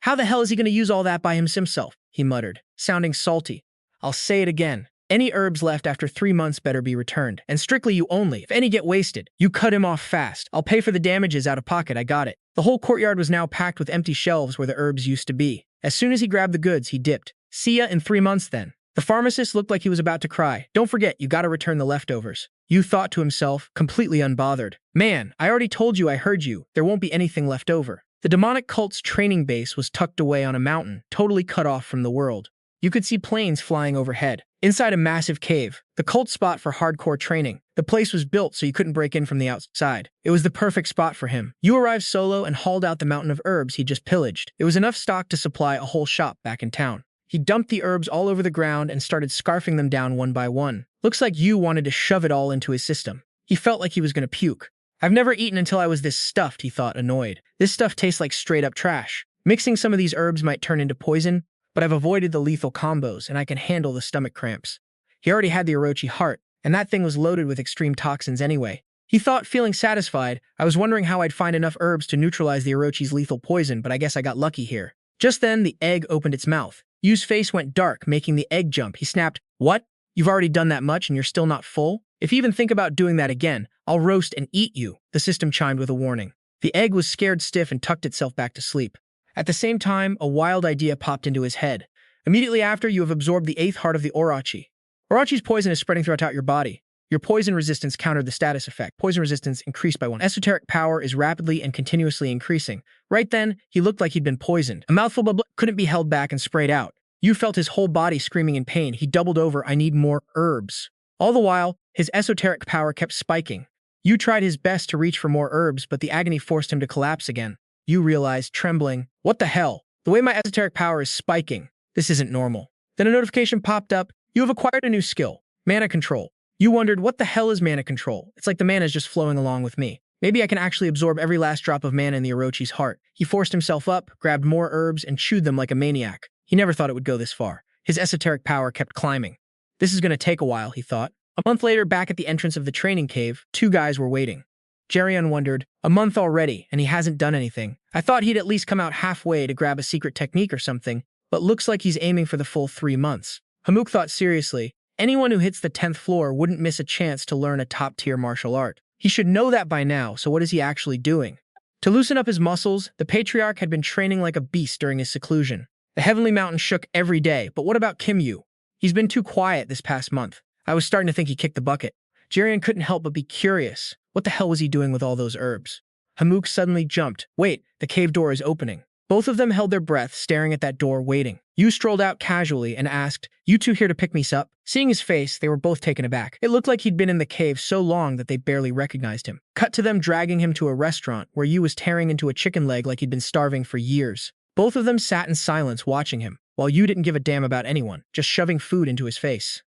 "How the hell is he going to use all that by himself?" he muttered, sounding salty. "I'll say it again. Any herbs left after 3 months better be returned, and strictly you only. If any get wasted, you cut him off fast. I'll pay for the damages out of pocket, I got it." The whole courtyard was now packed with empty shelves where the herbs used to be. As soon as he grabbed the goods, he dipped. "See ya in 3 months then." The pharmacist looked like he was about to cry. Don't forget, you gotta return the leftovers. Yu thought to himself, completely unbothered. Man, I already told you I heard you. There won't be anything left over. The demonic cult's training base was tucked away on a mountain, totally cut off from the world. You could see planes flying overhead. Inside a massive cave, the cult spot for hardcore training. The place was built so you couldn't break in from the outside. It was the perfect spot for him. You arrived solo and hauled out the mountain of herbs he'd just pillaged. It was enough stock to supply a whole shop back in town. He dumped the herbs all over the ground and started scarfing them down one by one. Looks like Yu wanted to shove it all into his system. He felt like he was gonna puke. I've never eaten until I was this stuffed, he thought, annoyed. This stuff tastes like straight-up trash. Mixing some of these herbs might turn into poison, but I've avoided the lethal combos, and I can handle the stomach cramps. He already had the Orochi heart, and that thing was loaded with extreme toxins anyway. He thought, feeling satisfied. I was wondering how I'd find enough herbs to neutralize the Orochi's lethal poison, but I guess I got lucky here. Just then, the egg opened its mouth. Yu's face went dark, making the egg jump. He snapped, "What? You've already done that much and you're still not full? If you even think about doing that again, I'll roast and eat you," the system chimed with a warning. The egg was scared stiff and tucked itself back to sleep. At the same time, a wild idea popped into his head. Immediately after, you have absorbed the 8th heart of the Orochi. Orochi's poison is spreading throughout your body. Your poison resistance countered the status effect. Poison resistance increased by 1. Esoteric power is rapidly and continuously increasing. Right then, he looked like he'd been poisoned. A mouthful of blood couldn't be held back and sprayed out. You felt his whole body screaming in pain. He doubled over, "I need more herbs." All the while, his esoteric power kept spiking. You tried his best to reach for more herbs, but the agony forced him to collapse again. You realized, trembling, "What the hell? The way my esoteric power is spiking. This isn't normal." Then a notification popped up. You have acquired a new skill, mana control. You wondered, what the hell is mana control? It's like the mana is just flowing along with me. Maybe I can actually absorb every last drop of mana in the Orochi's heart. He forced himself up, grabbed more herbs, and chewed them like a maniac. He never thought it would go this far. His esoteric power kept climbing. This is going to take a while, he thought. A month later, back at the entrance of the training cave, 2 guys were waiting. Jerion wondered, a month already, and he hasn't done anything. I thought he'd at least come out halfway to grab a secret technique or something, but looks like he's aiming for the full 3 months. Hamuk thought seriously, anyone who hits the 10th floor wouldn't miss a chance to learn a top-tier martial art. He should know that by now, so what is he actually doing? To loosen up his muscles, the Patriarch had been training like a beast during his seclusion. The Heavenly Mountain shook every day, but what about Kim Yu? He's been too quiet this past month. I was starting to think he kicked the bucket. Jerion couldn't help but be curious. What the hell was he doing with all those herbs? Hamuk suddenly jumped. Wait, the cave door is opening. Both of them held their breath, staring at that door, waiting. Yu strolled out casually and asked, "You two here to pick me up?" Seeing his face, they were both taken aback. It looked like he'd been in the cave so long that they barely recognized him. Cut to them dragging him to a restaurant where Yu was tearing into a chicken leg like he'd been starving for years. Both of them sat in silence watching him, while Yu didn't give a damn about anyone, just shoving food into his face.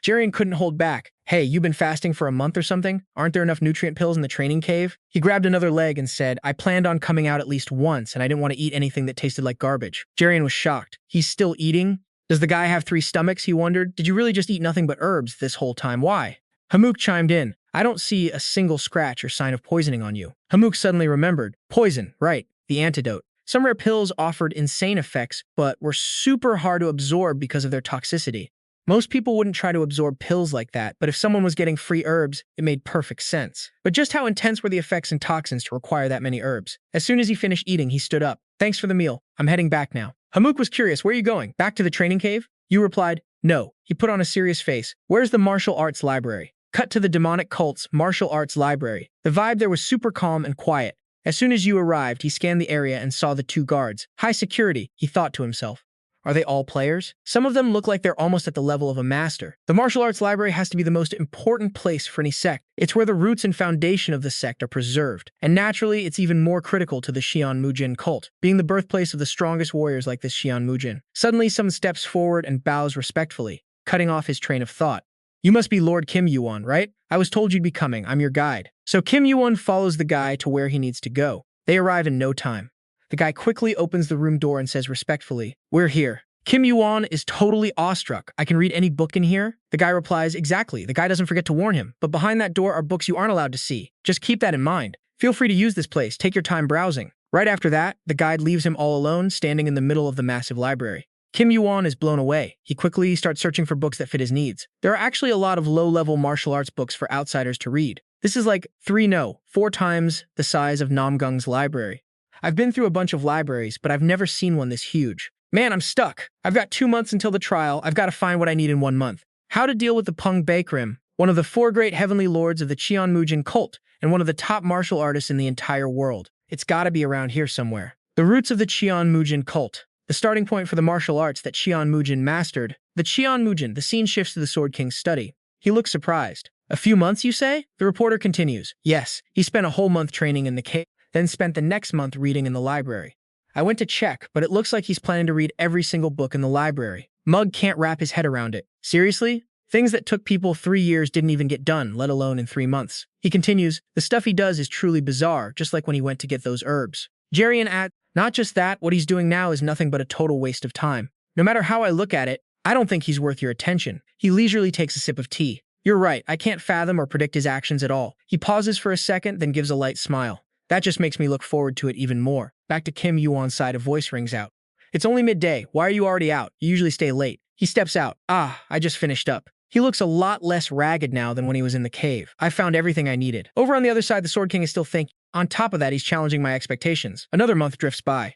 Jerion couldn't hold back. "Hey, you been fasting for a month or something? Aren't there enough nutrient pills in the training cave?" He grabbed another leg and said, "I planned on coming out at least once, and I didn't want to eat anything that tasted like garbage." Jerion was shocked. He's still eating? Does the guy have 3 stomachs, he wondered? Did you really just eat nothing but herbs this whole time? Why? Hamuk chimed in. "I don't see a single scratch or sign of poisoning on you." Hamuk suddenly remembered. Poison, right, the antidote. Some rare pills offered insane effects, but were super hard to absorb because of their toxicity. Most people wouldn't try to absorb pills like that, but if someone was getting free herbs, it made perfect sense. But just how intense were the effects and toxins to require that many herbs? As soon as he finished eating, he stood up. "Thanks for the meal. I'm heading back now." Hamuk was curious. "Where are you going? Back to the training cave?" Yu replied, "No." He put on a serious face. "Where's the martial arts library?" Cut to the demonic cult's martial arts library. The vibe there was super calm and quiet. As soon as Yu arrived, he scanned the area and saw the 2 guards. High security, he thought to himself. Are they all players? Some of them look like they're almost at the level of a master. The martial arts library has to be the most important place for any sect. It's where the roots and foundation of the sect are preserved. And naturally, it's even more critical to the Xian Mujin cult, being the birthplace of the strongest warriors like this Xian Mujin. Suddenly, someone steps forward and bows respectfully, cutting off his train of thought. "You must be Lord Kim YuWon, right? I was told you'd be coming. I'm your guide." So Kim YuWon follows the guy to where he needs to go. They arrive in no time. The guy quickly opens the room door and says respectfully, "We're here." Kim YuWon is totally awestruck. "I can read any book in here?" The guy replies, "Exactly." The guy doesn't forget to warn him, "But behind that door are books you aren't allowed to see. Just keep that in mind. Feel free to use this place. Take your time browsing." Right after that, the guide leaves him all alone, standing in the middle of the massive library. Kim YuWon is blown away. He quickly starts searching for books that fit his needs. There are actually a lot of low-level martial arts books for outsiders to read. This is like 4 times the size of Namgung's library. I've been through a bunch of libraries, but I've never seen one this huge. Man, I'm stuck. I've got 2 months until the trial. I've got to find what I need in 1 month. How to deal with the Hongdae, one of the 4 great heavenly lords of the Cheonmujin cult and one of the top martial artists in the entire world. It's got to be around here somewhere. The roots of the Cheonmujin cult. The starting point for the martial arts that Cheonmujin mastered. The Cheonmujin, the scene shifts to the Sword King's study. He looks surprised. A few months, you say? The reporter continues. Yes, he spent a whole month training in the cave, then spent the next month reading in the library. I went to check, but it looks like he's planning to read every single book in the library. Mug can't wrap his head around it. Seriously? Things that took people 3 years didn't even get done, let alone in 3 months. He continues, the stuff he does is truly bizarre, just like when he went to get those herbs. Jerian adds, not just that, what he's doing now is nothing but a total waste of time. No matter how I look at it, I don't think he's worth your attention. He leisurely takes a sip of tea. You're right, I can't fathom or predict his actions at all. He pauses for a second, then gives a light smile. That just makes me look forward to it even more. Back to Kim YuWon's side, a voice rings out. It's only midday. Why are you already out? You usually stay late. He steps out. I just finished up. He looks a lot less ragged now than when he was in the cave. I found everything I needed. Over on the other side, the Sword King is still thinking. On top of that, he's challenging my expectations. Another month drifts by.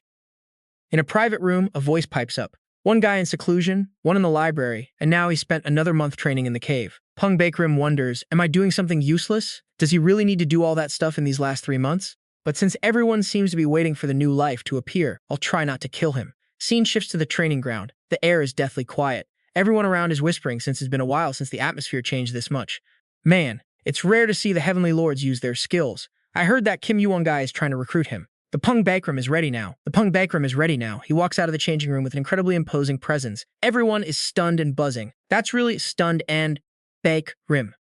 In a private room, a voice pipes up. One guy in seclusion, one in the library, and now he spent another month training in the cave. Hongdae wonders, am I doing something useless? Does he really need to do all that stuff in these last 3 months? But since everyone seems to be waiting for the new life to appear, I'll try not to kill him. Scene shifts to the training ground. The air is deathly quiet. Everyone around is whispering since it's been a while since the atmosphere changed this much. Man, it's rare to see the Heavenly Lords use their skills. I heard that Kim YuWon guy is trying to recruit him. The Hongdae is ready now. The Hongdae is ready now. He walks out of the changing room with an incredibly imposing presence. Everyone is stunned and buzzing. That's really stunned and Rim.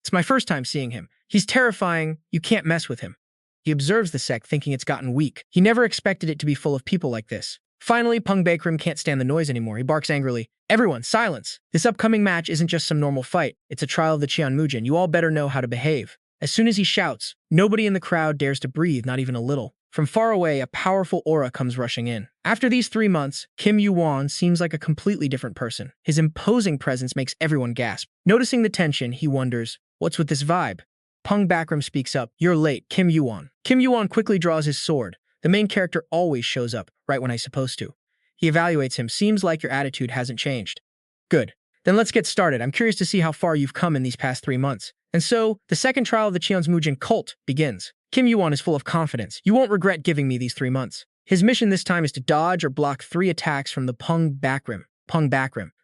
It's my first time seeing him. He's terrifying. You can't mess with him. He observes the sect, thinking it's gotten weak. He never expected it to be full of people like this. Finally, Hongdae can't stand the noise anymore. He barks angrily. Everyone, silence! This upcoming match isn't just some normal fight. It's a trial of the Cheonmujin. You all better know how to behave. As soon as he shouts, nobody in the crowd dares to breathe, not even a little. From far away, a powerful aura comes rushing in. After these 3 months, Kim YuWon seems like a completely different person. His imposing presence makes everyone gasp. Noticing the tension, he wonders, what's with this vibe? Hongdae speaks up. You're late, Kim YuWon. Kim YuWon quickly draws his sword. The main character always shows up, right when I'm supposed to. He evaluates him. Seems like your attitude hasn't changed. Good. Then let's get started. I'm curious to see how far you've come in these past 3 months. And so, the second trial of the Cheonmujin cult begins. Kim YuWon is full of confidence. You won't regret giving me these 3 months. His mission this time is to dodge or block 3 attacks from the Hongdae.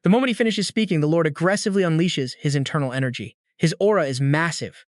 The moment he finishes speaking, the Lord aggressively unleashes his internal energy. His aura is massive.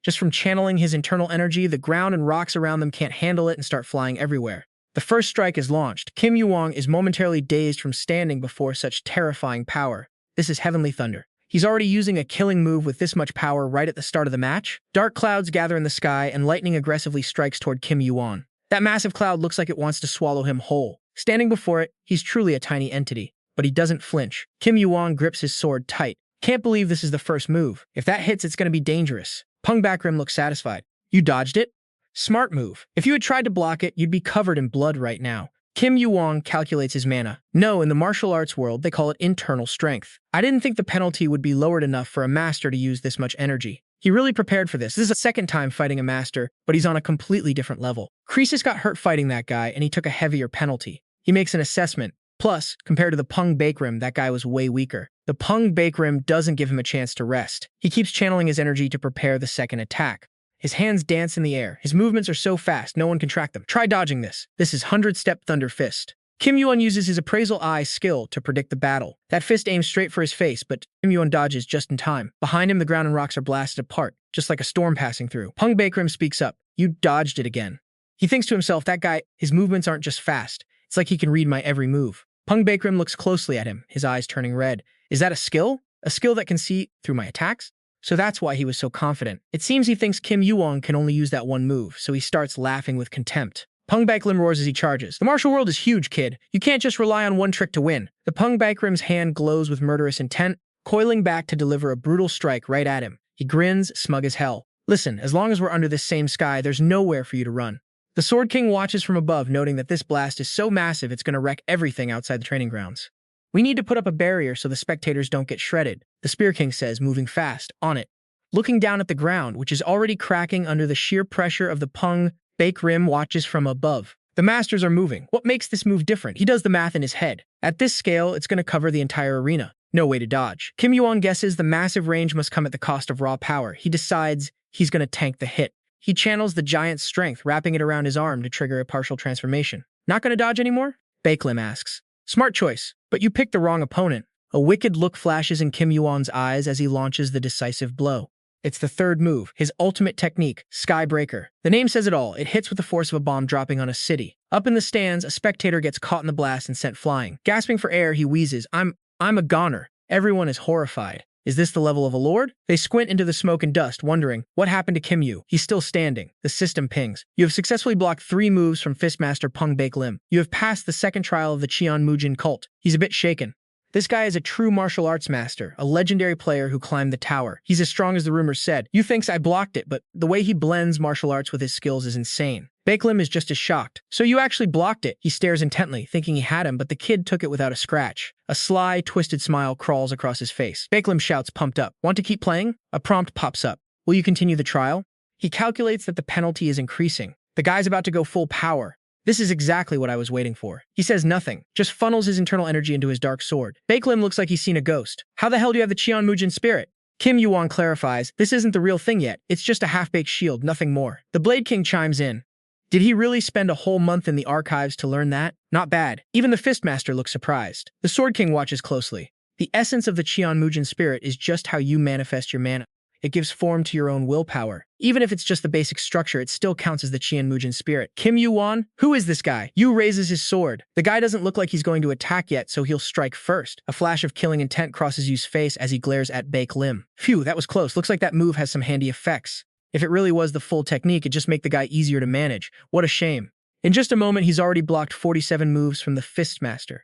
Just from channeling his internal energy, the ground and rocks around them can't handle it and start flying everywhere. The first strike is launched. Kim YuWon is momentarily dazed from standing before such terrifying power. This is heavenly thunder. He's already using a killing move with this much power right at the start of the match. Dark clouds gather in the sky and lightning aggressively strikes toward Kim YuWon. That massive cloud looks like it wants to swallow him whole. Standing before it, he's truly a tiny entity. But he doesn't flinch. Kim YuWon grips his sword tight. Can't believe this is the first move. If that hits, it's going to be dangerous. Hongdae looks satisfied. You dodged it? Smart move. If you had tried to block it, you'd be covered in blood right now. Kim YuWon calculates his mana. No, in the martial arts world, they call it internal strength. I didn't think the penalty would be lowered enough for a master to use this much energy. He really prepared for this. This is a second time fighting a master, but he's on a completely different level. Croesus got hurt fighting that guy, and he took a heavier penalty. He makes an assessment. Plus, compared to the Hongdae, that guy was way weaker. The Hongdae doesn't give him a chance to rest. He keeps channeling his energy to prepare the second attack. His hands dance in the air. His movements are so fast, no one can track them. Try dodging this. This is 100-step Thunder Fist. Kim YuWon uses his appraisal eye skill to predict the battle. That fist aims straight for his face, but Kim YuWon dodges just in time. Behind him, the ground and rocks are blasted apart, just like a storm passing through. Hongdae speaks up. You dodged it again. He thinks to himself, that guy, his movements aren't just fast. It's like he can read my every move. Hongdae looks closely at him, his eyes turning red. Is that a skill? A skill that can see through my attacks? So that's why he was so confident. It seems he thinks Kim YuWon can only use that one move, so he starts laughing with contempt. Hongdae roars as he charges. The martial world is huge, kid. You can't just rely on one trick to win. The Hongdae's hand glows with murderous intent, coiling back to deliver a brutal strike right at him. He grins, smug as hell. Listen, as long as we're under this same sky, there's nowhere for you to run. The Sword King watches from above, noting that this blast is so massive it's going to wreck everything outside the training grounds. We need to put up a barrier so the spectators don't get shredded, the Spear King says, moving fast. On it. Looking down at the ground, which is already cracking under the sheer pressure of the Hongdae watches from above. The masters are moving. What makes this move different? He does the math in his head. At this scale, it's going to cover the entire arena. No way to dodge. Kim YuWon guesses the massive range must come at the cost of raw power. He decides he's going to tank the hit. He channels the giant's strength, wrapping it around his arm to trigger a partial transformation. Not going to dodge anymore? Bakelim asks. Smart choice, but you picked the wrong opponent. A wicked look flashes in Kim YuWon's eyes as he launches the decisive blow. It's the third move, his ultimate technique, Skybreaker. The name says it all. It hits with the force of a bomb dropping on a city. Up in the stands, a spectator gets caught in the blast and sent flying. Gasping for air, he wheezes, I'm a goner. Everyone is horrified. Is this the level of a lord? They squint into the smoke and dust, wondering, what happened to Kim Yu? He's still standing. The system pings. You have successfully blocked 3 moves from Fistmaster Pung Bakelim. You have passed the second trial of the Cheonmujin cult. He's a bit shaken. This guy is a true martial arts master, a legendary player who climbed the tower. He's as strong as the rumors said. You thinks I blocked it, but the way he blends martial arts with his skills is insane. Bakelim is just as shocked. So you actually blocked it. He stares intently, thinking he had him, but the kid took it without a scratch. A sly, twisted smile crawls across his face. Bakelim shouts, pumped up. Want to keep playing? A prompt pops up. Will you continue the trial? He calculates that the penalty is increasing. The guy's about to go full power. This is exactly what I was waiting for. He says nothing, just funnels his internal energy into his dark sword. Bakelim looks like he's seen a ghost. How the hell do you have the Cheonmujin spirit? Kim YuWon clarifies, this isn't the real thing yet. It's just a half-baked shield, nothing more. The Blade King chimes in. Did he really spend a whole month in the archives to learn that? Not bad. Even the Fistmaster looks surprised. The Sword King watches closely. The essence of the Cheonmujin spirit is just how you manifest your mana. It gives form to your own willpower. Even if it's just the basic structure, it still counts as the Cheonmujin spirit. Kim YuWon? Who is this guy? Yu raises his sword. The guy doesn't look like he's going to attack yet, so he'll strike first. A flash of killing intent crosses Yu's face as he glares at Bakelim. Phew, that was close. Looks like that move has some handy effects. If it really was the full technique, it'd just make the guy easier to manage. What a shame. In just a moment, he's already blocked 47 moves from the Fistmaster.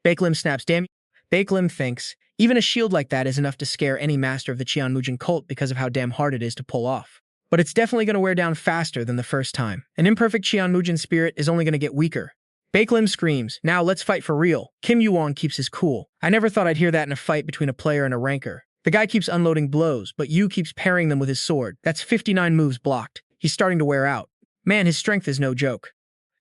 Bakelim snaps, damn. Bakelim thinks, even a shield like that is enough to scare any master of the Cheonmujin cult because of how damn hard it is to pull off. But it's definitely going to wear down faster than the first time. An imperfect Cheonmujin spirit is only going to get weaker. Bakelim screams, now let's fight for real. Kim YuWon keeps his cool. I never thought I'd hear that in a fight between a player and a ranker. The guy keeps unloading blows, but Yu keeps parrying them with his sword. That's 59 moves blocked. He's starting to wear out. Man, his strength is no joke.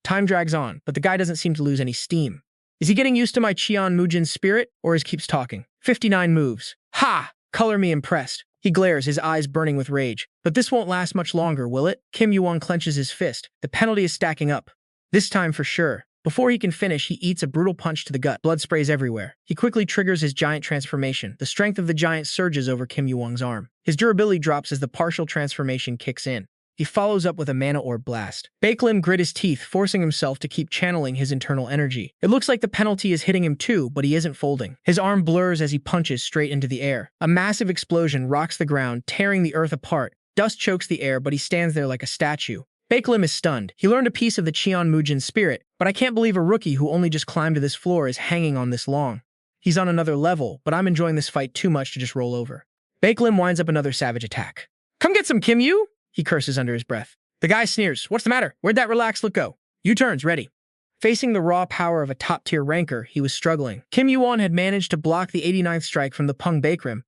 Time drags on, but the guy doesn't seem to lose any steam. Is he getting used to my Cheonmujin spirit, or is keeps talking? 59 moves. Ha! Color me impressed. He glares, his eyes burning with rage. But this won't last much longer, will it? Kim YuWon clenches his fist. The penalty is stacking up. This time for sure. Before he can finish, he eats a brutal punch to the gut. Blood sprays everywhere. He quickly triggers his giant transformation. The strength of the giant surges over Kim YuWon's arm. His durability drops as the partial transformation kicks in. He follows up with a mana orb blast. Bakelim grit his teeth, forcing himself to keep channeling his internal energy. It looks like the penalty is hitting him too, but he isn't folding. His arm blurs as he punches straight into the air. A massive explosion rocks the ground, tearing the earth apart. Dust chokes the air, but he stands there like a statue. Bakelim is stunned. He learned a piece of the Cheonmujin spirit, but I can't believe a rookie who only just climbed to this floor is hanging on this long. He's on another level, but I'm enjoying this fight too much to just roll over. Bakelim winds up another savage attack. Come get some, Kim Yu! He curses under his breath. The guy sneers. What's the matter? Where'd that relaxed look go? U-turns, ready. Facing the raw power of a top-tier ranker, he was struggling. Kim YuWon had managed to block the 89th strike from the Pung Bakerim,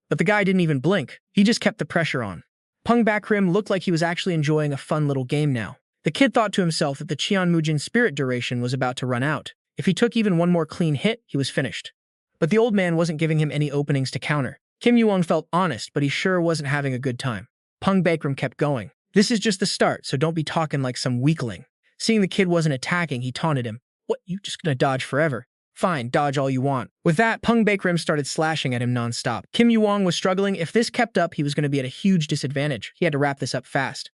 but the guy didn't even blink. He just kept the pressure on. Pung Bakerim looked like he was actually enjoying a fun little game now. The kid thought to himself that the Cheonmujin spirit duration was about to run out. If he took even one more clean hit, he was finished. But the old man wasn't giving him any openings to counter. Kim YuWon felt honest, but he sure wasn't having a good time. Pung Bakerim kept going. This is just the start, so don't be talking like some weakling. Seeing the kid wasn't attacking, he taunted him. What, you just gonna dodge forever? Fine, dodge all you want. With that, Pung Bakerim started slashing at him non-stop. Kim YuWon was struggling. If this kept up, he was going to be at a huge disadvantage. He had to wrap this up fast.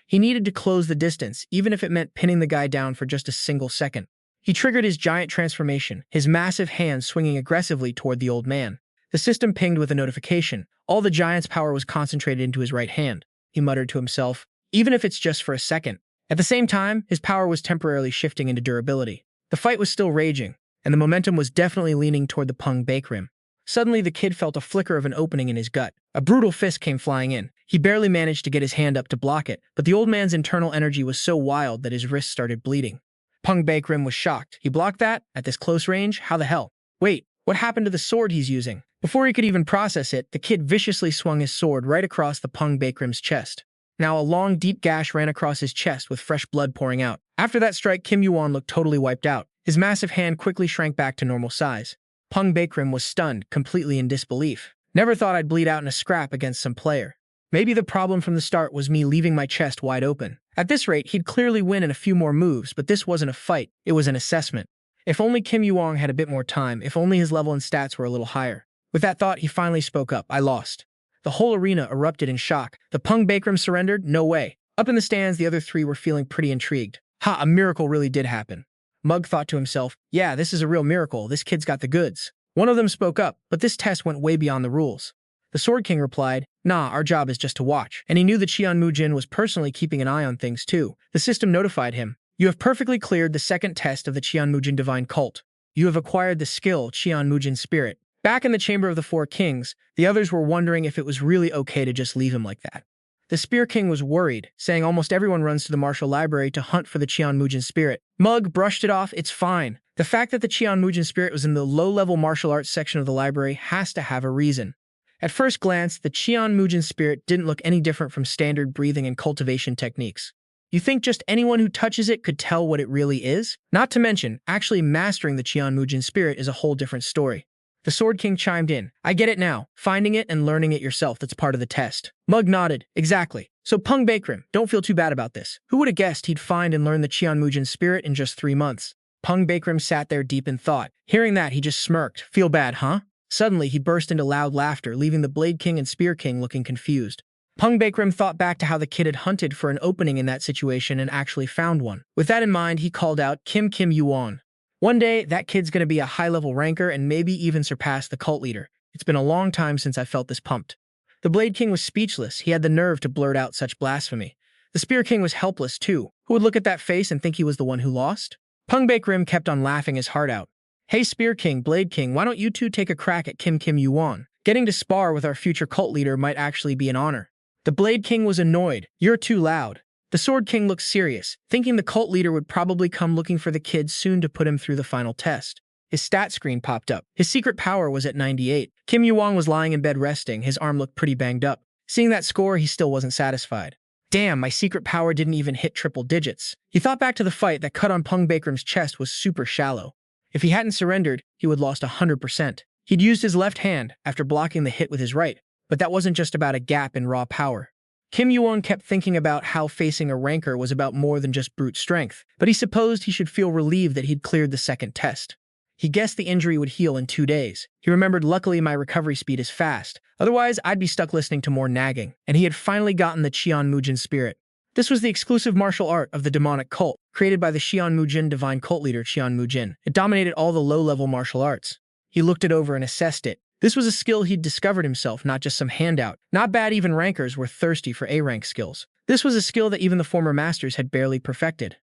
He needed to close the distance, even if it meant pinning the guy down for just a single second. He triggered his giant transformation, his massive hands swinging aggressively toward the old man. The system pinged with a notification. All the giant's power was concentrated into his right hand. He muttered to himself, even if it's just for a second. At the same time, his power was temporarily shifting into durability. The fight was still raging, and the momentum was definitely leaning toward the Pung Bakerim. Suddenly, the kid felt a flicker of an opening in his gut. A brutal fist came flying in. He barely managed to get his hand up to block it, but the old man's internal energy was so wild that his wrist started bleeding. Pung Bakerim was shocked. He blocked that? At this close range? How the hell? Wait, what happened to the sword he's using? Before he could even process it, the kid viciously swung his sword right across the Pung Bakerim's chest. Now a long, deep gash ran across his chest with fresh blood pouring out. After that strike, Kim YuWon looked totally wiped out. His massive hand quickly shrank back to normal size. Pung Baekrim was stunned, completely in disbelief. Never thought I'd bleed out in a scrap against some player. Maybe the problem from the start was me leaving my chest wide open. At this rate, he'd clearly win in a few more moves, but this wasn't a fight, it was an assessment. If only Kim YuWon had a bit more time, if only his level and stats were a little higher. With that thought, he finally spoke up. I lost. The whole arena erupted in shock. The Pung Baekrim surrendered? No way. Up in the stands, the other three were feeling pretty intrigued. Ha, a miracle really did happen. Mug thought to himself, yeah, this is a real miracle. This kid's got the goods. One of them spoke up, but this test went way beyond the rules. The Sword King replied, nah, our job is just to watch. And he knew that Qian Mujin was personally keeping an eye on things too. The system notified him. You have perfectly cleared the second test of the Qian Mujin Divine Cult. You have acquired the skill Qian Mujin Spirit. Back in the Chamber of the Four Kings, the others were wondering if it was really okay to just leave him like that. The Spear King was worried, saying almost everyone runs to the martial library to hunt for the Qian Mujin Spirit. Mug brushed it off, it's fine. The fact that the Qian Mujin Spirit was in the low-level martial arts section of the library has to have a reason. At first glance, the Qian Mujin Spirit didn't look any different from standard breathing and cultivation techniques. You think just anyone who touches it could tell what it really is? Not to mention, actually mastering the Qian Mujin Spirit is a whole different story. The Sword King chimed in. I get it now. Finding it and learning it yourself, that's part of the test. Mug nodded. Exactly. So Pung Baekrim, don't feel too bad about this. Who would have guessed he'd find and learn the Qian Mujin Spirit in just 3 months? Pung Baekrim sat there deep in thought. Hearing that, he just smirked. Feel bad, huh? Suddenly, he burst into loud laughter, leaving the Blade King and Spear King looking confused. Pung Baekrim thought back to how the kid had hunted for an opening in that situation and actually found one. With that in mind, he called out, Kim YuWon. One day, that kid's gonna be a high-level ranker and maybe even surpass the cult leader. It's been a long time since I felt this pumped. The Blade King was speechless. He had the nerve to blurt out such blasphemy. The Spear King was helpless, too. Who would look at that face and think he was the one who lost? Pung Baekrim kept on laughing his heart out. Hey Spear King, Blade King, why don't you two take a crack at Kim YuWon? Getting to spar with our future cult leader might actually be an honor. The Blade King was annoyed. You're too loud. The Sword King looked serious, thinking the cult leader would probably come looking for the kid soon to put him through the final test. His stat screen popped up. His secret power was at 98. Kim YuWon was lying in bed resting. His arm looked pretty banged up. Seeing that score, he still wasn't satisfied. Damn, my secret power didn't even hit triple digits. He thought back to the fight. That cut on Pung Baekrim's chest was super shallow. If he hadn't surrendered, he would have lost 100%. He'd used his left hand after blocking the hit with his right, but that wasn't just about a gap in raw power. Kim YuWon kept thinking about how facing a ranker was about more than just brute strength, but he supposed he should feel relieved that he'd cleared the second test. He guessed the injury would heal in 2 days. He remembered, luckily my recovery speed is fast, otherwise I'd be stuck listening to more nagging, and he had finally gotten the Qian Mujin Spirit. This was the exclusive martial art of the demonic cult, created by the Qian Mujin divine cult leader Qian Mujin. It dominated all the low-level martial arts. He looked it over and assessed it. This was a skill he'd discovered himself, not just some handout. Not bad, even rankers were thirsty for A-rank skills. This was a skill that even the former masters had barely perfected.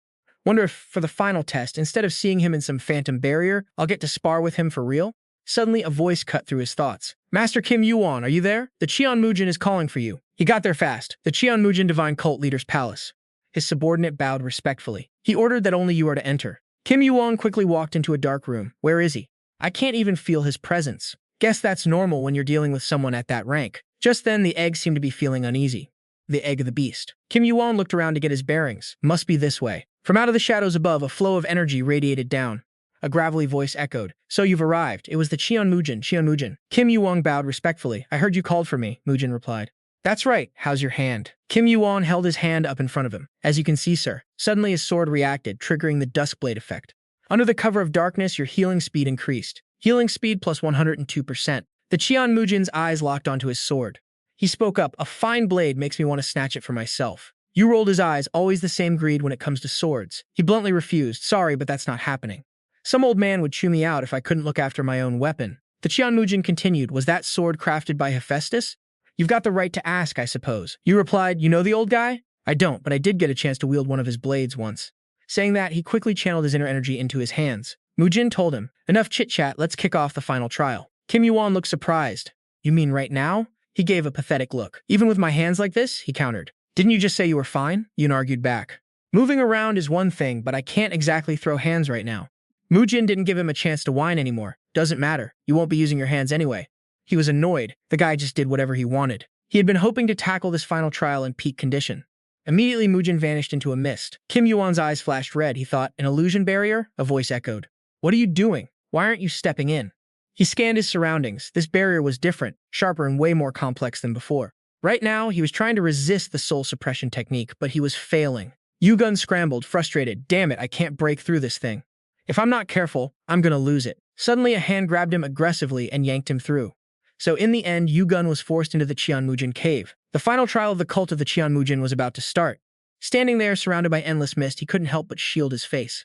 Wonder if, for the final test, instead of seeing him in some phantom barrier, I'll get to spar with him for real? Suddenly, a voice cut through his thoughts. Master Kim YuWon, are you there? The Qian Mujin is calling for you. He got there fast. The Qian Mujin divine cult leader's palace. His subordinate bowed respectfully. He ordered that only you are to enter. Kim YuWon quickly walked into a dark room. Where is he? I can't even feel his presence. Guess that's normal when you're dealing with someone at that rank. Just then, the egg seemed to be feeling uneasy. The egg of the beast. Kim YuWon looked around to get his bearings. Must be this way. From out of the shadows above, a flow of energy radiated down. A gravelly voice echoed. So you've arrived. It was the Qian Mujin. Kim YuWon bowed respectfully. I heard you called for me, Mujin replied. That's right. How's your hand? Kim YuWon held his hand up in front of him. As you can see, sir. Suddenly his sword reacted, triggering the Duskblade effect. Under the cover of darkness, your healing speed increased. Healing speed plus 102%. The Qian Mujin's eyes locked onto his sword. He spoke up. A fine blade makes me want to snatch it for myself. You rolled his eyes, always the same greed when it comes to swords. He bluntly refused. Sorry, but that's not happening. Some old man would chew me out if I couldn't look after my own weapon. The Qian Mujin continued. Was that sword crafted by Hephaestus? You've got the right to ask, I suppose. You replied, you know the old guy? I don't, but I did get a chance to wield one of his blades once. Saying that, he quickly channeled his inner energy into his hands. Mujin told him, enough chit-chat, let's kick off the final trial. Kim YuWon looked surprised. You mean right now? He gave a pathetic look. Even with my hands like this? He countered. Didn't you just say you were fine? Yun argued back. Moving around is one thing, but I can't exactly throw hands right now. Mujin didn't give him a chance to whine anymore. Doesn't matter. You won't be using your hands anyway. He was annoyed. The guy just did whatever he wanted. He had been hoping to tackle this final trial in peak condition. Immediately, Mujin vanished into a mist. Kim Yuwon's eyes flashed red. He thought, an illusion barrier? A voice echoed. What are you doing? Why aren't you stepping in? He scanned his surroundings. This barrier was different, sharper and way more complex than before. Right now, he was trying to resist the soul suppression technique, but he was failing. YuWon scrambled, frustrated. Damn it, I can't break through this thing. If I'm not careful, I'm gonna lose it. Suddenly, a hand grabbed him aggressively and yanked him through. So in the end, YuWon was forced into the Cheonmujin cave. The final trial of the cult of the Cheonmujin was about to start. Standing there, surrounded by endless mist, he couldn't help but shield his face.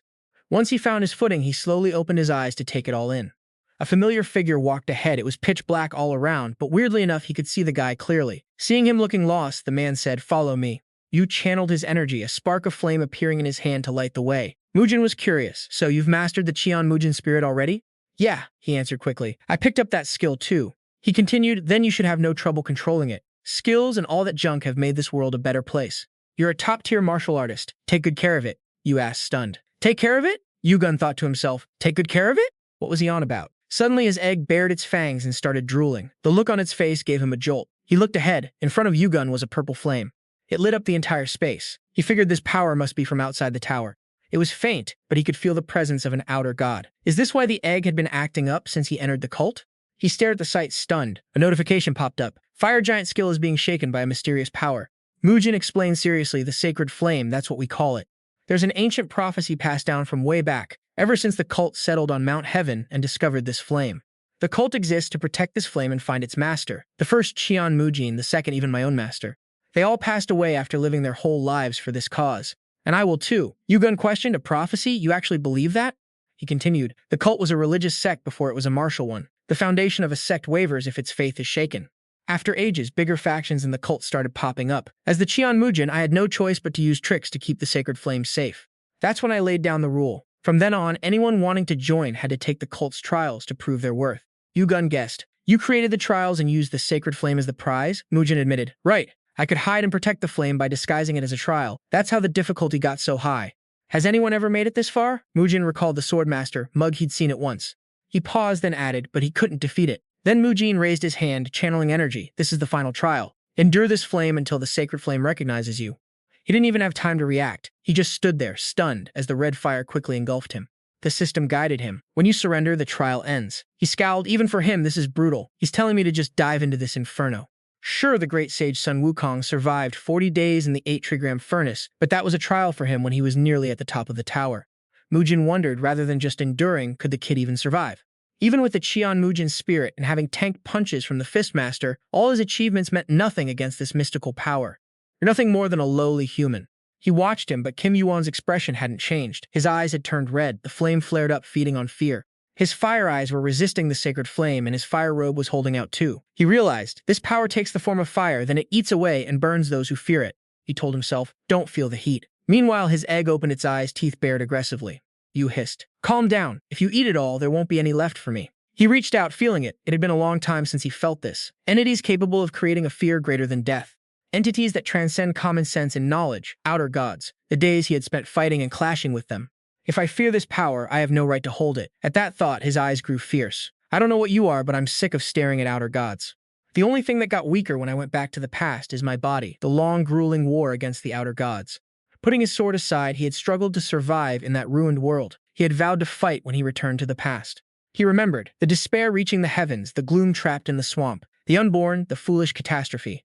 Once he found his footing, he slowly opened his eyes to take it all in. A familiar figure walked ahead. It was pitch black all around, but weirdly enough, he could see the guy clearly. Seeing him looking lost, the man said, "Follow me." Yu channeled his energy, a spark of flame appearing in his hand to light the way. Mujin was curious. So you've mastered the Cheonmujin spirit already? Yeah, he answered quickly. I picked up that skill too. He continued, then you should have no trouble controlling it. Skills and all that junk have made this world a better place. You're a top-tier martial artist. Take good care of it, Yu asked, stunned. Take care of it? YuWon thought to himself. Take good care of it? What was he on about? Suddenly his egg bared its fangs and started drooling. The look on its face gave him a jolt. He looked ahead. In front of YuWon was a purple flame. It lit up the entire space. He figured this power must be from outside the tower. It was faint, but he could feel the presence of an outer god. Is this why the egg had been acting up since he entered the cult? He stared at the sight, stunned. A notification popped up. Fire Giant skill is being shaken by a mysterious power. Mujin explained seriously, the sacred flame, that's what we call it. There's an ancient prophecy passed down from way back, ever since the cult settled on Mount Heaven and discovered this flame. The cult exists to protect this flame and find its master. The first Cheonmujin, the second even my own master. They all passed away after living their whole lives for this cause. And I will too. YuWon questioned, a prophecy? You actually believe that? He continued, the cult was a religious sect before it was a martial one. The foundation of a sect wavers if its faith is shaken. After ages, bigger factions in the cult started popping up. As the Cheonmujin, I had no choice but to use tricks to keep the sacred flame safe. That's when I laid down the rule. From then on, anyone wanting to join had to take the cult's trials to prove their worth. YuWon guessed. You created the trials and used the sacred flame as the prize? Mujin admitted. Right. I could hide and protect the flame by disguising it as a trial. That's how the difficulty got so high. Has anyone ever made it this far? Mujin recalled the swordmaster, Mug he'd seen it once. He paused, then added, but he couldn't defeat it. Then Mujin raised his hand, channeling energy. This is the final trial. Endure this flame until the sacred flame recognizes you. He didn't even have time to react. He just stood there, stunned, as the red fire quickly engulfed him. The system guided him. When you surrender, the trial ends. He scowled. Even for him, this is brutal. He's telling me to just dive into this inferno. Sure, the Great Sage Sun Wukong survived 40 days in the 8-trigram furnace, but that was a trial for him when he was nearly at the top of the tower. Mujin wondered, rather than just enduring, could the kid even survive? Even with the Cheonmujin spirit and having tanked punches from the Fistmaster, all his achievements meant nothing against this mystical power. You're nothing more than a lowly human. He watched him, but Kim Yuwon's expression hadn't changed. His eyes had turned red, the flame flared up, feeding on fear. His fire eyes were resisting the sacred flame, and his fire robe was holding out too. He realized, this power takes the form of fire, then it eats away and burns those who fear it. He told himself, don't feel the heat. Meanwhile, his egg opened its eyes, teeth bared aggressively. Yu hissed. Calm down. If you eat it all, there won't be any left for me. He reached out, feeling it. It had been a long time since he felt this. Entities capable of creating a fear greater than death. Entities that transcend common sense and knowledge, outer gods. The days he had spent fighting and clashing with them. If I fear this power, I have no right to hold it. At that thought, his eyes grew fierce. I don't know what you are, but I'm sick of staring at outer gods. The only thing that got weaker when I went back to the past is my body, the long, grueling war against the outer gods. Putting his sword aside, he had struggled to survive in that ruined world. He had vowed to fight when he returned to the past. He remembered, the despair reaching the heavens, the gloom trapped in the swamp, the unborn, the foolish catastrophe.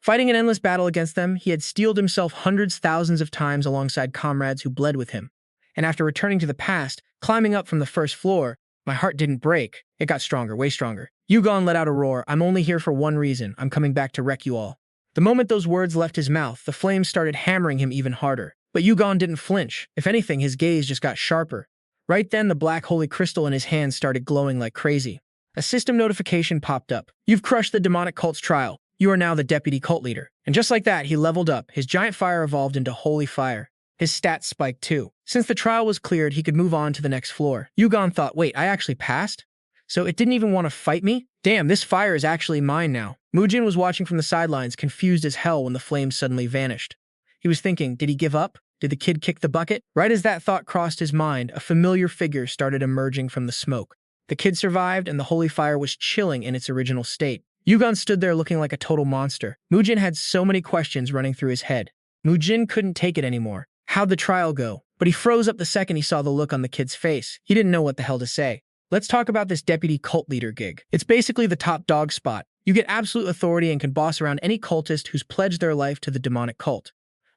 Fighting an endless battle against them, he had steeled himself hundreds, thousands of times alongside comrades who bled with him. And after returning to the past, climbing up from the first floor, my heart didn't break. It got stronger, way stronger. YuWon let out a roar. I'm only here for one reason. I'm coming back to wreck you all. The moment those words left his mouth, the flames started hammering him even harder. But YuWon didn't flinch. If anything, his gaze just got sharper. Right then, the black holy crystal in his hand started glowing like crazy. A system notification popped up. You've crushed the demonic cult's trial. You are now the deputy cult leader. And just like that, he leveled up. His giant fire evolved into holy fire. His stats spiked too. Since the trial was cleared, he could move on to the next floor. YuWon thought, wait, I actually passed? So it didn't even want to fight me? Damn, this fire is actually mine now. Mujin was watching from the sidelines, confused as hell when the flames suddenly vanished. He was thinking, did he give up? Did the kid kick the bucket? Right as that thought crossed his mind, a familiar figure started emerging from the smoke. The kid survived, and the holy fire was chilling in its original state. YuWon stood there looking like a total monster. Mujin had so many questions running through his head. Mujin couldn't take it anymore. How'd the trial go? But he froze up the second he saw the look on the kid's face. He didn't know what the hell to say. Let's talk about this deputy cult leader gig. It's basically the top dog spot. You get absolute authority and can boss around any cultist who's pledged their life to the demonic cult.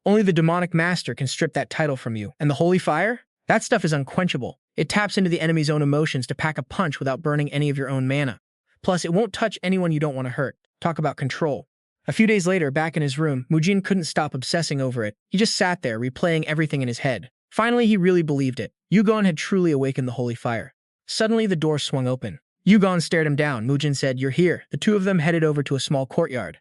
Only the demonic master can strip that title from you. And the holy fire? That stuff is unquenchable. It taps into the enemy's own emotions to pack a punch without burning any of your own mana. Plus, it won't touch anyone you don't want to hurt. Talk about control. A few days later, back in his room, Mujin couldn't stop obsessing over it. He just sat there, replaying everything in his head. Finally, he really believed it. YuWon had truly awakened the holy fire. Suddenly, the door swung open. YuWon stared him down. Mujin said, "You're here." The two of them headed over to a small courtyard.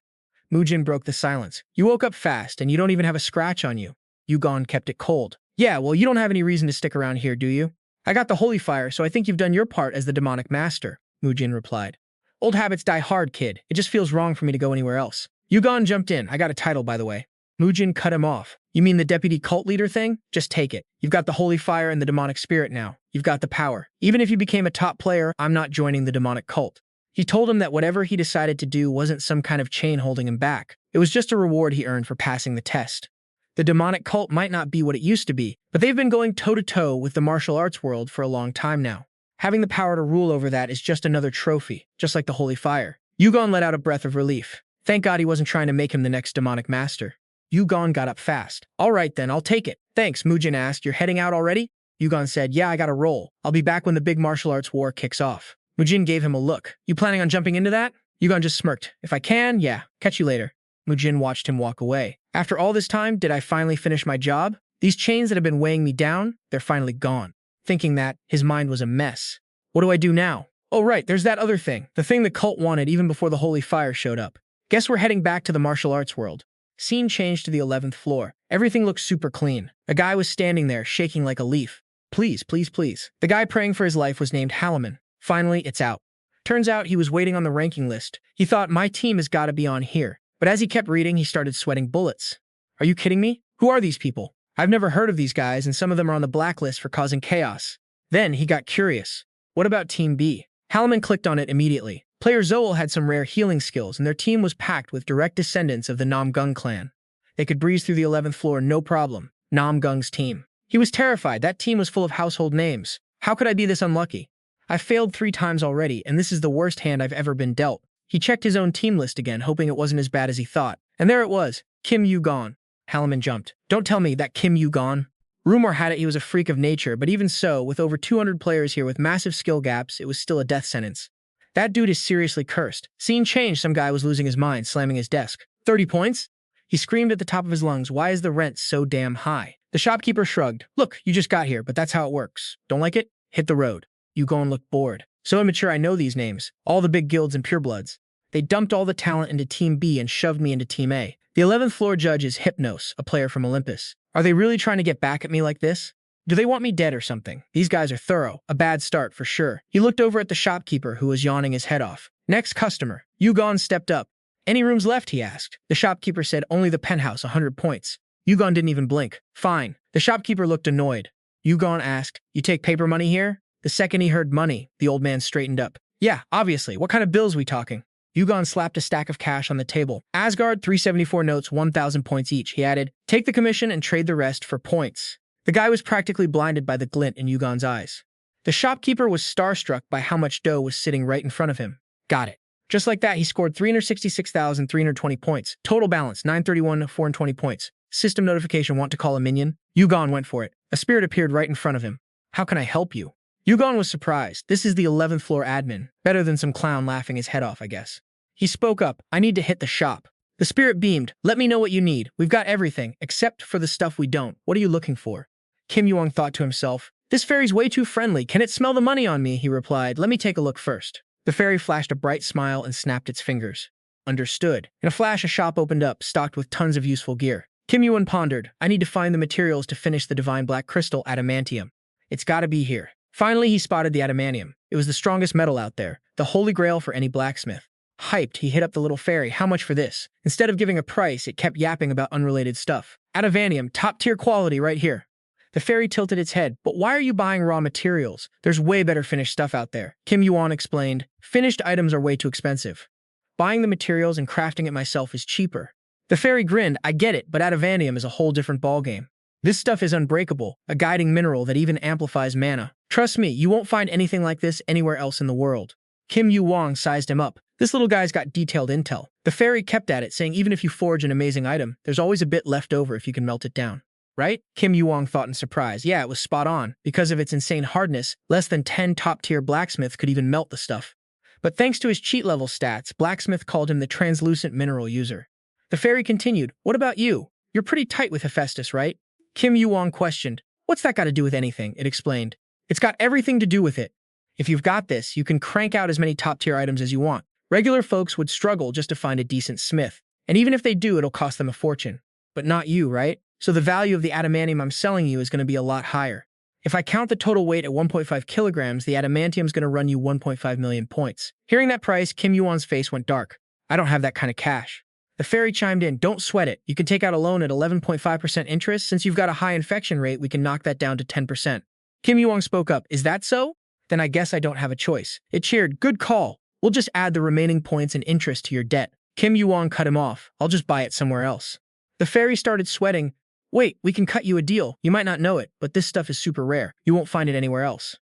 Mujin broke the silence. "You woke up fast, and you don't even have a scratch on you." YuWon kept it cold. "Yeah, well, you don't have any reason to stick around here, do you?" "I got the holy fire, so I think you've done your part as the demonic master," Mujin replied. "Old habits die hard, kid. It just feels wrong for me to go anywhere else." YuWon jumped in. "I got a title, by the way." Mujin cut him off. "You mean the deputy cult leader thing? Just take it. You've got the holy fire and the demonic spirit now. You've got the power. Even if you became a top player, I'm not joining the demonic cult." He told him that whatever he decided to do wasn't some kind of chain holding him back. It was just a reward he earned for passing the test. The demonic cult might not be what it used to be, but they've been going toe-to-toe with the martial arts world for a long time now. Having the power to rule over that is just another trophy, just like the holy fire. YuWon let out a breath of relief. Thank God he wasn't trying to make him the next demonic master. YuWon got up fast. "All right then, I'll take it." "Thanks," Mujin asked. "You're heading out already?" YuWon said, "Yeah, I gotta roll. I'll be back when the big martial arts war kicks off." Mujin gave him a look. "You planning on jumping into that?" YuWon just smirked. "If I can, yeah. Catch you later." Mujin watched him walk away. After all this time, did I finally finish my job? These chains that have been weighing me down, they're finally gone. Thinking that, his mind was a mess. What do I do now? Oh right, there's that other thing. The thing the cult wanted even before the holy fire showed up. Guess we're heading back to the martial arts world. Scene changed to the 11th floor. Everything looked super clean. A guy was standing there, shaking like a leaf. "Please, please, please." The guy praying for his life was named Halaman. Finally, it's out. Turns out he was waiting on the ranking list. He thought, my team has got to be on here. But as he kept reading, he started sweating bullets. Are you kidding me? Who are these people? I've never heard of these guys, and some of them are on the blacklist for causing chaos. Then he got curious. What about Team B? Halaman clicked on it immediately. Player Zoel had some rare healing skills, and their team was packed with direct descendants of the Namgung clan. They could breeze through the 11th floor no problem. Namgung's team. He was terrified. That team was full of household names. How could I be this unlucky? I failed 3 times already, and this is the worst hand I've ever been dealt. He checked his own team list again, hoping it wasn't as bad as he thought. And there it was, Kim YuWon. Halaman jumped. Don't tell me that Kim YuWon. Rumor had it he was a freak of nature, but even so, with over 200 players here with massive skill gaps, it was still a death sentence. That dude is seriously cursed. Scene changed, some guy was losing his mind, slamming his desk. 30 points? He screamed at the top of his lungs, why is the rent so damn high? The shopkeeper shrugged. Look, you just got here, but that's how it works. Don't like it? Hit the road. YuWon looked bored. So immature, I know these names. All the big guilds and purebloods. They dumped all the talent into Team B and shoved me into Team A. The 11th floor judge is Hypnos, a player from Olympus. Are they really trying to get back at me like this? Do they want me dead or something? These guys are thorough. A bad start for sure. He looked over at the shopkeeper who was yawning his head off. Next customer. YuWon stepped up. Any rooms left, he asked. The shopkeeper said only the penthouse, 100 points. YuWon didn't even blink. Fine. The shopkeeper looked annoyed. YuWon asked, you take paper money here? The second he heard money, the old man straightened up. Yeah, obviously. What kind of bills we talking? YuWon slapped a stack of cash on the table. Asgard, 374 notes, 1,000 points each. He added, take the commission and trade the rest for points. The guy was practically blinded by the glint in YuWon's eyes. The shopkeeper was starstruck by how much dough was sitting right in front of him. Got it. Just like that, he scored 366,320 points. Total balance, 931, 420 points. System notification, want to call a minion? YuWon went for it. A spirit appeared right in front of him. How can I help you? YuWon was surprised. This is the 11th floor admin. Better than some clown laughing his head off, I guess. He spoke up. I need to hit the shop. The spirit beamed. Let me know what you need. We've got everything, except for the stuff we don't. What are you looking for? Kim YuWon thought to himself. This fairy's way too friendly. Can it smell the money on me? He replied. Let me take a look first. The fairy flashed a bright smile and snapped its fingers. Understood. In a flash, a shop opened up, stocked with tons of useful gear. Kim YuWon pondered. I need to find the materials to finish the divine black crystal adamantium. It's gotta be here. Finally, he spotted the adamantium. It was the strongest metal out there, the holy grail for any blacksmith. Hyped, he hit up the little fairy. How much for this? Instead of giving a price, it kept yapping about unrelated stuff. Adamantium, top-tier quality right here. The fairy tilted its head. But why are you buying raw materials? There's way better finished stuff out there. Kim YuWon explained. Finished items are way too expensive. Buying the materials and crafting it myself is cheaper. The fairy grinned. I get it, but adamantium is a whole different ballgame. This stuff is unbreakable, a guiding mineral that even amplifies mana. Trust me, you won't find anything like this anywhere else in the world. Kim YuWon sized him up. This little guy's got detailed intel. The fairy kept at it, saying even if you forge an amazing item, there's always a bit left over if you can melt it down. Right? Kim YuWon thought in surprise. Yeah, it was spot on. Because of its insane hardness, less than 10 top-tier blacksmiths could even melt the stuff. But thanks to his cheat level stats, Blacksmith called him the translucent mineral user. The fairy continued, what about you? You're pretty tight with Hephaestus, right? Kim YuWon questioned. What's that got to do with anything? It explained. It's got everything to do with it. If you've got this, you can crank out as many top-tier items as you want. Regular folks would struggle just to find a decent smith. And even if they do, it'll cost them a fortune. But not you, right? So the value of the adamantium I'm selling you is going to be a lot higher. If I count the total weight at 1.5 kilograms, the adamantium is going to run you 1.5 million points. Hearing that price, Kim YuWon's face went dark. I don't have that kind of cash. The fairy chimed in, don't sweat it. You can take out a loan at 11.5% interest. Since you've got a high infection rate, we can knock that down to 10%. Kim YuWon spoke up, is that so? Then I guess I don't have a choice. It cheered, good call. We'll just add the remaining points and interest to your debt. Kim YuWon cut him off. I'll just buy it somewhere else. The fairy started sweating. Wait, we can cut you a deal. You might not know it, but this stuff is super rare. You won't find it anywhere else.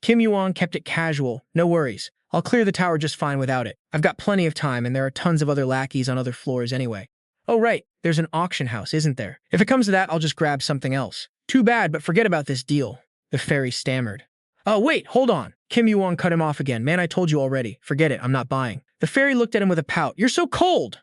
Kim YuWon kept it casual. No worries. I'll clear the tower just fine without it. I've got plenty of time, and there are tons of other lackeys on other floors anyway. Oh right, there's an auction house, isn't there? If it comes to that, I'll just grab something else. Too bad, but forget about this deal. The fairy stammered. Oh wait, hold on. Kim YuWon cut him off again. Man, I told you already. Forget it, I'm not buying. The fairy looked at him with a pout. You're so cold!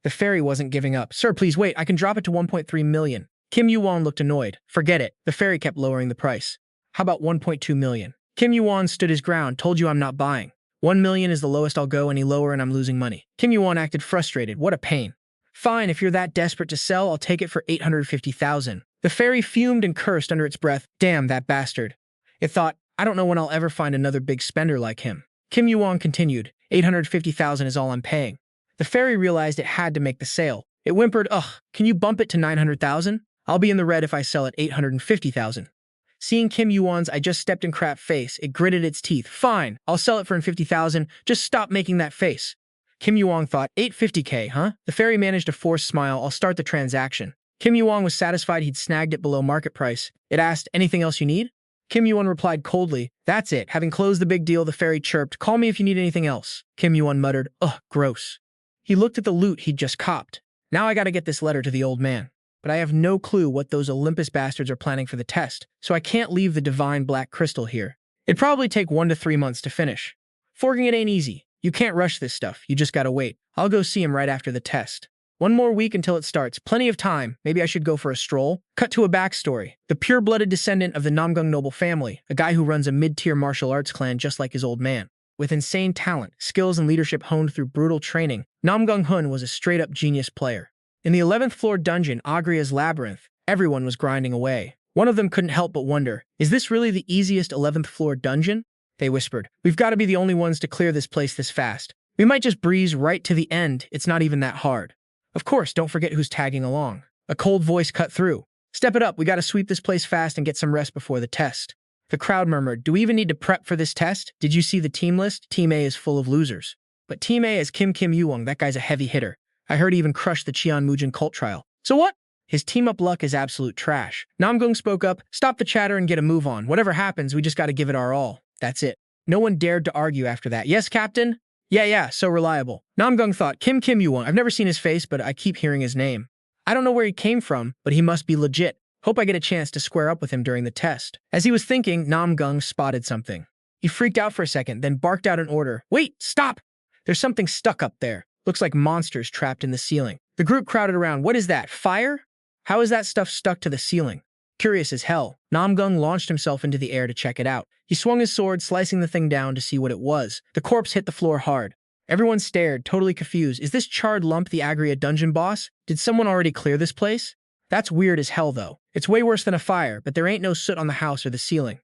The fairy wasn't giving up. Sir, please wait, I can drop it to 1.3 million. Kim YuWon looked annoyed. Forget it. The fairy kept lowering the price. How about 1.2 million? Kim YuWon stood his ground. Told you I'm not buying. 1 million is the lowest I'll go, any lower and I'm losing money. Kim YuWon acted frustrated. What a pain. Fine, if you're that desperate to sell, I'll take it for 850,000. The fairy fumed and cursed under its breath. Damn, that bastard. It thought, I don't know when I'll ever find another big spender like him. Kim YuWon continued. 850,000 is all I'm paying. The fairy realized it had to make the sale. It whimpered, ugh, can you bump it to 900,000? I'll be in the red if I sell at 850,000. Seeing Kim YuWon's I just stepped in crap face, it gritted its teeth. Fine, I'll sell it for 50,000. Just stop making that face. Kim YuWon thought, 850K, huh? The fairy managed a forced smile. I'll start the transaction. Kim YuWon was satisfied he'd snagged it below market price. It asked, anything else you need? Kim YuWon replied coldly, that's it. Having closed the big deal, the fairy chirped, call me if you need anything else. Kim YuWon muttered, ugh, gross. He looked at the loot he'd just copped. Now I gotta get this letter to the old man. But I have no clue what those Olympus bastards are planning for the test, so I can't leave the divine black crystal here. It'd probably take 1 to 3 months to finish. Forging it ain't easy. You can't rush this stuff, you just gotta wait. I'll go see him right after the test. 1 more week until it starts, plenty of time. Maybe I should go for a stroll. Cut to a backstory. The pure-blooded descendant of the Namgung noble family, a guy who runs a mid-tier martial arts clan just like his old man. With insane talent, skills, and leadership honed through brutal training, Namgung Hun was a straight-up genius player. In the 11th floor dungeon, Agria's Labyrinth, everyone was grinding away. One of them couldn't help but wonder, is this really the easiest 11th floor dungeon? They whispered, we've got to be the only ones to clear this place this fast. We might just breeze right to the end, it's not even that hard. Of course, don't forget who's tagging along. A cold voice cut through. Step it up, we gotta sweep this place fast and get some rest before the test. The crowd murmured, do we even need to prep for this test? Did you see the team list? Team A is full of losers. But Team A is Kim YuWon, that guy's a heavy hitter. I heard he even crushed the Cheonmujin cult trial. So what? His team-up luck is absolute trash. Namgung spoke up, stop the chatter and get a move on. Whatever happens, we just gotta give it our all. That's it. No one dared to argue after that. Yes, Captain? Yeah, so reliable. Namgung thought, Kim YuWon. I've never seen his face, but I keep hearing his name. I don't know where he came from, but he must be legit. Hope I get a chance to square up with him during the test. As he was thinking, Namgung spotted something. He freaked out for a second, then barked out an order. Wait, stop! There's something stuck up there. Looks like monsters trapped in the ceiling. The group crowded around. What is that, fire? How is that stuff stuck to the ceiling? Curious as hell, Namgung launched himself into the air to check it out. He swung his sword, slicing the thing down to see what it was. The corpse hit the floor hard. Everyone stared, totally confused. Is this charred lump the Agria dungeon boss? Did someone already clear this place? That's weird as hell, though. It's way worse than a fire, but there ain't no soot on the house or the ceiling.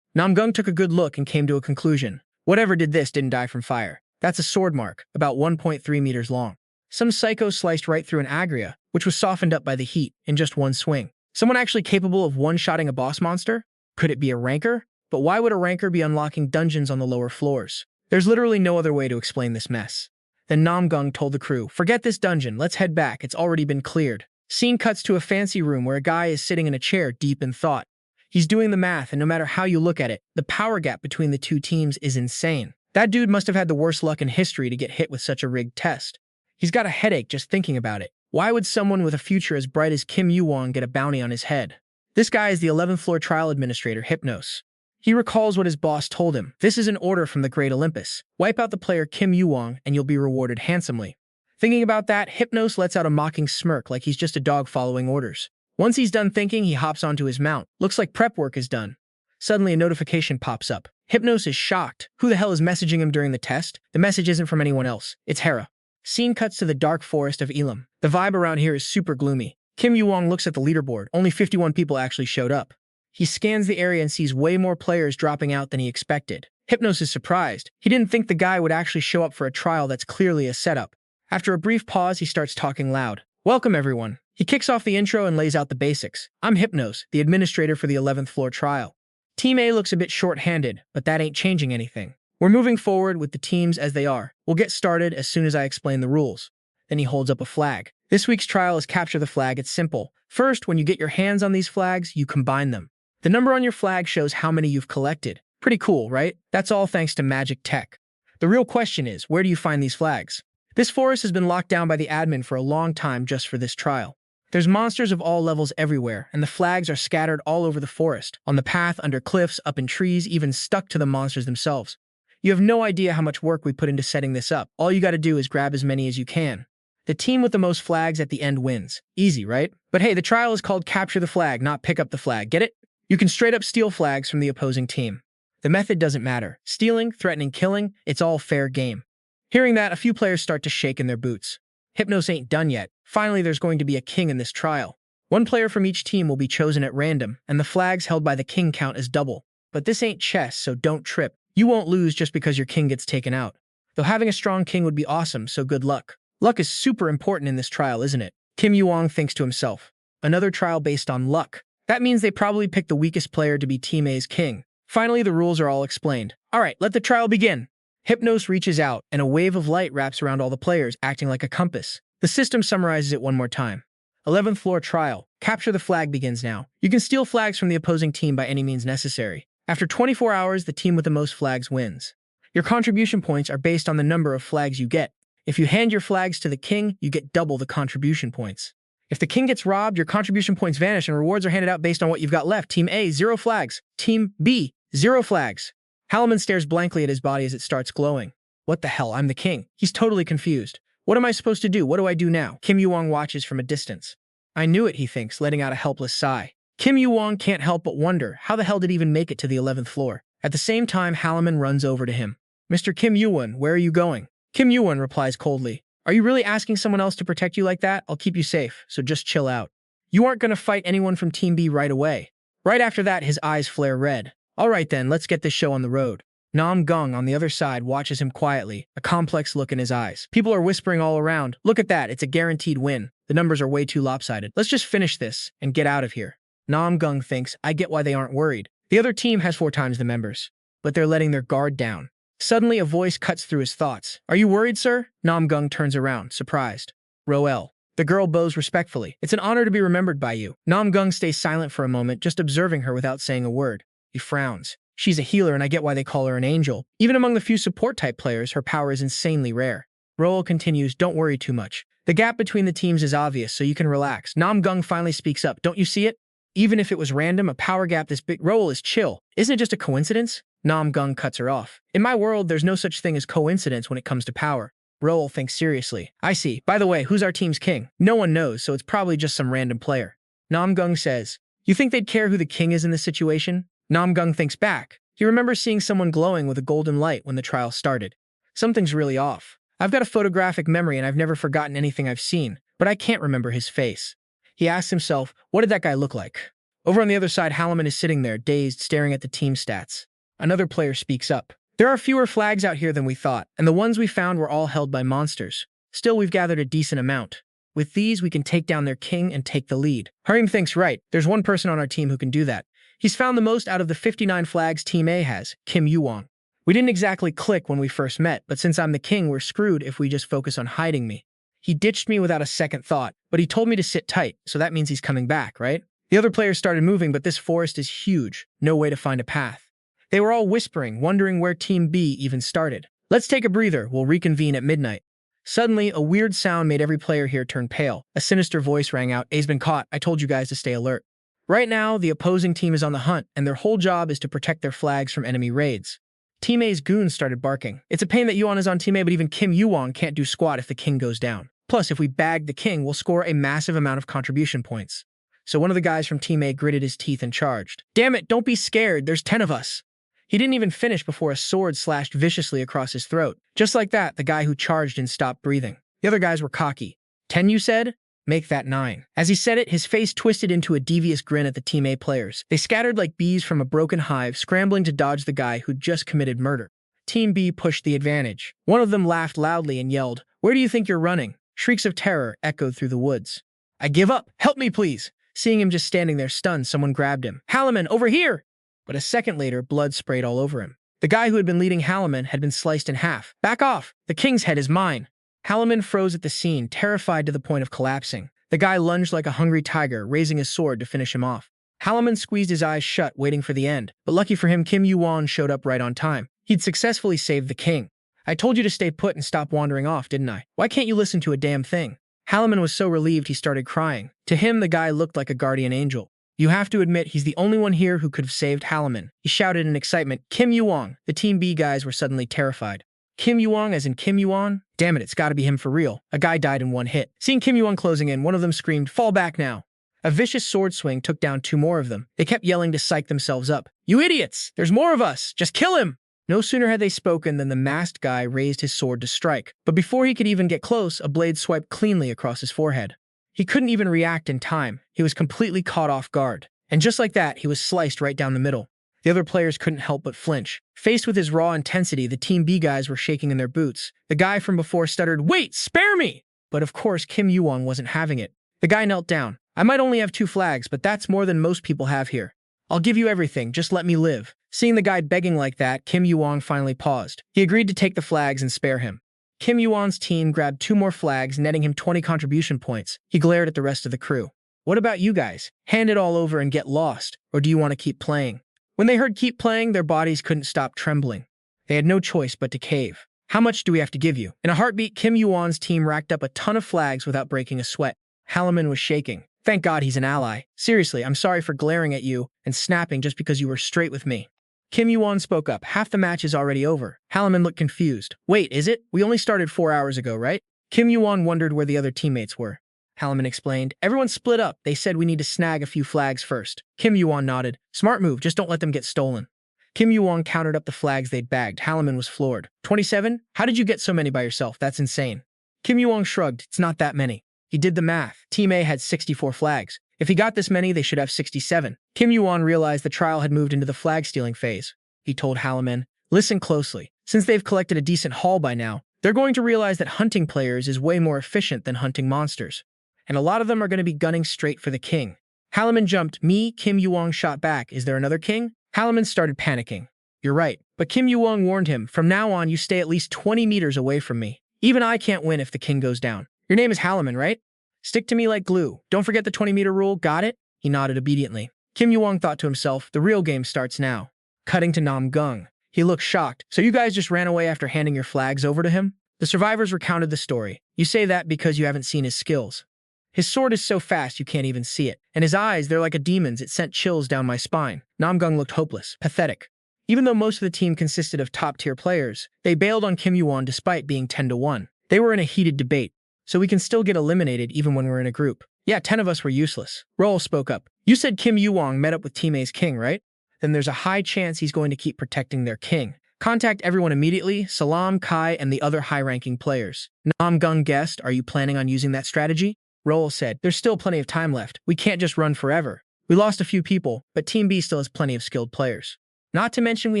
Namgung took a good look and came to a conclusion. Whatever did this didn't die from fire. That's a sword mark, about 1.3 meters long. Some psycho sliced right through an Agria, which was softened up by the heat, in just one swing. Someone actually capable of one-shotting a boss monster? Could it be a ranker? But why would a ranker be unlocking dungeons on the lower floors? There's literally no other way to explain this mess. Then Namgung told the crew, "Forget this dungeon, let's head back, it's already been cleared." Scene cuts to a fancy room where a guy is sitting in a chair deep in thought. He's doing the math, and no matter how you look at it, the power gap between the two teams is insane. That dude must have had the worst luck in history to get hit with such a rigged test. He's got a headache just thinking about it. Why would someone with a future as bright as Kim YuWon get a bounty on his head? This guy is the 11th floor trial administrator, Hypnos. He recalls what his boss told him. "This is an order from the Great Olympus. Wipe out the player Kim YuWon and you'll be rewarded handsomely." Thinking about that, Hypnos lets out a mocking smirk like he's just a dog following orders. Once he's done thinking, he hops onto his mount. Looks like prep work is done. Suddenly, a notification pops up. Hypnos is shocked. Who the hell is messaging him during the test? The message isn't from anyone else. It's Hera. Scene cuts to the dark forest of Elam. The vibe around here is super gloomy. Kim YuWon looks at the leaderboard. Only 51 people actually showed up. He scans the area and sees way more players dropping out than he expected. Hypnos is surprised. He didn't think the guy would actually show up for a trial that's clearly a setup. After a brief pause, he starts talking loud. "Welcome, everyone." He kicks off the intro and lays out the basics. "I'm Hypnos, the administrator for the 11th floor trial." Team A looks a bit short-handed, but that ain't changing anything. We're moving forward with the teams as they are. We'll get started as soon as I explain the rules. Then he holds up a flag. This week's trial is Capture the Flag. It's simple. First, when you get your hands on these flags, you combine them. The number on your flag shows how many you've collected. Pretty cool, right? That's all thanks to magic tech. The real question is, where do you find these flags? This forest has been locked down by the admin for a long time just for this trial. There's monsters of all levels everywhere, and the flags are scattered all over the forest, on the path, under cliffs, up in trees, even stuck to the monsters themselves. You have no idea how much work we put into setting this up. All you gotta do is grab as many as you can. The team with the most flags at the end wins. Easy, right? But hey, the trial is called Capture the Flag, not Pick Up the Flag. Get it? You can straight up steal flags from the opposing team. The method doesn't matter. Stealing, threatening, killing, it's all fair game. Hearing that, a few players start to shake in their boots. Hypnos ain't done yet. Finally, there's going to be a king in this trial. One player from each team will be chosen at random, and the flags held by the king count as double. But this ain't chess, so don't trip. You won't lose just because your king gets taken out. Though having a strong king would be awesome, so good luck. Luck is super important in this trial, isn't it? Kim YuWon thinks to himself. Another trial based on luck. That means they probably picked the weakest player to be Team A's king. Finally, the rules are all explained. Alright, let the trial begin. Hypnos reaches out, and a wave of light wraps around all the players, acting like a compass. The system summarizes it one more time. 11th floor trial. Capture the Flag begins now. You can steal flags from the opposing team by any means necessary. After 24 hours, the team with the most flags wins. Your contribution points are based on the number of flags you get. If you hand your flags to the king, you get double the contribution points. If the king gets robbed, your contribution points vanish and rewards are handed out based on what you've got left. Team A, 0 flags. Team B, 0 flags. Halloman stares blankly at his body as it starts glowing. What the hell? I'm the king. He's totally confused. What am I supposed to do? What do I do now? Kim YuWon watches from a distance. I knew it, he thinks, letting out a helpless sigh. Kim YuWon can't help but wonder, how the hell did he even make it to the 11th floor? At the same time, Halloman runs over to him. "Mr. Kim YuWon, where are you going?" Kim YuWon replies coldly. "Are you really asking someone else to protect you like that? I'll keep you safe, so just chill out. You aren't going to fight anyone from Team B right away." Right after that, his eyes flare red. "All right then, let's get this show on the road." Namgung on the other side watches him quietly, a complex look in his eyes. People are whispering all around. "Look at that, it's a guaranteed win. The numbers are way too lopsided. Let's just finish this and get out of here." Namgung thinks, I get why they aren't worried. The other team has 4 times the members, but they're letting their guard down. Suddenly, a voice cuts through his thoughts. "Are you worried, sir?" Namgung turns around, surprised. "Roel." The girl bows respectfully. "It's an honor to be remembered by you." Namgung stays silent for a moment, just observing her without saying a word. He frowns. She's a healer, and I get why they call her an angel. Even among the few support-type players, her power is insanely rare. Roel continues, "Don't worry too much. The gap between the teams is obvious, so you can relax." Namgung finally speaks up. "Don't you see it? Even if it was random, a power gap this big." Roel is chill. "Isn't it just a coincidence?" Namgung cuts her off. "In my world, there's no such thing as coincidence when it comes to power." Roel thinks seriously. "I see. By the way, who's our team's king?" "No one knows, so it's probably just some random player." Namgung says, "You think they'd care who the king is in this situation?" Namgung thinks back. He remembers seeing someone glowing with a golden light when the trial started. Something's really off. I've got a photographic memory and I've never forgotten anything I've seen, but I can't remember his face. He asks himself, what did that guy look like? Over on the other side, Halloman is sitting there, dazed, staring at the team stats. Another player speaks up. "There are fewer flags out here than we thought, and the ones we found were all held by monsters. Still, we've gathered a decent amount. With these, we can take down their king and take the lead." Harim thinks right. There's one person on our team who can do that. He's found the most out of the 59 flags Team A has, Kim YuWon. We didn't exactly click when we first met, but since I'm the king, we're screwed if we just focus on hiding me. He ditched me without a second thought, but he told me to sit tight, so that means he's coming back, right? The other players started moving, but this forest is huge. No way to find a path. They were all whispering, wondering where Team B even started. Let's take a breather. We'll reconvene at midnight. Suddenly, a weird sound made every player here turn pale. A sinister voice rang out. A's been caught. I told you guys to stay alert. Right now, the opposing team is on the hunt, and their whole job is to protect their flags from enemy raids. Team A's goons started barking. It's a pain that YuWon is on Team A, but even YuWon can't do squat if the king goes down. Plus, if we bag the king, we'll score a massive amount of contribution points. So one of the guys from Team A gritted his teeth and charged. Damn it, don't be scared. There's 10 of us. He didn't even finish before a sword slashed viciously across his throat. Just like that, the guy who charged didn't stop breathing. The other guys were cocky. 10, you said? Make that 9. As he said it, his face twisted into a devious grin at the Team A players. They scattered like bees from a broken hive, scrambling to dodge the guy who'd just committed murder. Team B pushed the advantage. One of them laughed loudly and yelled, "Where do you think you're running?" Shrieks of terror echoed through the woods. I give up. Help me, please. Seeing him just standing there stunned, someone grabbed him. Halliman, over here! But a second later, blood sprayed all over him. The guy who had been leading Halliman had been sliced in half. Back off! The king's head is mine! Halliman froze at the scene, terrified to the point of collapsing. The guy lunged like a hungry tiger, raising his sword to finish him off. Halliman squeezed his eyes shut, waiting for the end. But lucky for him, YuWon showed up right on time. He'd successfully saved the king. I told you to stay put and stop wandering off, didn't I? Why can't you listen to a damn thing? Halliman was so relieved he started crying. To him, the guy looked like a guardian angel. You have to admit, he's the only one here who could have saved Halliman. He shouted in excitement, YuWon! The Team B guys were suddenly terrified. YuWon as in YuWon? Damn it, it's gotta be him for real. A guy died in one hit. Seeing YuWon closing in, one of them screamed, fall back now. A vicious sword swing took down 2 more of them. They kept yelling to psych themselves up. You idiots! There's more of us! Just kill him! No sooner had they spoken than the masked guy raised his sword to strike. But before he could even get close, a blade swiped cleanly across his forehead. He couldn't even react in time. He was completely caught off guard. And just like that, he was sliced right down the middle. The other players couldn't help but flinch. Faced with his raw intensity, the Team B guys were shaking in their boots. The guy from before stuttered, wait, spare me! But of course, YuWon wasn't having it. The guy knelt down. I might only have 2 flags, but that's more than most people have here. I'll give you everything, just let me live. Seeing the guy begging like that, YuWon finally paused. He agreed to take the flags and spare him. YuWon's team grabbed 2 more flags, netting him 20 contribution points. He glared at the rest of the crew. What about you guys? Hand it all over and get lost, or do you want to keep playing? When they heard keep playing, their bodies couldn't stop trembling. They had no choice but to cave. How much do we have to give you? In a heartbeat, YuWon's team racked up a ton of flags without breaking a sweat. Halliman was shaking. Thank God he's an ally. Seriously, I'm sorry for glaring at you and snapping just because you were straight with me. YuWon spoke up. Half the match is already over. Halliman looked confused. Wait, is it? We only started 4 hours ago, right? YuWon wondered where the other teammates were. Halliman explained. Everyone split up. They said we need to snag a few flags first. YuWon nodded. Smart move, just don't let them get stolen. YuWon counted up the flags they'd bagged. Halliman was floored. 27? How did you get so many by yourself? That's insane. YuWon shrugged. It's not that many. He did the math. Team A had 64 flags. If he got this many, they should have 67. YuWon realized the trial had moved into the flag-stealing phase. He told Halliman, listen closely. Since they've collected a decent haul by now, they're going to realize that hunting players is way more efficient than hunting monsters. And a lot of them are going to be gunning straight for the king. Halliman jumped. Me, YuWon shot back. Is there another king? Halliman started panicking. You're right. But YuWon warned him, from now on, you stay at least 20 meters away from me. Even I can't win if the king goes down. Your name is Halliman, right? Stick to me like glue. Don't forget the 20-meter rule. Got it? He nodded obediently. YuWon thought to himself, the real game starts now. Cutting to Namgung. He looked shocked. So you guys just ran away after handing your flags over to him? The survivors recounted the story. You say that because you haven't seen his skills. His sword is so fast you can't even see it. And his eyes, they're like a demon's. It sent chills down my spine. Namgung looked hopeless, pathetic. Even though most of the team consisted of top-tier players, they bailed on YuWon despite being 10-1. They were in a heated debate. So we can still get eliminated even when we're in a group. Yeah, 10 of us were useless. Roll spoke up. You said YuWon met up with Team A's king, right? Then there's a high chance he's going to keep protecting their king. Contact everyone immediately, Salam, Kai, and the other high-ranking players. Namgung guessed, are you planning on using that strategy? Roll said, there's still plenty of time left. We can't just run forever. We lost a few people, but Team B still has plenty of skilled players. Not to mention we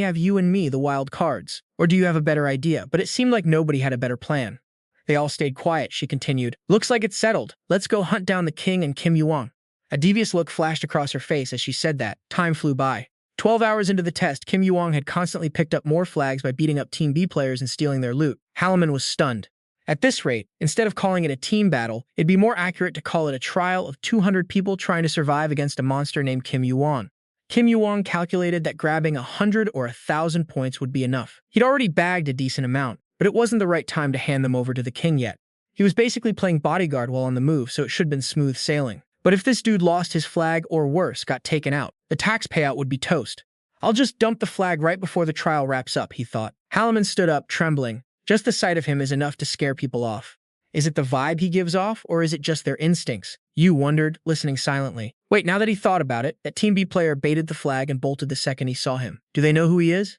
have you and me, the wild cards. Or do you have a better idea? But it seemed like nobody had a better plan. They all stayed quiet, she continued. Looks like it's settled. Let's go hunt down the king and YuWon. A devious look flashed across her face as she said that. Time flew by. 12 hours into the test, Kim YuWon had constantly picked up more flags by beating up Team B players and stealing their loot. Halleman was stunned. At this rate, instead of calling it a team battle, it'd be more accurate to call it a trial of 200 people trying to survive against a monster named Kim YuWon. Kim YuWon calculated that grabbing 100 or 1,000 points would be enough. He'd already bagged a decent amount, but it wasn't the right time to hand them over to the king yet. He was basically playing bodyguard while on the move, so it should have been smooth sailing. But if this dude lost his flag or worse, got taken out, the tax payout would be toast. I'll just dump the flag right before the trial wraps up, he thought. Halleman stood up, trembling. Just the sight of him is enough to scare people off. Is it the vibe he gives off, or is it just their instincts? Yu wondered, listening silently. Wait, now that he thought about it, that Team B player baited the flag and bolted the second he saw him. Do they know who he is?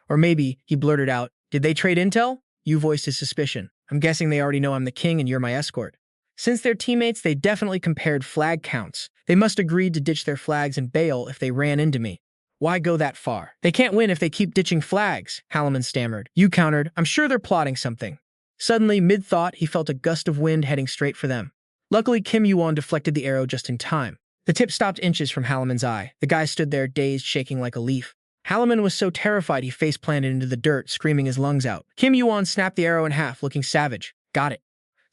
Or maybe, he blurted out, did they trade intel? Yu voiced his suspicion. I'm guessing they already know I'm the king and you're my escort. Since they're teammates, they definitely compared flag counts. They must agreed to ditch their flags and bail if they ran into me. Why go that far? They can't win if they keep ditching flags, Halleman stammered. Yu countered, I'm sure they're plotting something. Suddenly, mid-thought, he felt a gust of wind heading straight for them. Luckily, Kim YuWon deflected the arrow just in time. The tip stopped inches from Halleman's eye. The guy stood there, dazed, shaking like a leaf. Halleman was so terrified he face-planted into the dirt, screaming his lungs out. Kim YuWon snapped the arrow in half, looking savage. Got it.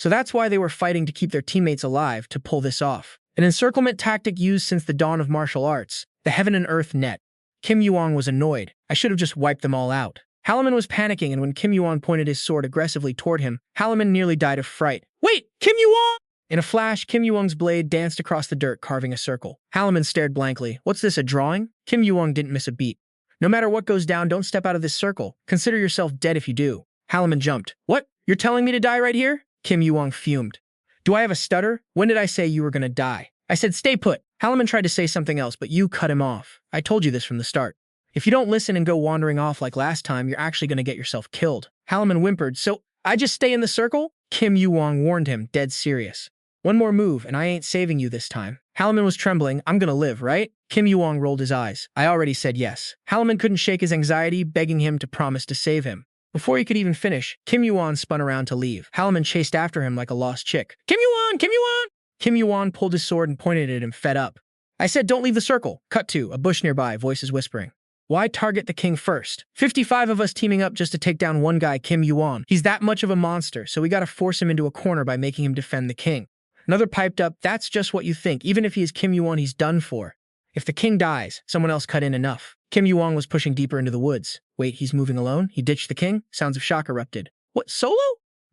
So that's why they were fighting to keep their teammates alive, to pull this off. An encirclement tactic used since the dawn of martial arts, the heaven and earth net. Kim YuWon was annoyed. I should have just wiped them all out. Halleman was panicking, and when Kim YuWon pointed his sword aggressively toward him, Halleman nearly died of fright. Wait, Kim YuWon! In a flash, Kim YuWon's blade danced across the dirt, carving a circle. Halleman stared blankly. What's this, a drawing? Kim YuWon didn't miss a beat. No matter what goes down, don't step out of this circle. Consider yourself dead if you do. Halleman jumped. What? You're telling me to die right here? Kim YuWon fumed. Do I have a stutter? When did I say you were gonna die? I said stay put. Halleman tried to say something else, but Yu cut him off. I told you this from the start. If you don't listen and go wandering off like last time, you're actually gonna get yourself killed. Halleman whimpered, so I just stay in the circle? Kim YuWon warned him, dead serious. One more move, and I ain't saving you this time. Halleman was trembling. I'm gonna live, right? Kim YuWon rolled his eyes. I already said yes. Halleman couldn't shake his anxiety, begging him to promise to save him. Before he could even finish, Kim YuWon spun around to leave. Halleman chased after him like a lost chick. Kim YuWon! Kim YuWon! Kim YuWon pulled his sword and pointed at him, fed up. I said don't leave the circle. Cut to, a bush nearby, voices whispering. Why target the king first? 55 of us teaming up just to take down one guy, Kim YuWon. He's that much of a monster, so we gotta force him into a corner by making him defend the king. Another piped up, that's just what you think. Even if he is Kim YuWon, he's done for. If the king dies, someone else cut in enough. Kim YuWon was pushing deeper into the woods. Wait, he's moving alone? He ditched the king? Sounds of shock erupted. What, solo?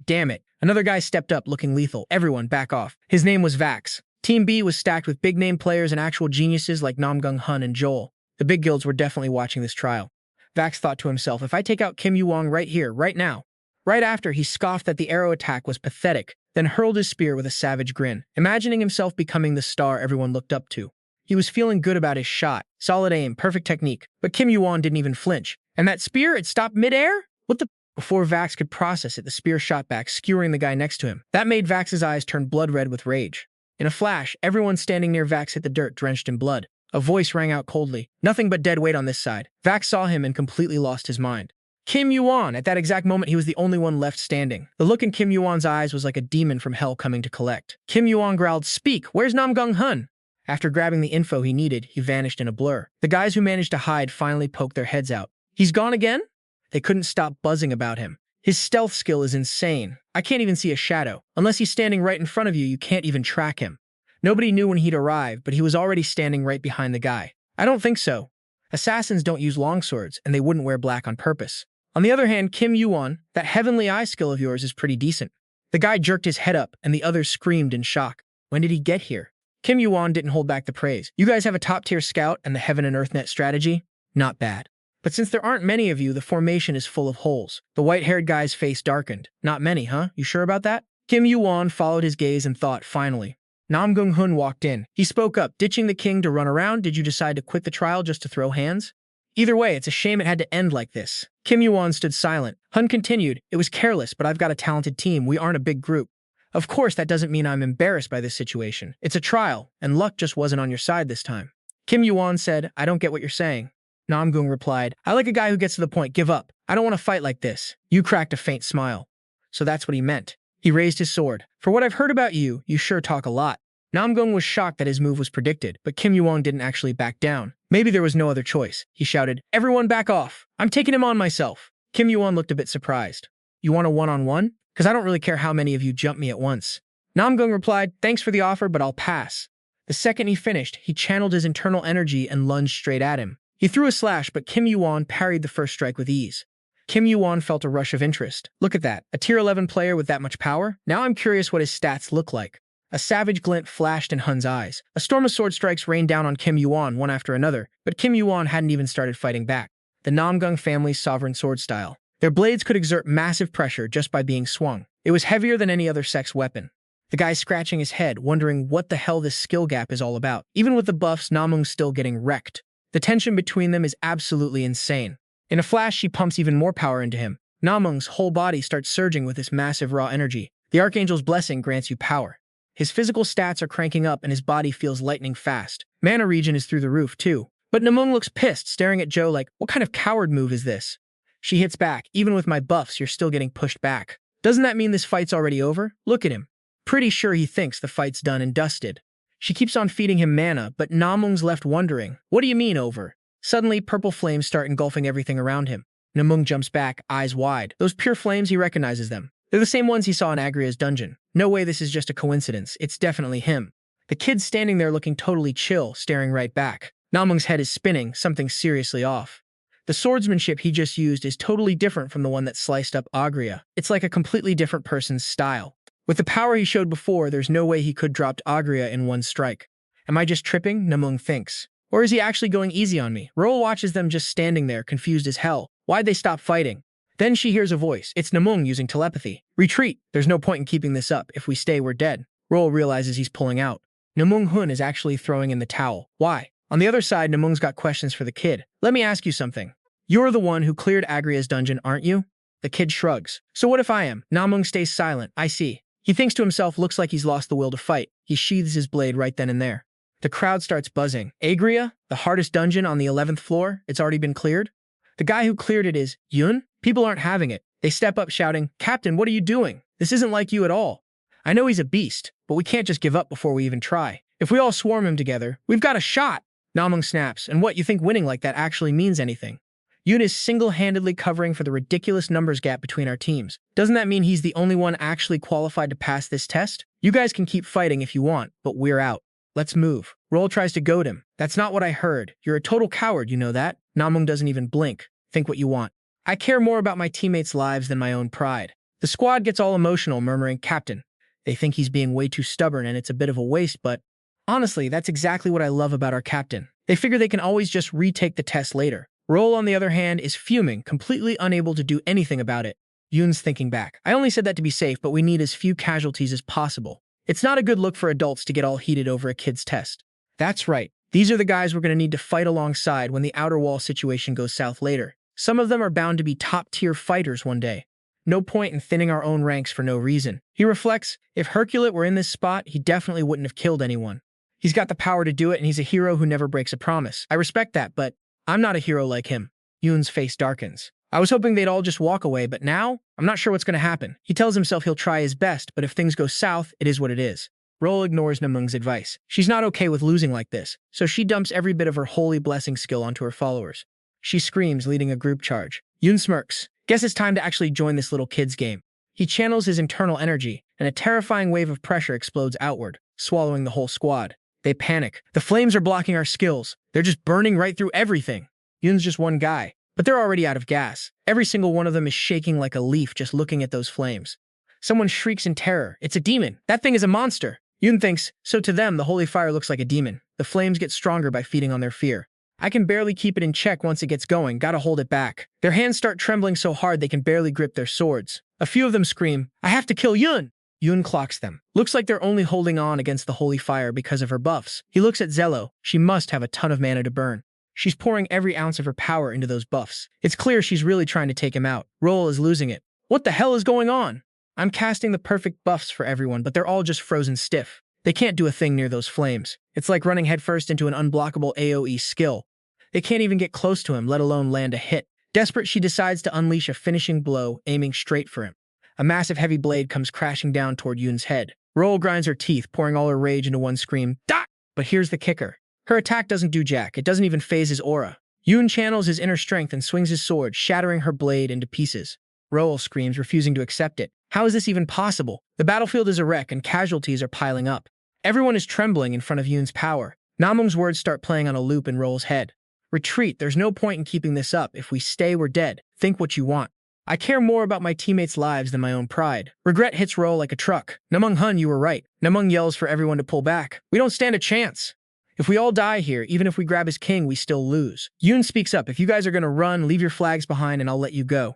Damn it. Another guy stepped up, looking lethal. Everyone, back off. His name was Vax. Team B was stacked with big-name players and actual geniuses like Namgung Hun and Joel. The big guilds were definitely watching this trial. Vax thought to himself, if I take out Kim YuWon right here, right now. Right after, he scoffed that the arrow attack was pathetic, then hurled his spear with a savage grin, imagining himself becoming the star everyone looked up to. He was feeling good about his shot. Solid aim, perfect technique. But Kim YuWon didn't even flinch. And that spear, it stopped midair? What the? Before Vax could process it, the spear shot back, skewering the guy next to him. That made Vax's eyes turn blood red with rage. In a flash, everyone standing near Vax hit the dirt, drenched in blood. A voice rang out coldly. Nothing but dead weight on this side. Vax saw him and completely lost his mind. Kim YuWon! At that exact moment, he was the only one left standing. The look in Kim YuWon's eyes was like a demon from hell coming to collect. Kim YuWon growled, Speak! Where's Namgung Hun? After grabbing the info he needed, he vanished in a blur. The guys who managed to hide finally poked their heads out. He's gone again? They couldn't stop buzzing about him. His stealth skill is insane. I can't even see a shadow. Unless he's standing right in front of you, you can't even track him. Nobody knew when he'd arrive, but he was already standing right behind the guy. I don't think so. Assassins don't use longswords, and they wouldn't wear black on purpose. On the other hand, Kim YuWon, that heavenly eye skill of yours is pretty decent. The guy jerked his head up, and the others screamed in shock. When did he get here? Kim YuWon didn't hold back the praise. You guys have a top-tier scout and the Heaven and Earth Net strategy? Not bad. But since there aren't many of you, the formation is full of holes. The white-haired guy's face darkened. Not many, huh? You sure about that? Kim YuWon followed his gaze and thought, finally. Namgung Hun walked in. He spoke up, ditching the king to run around. Did you decide to quit the trial just to throw hands? Either way, it's a shame it had to end like this. Kim YuWon stood silent. Hun continued, it was careless, but I've got a talented team. We aren't a big group. Of course, that doesn't mean I'm embarrassed by this situation. It's a trial, and luck just wasn't on your side this time. Kim YuWon said, I don't get what you're saying. Namgung replied, I like a guy who gets to the point. Give up. I don't want to fight like this. You cracked a faint smile. So that's what he meant. He raised his sword. For what I've heard about you, you sure talk a lot. Namgung was shocked that his move was predicted, but Kim YuWon didn't actually back down. Maybe there was no other choice. He shouted, "Everyone back off! I'm taking him on myself!" Kim YuWon looked a bit surprised. "You want a one-on-one? Because I don't really care how many of you jump me at once." Namgung replied, "Thanks for the offer, but I'll pass." The second he finished, he channeled his internal energy and lunged straight at him. He threw a slash, but Kim YuWon parried the first strike with ease. Kim YuWon felt a rush of interest. Look at that, a tier 11 player with that much power? Now I'm curious what his stats look like. A savage glint flashed in Hun's eyes. A storm of sword strikes rained down on Kim YuWon one after another, but Kim YuWon hadn't even started fighting back. The Namgung family's sovereign sword style. Their blades could exert massive pressure just by being swung. It was heavier than any other sex weapon. The guy's scratching his head, wondering what the hell this skill gap is all about. Even with the buffs, Namung's still getting wrecked. The tension between them is absolutely insane. In a flash, she pumps even more power into him. Namung's whole body starts surging with this massive raw energy. The Archangel's blessing grants you power. His physical stats are cranking up and his body feels lightning fast. Mana regen is through the roof, too. But Namung looks pissed, staring at Joe like, what kind of coward move is this? She hits back. Even with my buffs, you're still getting pushed back. Doesn't that mean this fight's already over? Look at him. Pretty sure he thinks the fight's done and dusted. She keeps on feeding him mana, but Namung's left wondering, what do you mean over? Suddenly, purple flames start engulfing everything around him. Namung jumps back, eyes wide. Those pure flames, he recognizes them. They're the same ones he saw in Agria's dungeon. No way this is just a coincidence. It's definitely him. The kid's standing there looking totally chill, staring right back. Namung's head is spinning, something seriously off. The swordsmanship he just used is totally different from the one that sliced up Agria. It's like a completely different person's style. With the power he showed before, there's no way he could drop Agria in one strike. Am I just tripping? Namung thinks. Or is he actually going easy on me? Roll watches them just standing there, confused as hell. Why'd they stop fighting? Then she hears a voice. It's Namung using telepathy. Retreat! There's no point in keeping this up. If we stay, we're dead. Roll realizes he's pulling out. Namung Hun is actually throwing in the towel. Why? On the other side, Namung's got questions for the kid. Let me ask you something. You're the one who cleared Agria's dungeon, aren't you? The kid shrugs. So what if I am? Namung stays silent. I see. He thinks to himself, looks like he's lost the will to fight. He sheathes his blade right then and there. The crowd starts buzzing. Agria? The hardest dungeon on the 11th floor? It's already been cleared? The guy who cleared it is Yun? People aren't having it. They step up shouting, Captain, what are you doing? This isn't like you at all. I know he's a beast, but we can't just give up before we even try. If we all swarm him together, we've got a shot. Namung snaps, and what, you think winning like that actually means anything? Yun is single-handedly covering for the ridiculous numbers gap between our teams. Doesn't that mean he's the only one actually qualified to pass this test? You guys can keep fighting if you want, but we're out. Let's move. Roll tries to goad him. That's not what I heard. You're a total coward, you know that? Namung doesn't even blink. Think what you want. I care more about my teammates' lives than my own pride. The squad gets all emotional, murmuring, Captain. They think he's being way too stubborn and it's a bit of a waste, but honestly, that's exactly what I love about our captain. They figure they can always just retake the test later. Roll, on the other hand, is fuming, completely unable to do anything about it. Yun's thinking back. I only said that to be safe, but we need as few casualties as possible. It's not a good look for adults to get all heated over a kid's test. That's right. These are the guys we're going to need to fight alongside when the outer wall situation goes south later. Some of them are bound to be top-tier fighters one day. No point in thinning our own ranks for no reason. He reflects, if Herculate were in this spot, he definitely wouldn't have killed anyone. He's got the power to do it, and he's a hero who never breaks a promise. I respect that, but I'm not a hero like him. Yun's face darkens. I was hoping they'd all just walk away, but now, I'm not sure what's going to happen. He tells himself he'll try his best, but if things go south, it is what it is. Roll ignores Namung's advice. She's not okay with losing like this, so she dumps every bit of her holy blessing skill onto her followers. She screams, leading a group charge. Yun smirks. Guess it's time to actually join this little kid's game. He channels his internal energy, and a terrifying wave of pressure explodes outward, swallowing the whole squad. They panic. The flames are blocking our skills. They're just burning right through everything. Yun's just one guy, but they're already out of gas. Every single one of them is shaking like a leaf just looking at those flames. Someone shrieks in terror. It's a demon. That thing is a monster. Yun thinks, so to them, the holy fire looks like a demon. The flames get stronger by feeding on their fear. I can barely keep it in check once it gets going, gotta hold it back. Their hands start trembling so hard they can barely grip their swords. A few of them scream, I have to kill Yun! Yun clocks them. Looks like they're only holding on against the holy fire because of her buffs. He looks at Zello. She must have a ton of mana to burn. She's pouring every ounce of her power into those buffs. It's clear she's really trying to take him out. Roll is losing it. What the hell is going on? I'm casting the perfect buffs for everyone, but they're all just frozen stiff. They can't do a thing near those flames. It's like running headfirst into an unblockable AoE skill. They can't even get close to him, let alone land a hit. Desperate, she decides to unleash a finishing blow, aiming straight for him. A massive heavy blade comes crashing down toward Yun's head. Roll grinds her teeth, pouring all her rage into one scream, "Dot!" But here's the kicker. Her attack doesn't do jack, it doesn't even phase his aura. YuWon channels his inner strength and swings his sword, shattering her blade into pieces. Roel screams, refusing to accept it. How is this even possible? The battlefield is a wreck and casualties are piling up. Everyone is trembling in front of YuWon's power. Namung's words start playing on a loop in Roel's head. Retreat, there's no point in keeping this up. If we stay, we're dead. Think what you want. I care more about my teammates' lives than my own pride. Regret hits Roel like a truck. Namung Hun, you were right. Namung yells for everyone to pull back. We don't stand a chance. If we all die here, even if we grab his king, we still lose. YuWon speaks up. If you guys are gonna run, leave your flags behind and I'll let you go.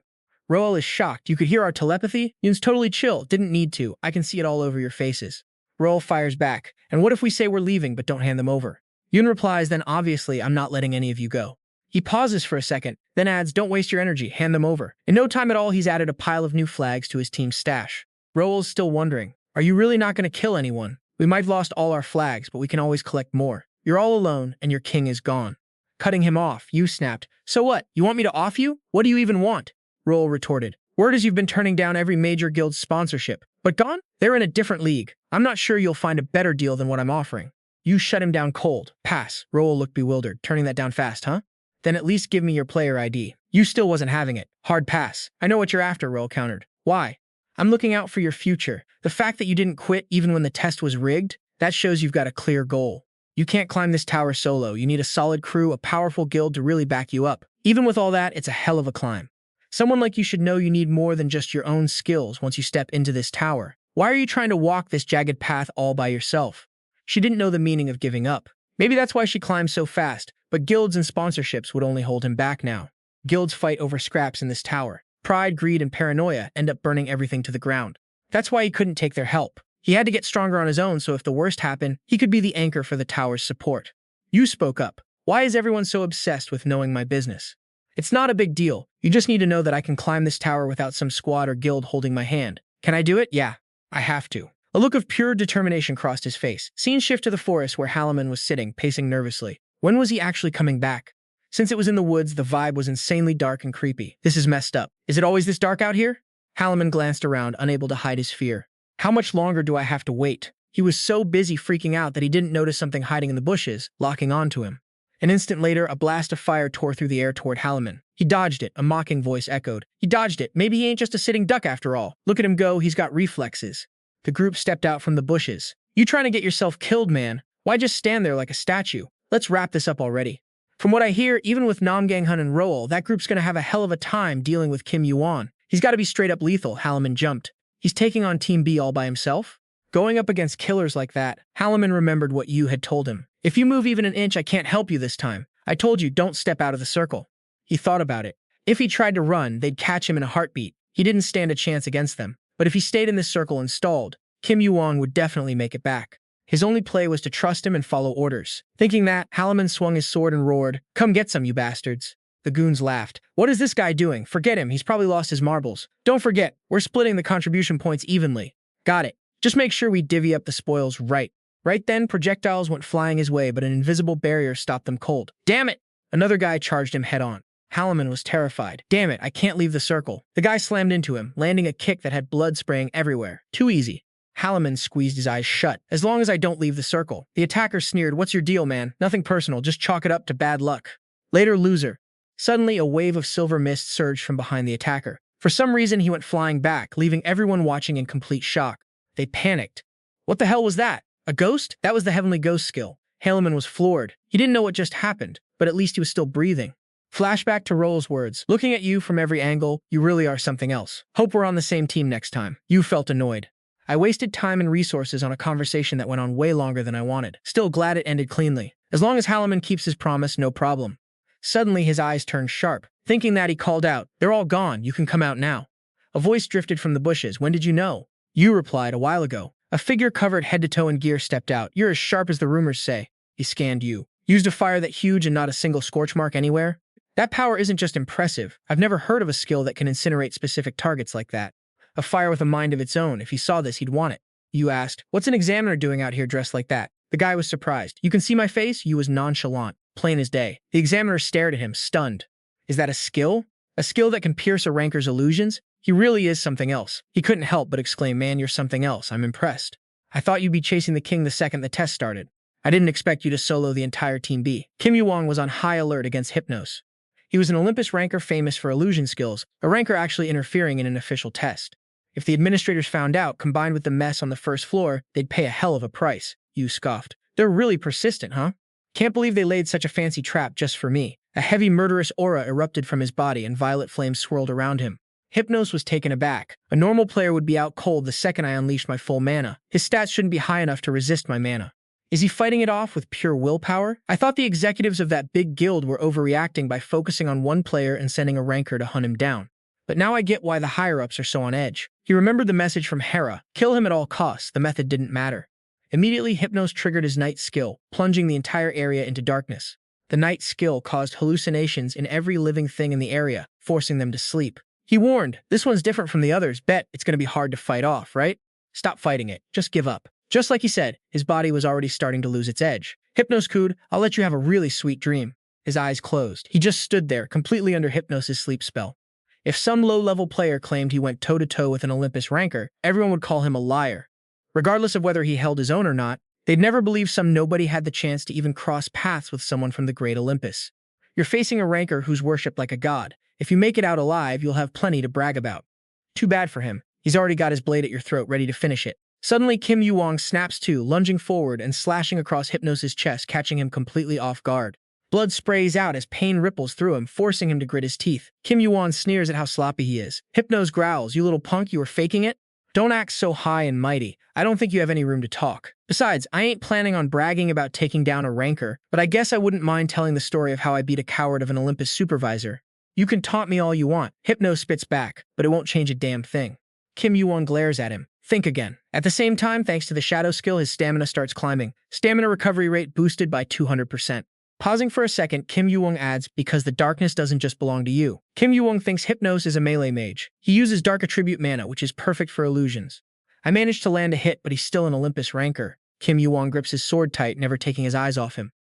Roel is shocked. You could hear our telepathy? YuWon's totally chill. Didn't need to. I can see it all over your faces. Roel fires back. And what if we say we're leaving but don't hand them over? YuWon replies, then obviously I'm not letting any of you go. He pauses for a second, then adds, don't waste your energy, hand them over. In no time at all, he's added a pile of new flags to his team's stash. Roel's still wondering, are you really not going to kill anyone? We might have lost all our flags, but we can always collect more. You're all alone, and your king is gone. Cutting him off, Yu snapped, so what, you want me to off you? What do you even want? Roel retorted, word is you've been turning down every major guild's sponsorship. But gone? They're in a different league. I'm not sure you'll find a better deal than what I'm offering. You shut him down cold. Pass. Roel looked bewildered, turning that down fast, huh? Then at least give me your player ID. You still wasn't having it. Hard pass. I know what you're after, Roel countered. Why? I'm looking out for your future. The fact that you didn't quit even when the test was rigged, that shows you've got a clear goal. You can't climb this tower solo. You need a solid crew, a powerful guild to really back you up. Even with all that, it's a hell of a climb. Someone like you should know you need more than just your own skills once you step into this tower. Why are you trying to walk this jagged path all by yourself? She didn't know the meaning of giving up. Maybe that's why she climbed so fast, but guilds and sponsorships would only hold him back now. Guilds fight over scraps in this tower. Pride, greed, and paranoia end up burning everything to the ground. That's why he couldn't take their help. He had to get stronger on his own, so if the worst happened, he could be the anchor for the tower's support. You spoke up. Why is everyone so obsessed with knowing my business? It's not a big deal. You just need to know that I can climb this tower without some squad or guild holding my hand. Can I do it? Yeah, I have to. A look of pure determination crossed his face. Scene shift to the forest where Halaman was sitting, pacing nervously. When was he actually coming back? Since it was in the woods, the vibe was insanely dark and creepy. This is messed up. Is it always this dark out here? Halaman glanced around, unable to hide his fear. How much longer do I have to wait? He was so busy freaking out that he didn't notice something hiding in the bushes, locking onto him. An instant later, a blast of fire tore through the air toward Halaman. He dodged it, a mocking voice echoed. He dodged it. Maybe he ain't just a sitting duck after all. Look at him go, he's got reflexes. The group stepped out from the bushes. You trying to get yourself killed, man? Why just stand there like a statue? Let's wrap this up already. From what I hear, even with Namgang Hun and Roel, that group's gonna have a hell of a time dealing with Kim YuWon. He's gotta be straight up lethal, Halaman jumped. He's taking on Team B all by himself? Going up against killers like that, Halaman remembered what Yu had told him. If you move even an inch, I can't help you this time. I told you, don't step out of the circle. He thought about it. If he tried to run, they'd catch him in a heartbeat. He didn't stand a chance against them. But if he stayed in this circle and stalled, Kim YuWon would definitely make it back. His only play was to trust him and follow orders. Thinking that, Halaman swung his sword and roared, "Come get some, you bastards." The goons laughed. What is this guy doing? Forget him, he's probably lost his marbles. Don't forget, we're splitting the contribution points evenly. Got it. Just make sure we divvy up the spoils right. Right then, projectiles went flying his way, but an invisible barrier stopped them cold. Damn it! Another guy charged him head-on. Halaman was terrified. Damn it, I can't leave the circle. The guy slammed into him, landing a kick that had blood spraying everywhere. Too easy. Halaman squeezed his eyes shut. As long as I don't leave the circle. The attacker sneered, what's your deal, man? Nothing personal, just chalk it up to bad luck. Later, loser. Suddenly, a wave of silver mist surged from behind the attacker. For some reason, he went flying back, leaving everyone watching in complete shock. They panicked. What the hell was that? A ghost? That was the Heavenly Ghost skill. Halaman was floored. He didn't know what just happened, but at least he was still breathing. Flashback to Roel's words. Looking at you from every angle, you really are something else. Hope we're on the same team next time. You felt annoyed. I wasted time and resources on a conversation that went on way longer than I wanted. Still glad it ended cleanly. As long as Halaman keeps his promise, no problem. Suddenly, his eyes turned sharp. Thinking that, he called out, they're all gone, you can come out now. A voice drifted from the bushes. When did you know? You replied, a while ago. A figure covered head to toe in gear stepped out. You're as sharp as the rumors say. He scanned you. Used a fire that huge and not a single scorch mark anywhere? That power isn't just impressive. I've never heard of a skill that can incinerate specific targets like that. A fire with a mind of its own. If he saw this, he'd want it. You asked, what's an examiner doing out here dressed like that? The guy was surprised. You can see my face? You was nonchalant. Plain as day. The examiner stared at him, stunned. Is that a skill? A skill that can pierce a ranker's illusions? He really is something else. He couldn't help but exclaim, man, you're something else. I'm impressed. I thought you'd be chasing the king the second the test started. I didn't expect you to solo the entire Team B. Kim YuWon was on high alert against Hypnos. He was an Olympus ranker famous for illusion skills, a ranker actually interfering in an official test. If the administrators found out, combined with the mess on the first floor, they'd pay a hell of a price, Yu scoffed. They're really persistent, huh? Can't believe they laid such a fancy trap just for me. A heavy murderous aura erupted from his body and violet flames swirled around him. Hypnos was taken aback. A normal player would be out cold the second I unleashed my full mana. His stats shouldn't be high enough to resist my mana. Is he fighting it off with pure willpower? I thought the executives of that big guild were overreacting by focusing on one player and sending a ranker to hunt him down. But now I get why the higher-ups are so on edge. He remembered the message from Hera. Kill him at all costs. The method didn't matter. Immediately, Hypnos triggered his night skill, plunging the entire area into darkness. The night skill caused hallucinations in every living thing in the area, forcing them to sleep. He warned, this one's different from the others. Bet it's going to be hard to fight off, right? Stop fighting it. Just give up. Just like he said, his body was already starting to lose its edge. Hypnos cooed, I'll let you have a really sweet dream. His eyes closed. He just stood there, completely under Hypnos' sleep spell. If some low-level player claimed he went toe-to-toe with an Olympus ranker, everyone would call him a liar. Regardless of whether he held his own or not, they'd never believe some nobody had the chance to even cross paths with someone from the Great Olympus. You're facing a ranker who's worshipped like a god. If you make it out alive, you'll have plenty to brag about. Too bad for him. He's already got his blade at your throat, ready to finish it. Suddenly, Kim YuWon snaps to, lunging forward and slashing across Hypnos' chest, catching him completely off guard. Blood sprays out as pain ripples through him, forcing him to grit his teeth. Kim YuWon sneers at how sloppy he is. Hypnos growls, you little punk, you were faking it? Don't act so high and mighty. I don't think you have any room to talk. Besides, I ain't planning on bragging about taking down a ranker, but I guess I wouldn't mind telling the story of how I beat a coward of an Olympus supervisor. You can taunt me all you want. Hypnos spits back, but it won't change a damn thing. Kim YuWon glares at him. Think again. At the same time, thanks to the shadow skill, his stamina starts climbing. Stamina recovery rate boosted by 200%. Pausing for a second, Kim YuWon adds, because the darkness doesn't just belong to you. Kim YuWon thinks Hypnos is a melee mage. He uses dark attribute mana, which is perfect for illusions. I managed to land a hit, but he's still an Olympus ranker. Kim YuWon grips his sword tight, never taking his eyes off him.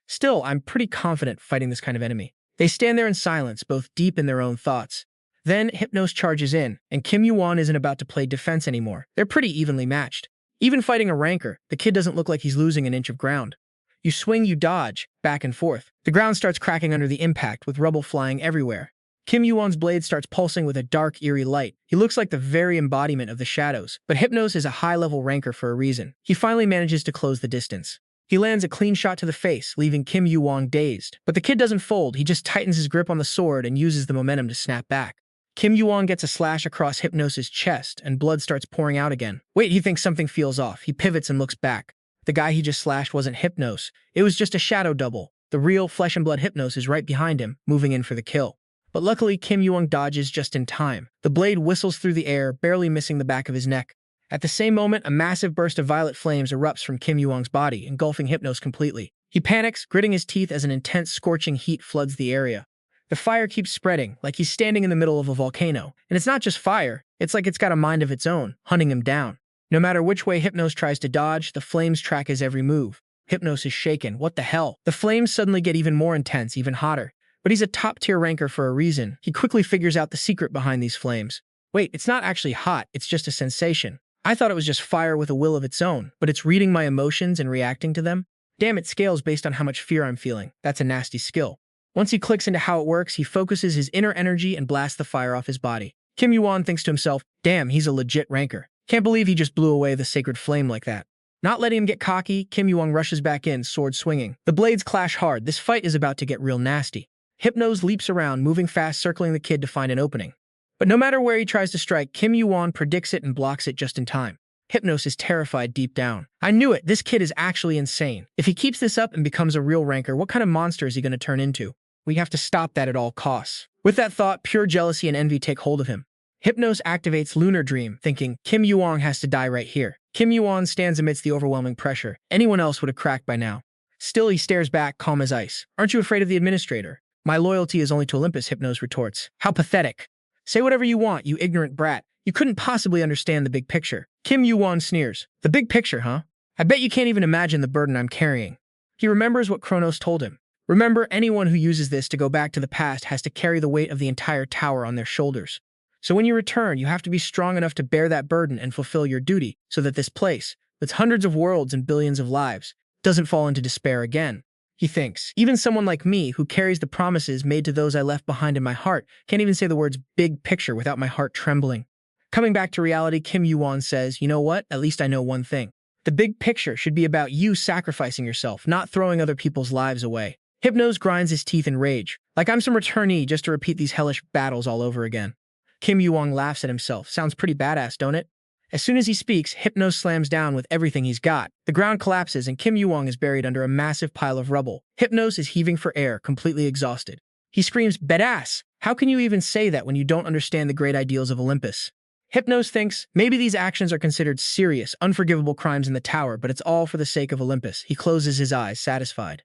Still, I'm pretty confident fighting this kind of enemy. They stand there in silence, both deep in their own thoughts. Then, Hypnos charges in, and Kim YuWon isn't about to play defense anymore. They're pretty evenly matched. Even fighting a ranker, the kid doesn't look like he's losing an inch of ground. You swing, you dodge, back and forth. The ground starts cracking under the impact, with rubble flying everywhere. Kim YuWon's blade starts pulsing with a dark, eerie light. He looks like the very embodiment of the shadows, but Hypnos is a high-level ranker for a reason. He finally manages to close the distance. He lands a clean shot to the face, leaving Kim YuWon dazed. But the kid doesn't fold, he just tightens his grip on the sword and uses the momentum to snap back. Kim YuWon gets a slash across Hypnos' chest, and blood starts pouring out again. Wait, he thinks something feels off. He pivots and looks back. The guy he just slashed wasn't Hypnos. It was just a shadow double. The real flesh-and-blood Hypnos is right behind him, moving in for the kill. But luckily, Kim YuWon dodges just in time. The blade whistles through the air, barely missing the back of his neck. At the same moment, a massive burst of violet flames erupts from Kim YuWon's body, engulfing Hypnos completely. He panics, gritting his teeth as an intense, scorching heat floods the area. The fire keeps spreading, like he's standing in the middle of a volcano. And it's not just fire, it's like it's got a mind of its own, hunting him down. No matter which way Hypnos tries to dodge, the flames track his every move. Hypnos is shaken. What the hell? The flames suddenly get even more intense, even hotter. But he's a top-tier ranker for a reason. He quickly figures out the secret behind these flames. Wait, it's not actually hot, it's just a sensation. I thought it was just fire with a will of its own, but it's reading my emotions and reacting to them? Damn, it scales based on how much fear I'm feeling. That's a nasty skill. Once he clicks into how it works, he focuses his inner energy and blasts the fire off his body. Kim YuWon thinks to himself, damn, he's a legit ranker. Can't believe he just blew away the sacred flame like that. Not letting him get cocky, Kim YuWon rushes back in, sword swinging. The blades clash hard. This fight is about to get real nasty. Hypnos leaps around, moving fast, circling the kid to find an opening. But no matter where he tries to strike, Kim YuWon predicts it and blocks it just in time. Hypnos is terrified deep down. I knew it, this kid is actually insane. If he keeps this up and becomes a real ranker, what kind of monster is he going to turn into? We have to stop that at all costs. With that thought, pure jealousy and envy take hold of him. Hypnos activates Lunar Dream, thinking, Kim YuWon has to die right here. Kim YuWon stands amidst the overwhelming pressure. Anyone else would have cracked by now. Still, he stares back, calm as ice. Aren't you afraid of the administrator? My loyalty is only to Olympus, Hypnos retorts. How pathetic. Say whatever you want, you ignorant brat. You couldn't possibly understand the big picture. Kim YuWon sneers. The big picture, huh? I bet you can't even imagine the burden I'm carrying. He remembers what Chronos told him. Remember, anyone who uses this to go back to the past has to carry the weight of the entire tower on their shoulders. So when you return, you have to be strong enough to bear that burden and fulfill your duty so that this place, with hundreds of worlds and billions of lives, doesn't fall into despair again. He thinks, even someone like me, who carries the promises made to those I left behind in my heart, can't even say the words big picture without my heart trembling. Coming back to reality, Kim YuWon says, you know what? At least I know one thing. The big picture should be about you sacrificing yourself, not throwing other people's lives away. Hypnos grinds his teeth in rage. Like I'm some returnee just to repeat these hellish battles all over again. Kim YuWon laughs at himself. Sounds pretty badass, don't it? As soon as he speaks, Hypnos slams down with everything he's got. The ground collapses and Kim YuWon is buried under a massive pile of rubble. Hypnos is heaving for air, completely exhausted. He screams, badass! How can you even say that when you don't understand the great ideals of Olympus? Hypnos thinks, maybe these actions are considered serious, unforgivable crimes in the tower, but it's all for the sake of Olympus. He closes his eyes, satisfied.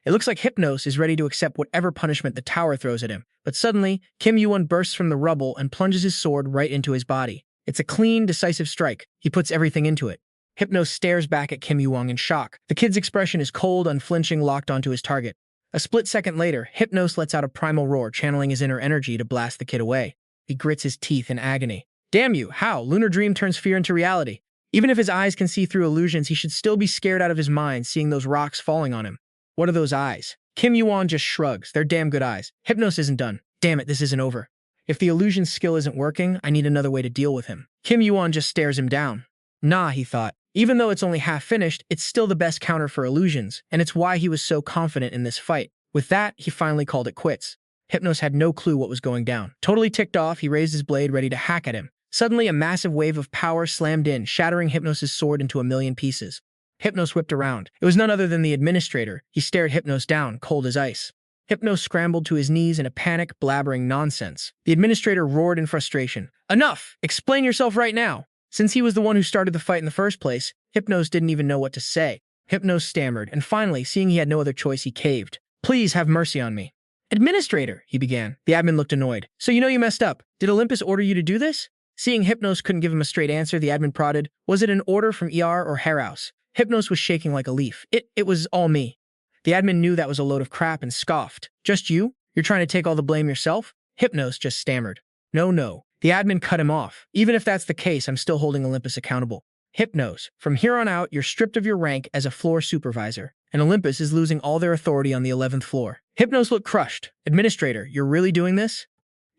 It looks like Hypnos is ready to accept whatever punishment the tower throws at him, but suddenly, Kim YuWon bursts from the rubble and plunges his sword right into his body. It's a clean, decisive strike. He puts everything into it. Hypnos stares back at Kim YuWon in shock. The kid's expression is cold, unflinching, locked onto his target. A split second later, Hypnos lets out a primal roar, channeling his inner energy to blast the kid away. He grits his teeth in agony. Damn you, how? Lunar Dream turns fear into reality. Even if his eyes can see through illusions, he should still be scared out of his mind seeing those rocks falling on him. What are those eyes? Kim YuWon just shrugs. They're damn good eyes. Hypnos isn't done. Damn it, this isn't over. If the illusion skill isn't working, I need another way to deal with him. Kim YuWon just stares him down. Nah, he thought. Even though it's only half finished, it's still the best counter for illusions, and it's why he was so confident in this fight. With that, he finally called it quits. Hypnos had no clue what was going down. Totally ticked off, he raised his blade ready to hack at him. Suddenly, a massive wave of power slammed in, shattering Hypnos' sword into a million pieces. Hypnos whipped around. It was none other than the administrator. He stared Hypnos down, cold as ice. Hypnos scrambled to his knees in a panic, blabbering nonsense. The administrator roared in frustration. Enough! Explain yourself right now! Since he was the one who started the fight in the first place, Hypnos didn't even know what to say. Hypnos stammered, and finally, seeing he had no other choice, he caved. Please have mercy on me. Administrator, he began. The admin looked annoyed. So you know you messed up. Did Olympus order you to do this? Seeing Hypnos couldn't give him a straight answer, the admin prodded. Was it an order from ER or Heraus? Hypnos was shaking like a leaf. It was all me. The admin knew that was a load of crap and scoffed. Just you? You're trying to take all the blame yourself? Hypnos just stammered. No. The admin cut him off. Even if that's the case, I'm still holding Olympus accountable. Hypnos, from here on out, you're stripped of your rank as a floor supervisor, and Olympus is losing all their authority on the 11th floor. Hypnos looked crushed. Administrator, you're really doing this?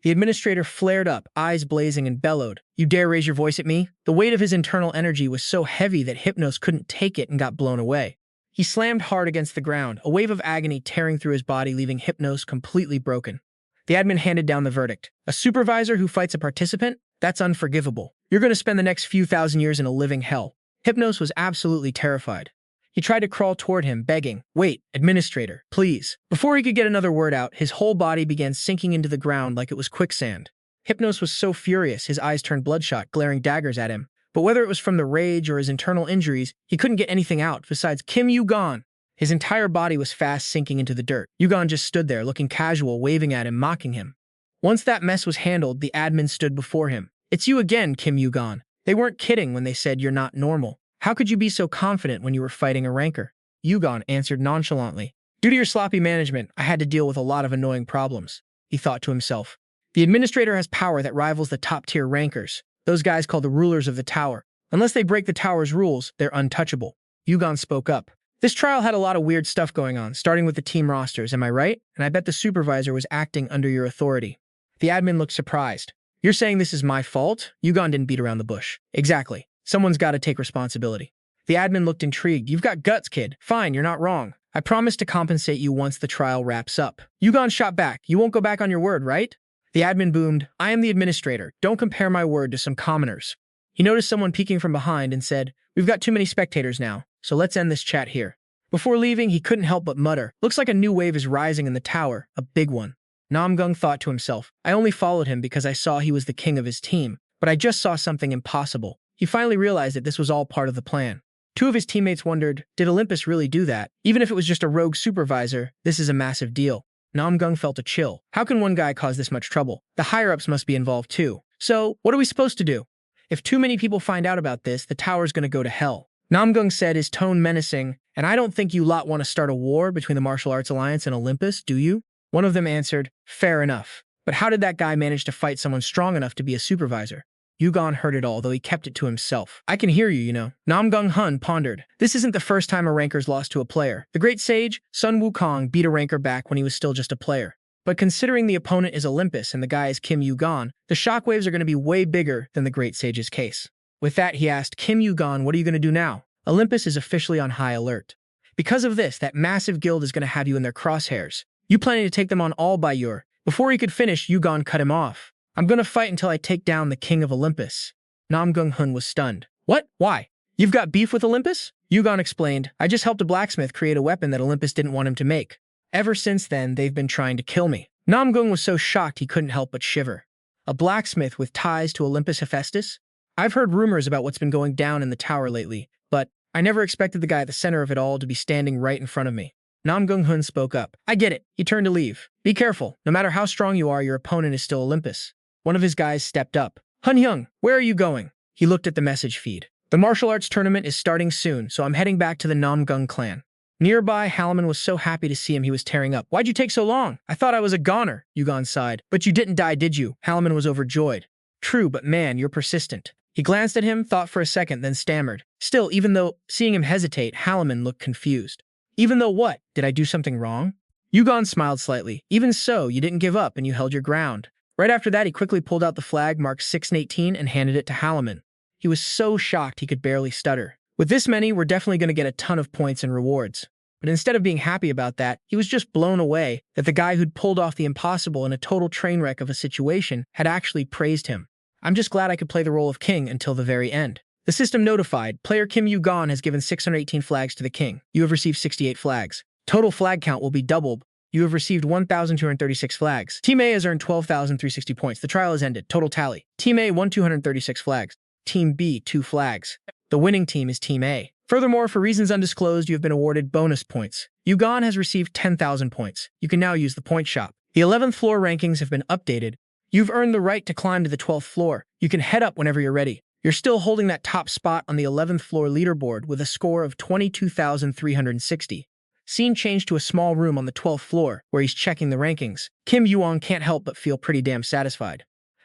The administrator flared up, eyes blazing, and bellowed. You dare raise your voice at me? The weight of his internal energy was so heavy that Hypnos couldn't take it and got blown away. He slammed hard against the ground, a wave of agony tearing through his body, leaving Hypnos completely broken. The admin handed down the verdict. A supervisor who fights a participant? That's unforgivable. You're going to spend the next few thousand years in a living hell. Hypnos was absolutely terrified. He tried to crawl toward him, begging, Wait, administrator, please. Before he could get another word out, his whole body began sinking into the ground like it was quicksand. Hypnos was so furious, his eyes turned bloodshot, glaring daggers at him. But whether it was from the rage or his internal injuries, he couldn't get anything out besides Kim YuWon. His entire body was fast sinking into the dirt. YuWon just stood there, looking casual, waving at him, mocking him. Once that mess was handled, the admin stood before him. It's you again, Kim YuWon. They weren't kidding when they said you're not normal. How could you be so confident when you were fighting a rancor? YuWon answered nonchalantly. Due to your sloppy management, I had to deal with a lot of annoying problems, he thought to himself. The administrator has power that rivals the top-tier rankers, those guys called the rulers of the tower. Unless they break the tower's rules, they're untouchable. YuWon spoke up. This trial had a lot of weird stuff going on, starting with the team rosters, am I right? And I bet the supervisor was acting under your authority. The admin looked surprised. You're saying this is my fault? YuWon didn't beat around the bush. Exactly. Someone's got to take responsibility. The admin looked intrigued. You've got guts, kid. Fine, you're not wrong. I promise to compensate you once the trial wraps up. YuWon shot back. You won't go back on your word, right? The admin boomed. I am the administrator. Don't compare my word to some commoners. He noticed someone peeking from behind and said, We've got too many spectators now, so let's end this chat here. Before leaving, he couldn't help but mutter, Looks like a new wave is rising in the tower, a big one. Namgung thought to himself, I only followed him because I saw he was the king of his team, but I just saw something impossible. He finally realized that this was all part of the plan. Two of his teammates wondered, did Olympus really do that? Even if it was just a rogue supervisor, this is a massive deal. Namgung felt a chill. How can one guy cause this much trouble? The higher-ups must be involved too. So, what are we supposed to do? If too many people find out about this, the tower's gonna go to hell. Namgung said, his tone menacing, and I don't think you lot want to start a war between the Martial Arts Alliance and Olympus, do you? One of them answered, Fair enough. But how did that guy manage to fight someone strong enough to be a supervisor? YuWon heard it all, though he kept it to himself. I can hear you, you know. Namgung-hun pondered. This isn't the first time a ranker's lost to a player. The Great Sage, Wukong, beat a ranker back when he was still just a player. But considering the opponent is Olympus and the guy is Kim YuWon, the shockwaves are going to be way bigger than the Great Sage's case. With that, he asked, Kim YuWon, what are you going to do now? Olympus is officially on high alert. Because of this, that massive guild is going to have you in their crosshairs. You planning to take them on all by your... Before he could finish, YuWon cut him off. I'm going to fight until I take down the king of Olympus. Namgung-hun was stunned. What? Why? You've got beef with Olympus? YuWon explained, I just helped a blacksmith create a weapon that Olympus didn't want him to make. Ever since then, they've been trying to kill me. Namgung was so shocked he couldn't help but shiver. A blacksmith with ties to Olympus Hephaestus? I've heard rumors about what's been going down in the tower lately, but I never expected the guy at the center of it all to be standing right in front of me. Namgung-hun spoke up. I get it. He turned to leave. Be careful. No matter how strong you are, your opponent is still Olympus. One of his guys stepped up. Hun-hyung, where are you going? He looked at the message feed. The martial arts tournament is starting soon, so I'm heading back to the Namgung clan. Nearby, Halman was so happy to see him he was tearing up. Why'd you take so long? I thought I was a goner, YuWon sighed. But you didn't die, did you? Halman was overjoyed. True, but man, you're persistent. He glanced at him, thought for a second, then stammered. Still, even though, seeing him hesitate, Halman looked confused. Even though what? Did I do something wrong? YuWon smiled slightly. Even so, you didn't give up and you held your ground. Right after that, he quickly pulled out the flag marked 6 and 18 and handed it to Halman. He was so shocked he could barely stutter. With this many, we're definitely going to get a ton of points and rewards. But instead of being happy about that, he was just blown away that the guy who'd pulled off the impossible in a total train wreck of a situation had actually praised him. I'm just glad I could play the role of king until the very end. The system notified, player Kim YuWon has given 618 flags to the king. You have received 68 flags. Total flag count will be doubled. You have received 1,236 flags. Team A has earned 12,360 points. The trial has ended. Total tally. Team A won 236 flags. Team B 2 flags. The winning team is Team A. Furthermore, for reasons undisclosed, you have been awarded bonus points. YuWon has received 10,000 points. You can now use the point shop. The 11th floor rankings have been updated. You've earned the right to climb to the 12th floor. You can head up whenever you're ready. You're still holding that top spot on the 11th floor leaderboard with a score of 22,360. Scene changed to a small room on the 12th floor, where he's checking the rankings. Kim YuWon can't help but feel pretty damn satisfied.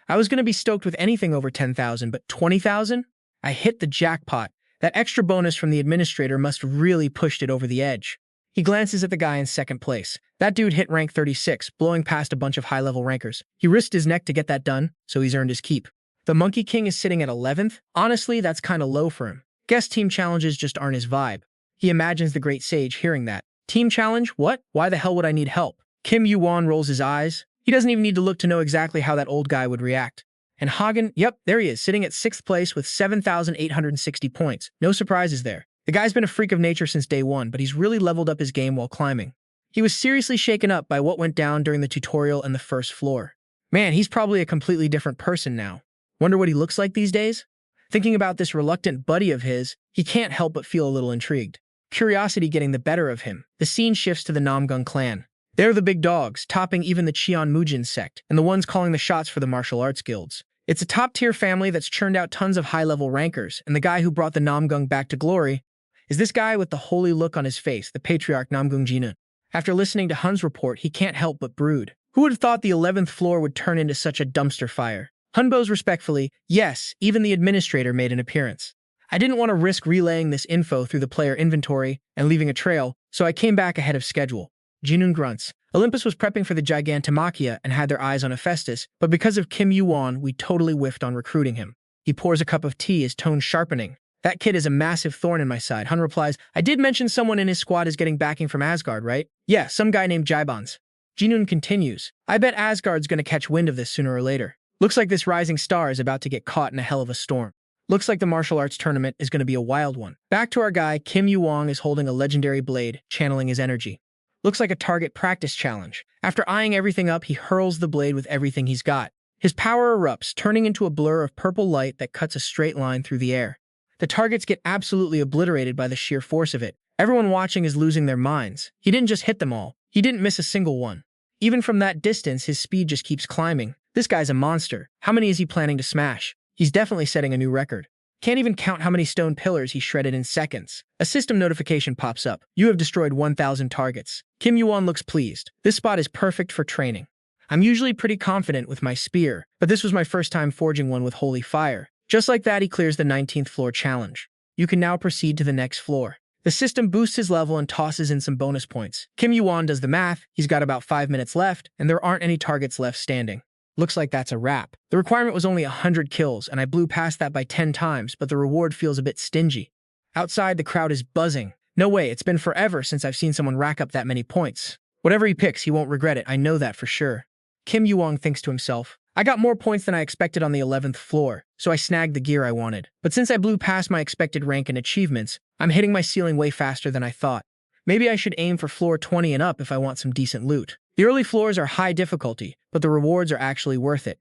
I was going to be stoked with anything over 10,000, but 20,000? I hit the jackpot. That extra bonus from the administrator must have really pushed it over the edge. He glances at the guy in second place. That dude hit rank 36, blowing past a bunch of high-level rankers. He risked his neck to get that done, so he's earned his keep. The Monkey King is sitting at 11th? Honestly, that's kinda low for him. Guess team challenges just aren't his vibe. He imagines the Great Sage hearing that. Team challenge? What? Why the hell would I need help? Kim YuWon rolls his eyes. He doesn't even need to look to know exactly how that old guy would react. And Hagen, yep, there he is, sitting at 6th place with 7,860 points. No surprises there. The guy's been a freak of nature since day one, but he's really leveled up his game while climbing. He was seriously shaken up by what went down during the tutorial and the first floor. Man, he's probably a completely different person now. Wonder what he looks like these days? Thinking about this reluctant buddy of his, he can't help but feel a little intrigued. Curiosity getting the better of him. The scene shifts to the Namgung clan. They're the big dogs, topping even the Cheonmujin sect, and the ones calling the shots for the martial arts guilds. It's a top-tier family that's churned out tons of high-level rankers, and the guy who brought the Namgung back to glory is this guy with the holy look on his face, the patriarch Namgung Jinun. After listening to Hun's report, he can't help but brood. Who would have thought the 11th floor would turn into such a dumpster fire? Hun bows respectfully. Yes, even the administrator made an appearance. I didn't want to risk relaying this info through the player inventory and leaving a trail, so I came back ahead of schedule. Jinun grunts. Olympus was prepping for the Gigantomachia and had their eyes on Hephaestus, but because of Kim YuWon, we totally whiffed on recruiting him. He pours a cup of tea, his tone sharpening. That kid is a massive thorn in my side. Hun replies, I did mention someone in his squad is getting backing from Asgard, right? Yeah, some guy named Jaibans. Jinun continues. I bet Asgard's gonna catch wind of this sooner or later. Looks like this rising star is about to get caught in a hell of a storm. Looks like the martial arts tournament is gonna be a wild one. Back to our guy, Kim YuWon is holding a legendary blade, channeling his energy. Looks like a target practice challenge. After eyeing everything up, he hurls the blade with everything he's got. His power erupts, turning into a blur of purple light that cuts a straight line through the air. The targets get absolutely obliterated by the sheer force of it. Everyone watching is losing their minds. He didn't just hit them all. He didn't miss a single one. Even from that distance, his speed just keeps climbing. This guy's a monster. How many is he planning to smash? He's definitely setting a new record. Can't even count how many stone pillars he shredded in seconds. A system notification pops up. You have destroyed 1,000 targets. Kim YuWon looks pleased. This spot is perfect for training. I'm usually pretty confident with my spear, but this was my first time forging one with holy fire. Just like that, he clears the 19th floor challenge. You can now proceed to the next floor. The system boosts his level and tosses in some bonus points. Kim YuWon does the math, he's got about 5 minutes left, and there aren't any targets left standing. Looks like that's a wrap. The requirement was only 100 kills, and I blew past that by 10 times, but the reward feels a bit stingy. Outside, the crowd is buzzing. No way, it's been forever since I've seen someone rack up that many points. Whatever he picks, he won't regret it, I know that for sure. Kim YuWon thinks to himself, I got more points than I expected on the 11th floor, so I snagged the gear I wanted. But since I blew past my expected rank and achievements, I'm hitting my ceiling way faster than I thought. Maybe I should aim for floor 20 and up if I want some decent loot. The early floors are high difficulty, but the rewards are actually worth it.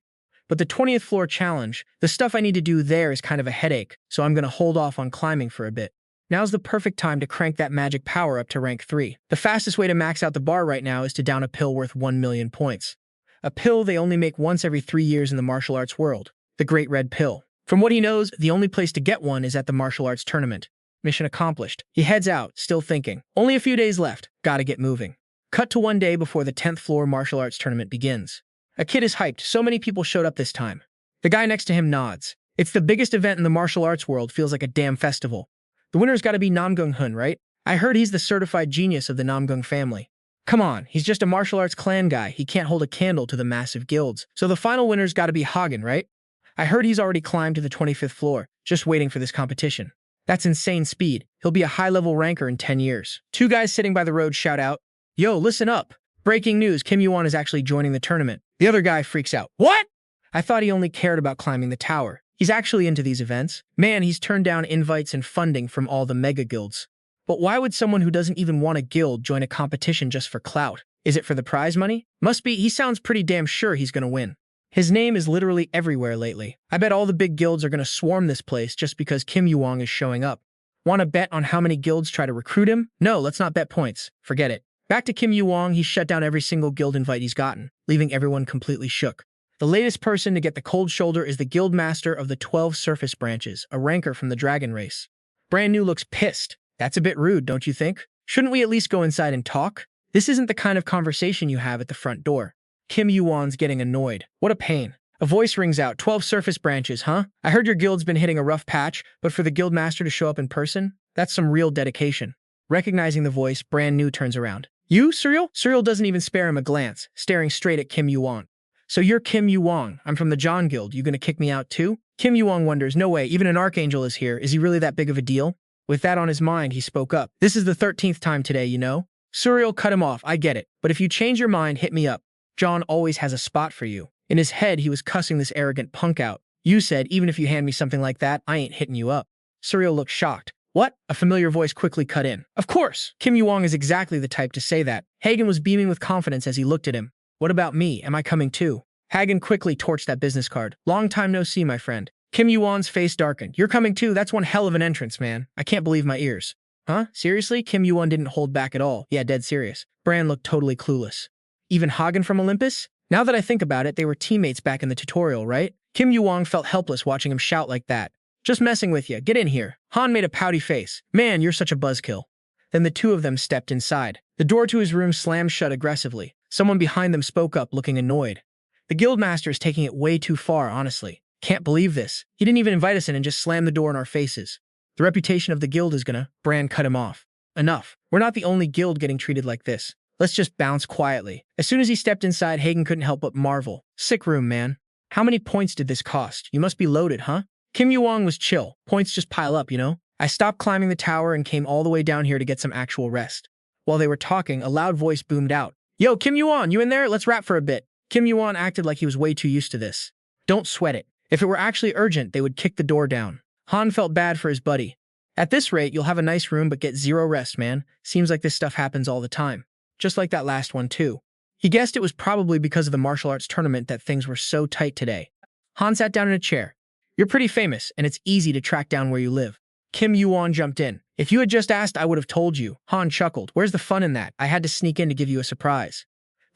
But the 20th floor challenge, the stuff I need to do there is kind of a headache, so I'm gonna hold off on climbing for a bit. Now's the perfect time to crank that magic power up to rank 3. The fastest way to max out the bar right now is to down a pill worth 1 million points. A pill they only make once every 3 years in the martial arts world. The Great Red Pill. From what he knows, the only place to get one is at the martial arts tournament. Mission accomplished. He heads out, still thinking. Only a few days left. Gotta get moving. Cut to one day before the 10th floor martial arts tournament begins. A kid is hyped. So many people showed up this time. The guy next to him nods. It's the biggest event in the martial arts world. Feels like a damn festival. The winner's gotta be Namgung-hun, right? I heard he's the certified genius of the Namgung family. Come on, he's just a martial arts clan guy. He can't hold a candle to the massive guilds. So the final winner's gotta be Hagen, right? I heard he's already climbed to the 25th floor, just waiting for this competition. That's insane speed. He'll be a high-level ranker in 10 years. Two guys sitting by the road shout out, Yo, listen up. Breaking news, Kim YuWon is actually joining the tournament. The other guy freaks out. What? I thought he only cared about climbing the tower. He's actually into these events. Man, he's turned down invites and funding from all the mega guilds. But why would someone who doesn't even want a guild join a competition just for clout? Is it for the prize money? Must be. He sounds pretty damn sure he's gonna win. His name is literally everywhere lately. I bet all the big guilds are gonna swarm this place just because Kim YuWon is showing up. Want to bet on how many guilds try to recruit him? No, let's not bet points. Forget it. Back to Kim YuWon, he's shut down every single guild invite he's gotten, leaving everyone completely shook. The latest person to get the cold shoulder is the guild master of the 12 surface branches, a ranker from the dragon race. Brand New looks pissed. That's a bit rude, don't you think? Shouldn't we at least go inside and talk? This isn't the kind of conversation you have at the front door. Kim YuWon's getting annoyed. What a pain. A voice rings out, 12 surface branches, huh? I heard your guild's been hitting a rough patch, but for the guild master to show up in person? That's some real dedication. Recognizing the voice, Brand New turns around. You, Surreal? Surreal doesn't even spare him a glance, staring straight at Kim YuWon. So you're Kim YuWon. I'm from the John Guild. You gonna kick me out too? Kim YuWon wonders, no way, even an archangel is here. Is he really that big of a deal? With that on his mind, he spoke up. This is the 13th time today, you know? Surreal cut him off, I get it. But if you change your mind, hit me up. John always has a spot for you. In his head, he was cussing this arrogant punk out. You said, even if you hand me something like that, I ain't hitting you up. Surreal looked shocked. What? A familiar voice quickly cut in. Of course! Kim YuWon is exactly the type to say that. Hagen was beaming with confidence as he looked at him. What about me? Am I coming too? Hagen quickly torched that business card. Long time no see, my friend. Kim YuWon's face darkened. You're coming too? That's one hell of an entrance, man. I can't believe my ears. Huh? Seriously? Kim YuWon didn't hold back at all. Yeah, dead serious. Bran looked totally clueless. Even Hagen from Olympus? Now that I think about it, they were teammates back in the tutorial, right? Kim YuWon felt helpless watching him shout like that. Just messing with you. Get in here. Han made a pouty face. Man, you're such a buzzkill. Then the two of them stepped inside. The door to his room slammed shut aggressively. Someone behind them spoke up, looking annoyed. The guildmaster is taking it way too far, honestly. Can't believe this. He didn't even invite us in and just slammed the door in our faces. The reputation of the guild is gonna... Bran cut him off. Enough. We're not the only guild getting treated like this. Let's just bounce quietly. As soon as he stepped inside, Hagen couldn't help but marvel. Sick room, man. How many points did this cost? You must be loaded, huh? Kim YuWon was chill. Points just pile up, you know? I stopped climbing the tower and came all the way down here to get some actual rest. While they were talking, a loud voice boomed out. Yo, Kim YuWon, you in there? Let's rap for a bit. Kim YuWon acted like he was way too used to this. Don't sweat it. If it were actually urgent, they would kick the door down. Han felt bad for his buddy. At this rate, you'll have a nice room but get zero rest, man. Seems like this stuff happens all the time. Just like that last one, too. He guessed it was probably because of the martial arts tournament that things were so tight today. Han sat down in a chair. You're pretty famous, and it's easy to track down where you live. Kim YuWon jumped in. If you had just asked, I would have told you. Han chuckled. Where's the fun in that? I had to sneak in to give you a surprise.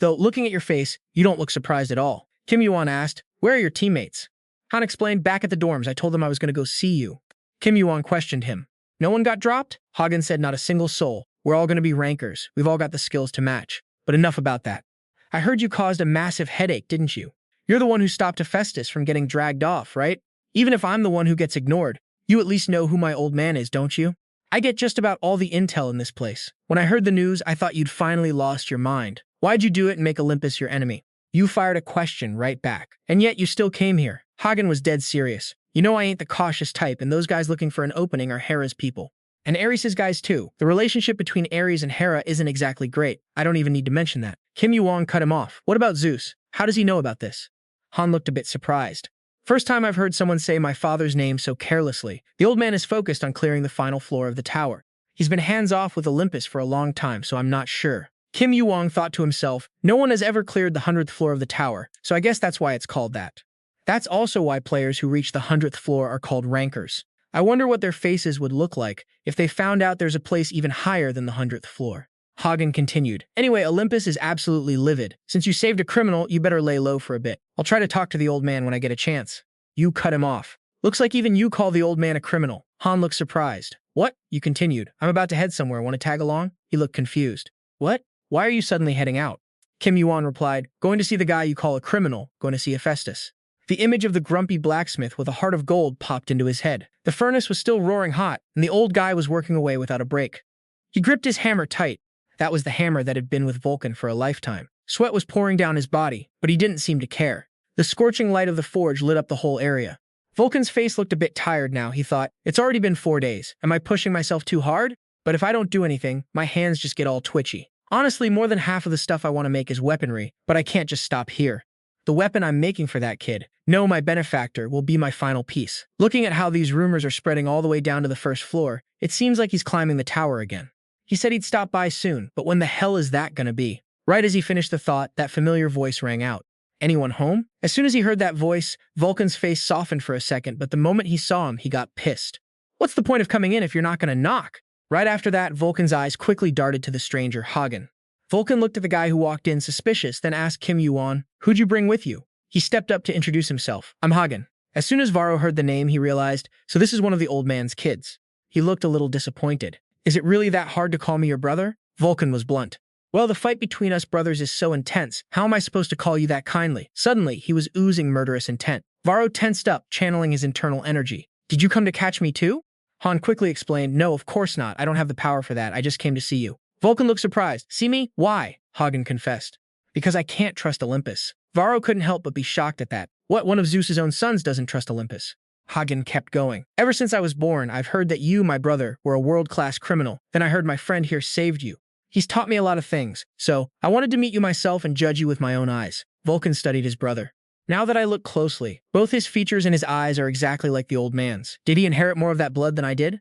Though, looking at your face, you don't look surprised at all. Kim YuWon asked, where are your teammates? Han explained, back at the dorms. I told them I was going to go see you. Kim YuWon questioned him. No one got dropped? Hagen said, not a single soul. We're all going to be rankers. We've all got the skills to match. But enough about that. I heard you caused a massive headache, didn't you? You're the one who stopped Hephaestus from getting dragged off, right? Even if I'm the one who gets ignored, you at least know who my old man is, don't you? I get just about all the intel in this place. When I heard the news, I thought you'd finally lost your mind. Why'd you do it and make Olympus your enemy? You fired a question right back. And yet you still came here. Hagen was dead serious. You know I ain't the cautious type, and those guys looking for an opening are Hera's people. And Ares' guys too. The relationship between Ares and Hera isn't exactly great. I don't even need to mention that. Kim YuWon cut him off. What about Zeus? How does he know about this? Han looked a bit surprised. First time I've heard someone say my father's name so carelessly. The old man is focused on clearing the final floor of the tower. He's been hands-off with Olympus for a long time, so I'm not sure. Kim YuWon thought to himself, no one has ever cleared the 100th floor of the tower, so I guess that's why it's called that. That's also why players who reach the 100th floor are called rankers. I wonder what their faces would look like if they found out there's a place even higher than the 100th floor. Hagen continued. Anyway, Olympus is absolutely livid. Since you saved a criminal, you better lay low for a bit. I'll try to talk to the old man when I get a chance. You cut him off. Looks like even you call the old man a criminal. Han looked surprised. What? You continued. I'm about to head somewhere. Want to tag along? He looked confused. What? Why are you suddenly heading out? Kim YuWon replied, going to see the guy you call a criminal, going to see Hephaestus. The image of the grumpy blacksmith with a heart of gold popped into his head. The furnace was still roaring hot, and the old guy was working away without a break. He gripped his hammer tight. That was the hammer that had been with Vulcan for a lifetime. Sweat was pouring down his body, but he didn't seem to care. The scorching light of the forge lit up the whole area. Vulcan's face looked a bit tired now, he thought. It's already been 4 days. Am I pushing myself too hard? But if I don't do anything, my hands just get all twitchy. Honestly, more than half of the stuff I want to make is weaponry, but I can't just stop here. The weapon I'm making for that kid, no, my benefactor, will be my final piece. Looking at how these rumors are spreading all the way down to the first floor, it seems like he's climbing the tower again. He said he'd stop by soon, but when the hell is that gonna be? Right as he finished the thought, that familiar voice rang out. Anyone home? As soon as he heard that voice, Vulcan's face softened for a second, but the moment he saw him, he got pissed. What's the point of coming in if you're not gonna knock? Right after that, Vulcan's eyes quickly darted to the stranger, Hagen. Vulcan looked at the guy who walked in suspicious, then asked Kim YuWon, who'd you bring with you? He stepped up to introduce himself. I'm Hagen. As soon as Varro heard the name, he realized, so this is one of the old man's kids. He looked a little disappointed. Is it really that hard to call me your brother? Vulcan was blunt. Well, the fight between us brothers is so intense. How am I supposed to call you that kindly? Suddenly, he was oozing murderous intent. Varro tensed up, channeling his internal energy. Did you come to catch me too? Han quickly explained, no, of course not. I don't have the power for that. I just came to see you. Vulcan looked surprised. See me? Why? Hagen confessed. Because I can't trust Olympus. Varro couldn't help but be shocked at that. What, one of Zeus's own sons doesn't trust Olympus? Hagen kept going. Ever since I was born, I've heard that you, my brother, were a world-class criminal. Then I heard my friend here saved you. He's taught me a lot of things, so I wanted to meet you myself and judge you with my own eyes. Vulcan studied his brother. Now that I look closely, both his features and his eyes are exactly like the old man's. Did he inherit more of that blood than I did?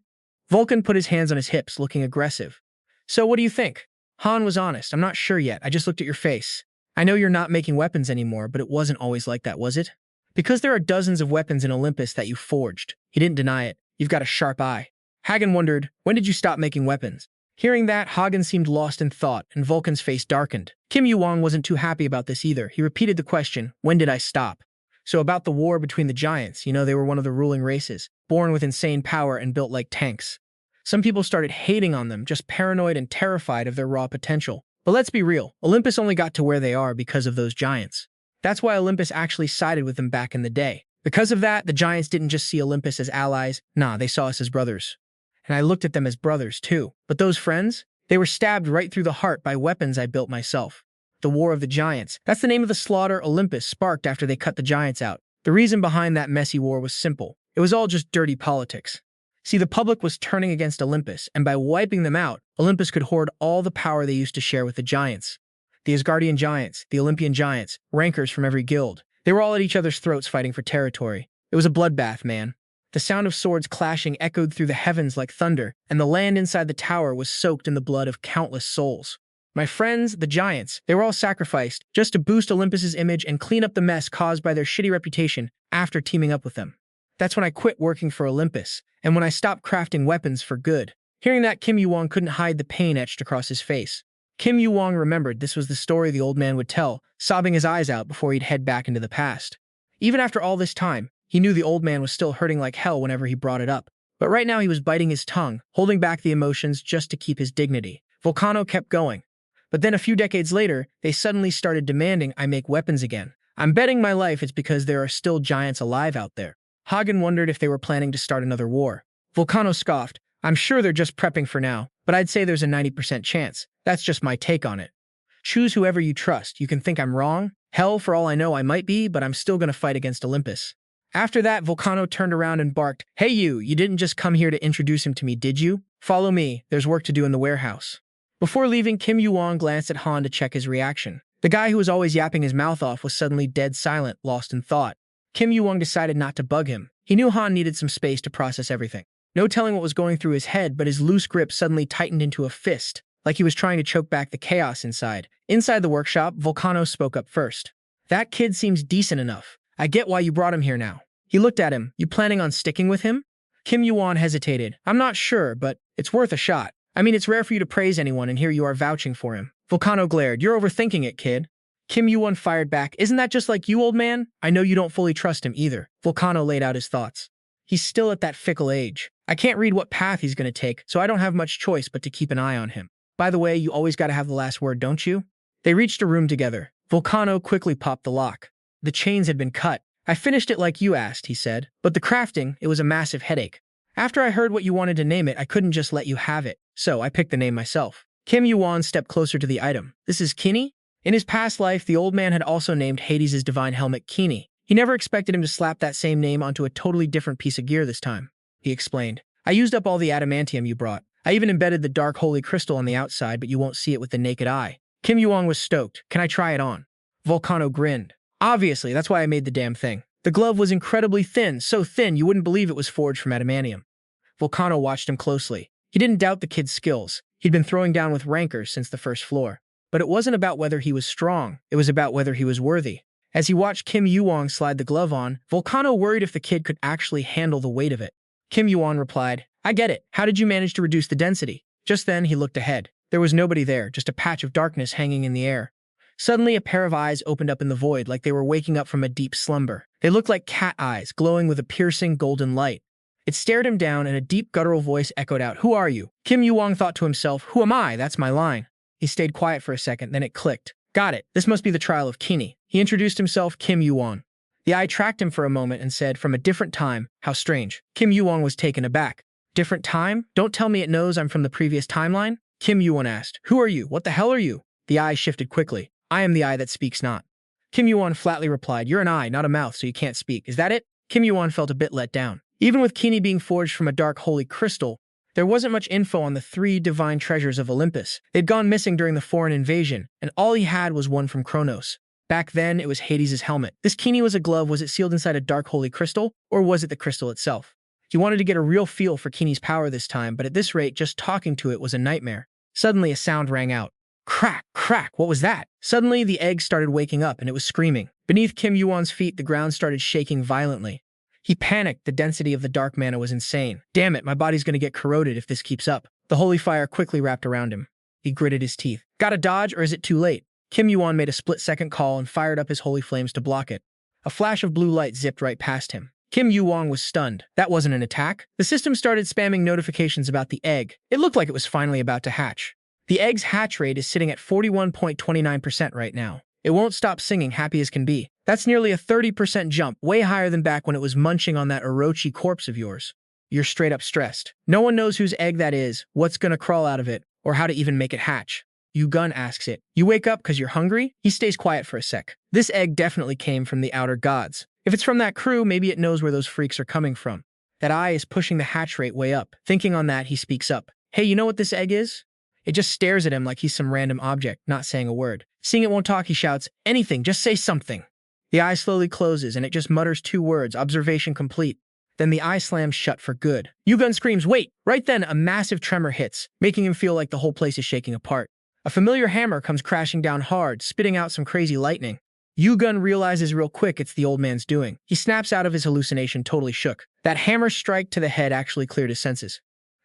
Vulcan put his hands on his hips, looking aggressive. So what do you think? Han was honest. I'm not sure yet. I just looked at your face. I know you're not making weapons anymore, but it wasn't always like that, was it? Because there are dozens of weapons in Olympus that you forged. He didn't deny it. You've got a sharp eye. Hagen wondered, when did you stop making weapons? Hearing that, Hagen seemed lost in thought, and Vulcan's face darkened. Kim YuWon wasn't too happy about this either. He repeated the question, when did I stop? So about the war between the giants, you know, they were one of the ruling races, born with insane power and built like tanks. Some people started hating on them, just paranoid and terrified of their raw potential. But let's be real, Olympus only got to where they are because of those giants. That's why Olympus actually sided with them back in the day. Because of that, the giants didn't just see Olympus as allies, nah, they saw us as brothers. And I looked at them as brothers too. But those friends? They were stabbed right through the heart by weapons I built myself. The War of the Giants. That's the name of the slaughter Olympus sparked after they cut the giants out. The reason behind that messy war was simple. It was all just dirty politics. See, the public was turning against Olympus, and by wiping them out, Olympus could hoard all the power they used to share with the giants. The Asgardian giants, the Olympian giants, rankers from every guild. They were all at each other's throats fighting for territory. It was a bloodbath, man. The sound of swords clashing echoed through the heavens like thunder, and the land inside the tower was soaked in the blood of countless souls. My friends, the giants, they were all sacrificed just to boost Olympus's image and clean up the mess caused by their shitty reputation after teaming up with them. That's when I quit working for Olympus, and when I stopped crafting weapons for good. Hearing that, Kim YuWon couldn't hide the pain etched across his face. Kim YuWon remembered this was the story the old man would tell, sobbing his eyes out before he'd head back into the past. Even after all this time, he knew the old man was still hurting like hell whenever he brought it up. But right now he was biting his tongue, holding back the emotions just to keep his dignity. Vulcano kept going. But then a few decades later, they suddenly started demanding I make weapons again. I'm betting my life it's because there are still giants alive out there. Hagen wondered if they were planning to start another war. Volcano scoffed. I'm sure they're just prepping for now, but I'd say there's a 90% chance. That's just my take on it. Choose whoever you trust. You can think I'm wrong. Hell, for all I know, I might be, but I'm still gonna fight against Olympus. After that, Volcano turned around and barked, Hey you didn't just come here to introduce him to me, did you? Follow me, there's work to do in the warehouse. Before leaving, Kim YuWon glanced at Han to check his reaction. The guy who was always yapping his mouth off was suddenly dead silent, lost in thought. Kim YuWon decided not to bug him. He knew Han needed some space to process everything. No telling what was going through his head, but his loose grip suddenly tightened into a fist, like he was trying to choke back the chaos inside. Inside the workshop, Volcano spoke up first. That kid seems decent enough. I get why you brought him here now. He looked at him. You planning on sticking with him? Kim YuWon hesitated. I'm not sure, but it's worth a shot. I mean, it's rare for you to praise anyone, and here you are vouching for him. Volcano glared. You're overthinking it, kid. Kim YuWon fired back. Isn't that just like you, old man? I know you don't fully trust him either. Volcano laid out his thoughts. He's still at that fickle age. I can't read what path he's going to take, so I don't have much choice but to keep an eye on him. By the way, you always got to have the last word, don't you? They reached a room together. Volcano quickly popped the lock. The chains had been cut. I finished it like you asked, he said. But the crafting, it was a massive headache. After I heard what you wanted to name it, I couldn't just let you have it. So I picked the name myself. Kim YuWon stepped closer to the item. This is Kini? In his past life, the old man had also named Hades' divine helmet Kini. He never expected him to slap that same name onto a totally different piece of gear this time. He explained. I used up all the adamantium you brought. I even embedded the dark holy crystal on the outside, but you won't see it with the naked eye. Kim YuWon was stoked. Can I try it on? Volcano grinned. Obviously, that's why I made the damn thing. The glove was incredibly thin, so thin you wouldn't believe it was forged from adamantium. Volcano watched him closely. He didn't doubt the kid's skills. He'd been throwing down with rankers since the first floor. But it wasn't about whether he was strong. It was about whether he was worthy. As he watched Kim YuWon slide the glove on, Volcano worried if the kid could actually handle the weight of it. Kim YuWon replied, I get it. How did you manage to reduce the density? Just then, he looked ahead. There was nobody there, just a patch of darkness hanging in the air. Suddenly, a pair of eyes opened up in the void like they were waking up from a deep slumber. They looked like cat eyes, glowing with a piercing golden light. It stared him down, and a deep guttural voice echoed out, Who are you? Kim YuWon thought to himself, Who am I? That's my line. He stayed quiet for a second, then it clicked. Got it. This must be the trial of Kini. He introduced himself, Kim YuWon. The eye tracked him for a moment and said, From a different time. How strange. Kim YuWon was taken aback. Different time? Don't tell me it knows I'm from the previous timeline? Kim YuWon asked. Who are you? What the hell are you? The eye shifted quickly. I am the eye that speaks not. Kim YuWon flatly replied, You're an eye, not a mouth, so you can't speak. Is that it? Kim YuWon felt a bit let down. Even with Kini being forged from a dark holy crystal, there wasn't much info on the 3 divine treasures of Olympus. They'd gone missing during the foreign invasion, and all he had was one from Chronos. Back then, it was Hades' helmet. This Kini was a glove. Was it sealed inside a dark holy crystal, or was it the crystal itself? He wanted to get a real feel for Kini's power this time, but at this rate, just talking to it was a nightmare. Suddenly, a sound rang out. Crack, crack, what was that? Suddenly, the egg started waking up, and it was screaming. Beneath Kim YuWon's feet, the ground started shaking violently. He panicked. The density of the dark mana was insane. Damn it, my body's gonna get corroded if this keeps up. The holy fire quickly wrapped around him. He gritted his teeth. Gotta dodge, or is it too late? Kim YuWon made a split-second call and fired up his holy flames to block it. A flash of blue light zipped right past him. Kim YuWon was stunned. That wasn't an attack. The system started spamming notifications about the egg. It looked like it was finally about to hatch. The egg's hatch rate is sitting at 41.29% right now. It won't stop singing, happy as can be. That's nearly a 30% jump, way higher than back when it was munching on that Orochi corpse of yours. You're straight up stressed. No one knows whose egg that is, what's gonna crawl out of it, or how to even make it hatch. YuWon asks it. You wake up because you're hungry? He stays quiet for a sec. This egg definitely came from the outer gods. If it's from that crew, maybe it knows where those freaks are coming from. That eye is pushing the hatch rate way up. Thinking on that, he speaks up. Hey, you know what this egg is? It just stares at him like he's some random object, not saying a word. Seeing it won't talk, he shouts, Anything, just say something. The eye slowly closes, and it just mutters 2 words, observation complete. Then the eye slams shut for good. YuWon screams, Wait! Right then, a massive tremor hits, making him feel like the whole place is shaking apart. A familiar hammer comes crashing down hard, spitting out some crazy lightning. YuWon realizes real quick it's the old man's doing. He snaps out of his hallucination, totally shook. That hammer strike to the head actually cleared his senses.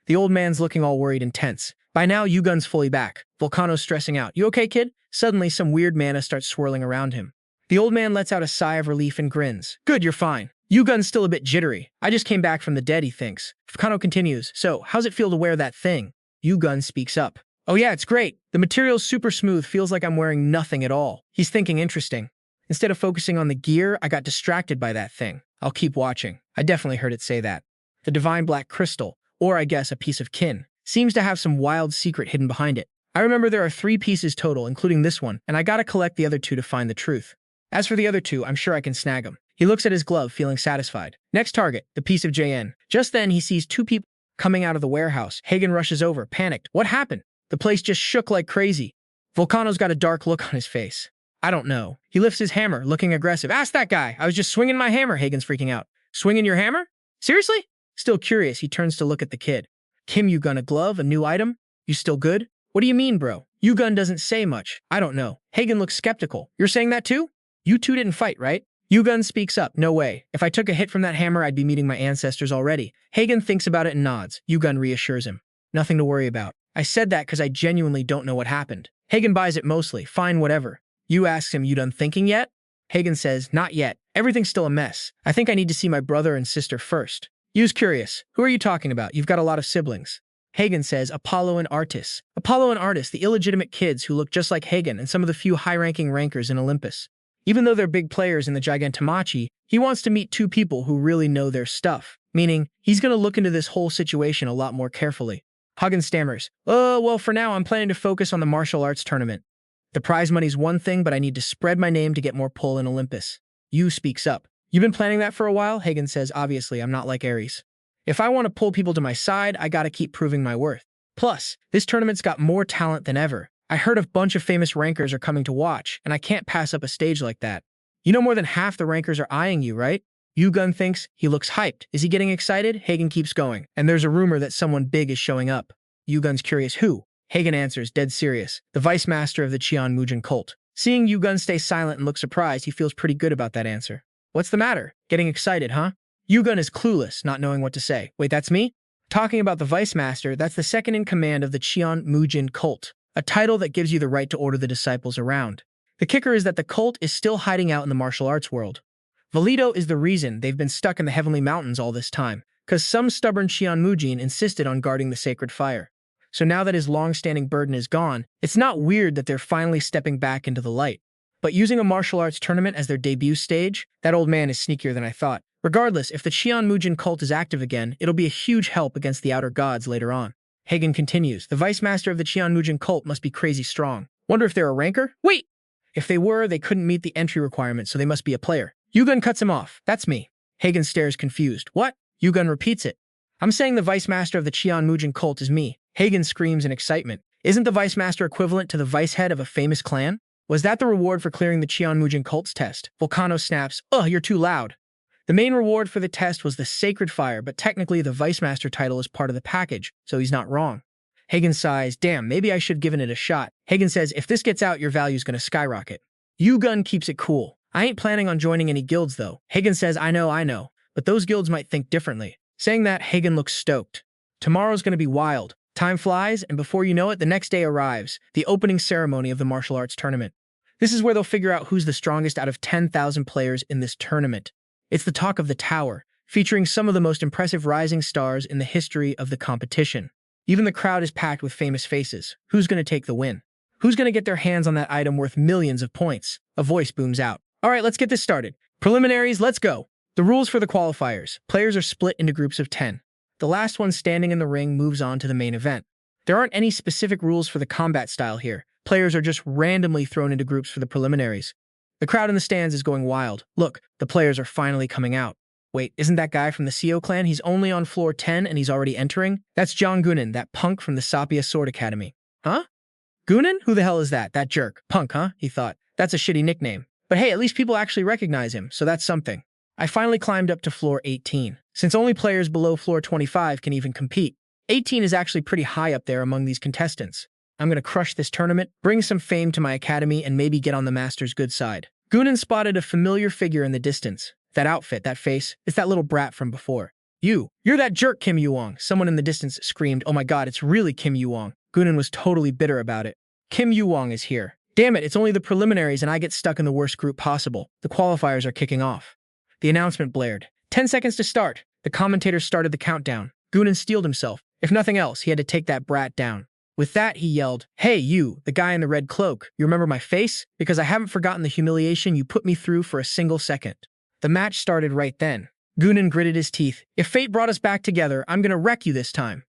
The old man's looking all worried and tense. By now, YuWon's fully back. Volcano's stressing out. You okay, kid? Suddenly, some weird mana starts swirling around him. The old man lets out a sigh of relief and grins. Good, you're fine. YuWon's still a bit jittery. I just came back from the dead, he thinks. Volcano continues. So, how's it feel to wear that thing? YuWon speaks up. Oh yeah, it's great. The material's super smooth, feels like I'm wearing nothing at all. He's thinking interesting. Instead of focusing on the gear, I got distracted by that thing. I'll keep watching. I definitely heard it say that. The divine black crystal, or I guess a piece of kin, seems to have some wild secret hidden behind it. I remember there are 3 pieces total, including this one, and I gotta collect the other 2 to find the truth. As for the other 2, I'm sure I can snag them. He looks at his glove, feeling satisfied. Next target, the piece of JN. Just then, he sees 2 people coming out of the warehouse. Hagen rushes over, panicked. What happened? The place just shook like crazy. Volcano's got a dark look on his face. I don't know. He lifts his hammer, looking aggressive. Ask that guy. I was just swinging my hammer, Hagen's freaking out. Swinging your hammer? Seriously? Still curious, he turns to look at the kid. Kim, you gun a glove, a new item? You still good? What do you mean, bro? YuWon doesn't say much. I don't know. Hagen looks skeptical. You're saying that too? You 2 didn't fight, right? YuWon speaks up. No way. If I took a hit from that hammer, I'd be meeting my ancestors already. Hagen thinks about it and nods. YuWon reassures him. Nothing to worry about. I said that because I genuinely don't know what happened. Hagen buys it mostly. Fine, whatever. Yu asks him, you done thinking yet? Hagen says, not yet. Everything's still a mess. I think I need to see my brother and sister first. Yu's curious. Who are you talking about? You've got a lot of siblings. Hagen says, Apollo and Artis. Apollo and Artis, the illegitimate kids who look just like Hagen and some of the few high-ranking rankers in Olympus. Even though they're big players in the Gigantamachi, he wants to meet 2 people who really know their stuff, meaning he's going to look into this whole situation a lot more carefully. Hagen stammers, well, for now I'm planning to focus on the martial arts tournament. The prize money's one thing, but I need to spread my name to get more pull in Olympus. Yu speaks up. You've been planning that for a while? Hagen says, obviously, I'm not like Ares. If I want to pull people to my side, I gotta keep proving my worth. Plus, this tournament's got more talent than ever. I heard a bunch of famous rankers are coming to watch, and I can't pass up a stage like that. You know more than half the rankers are eyeing you, right? YuWon thinks he looks hyped. Is he getting excited? Hagen keeps going. And there's a rumor that someone big is showing up. YuWon's curious, who? Hagen answers, dead serious. The vice master of the Cheonmujin cult. Seeing YuWon stay silent and look surprised, he feels pretty good about that answer. What's the matter? Getting excited, huh? YuWon is clueless, not knowing what to say. Wait, that's me? Talking about the vice master, that's the second in command of the Cheonmujin cult, a title that gives you the right to order the disciples around. The kicker is that the cult is still hiding out in the martial arts world. Valito is the reason they've been stuck in the Heavenly Mountains all this time, because some stubborn Cheonmujin insisted on guarding the sacred fire. So now that his long-standing burden is gone, it's not weird that they're finally stepping back into the light. But using a martial arts tournament as their debut stage, that old man is sneakier than I thought. Regardless, if the Cheonmujin cult is active again, it'll be a huge help against the outer gods later on. Hagen continues, the vice master of the Cheonmujin cult must be crazy strong. Wonder if they're a ranker? Wait! If they were, they couldn't meet the entry requirement, so they must be a player. YuWon cuts him off. That's me. Hagen stares confused. What? YuWon repeats it. I'm saying the vice master of the Cheonmujin cult is me. Hagen screams in excitement. Isn't the vice master equivalent to the vice head of a famous clan? Was that the reward for clearing the Cheonmujin cult's test? Volcano snaps. Ugh, you're too loud. The main reward for the test was the sacred fire, but technically the vice master title is part of the package, so he's not wrong. Hagen sighs, damn, maybe I should have given it a shot. Hagen says, if this gets out, your value's gonna skyrocket. YuWon keeps it cool. I ain't planning on joining any guilds though. Hagen says, I know, but those guilds might think differently. Saying that, Hagen looks stoked. Tomorrow's gonna be wild. Time flies, and before you know it, the next day arrives, the opening ceremony of the martial arts tournament. This is where they'll figure out who's the strongest out of 10,000 players in this tournament. It's the talk of the tower, featuring some of the most impressive rising stars in the history of the competition. Even the crowd is packed with famous faces. Who's going to take the win? Who's going to get their hands on that item worth millions of points? A voice booms out. All right, let's get this started. Preliminaries, let's go. The rules for the qualifiers. Players are split into groups of 10. The last one standing in the ring moves on to the main event. There aren't any specific rules for the combat style here. Players are just randomly thrown into groups for the preliminaries. The crowd in the stands is going wild. Look, the players are finally coming out. Wait, isn't that guy from the Seo clan? He's only on floor 10 and he's already entering? That's John Gunan, that punk from the Sapia Sword Academy. Huh? Gunan? Who the hell is that? That jerk. Punk, huh? He thought. That's a shitty nickname. But hey, at least people actually recognize him, so that's something. I finally climbed up to floor 18. Since only players below floor 25 can even compete, 18 is actually pretty high up there among these contestants. I'm gonna crush this tournament, bring some fame to my academy, and maybe get on the master's good side. Gunan spotted a familiar figure in the distance. That outfit, that face, it's that little brat from before. You're that jerk, Kim YuWon. Someone in the distance screamed, oh my god, it's really Kim YuWon. Gunan was totally bitter about it. Kim YuWon is here. Damn it, it's only the preliminaries and I get stuck in the worst group possible. The qualifiers are kicking off. The announcement blared. 10 seconds to start. The commentator started the countdown. Gunan steeled himself. If nothing else, he had to take that brat down. With that, he yelled, "Hey, you, the guy in the red cloak, you remember my face? Because I haven't forgotten the humiliation you put me through for a single second." The match started right then. Gunan gritted his teeth. "If fate brought us back together, I'm gonna wreck you this time."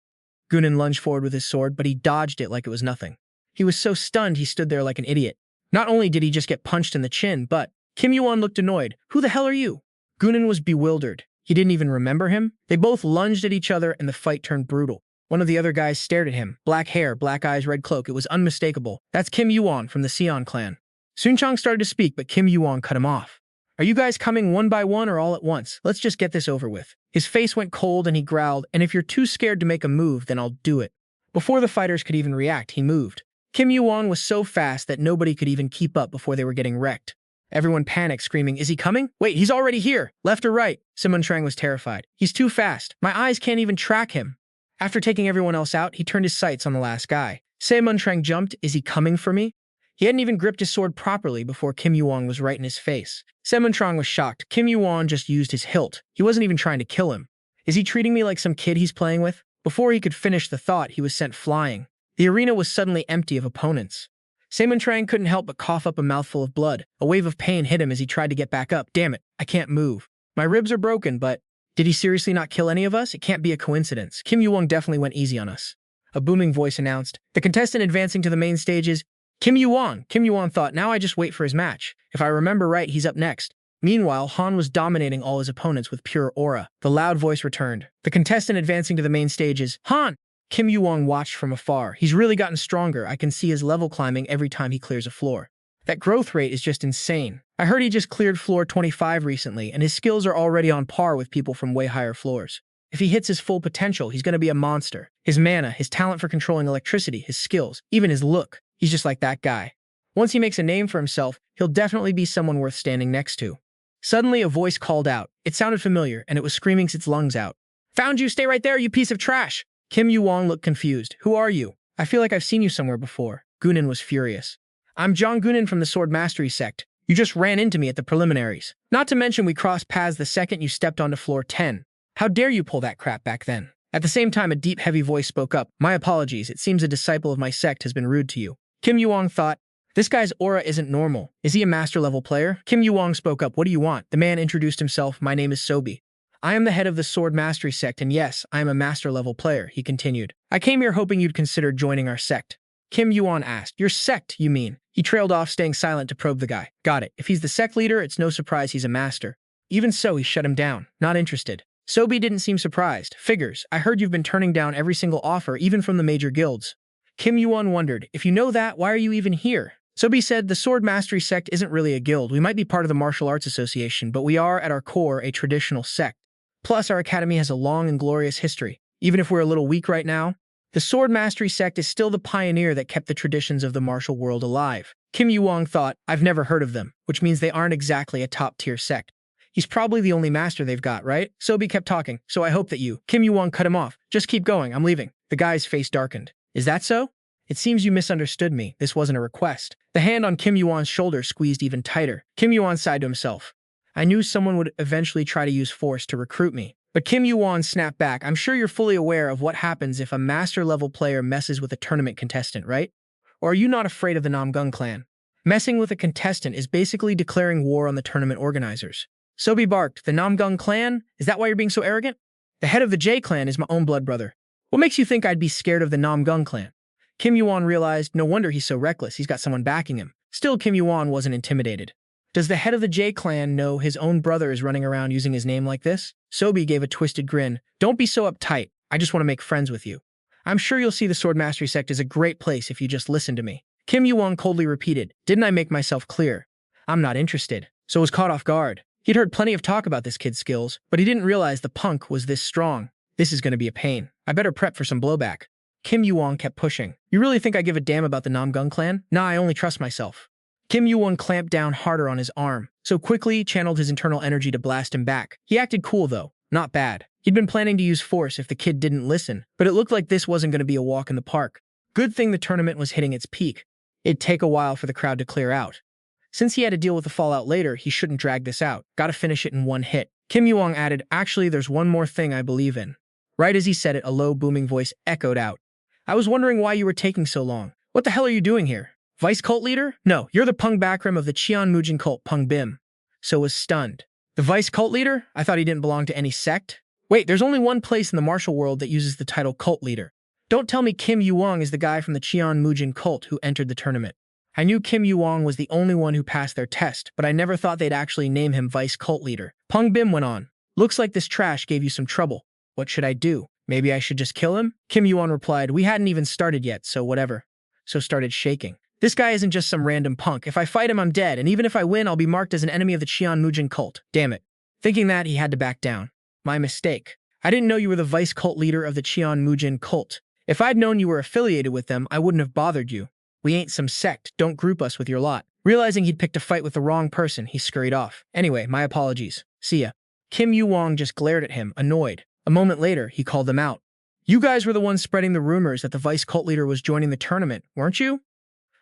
Gunan lunged forward with his sword, but he dodged it like it was nothing. He was so stunned he stood there like an idiot. Not only did he just get punched in the chin, but Kim YuWon looked annoyed. "Who the hell are you?" Gunan was bewildered. He didn't even remember him. They both lunged at each other and the fight turned brutal. One of the other guys stared at him. Black hair, black eyes, red cloak. It was unmistakable. "That's Kim YuWon from the Sion clan." Sunchang started to speak, but Kim YuWon cut him off. "Are you guys coming one by one or all at once? Let's just get this over with." His face went cold and he growled, "And if you're too scared to make a move, then I'll do it." Before the fighters could even react, he moved. Kim YuWon was so fast that nobody could even keep up before they were getting wrecked. Everyone panicked, screaming, "Is he coming? Wait, he's already here! Left or right?" Simon Trang was terrified. "He's too fast. My eyes can't even track him." After taking everyone else out, he turned his sights on the last guy. Simon Trang jumped. "Is he coming for me?" He hadn't even gripped his sword properly before Kim YuWon was right in his face. Simon Trang was shocked. Kim YuWon just used his hilt. He wasn't even trying to kill him. "Is he treating me like some kid he's playing with?" Before he could finish the thought, he was sent flying. The arena was suddenly empty of opponents. Simon Trang couldn't help but cough up a mouthful of blood. A wave of pain hit him as he tried to get back up. "Damn it, I can't move. My ribs are broken, but did he seriously not kill any of us? It can't be a coincidence. Kim YuWon definitely went easy on us." A booming voice announced. The contestant advancing to the main stage is Kim YuWon. Kim YuWon thought, now I just wait for his match. If I remember right, he's up next. Meanwhile, Han was dominating all his opponents with pure aura. The loud voice returned. The contestant advancing to the main stage is Han. Kim YuWon watched from afar. He's really gotten stronger. I can see his level climbing every time he clears a floor. That growth rate is just insane. I heard he just cleared floor 25 recently, and his skills are already on par with people from way higher floors. If he hits his full potential, he's going to be a monster. His mana, his talent for controlling electricity, his skills, even his look. He's just like that guy. Once he makes a name for himself, he'll definitely be someone worth standing next to. Suddenly, a voice called out. It sounded familiar, and it was screaming its lungs out. "Found you! Stay right there, you piece of trash!" Kim YuWon looked confused. "Who are you? I feel like I've seen you somewhere before." Gunan was furious. "I'm John Gunan from the Sword Mastery sect. You just ran into me at the preliminaries. Not to mention we crossed paths the second you stepped onto floor 10. How dare you pull that crap back then?" At the same time, a deep, heavy voice spoke up. "My apologies. It seems a disciple of my sect has been rude to you." Kim YuWon thought, this guy's aura isn't normal. Is he a master-level player? Kim YuWon spoke up. "What do you want?" The man introduced himself. "My name is Sobi. I am the head of the Sword Mastery sect, and yes, I am a master-level player," he continued. "I came here hoping you'd consider joining our sect." Kim YuWon asked, "Your sect, you mean?" He trailed off, staying silent to probe the guy. "Got it. If he's the sect leader, it's no surprise he's a master." Even so, he shut him down. Not interested. Sobi didn't seem surprised. "Figures. I heard you've been turning down every single offer, even from the major guilds." Kim YuWon wondered, "If you know that, why are you even here?" Sobi said, "The Sword Mastery sect isn't really a guild. We might be part of the Martial Arts Association, but we are, at our core, a traditional sect. Plus, our academy has a long and glorious history. Even if we're a little weak right now, the Sword Mastery sect is still the pioneer that kept the traditions of the martial world alive." Kim YuWon thought, "I've never heard of them," which means they aren't exactly a top-tier sect. He's probably the only master they've got, right? Sobi kept talking. "So I hope that you..." Kim YuWon cut him off. "Just keep going. I'm leaving." The guy's face darkened. "Is that so? It seems you misunderstood me. This wasn't a request." The hand on Kim YuWon's shoulder squeezed even tighter. Kim YuWon sighed to himself. "I knew someone would eventually try to use force to recruit me." But Kim YuWon snapped back. "I'm sure you're fully aware of what happens if a master-level player messes with a tournament contestant, right? Or are you not afraid of the Namgung clan? Messing with a contestant is basically declaring war on the tournament organizers." Sobi barked. "The Namgung clan? Is that why you're being so arrogant? The head of the J clan is my own blood brother. What makes you think I'd be scared of the Namgung clan?" Kim YuWon realized, no wonder he's so reckless. He's got someone backing him. Still, Kim YuWon wasn't intimidated. Does the head of the J clan know his own brother is running around using his name like this? Sobi gave a twisted grin. "Don't be so uptight. I just want to make friends with you. I'm sure you'll see the Sword Mastery sect is a great place if you just listen to me." Kim YuWon coldly repeated, "Didn't I make myself clear? I'm not interested." So was caught off guard. He'd heard plenty of talk about this kid's skills, but he didn't realize the punk was this strong. This is going to be a pain. I better prep for some blowback. Kim YuWon kept pushing. "You really think I give a damn about the Namgung clan? Nah, I only trust myself." Kim YuWon clamped down harder on his arm, so quickly channeled his internal energy to blast him back. He acted cool, though. Not bad. He'd been planning to use force if the kid didn't listen, but it looked like this wasn't going to be a walk in the park. Good thing the tournament was hitting its peak. It'd take a while for the crowd to clear out. Since he had to deal with the fallout later, he shouldn't drag this out. Gotta finish it in one hit. Kim YuWon added, "Actually, there's one more thing I believe in." Right as he said it, a low, booming voice echoed out. I was wondering why you were taking so long. What the hell are you doing here? Vice cult leader? No, you're the Pung Bakram of the Cheonmujin cult, Pung Bim. So was stunned. The vice cult leader? I thought he didn't belong to any sect. Wait, there's only one place in the martial world that uses the title cult leader. Don't tell me Kim YuWon is the guy from the Cheonmujin cult who entered the tournament. I knew Kim YuWon was the only one who passed their test, but I never thought they'd actually name him vice cult leader. Pung Bim went on. Looks like this trash gave you some trouble. What should I do? Maybe I should just kill him? Kim YuWon replied, we hadn't even started yet, so whatever. So started shaking. This guy isn't just some random punk. If I fight him, I'm dead, and even if I win, I'll be marked as an enemy of the Cheonmujin cult. Damn it. Thinking that, he had to back down. My mistake. I didn't know you were the vice cult leader of the Cheonmujin cult. If I'd known you were affiliated with them, I wouldn't have bothered you. We ain't some sect, don't group us with your lot. Realizing he'd picked a fight with the wrong person, he scurried off. Anyway, my apologies. See ya. Kim YuWon just glared at him, annoyed. A moment later, he called them out. You guys were the ones spreading the rumors that the vice cult leader was joining the tournament, weren't you?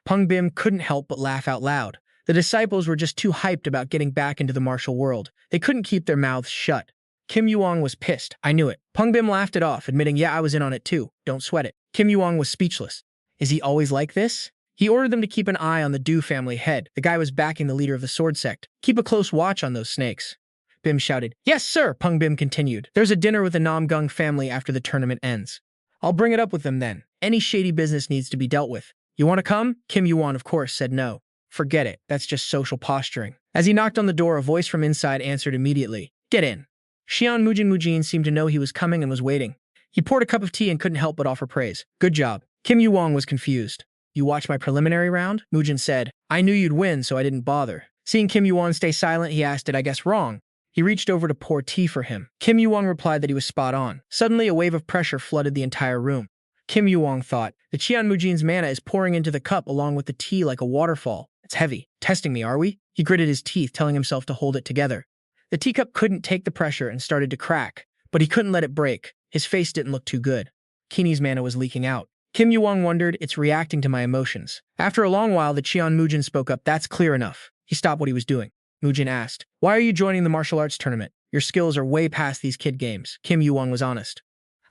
Pung Bim couldn't help but laugh out loud. The disciples were just too hyped about getting back into the martial world. They couldn't keep their mouths shut. Kim YuWon was pissed. I knew it. Pung Bim laughed it off, admitting, yeah, I was in on it too. Don't sweat it. Kim YuWon was speechless. Is he always like this? He ordered them to keep an eye on the Du family head. The guy was backing the leader of the sword sect. Keep a close watch on those snakes. Bim shouted. Yes, sir, Pung Bim continued. There's a dinner with the Namgung family after the tournament ends. I'll bring it up with them then. Any shady business needs to be dealt with. You want to come? Kim YuWon, of course, said no. Forget it. That's just social posturing. As he knocked on the door, a voice from inside answered immediately. Get in. Cheonmujin seemed to know he was coming and was waiting. He poured a cup of tea and couldn't help but offer praise. Good job. Kim YuWon was confused. You watched my preliminary round? Mujin said. I knew you'd win, so I didn't bother. Seeing Kim YuWon stay silent, he asked, did I guess wrong? He reached over to pour tea for him. Kim YuWon replied that he was spot on. Suddenly, a wave of pressure flooded the entire room. Kim YuWon thought, the Cheonmujin's mana is pouring into the cup along with the tea like a waterfall. It's heavy. Testing me, are we? He gritted his teeth, telling himself to hold it together. The teacup couldn't take the pressure and started to crack, but he couldn't let it break. His face didn't look too good. Kini's mana was leaking out. Kim YuWon wondered, it's reacting to my emotions. After a long while, the Cheonmujin spoke up, that's clear enough. He stopped what he was doing. Mujin asked, why are you joining the martial arts tournament? Your skills are way past these kid games. Kim YuWon was honest.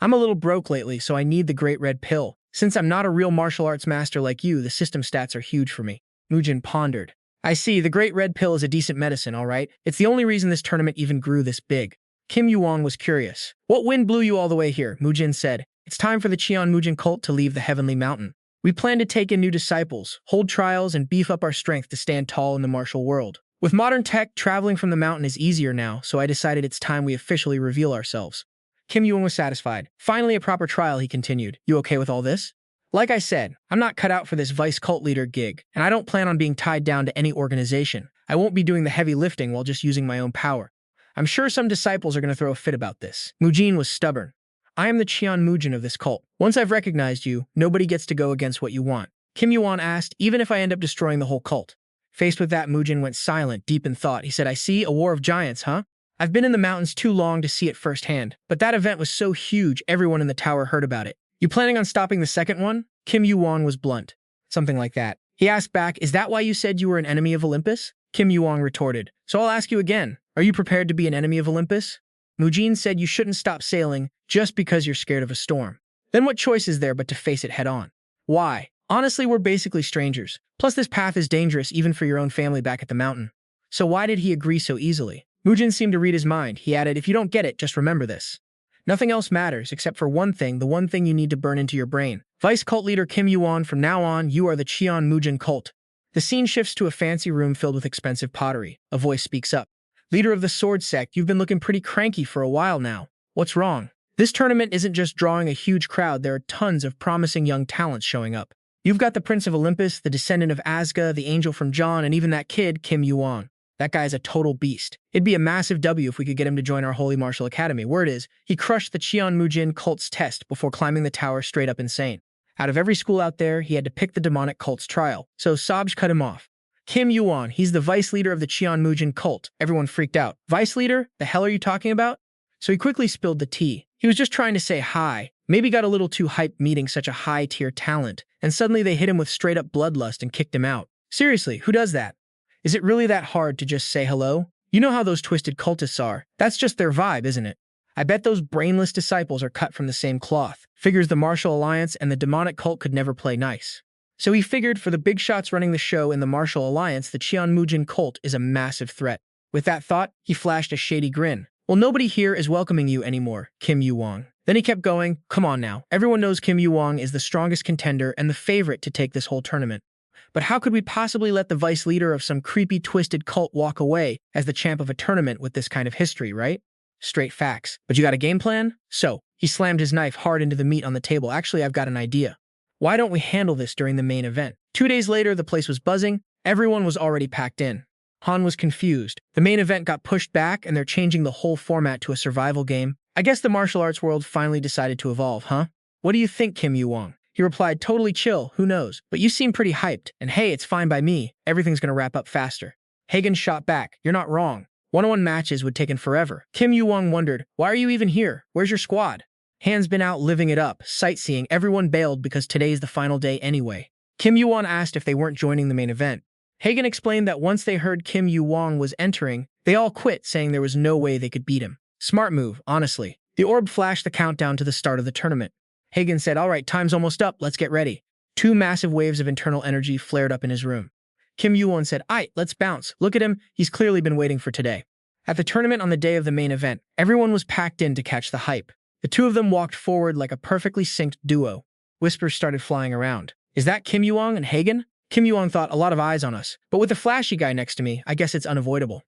I'm a little broke lately, so I need the Great Red Pill. Since I'm not a real martial arts master like you, the system stats are huge for me. Mujin pondered. I see, the Great Red Pill is a decent medicine, all right? It's the only reason this tournament even grew this big. Kim YuWon was curious. What wind blew you all the way here? Mujin said. It's time for the Cheonmujin cult to leave the Heavenly Mountain. We plan to take in new disciples, hold trials, and beef up our strength to stand tall in the martial world. With modern tech, traveling from the mountain is easier now, so I decided it's time we officially reveal ourselves. Kim YuWon was satisfied. Finally, a proper trial, he continued. You okay with all this? Like I said, I'm not cut out for this vice cult leader gig, and I don't plan on being tied down to any organization. I won't be doing the heavy lifting while just using my own power. I'm sure some disciples are going to throw a fit about this. Mujin was stubborn. I am the Cheonmujin of this cult. Once I've recognized you, nobody gets to go against what you want. Kim YuWon asked, even if I end up destroying the whole cult. Faced with that, Mujin went silent, deep in thought. He said, I see, a war of giants, huh? I've been in the mountains too long to see it firsthand, but that event was so huge everyone in the tower heard about it. You planning on stopping the second one? Kim YuWon was blunt. Something like that. He asked back, is that why you said you were an enemy of Olympus? Kim YuWon retorted, so I'll ask you again. Are you prepared to be an enemy of Olympus? Mujin said you shouldn't stop sailing just because you're scared of a storm. Then what choice is there but to face it head on? Why? Honestly, we're basically strangers. Plus, this path is dangerous even for your own family back at the mountain. So why did he agree so easily? Mujin seemed to read his mind. He added, if you don't get it, just remember this. Nothing else matters except for one thing, the one thing you need to burn into your brain. Vice cult leader Kim YuWon, from now on, you are the Cheonmujin cult. The scene shifts to a fancy room filled with expensive pottery. A voice speaks up. Leader of the sword sect, you've been looking pretty cranky for a while now. What's wrong? This tournament isn't just drawing a huge crowd, there are tons of promising young talents showing up. You've got the Prince of Olympus, the descendant of Asga, the angel from John, and even that kid, Kim YuWon. That guy's a total beast. It'd be a massive W if we could get him to join our Holy Martial Academy. Word is, he crushed the Cheonmujin cult's test before climbing the tower straight up insane. Out of every school out there, he had to pick the demonic cult's trial, so Sabj cut him off. Kim YuWon, he's the vice leader of the Cheonmujin cult. Everyone freaked out. Vice leader? The hell are you talking about? So he quickly spilled the tea. He was just trying to say hi. Maybe got a little too hyped meeting such a high-tier talent, and suddenly they hit him with straight-up bloodlust and kicked him out. Seriously, who does that? Is it really that hard to just say hello? You know how those twisted cultists are. That's just their vibe, isn't it? I bet those brainless disciples are cut from the same cloth. Figures the martial alliance and the demonic cult could never play nice. So he figured for the big shots running the show in the martial alliance, the Cheonmujin cult is a massive threat. With that thought, he flashed a shady grin. Well, nobody here is welcoming you anymore, Kim YuWon. Then he kept going, come on now. Everyone knows Kim YuWon is the strongest contender and the favorite to take this whole tournament. But how could we possibly let the vice leader of some creepy, twisted cult walk away as the champ of a tournament with this kind of history, right? Straight facts. But you got a game plan? So, he slammed his knife hard into the meat on the table. Actually, I've got an idea. Why don't we handle this during the main event? 2 days later, the place was buzzing. Everyone was already packed in. Han was confused. The main event got pushed back, and they're changing the whole format to a survival game. I guess the martial arts world finally decided to evolve, huh? What do you think, Kim YuWon? He replied, totally chill, who knows? But you seem pretty hyped, and hey, it's fine by me. Everything's gonna wrap up faster. Hagen shot back, you're not wrong. One-on-one matches would take forever. Kim YuWon wondered, why are you even here? Where's your squad? Han's been out living it up, sightseeing. Everyone bailed because today's the final day anyway. Kim YuWon asked if they weren't joining the main event. Hagen explained that once they heard Kim YuWon was entering, they all quit, saying there was no way they could beat him. Smart move, honestly. The orb flashed the countdown to the start of the tournament. Hagen said, all right, time's almost up, let's get ready. 2 massive waves of internal energy flared up in his room. Kim YuWon said, aight, let's bounce. Look at him, he's clearly been waiting for today. At the tournament on the day of the main event, everyone was packed in to catch the hype. The two of them walked forward like a perfectly synced duo. Whispers started flying around. Is that Kim YuWon and Hagen? Kim YuWon thought, a lot of eyes on us. But with the flashy guy next to me, I guess it's unavoidable.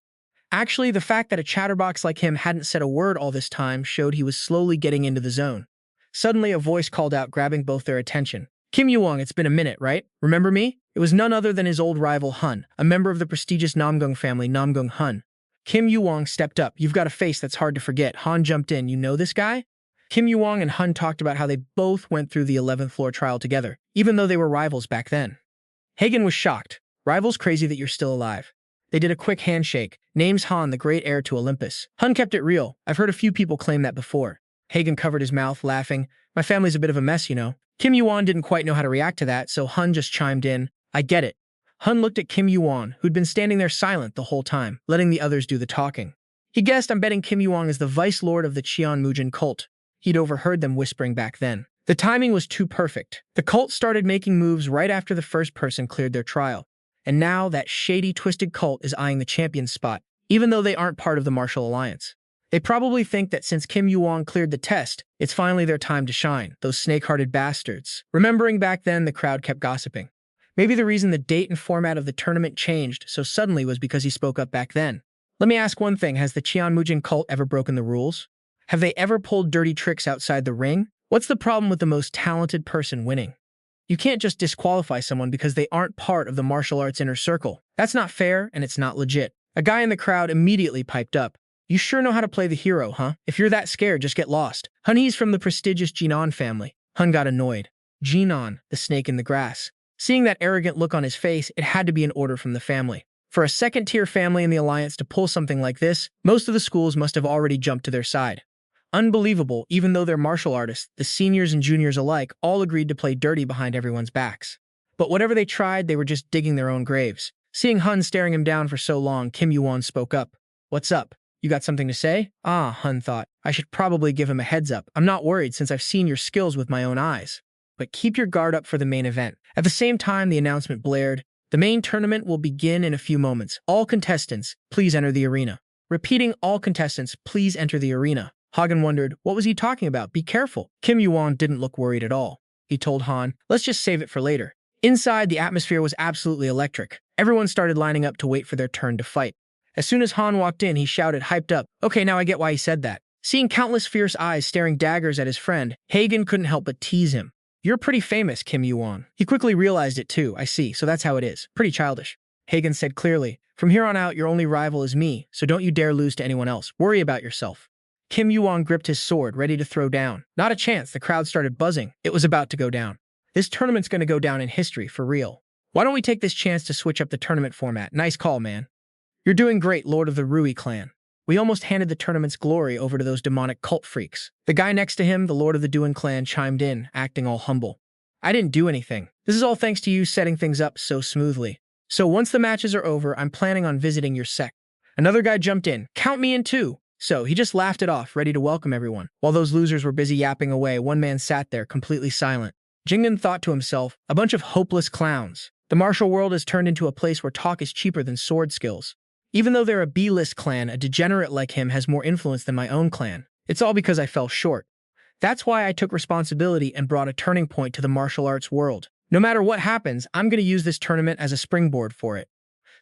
Actually, the fact that a chatterbox like him hadn't said a word all this time showed he was slowly getting into the zone. Suddenly, a voice called out, grabbing both their attention. Kim YuWon, it's been a minute, right? Remember me? It was none other than his old rival Han, a member of the prestigious Namgung family, Namgung Han. Kim YuWon stepped up. You've got a face that's hard to forget. Han jumped in. You know this guy? Kim YuWon and Han talked about how they both went through the 11th floor trial together, even though they were rivals back then. Hagen was shocked. Rivals, crazy that you're still alive. They did a quick handshake. Name's Han, the great heir to Olympus. Han kept it real. I've heard a few people claim that before. Hagen covered his mouth, laughing. My family's a bit of a mess, you know. Kim YuWon didn't quite know how to react to that, so Han just chimed in. I get it. Han looked at Kim YuWon, who'd been standing there silent the whole time, letting the others do the talking. He guessed, I'm betting Kim YuWon is the vice lord of the Cheonmujin cult. He'd overheard them whispering back then. The timing was too perfect. The cult started making moves right after the first person cleared their trial. And now that shady, twisted cult is eyeing the champion's spot, even though they aren't part of the martial alliance. They probably think that since Kim YuWon cleared the test, it's finally their time to shine, those snake-hearted bastards. Remembering back then, the crowd kept gossiping. Maybe the reason the date and format of the tournament changed so suddenly was because he spoke up back then. Let me ask one thing, has the Cheonmujin cult ever broken the rules? Have they ever pulled dirty tricks outside the ring? What's the problem with the most talented person winning? You can't just disqualify someone because they aren't part of the martial arts inner circle. That's not fair, and it's not legit. A guy in the crowd immediately piped up. You sure know how to play the hero, huh? If you're that scared, just get lost. He's from the prestigious Jinan family. Han got annoyed. Jinan, the snake in the grass. Seeing that arrogant look on his face, it had to be an order from the family. For a second-tier family in the alliance to pull something like this, most of the schools must have already jumped to their side. Unbelievable, even though they're martial artists, the seniors and juniors alike all agreed to play dirty behind everyone's backs. But whatever they tried, they were just digging their own graves. Seeing Han staring him down for so long, Kim YuWon spoke up. What's up? You got something to say? Han thought. I should probably give him a heads up. I'm not worried since I've seen your skills with my own eyes. But keep your guard up for the main event. At the same time, the announcement blared. The main tournament will begin in a few moments. All contestants, please enter the arena. Repeating, all contestants, please enter the arena. Hagen wondered, what was he talking about? Be careful. Kim YuWon didn't look worried at all. He told Han, let's just save it for later. Inside, the atmosphere was absolutely electric. Everyone started lining up to wait for their turn to fight. As soon as Han walked in, he shouted, hyped up, okay, now I get why he said that. Seeing countless fierce eyes staring daggers at his friend, Hagen couldn't help but tease him. You're pretty famous, Kim YuWon. He quickly realized it too, I see, so that's how it is. Pretty childish. Hagen said clearly, from here on out, your only rival is me, so don't you dare lose to anyone else. Worry about yourself. Kim YuWon gripped his sword, ready to throw down. Not a chance, the crowd started buzzing. It was about to go down. This tournament's gonna go down in history, for real. Why don't we take this chance to switch up the tournament format? Nice call, man. You're doing great, Lord of the Rui clan. We almost handed the tournament's glory over to those demonic cult freaks. The guy next to him, the Lord of the Duan clan, chimed in, acting all humble. I didn't do anything. This is all thanks to you setting things up so smoothly. So once the matches are over, I'm planning on visiting your sect. Another guy jumped in. Count me in too. So he just laughed it off, ready to welcome everyone. While those losers were busy yapping away, one man sat there, completely silent. Jingun thought to himself, a bunch of hopeless clowns. The martial world has turned into a place where talk is cheaper than sword skills. Even though they're a B-list clan, a degenerate like him has more influence than my own clan. It's all because I fell short. That's why I took responsibility and brought a turning point to the martial arts world. No matter what happens, I'm going to use this tournament as a springboard for it.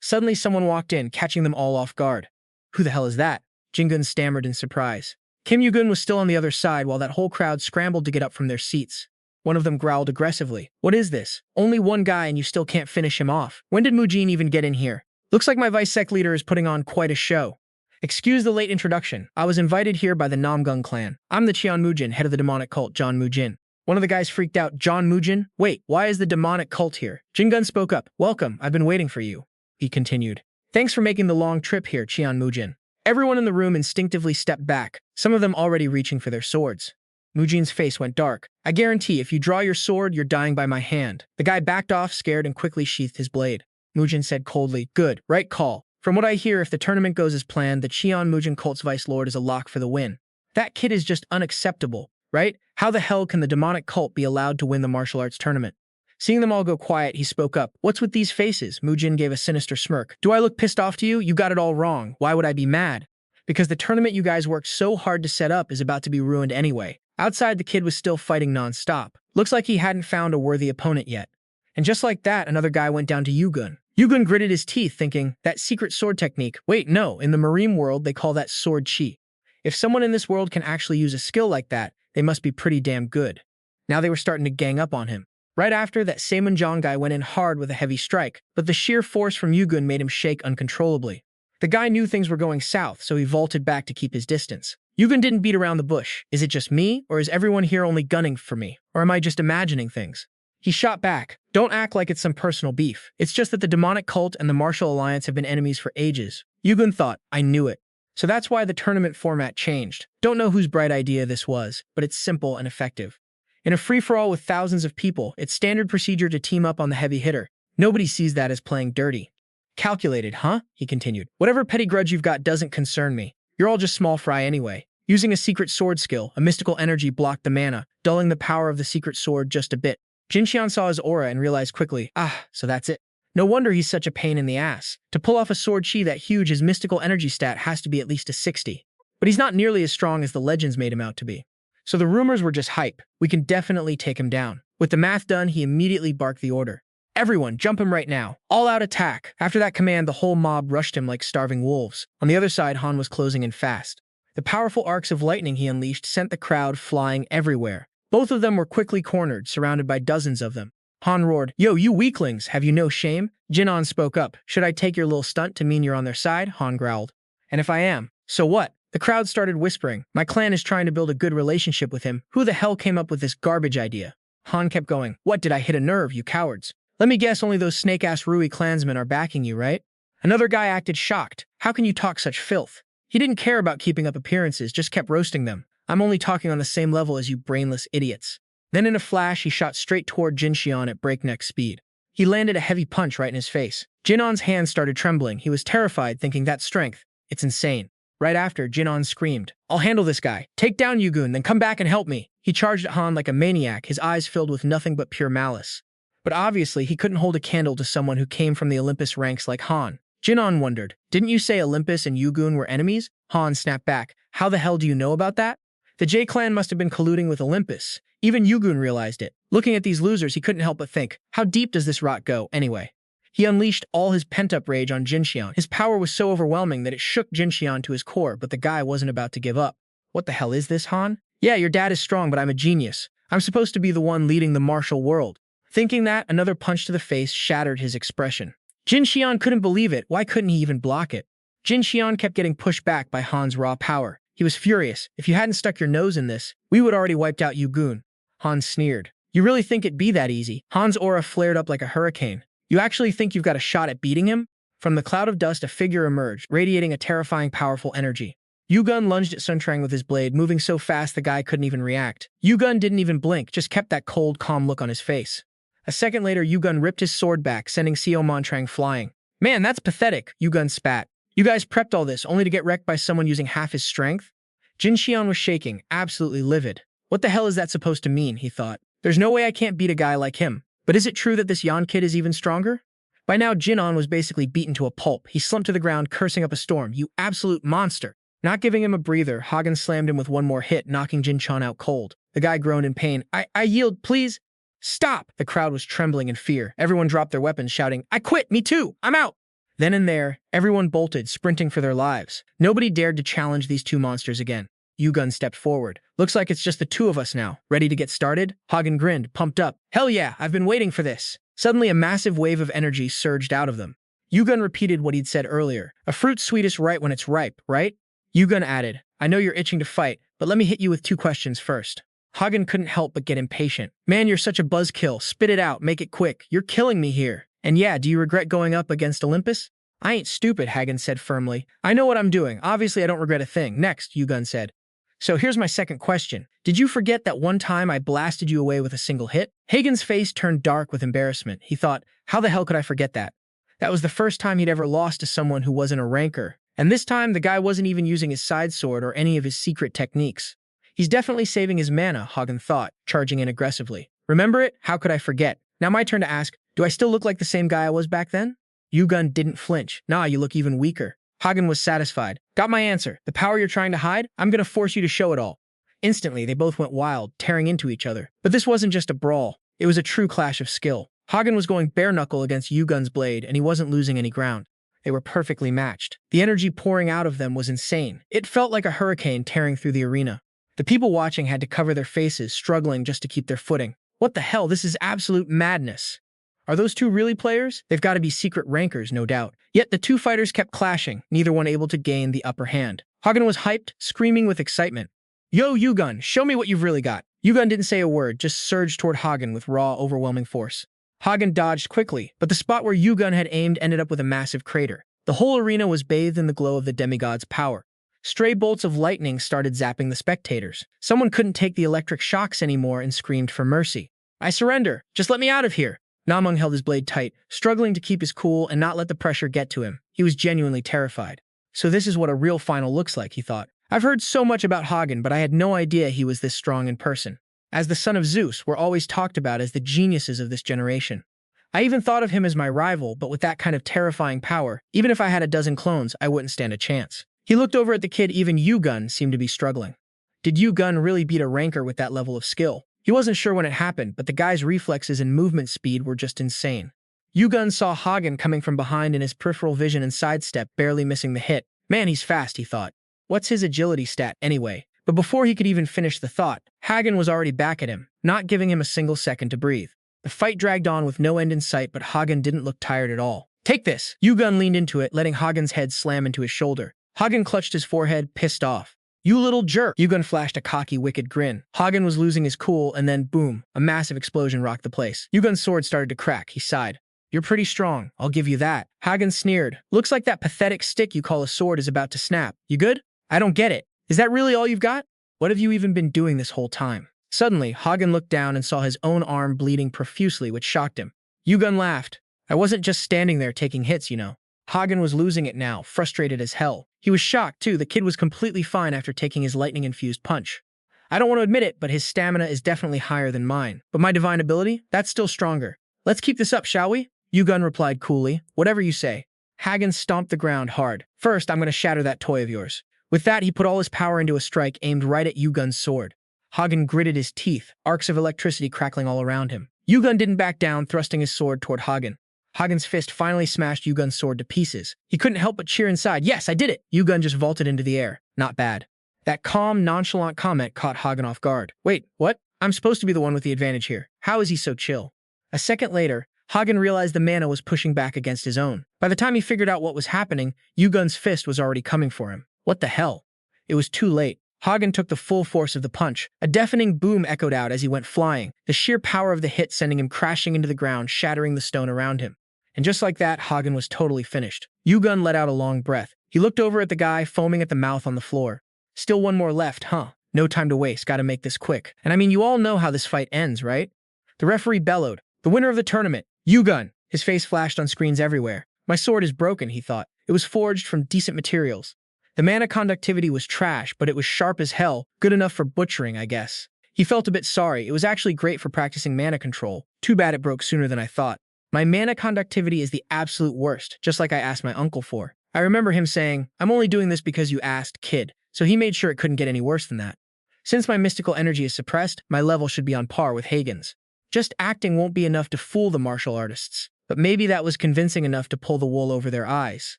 Suddenly someone walked in, catching them all off guard. Who the hell is that? Jingun stammered in surprise. Kim Yugun was still on the other side while that whole crowd scrambled to get up from their seats. One of them growled aggressively. What is this? Only one guy and you still can't finish him off. When did Mujin even get in here? Looks like my vice sec leader is putting on quite a show. Excuse the late introduction. I was invited here by the Namgung clan. I'm the Cheon Mujin, head of the demonic cult, John Mujin. One of the guys freaked out. John Mujin? Wait, why is the demonic cult here? Jingun spoke up. Welcome, I've been waiting for you. He continued. Thanks for making the long trip here, Cheon Mujin. Everyone in the room instinctively stepped back, some of them already reaching for their swords. Mujin's face went dark. I guarantee if you draw your sword, you're dying by my hand. The guy backed off, scared, and quickly sheathed his blade. Mujin said coldly, Good, right call. From what I hear, if the tournament goes as planned, the Cheon Mujin cult's vice lord is a lock for the win. That kid is just unacceptable, right? How the hell can the demonic cult be allowed to win the martial arts tournament? Seeing them all go quiet, he spoke up. What's with these faces? Mujin gave a sinister smirk. Do I look pissed off to you? You got it all wrong. Why would I be mad? Because the tournament you guys worked so hard to set up is about to be ruined anyway. Outside, the kid was still fighting non-stop. Looks like he hadn't found a worthy opponent yet. And just like that, another guy went down to Yugun. Yugun gritted his teeth, thinking, that secret sword technique. Wait, no, in the marine world, they call that sword chi. If someone in this world can actually use a skill like that, they must be pretty damn good. Now they were starting to gang up on him. Right after, that Seimunjong guy went in hard with a heavy strike, but the sheer force from Yugun made him shake uncontrollably. The guy knew things were going south, so he vaulted back to keep his distance. Yugun didn't beat around the bush. Is it just me, or is everyone here only gunning for me? Or am I just imagining things? He shot back. Don't act like it's some personal beef. It's just that the demonic cult and the martial alliance have been enemies for ages. Yugun thought, I knew it. So that's why the tournament format changed. Don't know whose bright idea this was, but it's simple and effective. In a free-for-all with thousands of people, it's standard procedure to team up on the heavy hitter. Nobody sees that as playing dirty. Calculated, huh? He continued. Whatever petty grudge you've got doesn't concern me. You're all just small fry anyway. Using a secret sword skill, a mystical energy blocked the mana, dulling the power of the secret sword just a bit. Jinxian saw his aura and realized quickly, so that's it. No wonder he's such a pain in the ass. To pull off a sword chi that huge, his mystical energy stat has to be at least a 60. But he's not nearly as strong as the legends made him out to be. So the rumors were just hype. We can definitely take him down. With the math done, he immediately barked the order. Everyone, jump him right now. All-out attack. After that command, the whole mob rushed him like starving wolves. On the other side, Han was closing in fast. The powerful arcs of lightning he unleashed sent the crowd flying everywhere. Both of them were quickly cornered, surrounded by dozens of them. Han roared, Yo, you weaklings, have you no shame? Jinan spoke up. Should I take your little stunt to mean you're on their side? Han growled. And if I am, so what? The crowd started whispering. My clan is trying to build a good relationship with him. Who the hell came up with this garbage idea? Han kept going. What, did I hit a nerve, you cowards? Let me guess, only those snake-ass Rui clansmen are backing you, right? Another guy acted shocked. How can you talk such filth? He didn't care about keeping up appearances, just kept roasting them. I'm only talking on the same level as you brainless idiots. Then in a flash, he shot straight toward Jinxian at breakneck speed. He landed a heavy punch right in his face. Jinan's hands started trembling. He was terrified, thinking that strength. It's insane. Right after, Jinan screamed, I'll handle this guy. Take down Yugun, then come back and help me. He charged at Han like a maniac, his eyes filled with nothing but pure malice. But obviously, he couldn't hold a candle to someone who came from the Olympus ranks like Han. Jinan wondered, didn't you say Olympus and Yugun were enemies? Han snapped back, how the hell do you know about that? The J-clan must have been colluding with Olympus. Even Yugun realized it. Looking at these losers, he couldn't help but think, how deep does this rot go, anyway? He unleashed all his pent-up rage on Jinxian. His power was so overwhelming that it shook Jinxian to his core, but the guy wasn't about to give up. What the hell is this, Han? Yeah, your dad is strong, but I'm a genius. I'm supposed to be the one leading the martial world. Thinking that, another punch to the face shattered his expression. Jinxian couldn't believe it. Why couldn't he even block it? Jinxian kept getting pushed back by Han's raw power. He was furious. If you hadn't stuck your nose in this, we would already wiped out Yugun. Han sneered. You really think it'd be that easy? Han's aura flared up like a hurricane. You actually think you've got a shot at beating him? From the cloud of dust, a figure emerged, radiating a terrifying, powerful energy. Yugun lunged at Sun Trang with his blade, moving so fast the guy couldn't even react. Yugun didn't even blink, just kept that cold, calm look on his face. A second later, Yugun ripped his sword back, sending Seo Montrang flying. Man, that's pathetic, Yugun spat. You guys prepped all this only to get wrecked by someone using half his strength? Jin Xian was shaking, absolutely livid. What the hell is that supposed to mean, he thought. There's no way I can't beat a guy like him. But is it true that this Yan kid is even stronger? By now, Jinon was basically beaten to a pulp. He slumped to the ground, cursing up a storm. You absolute monster. Not giving him a breather, Hagen slammed him with one more hit, knocking Jin Chan out cold. The guy groaned in pain. I yield, please. Stop! The crowd was trembling in fear. Everyone dropped their weapons, shouting, I quit! Me too! I'm out! Then and there, everyone bolted, sprinting for their lives. Nobody dared to challenge these two monsters again. YuWon stepped forward. Looks like it's just the two of us now. Ready to get started? Hagen grinned, pumped up. Hell yeah, I've been waiting for this. Suddenly, a massive wave of energy surged out of them. YuWon repeated what he'd said earlier. A fruit's sweetest right when it's ripe, right? YuWon added, I know you're itching to fight, but let me hit you with 2 questions first. Hagen couldn't help but get impatient. Man, you're such a buzzkill. Spit it out. Make it quick. You're killing me here. And yeah, do you regret going up against Olympus? I ain't stupid, Hagen said firmly. I know what I'm doing. Obviously, I don't regret a thing. Next, YuWon said. So here's my second question. Did you forget that one time I blasted you away with a single hit? Hagen's face turned dark with embarrassment. He thought, how the hell could I forget that? That was the first time he'd ever lost to someone who wasn't a ranker. And this time, the guy wasn't even using his side sword or any of his secret techniques. He's definitely saving his mana, Hagen thought, charging in aggressively. Remember it? How could I forget? Now my turn to ask, do I still look like the same guy I was back then? YuWon didn't flinch. Nah, you look even weaker. Hagen was satisfied. Got my answer. The power you're trying to hide? I'm gonna force you to show it all. Instantly, they both went wild, tearing into each other. But this wasn't just a brawl. It was a true clash of skill. Hagen was going bare-knuckle against YuWon's blade, and he wasn't losing any ground. They were perfectly matched. The energy pouring out of them was insane. It felt like a hurricane tearing through the arena. The people watching had to cover their faces, struggling just to keep their footing. What the hell? This is absolute madness. Are those two really players? They've got to be secret rankers, no doubt. Yet the two fighters kept clashing, neither one able to gain the upper hand. Hagen was hyped, screaming with excitement. Yo, YuWon, show me what you've really got. YuWon didn't say a word, just surged toward Hagen with raw, overwhelming force. Hagen dodged quickly, but the spot where YuWon had aimed ended up with a massive crater. The whole arena was bathed in the glow of the demigod's power. Stray bolts of lightning started zapping the spectators. Someone couldn't take the electric shocks anymore and screamed for mercy. I surrender. Just let me out of here. Namung held his blade tight, struggling to keep his cool and not let the pressure get to him. He was genuinely terrified. So this is what a real final looks like, he thought. I've heard so much about Hagen, but I had no idea he was this strong in person. As the son of Zeus, we're always talked about as the geniuses of this generation. I even thought of him as my rival, but with that kind of terrifying power, even if I had a dozen clones, I wouldn't stand a chance. He looked over at the kid. Even YuWon seemed to be struggling. Did YuWon really beat a ranker with that level of skill? He wasn't sure when it happened, but the guy's reflexes and movement speed were just insane. YuWon saw Hagen coming from behind in his peripheral vision and sidestepped, barely missing the hit. Man, he's fast, he thought. What's his agility stat, anyway? But before he could even finish the thought, Hagen was already back at him, not giving him a single second to breathe. The fight dragged on with no end in sight, but Hagen didn't look tired at all. Take this! YuWon leaned into it, letting Hagen's head slam into his shoulder. Hagen clutched his forehead, pissed off. You little jerk! YuWon flashed a cocky, wicked grin. Hagen was losing his cool, and then, boom, a massive explosion rocked the place. YuWon's sword started to crack. He sighed. You're pretty strong, I'll give you that. Hagen sneered. Looks like that pathetic stick you call a sword is about to snap. You good? I don't get it. Is that really all you've got? What have you even been doing this whole time? Suddenly, Hagen looked down and saw his own arm bleeding profusely, which shocked him. YuWon laughed. I wasn't just standing there taking hits, you know. Hagen was losing it now, frustrated as hell. He was shocked, too. The kid was completely fine after taking his lightning-infused punch. I don't want to admit it, but his stamina is definitely higher than mine. But my divine ability? That's still stronger. Let's keep this up, shall we? YuWon replied coolly. Whatever you say. Hagen stomped the ground hard. First, I'm going to shatter that toy of yours. With that, he put all his power into a strike aimed right at YuWon's sword. Hagen gritted his teeth, arcs of electricity crackling all around him. YuWon didn't back down, thrusting his sword toward Hagen. Hagen's fist finally smashed YuWon's sword to pieces. He couldn't help but cheer inside. Yes, I did it! YuWon just vaulted into the air. Not bad. That calm, nonchalant comment caught Hagen off guard. Wait, what? I'm supposed to be the one with the advantage here. How is he so chill? A second later, Hagen realized the mana was pushing back against his own. By the time he figured out what was happening, YuWon's fist was already coming for him. What the hell? It was too late. Hagen took the full force of the punch. A deafening boom echoed out as he went flying, the sheer power of the hit sending him crashing into the ground, shattering the stone around him. And just like that, Hagen was totally finished. YuWon let out a long breath. He looked over at the guy, foaming at the mouth on the floor. Still one more left, huh? No time to waste, gotta make this quick. And I mean, you all know how this fight ends, right? The referee bellowed. The winner of the tournament, YuWon. His face flashed on screens everywhere. My sword is broken, he thought. It was forged from decent materials. The mana conductivity was trash, but it was sharp as hell, good enough for butchering, I guess. He felt a bit sorry. It was actually great for practicing mana control. Too bad it broke sooner than I thought. My mana conductivity is the absolute worst, just like I asked my uncle for. I remember him saying, "I'm only doing this because you asked, kid." So he made sure it couldn't get any worse than that. Since my mystical energy is suppressed, my level should be on par with Hagen's. Just acting won't be enough to fool the martial artists, but maybe that was convincing enough to pull the wool over their eyes.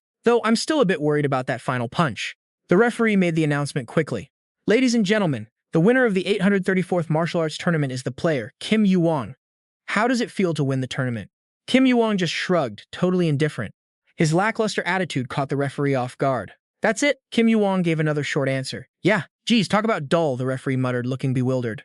Though I'm still a bit worried about that final punch. The referee made the announcement quickly. Ladies and gentlemen, the winner of the 834th martial arts tournament is the player, Kim YuWon. How does it feel to win the tournament? Kim YuWon just shrugged, totally indifferent. His lackluster attitude caught the referee off guard. That's it, Kim YuWon gave another short answer. Yeah, geez, talk about dull, the referee muttered, looking bewildered.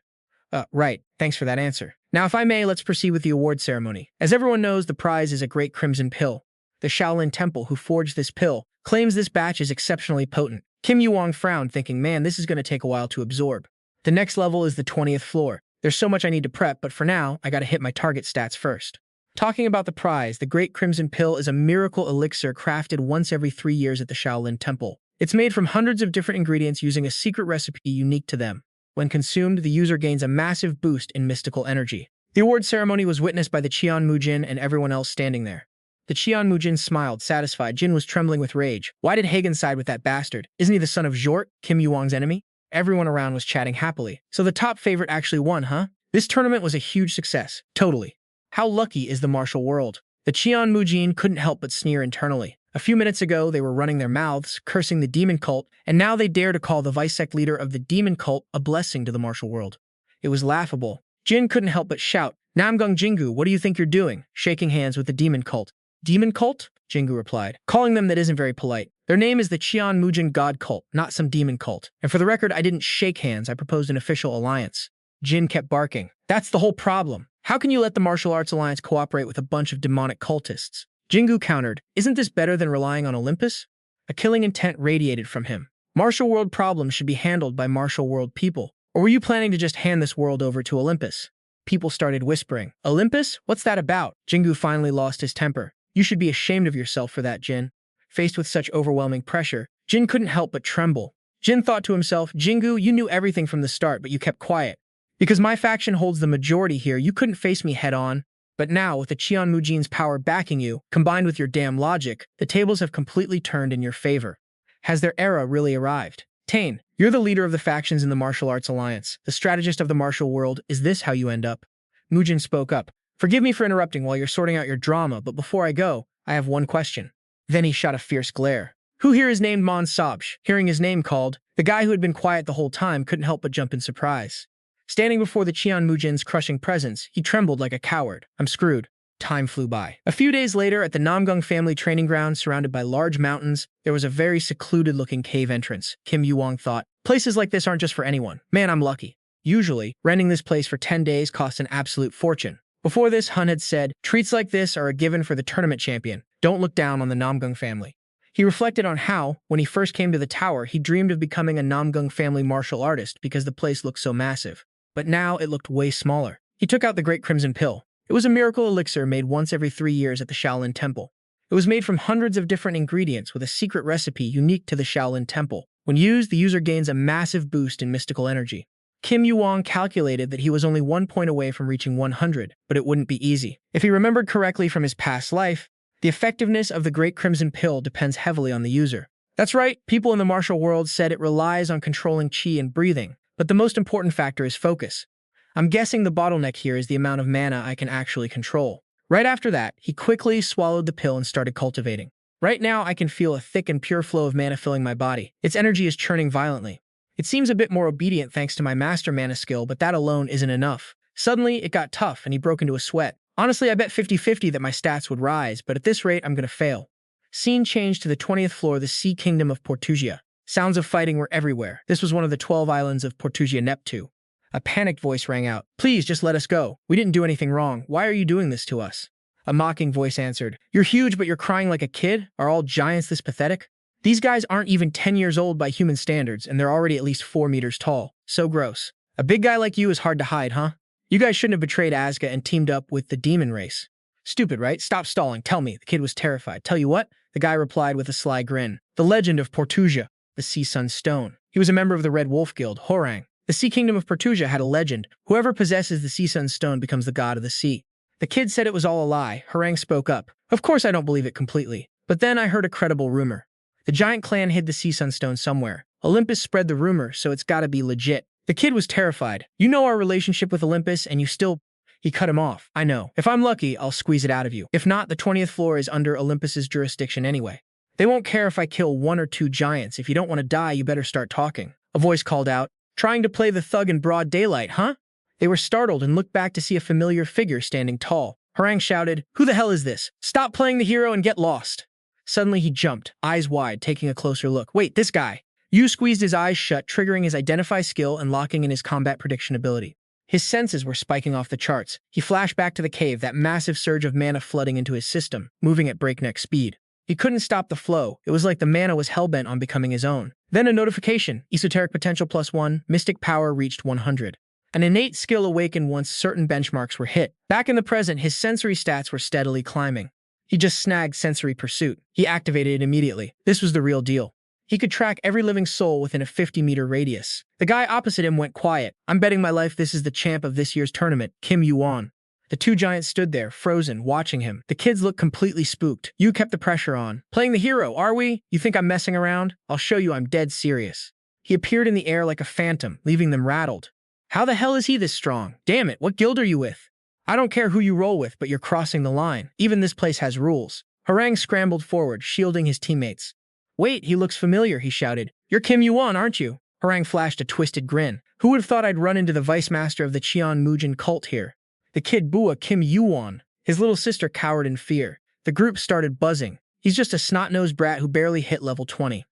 Right, thanks for that answer. Now if I may, let's proceed with the award ceremony. As everyone knows, the prize is a great crimson pill. The Shaolin Temple, who forged this pill, claims this batch is exceptionally potent. Kim YuWon frowned, thinking, man, this is going to take a while to absorb. The next level is the 20th floor. There's so much I need to prep, but for now, I gotta hit my target stats first. Talking about the prize, the Great Crimson Pill is a miracle elixir crafted once every 3 years at the Shaolin Temple. It's made from hundreds of different ingredients using a secret recipe unique to them. When consumed, the user gains a massive boost in mystical energy. The award ceremony was witnessed by the Qian Mujin and everyone else standing there. The Qian Mujin smiled, satisfied. Jin was trembling with rage. Why did Hagen side with that bastard? Isn't he the son of Jort, Kim YuWon's enemy? Everyone around was chatting happily. So the top favorite actually won, huh? This tournament was a huge success. Totally. How lucky is the martial world? The Qian Mujin couldn't help but sneer internally. A few minutes ago, they were running their mouths, cursing the demon cult, and now they dare to call the vice-sect leader of the demon cult a blessing to the martial world. It was laughable. Jin couldn't help but shout, Namgung Jingu, what do you think you're doing? Shaking hands with the demon cult. Demon cult? Jingu replied. Calling them that isn't very polite. Their name is the Qian Mujin God Cult, not some demon cult. And for the record, I didn't shake hands, I proposed an official alliance. Jin kept barking. That's the whole problem. How can you let the Martial Arts Alliance cooperate with a bunch of demonic cultists? Jingu countered, isn't this better than relying on Olympus? A killing intent radiated from him. Martial world problems should be handled by martial world people. Or were you planning to just hand this world over to Olympus? People started whispering. Olympus? What's that about? Jingu finally lost his temper. You should be ashamed of yourself for that, Jin. Faced with such overwhelming pressure, Jin couldn't help but tremble. Jin thought to himself, Jingu, you knew everything from the start, but you kept quiet. Because my faction holds the majority here, you couldn't face me head-on. But now, with the Qian Mujin's power backing you, combined with your damn logic, the tables have completely turned in your favor. Has their era really arrived? Tane, you're the leader of the factions in the Martial Arts Alliance, the strategist of the martial world. Is this how you end up? Mujin spoke up. Forgive me for interrupting while you're sorting out your drama, but before I go, I have one question. Then he shot a fierce glare. Who here is named Mon Sabsh? Hearing his name called, the guy who had been quiet the whole time couldn't help but jump in surprise. Standing before the Qian Mujin's crushing presence, he trembled like a coward. I'm screwed. Time flew by. A few days later, at the Namgung family training ground surrounded by large mountains, there was a very secluded-looking cave entrance. Kim YuWon thought, places like this aren't just for anyone. Man, I'm lucky. Usually, renting this place for 10 days costs an absolute fortune. Before this, Hun had said, treats like this are a given for the tournament champion. Don't look down on the Namgung family. He reflected on how, when he first came to the tower, he dreamed of becoming a Namgung family martial artist because the place looked so massive. But now it looked way smaller. He took out the Great Crimson Pill. It was a miracle elixir made once every 3 years at the Shaolin Temple. It was made from hundreds of different ingredients with a secret recipe unique to the Shaolin Temple. When used, the user gains a massive boost in mystical energy. Kim YuWon calculated that he was only 1 point away from reaching 100, but it wouldn't be easy. If he remembered correctly from his past life, the effectiveness of the Great Crimson Pill depends heavily on the user. That's right, people in the martial world said it relies on controlling qi and breathing, but the most important factor is focus. I'm guessing the bottleneck here is the amount of mana I can actually control. Right after that, he quickly swallowed the pill and started cultivating. Right now, I can feel a thick and pure flow of mana filling my body. Its energy is churning violently. It seems a bit more obedient thanks to my master mana skill, but that alone isn't enough. Suddenly, it got tough and he broke into a sweat. Honestly, I bet 50-50 that my stats would rise, but at this rate, I'm gonna fail. Scene changed to the 20th floor of the Sea Kingdom of Portugia. Sounds of fighting were everywhere. This was one of the 12 islands of Portugia Neptu. A panicked voice rang out. Please, just let us go. We didn't do anything wrong. Why are you doing this to us? A mocking voice answered. You're huge, but you're crying like a kid? Are all giants this pathetic? These guys aren't even 10 years old by human standards, and they're already at least 4 meters tall. So gross. A big guy like you is hard to hide, huh? You guys shouldn't have betrayed Azga and teamed up with the demon race. Stupid, right? Stop stalling. Tell me. The kid was terrified. Tell you what? The guy replied with a sly grin. The legend of Portugia, the Sea Sun Stone. He was a member of the Red Wolf Guild, Horang. The Sea Kingdom of Portugia had a legend. Whoever possesses the Sea Sun Stone becomes the god of the sea. The kid said it was all a lie. Horang spoke up. Of course I don't believe it completely. But then I heard a credible rumor. The giant clan hid the Sea Sun Stone somewhere. Olympus spread the rumor, so it's gotta be legit. The kid was terrified. You know our relationship with Olympus, and you still... He cut him off. I know. If I'm lucky, I'll squeeze it out of you. If not, the 20th floor is under Olympus's jurisdiction anyway. They won't care if I kill 1 or 2 giants. If you don't want to die, you better start talking. A voice called out. Trying to play the thug in broad daylight, huh? They were startled and looked back to see a familiar figure standing tall. Horang shouted, Who the hell is this? Stop playing the hero and get lost. Suddenly he jumped, eyes wide, taking a closer look. Wait, this guy. Yu squeezed his eyes shut, triggering his identify skill and locking in his combat prediction ability. His senses were spiking off the charts. He flashed back to the cave, that massive surge of mana flooding into his system, moving at breakneck speed. He couldn't stop the flow. It was like the mana was hellbent on becoming his own. Then a notification. Esoteric potential +1, mystic power reached 100. An innate skill awakened once certain benchmarks were hit. Back in the present, his sensory stats were steadily climbing. He just snagged sensory pursuit. He activated it immediately. This was the real deal. He could track every living soul within a 50-meter radius. The guy opposite him went quiet. I'm betting my life this is the champ of this year's tournament, YuWon. The 2 giants stood there, frozen, watching him. The kids looked completely spooked. Yu kept the pressure on. Playing the hero, are we? You think I'm messing around? I'll show you I'm dead serious. He appeared in the air like a phantom, leaving them rattled. How the hell is he this strong? Damn it, what guild are you with? I don't care who you roll with, but you're crossing the line. Even this place has rules. Horang scrambled forward, shielding his teammates. Wait, he looks familiar, he shouted. You're YuWon, aren't you? Horang flashed a twisted grin. Who would have thought I'd run into the vice master of the Cheon Mujin cult here? The kid Bua YuWon. His little sister cowered in fear. The group started buzzing. He's just a snot-nosed brat who barely hit level 20.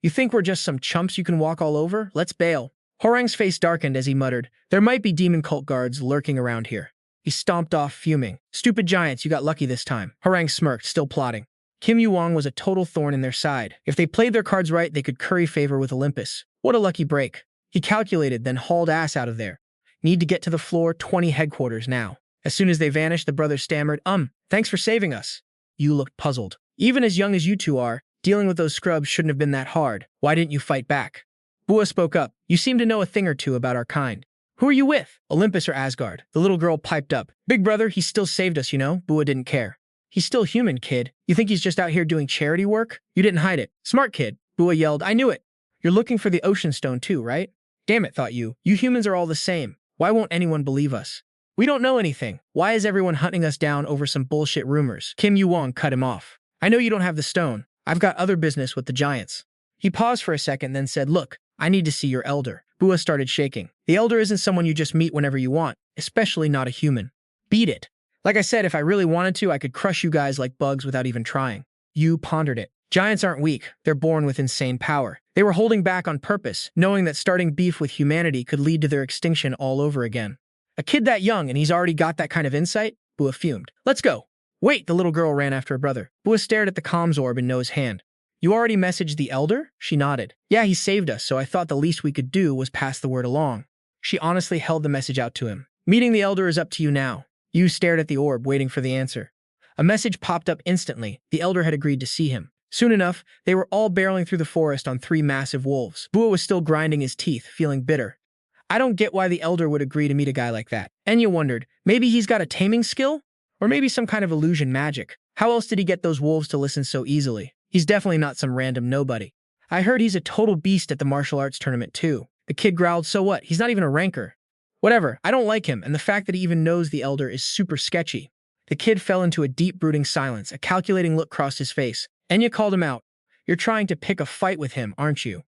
You think we're just some chumps you can walk all over? Let's bail. Horang's face darkened as he muttered, There might be demon cult guards lurking around here. He stomped off, fuming. Stupid giants, you got lucky this time. Horang smirked, still plotting. YuWon was a total thorn in their side. If they played their cards right, they could curry favor with Olympus. What a lucky break. He calculated, then hauled ass out of there. Need to get to the floor 20 headquarters now. As soon as they vanished, the brothers stammered, Thanks for saving us. Yu looked puzzled. Even as young as you two are, dealing with those scrubs shouldn't have been that hard. Why didn't you fight back? Bua spoke up. You seem to know a thing or two about our kind. Who are you with? Olympus or Asgard? The little girl piped up. Big brother, he still saved us, you know? Bua didn't care. He's still human, kid. You think he's just out here doing charity work? You didn't hide it. Smart kid. Bua yelled. I knew it. You're looking for the Ocean Stone too, right? Damn it, thought you. You humans are all the same. Why won't anyone believe us? We don't know anything. Why is everyone hunting us down over some bullshit rumors? YuWon cut him off. I know you don't have the stone. I've got other business with the giants. He paused for a second, then said, Look, I need to see your elder. Bua started shaking. The elder isn't someone you just meet whenever you want, especially not a human. Beat it. Like I said, if I really wanted to, I could crush you guys like bugs without even trying. Yu pondered it. Giants aren't weak. They're born with insane power. They were holding back on purpose, knowing that starting beef with humanity could lead to their extinction all over again. A kid that young and he's already got that kind of insight? Bua fumed. Let's go. Wait, the little girl ran after her brother. Bua stared at the comms orb in Noah's hand. You already messaged the elder? She nodded. Yeah, he saved us, so I thought the least we could do was pass the word along. She honestly held the message out to him. Meeting the elder is up to you now. Yu stared at the orb, waiting for the answer. A message popped up instantly. The elder had agreed to see him. Soon enough, they were all barreling through the forest on 3 massive wolves. Bua was still grinding his teeth, feeling bitter. I don't get why the elder would agree to meet a guy like that. Enya wondered, maybe he's got a taming skill? Or maybe some kind of illusion magic. How else did he get those wolves to listen so easily? He's definitely not some random nobody. I heard he's a total beast at the martial arts tournament too. The kid growled, so what? He's not even a ranker. Whatever, I don't like him, and the fact that he even knows the elder is super sketchy. The kid fell into a deep brooding silence. A calculating look crossed his face. Enya called him out. You're trying to pick a fight with him, aren't you?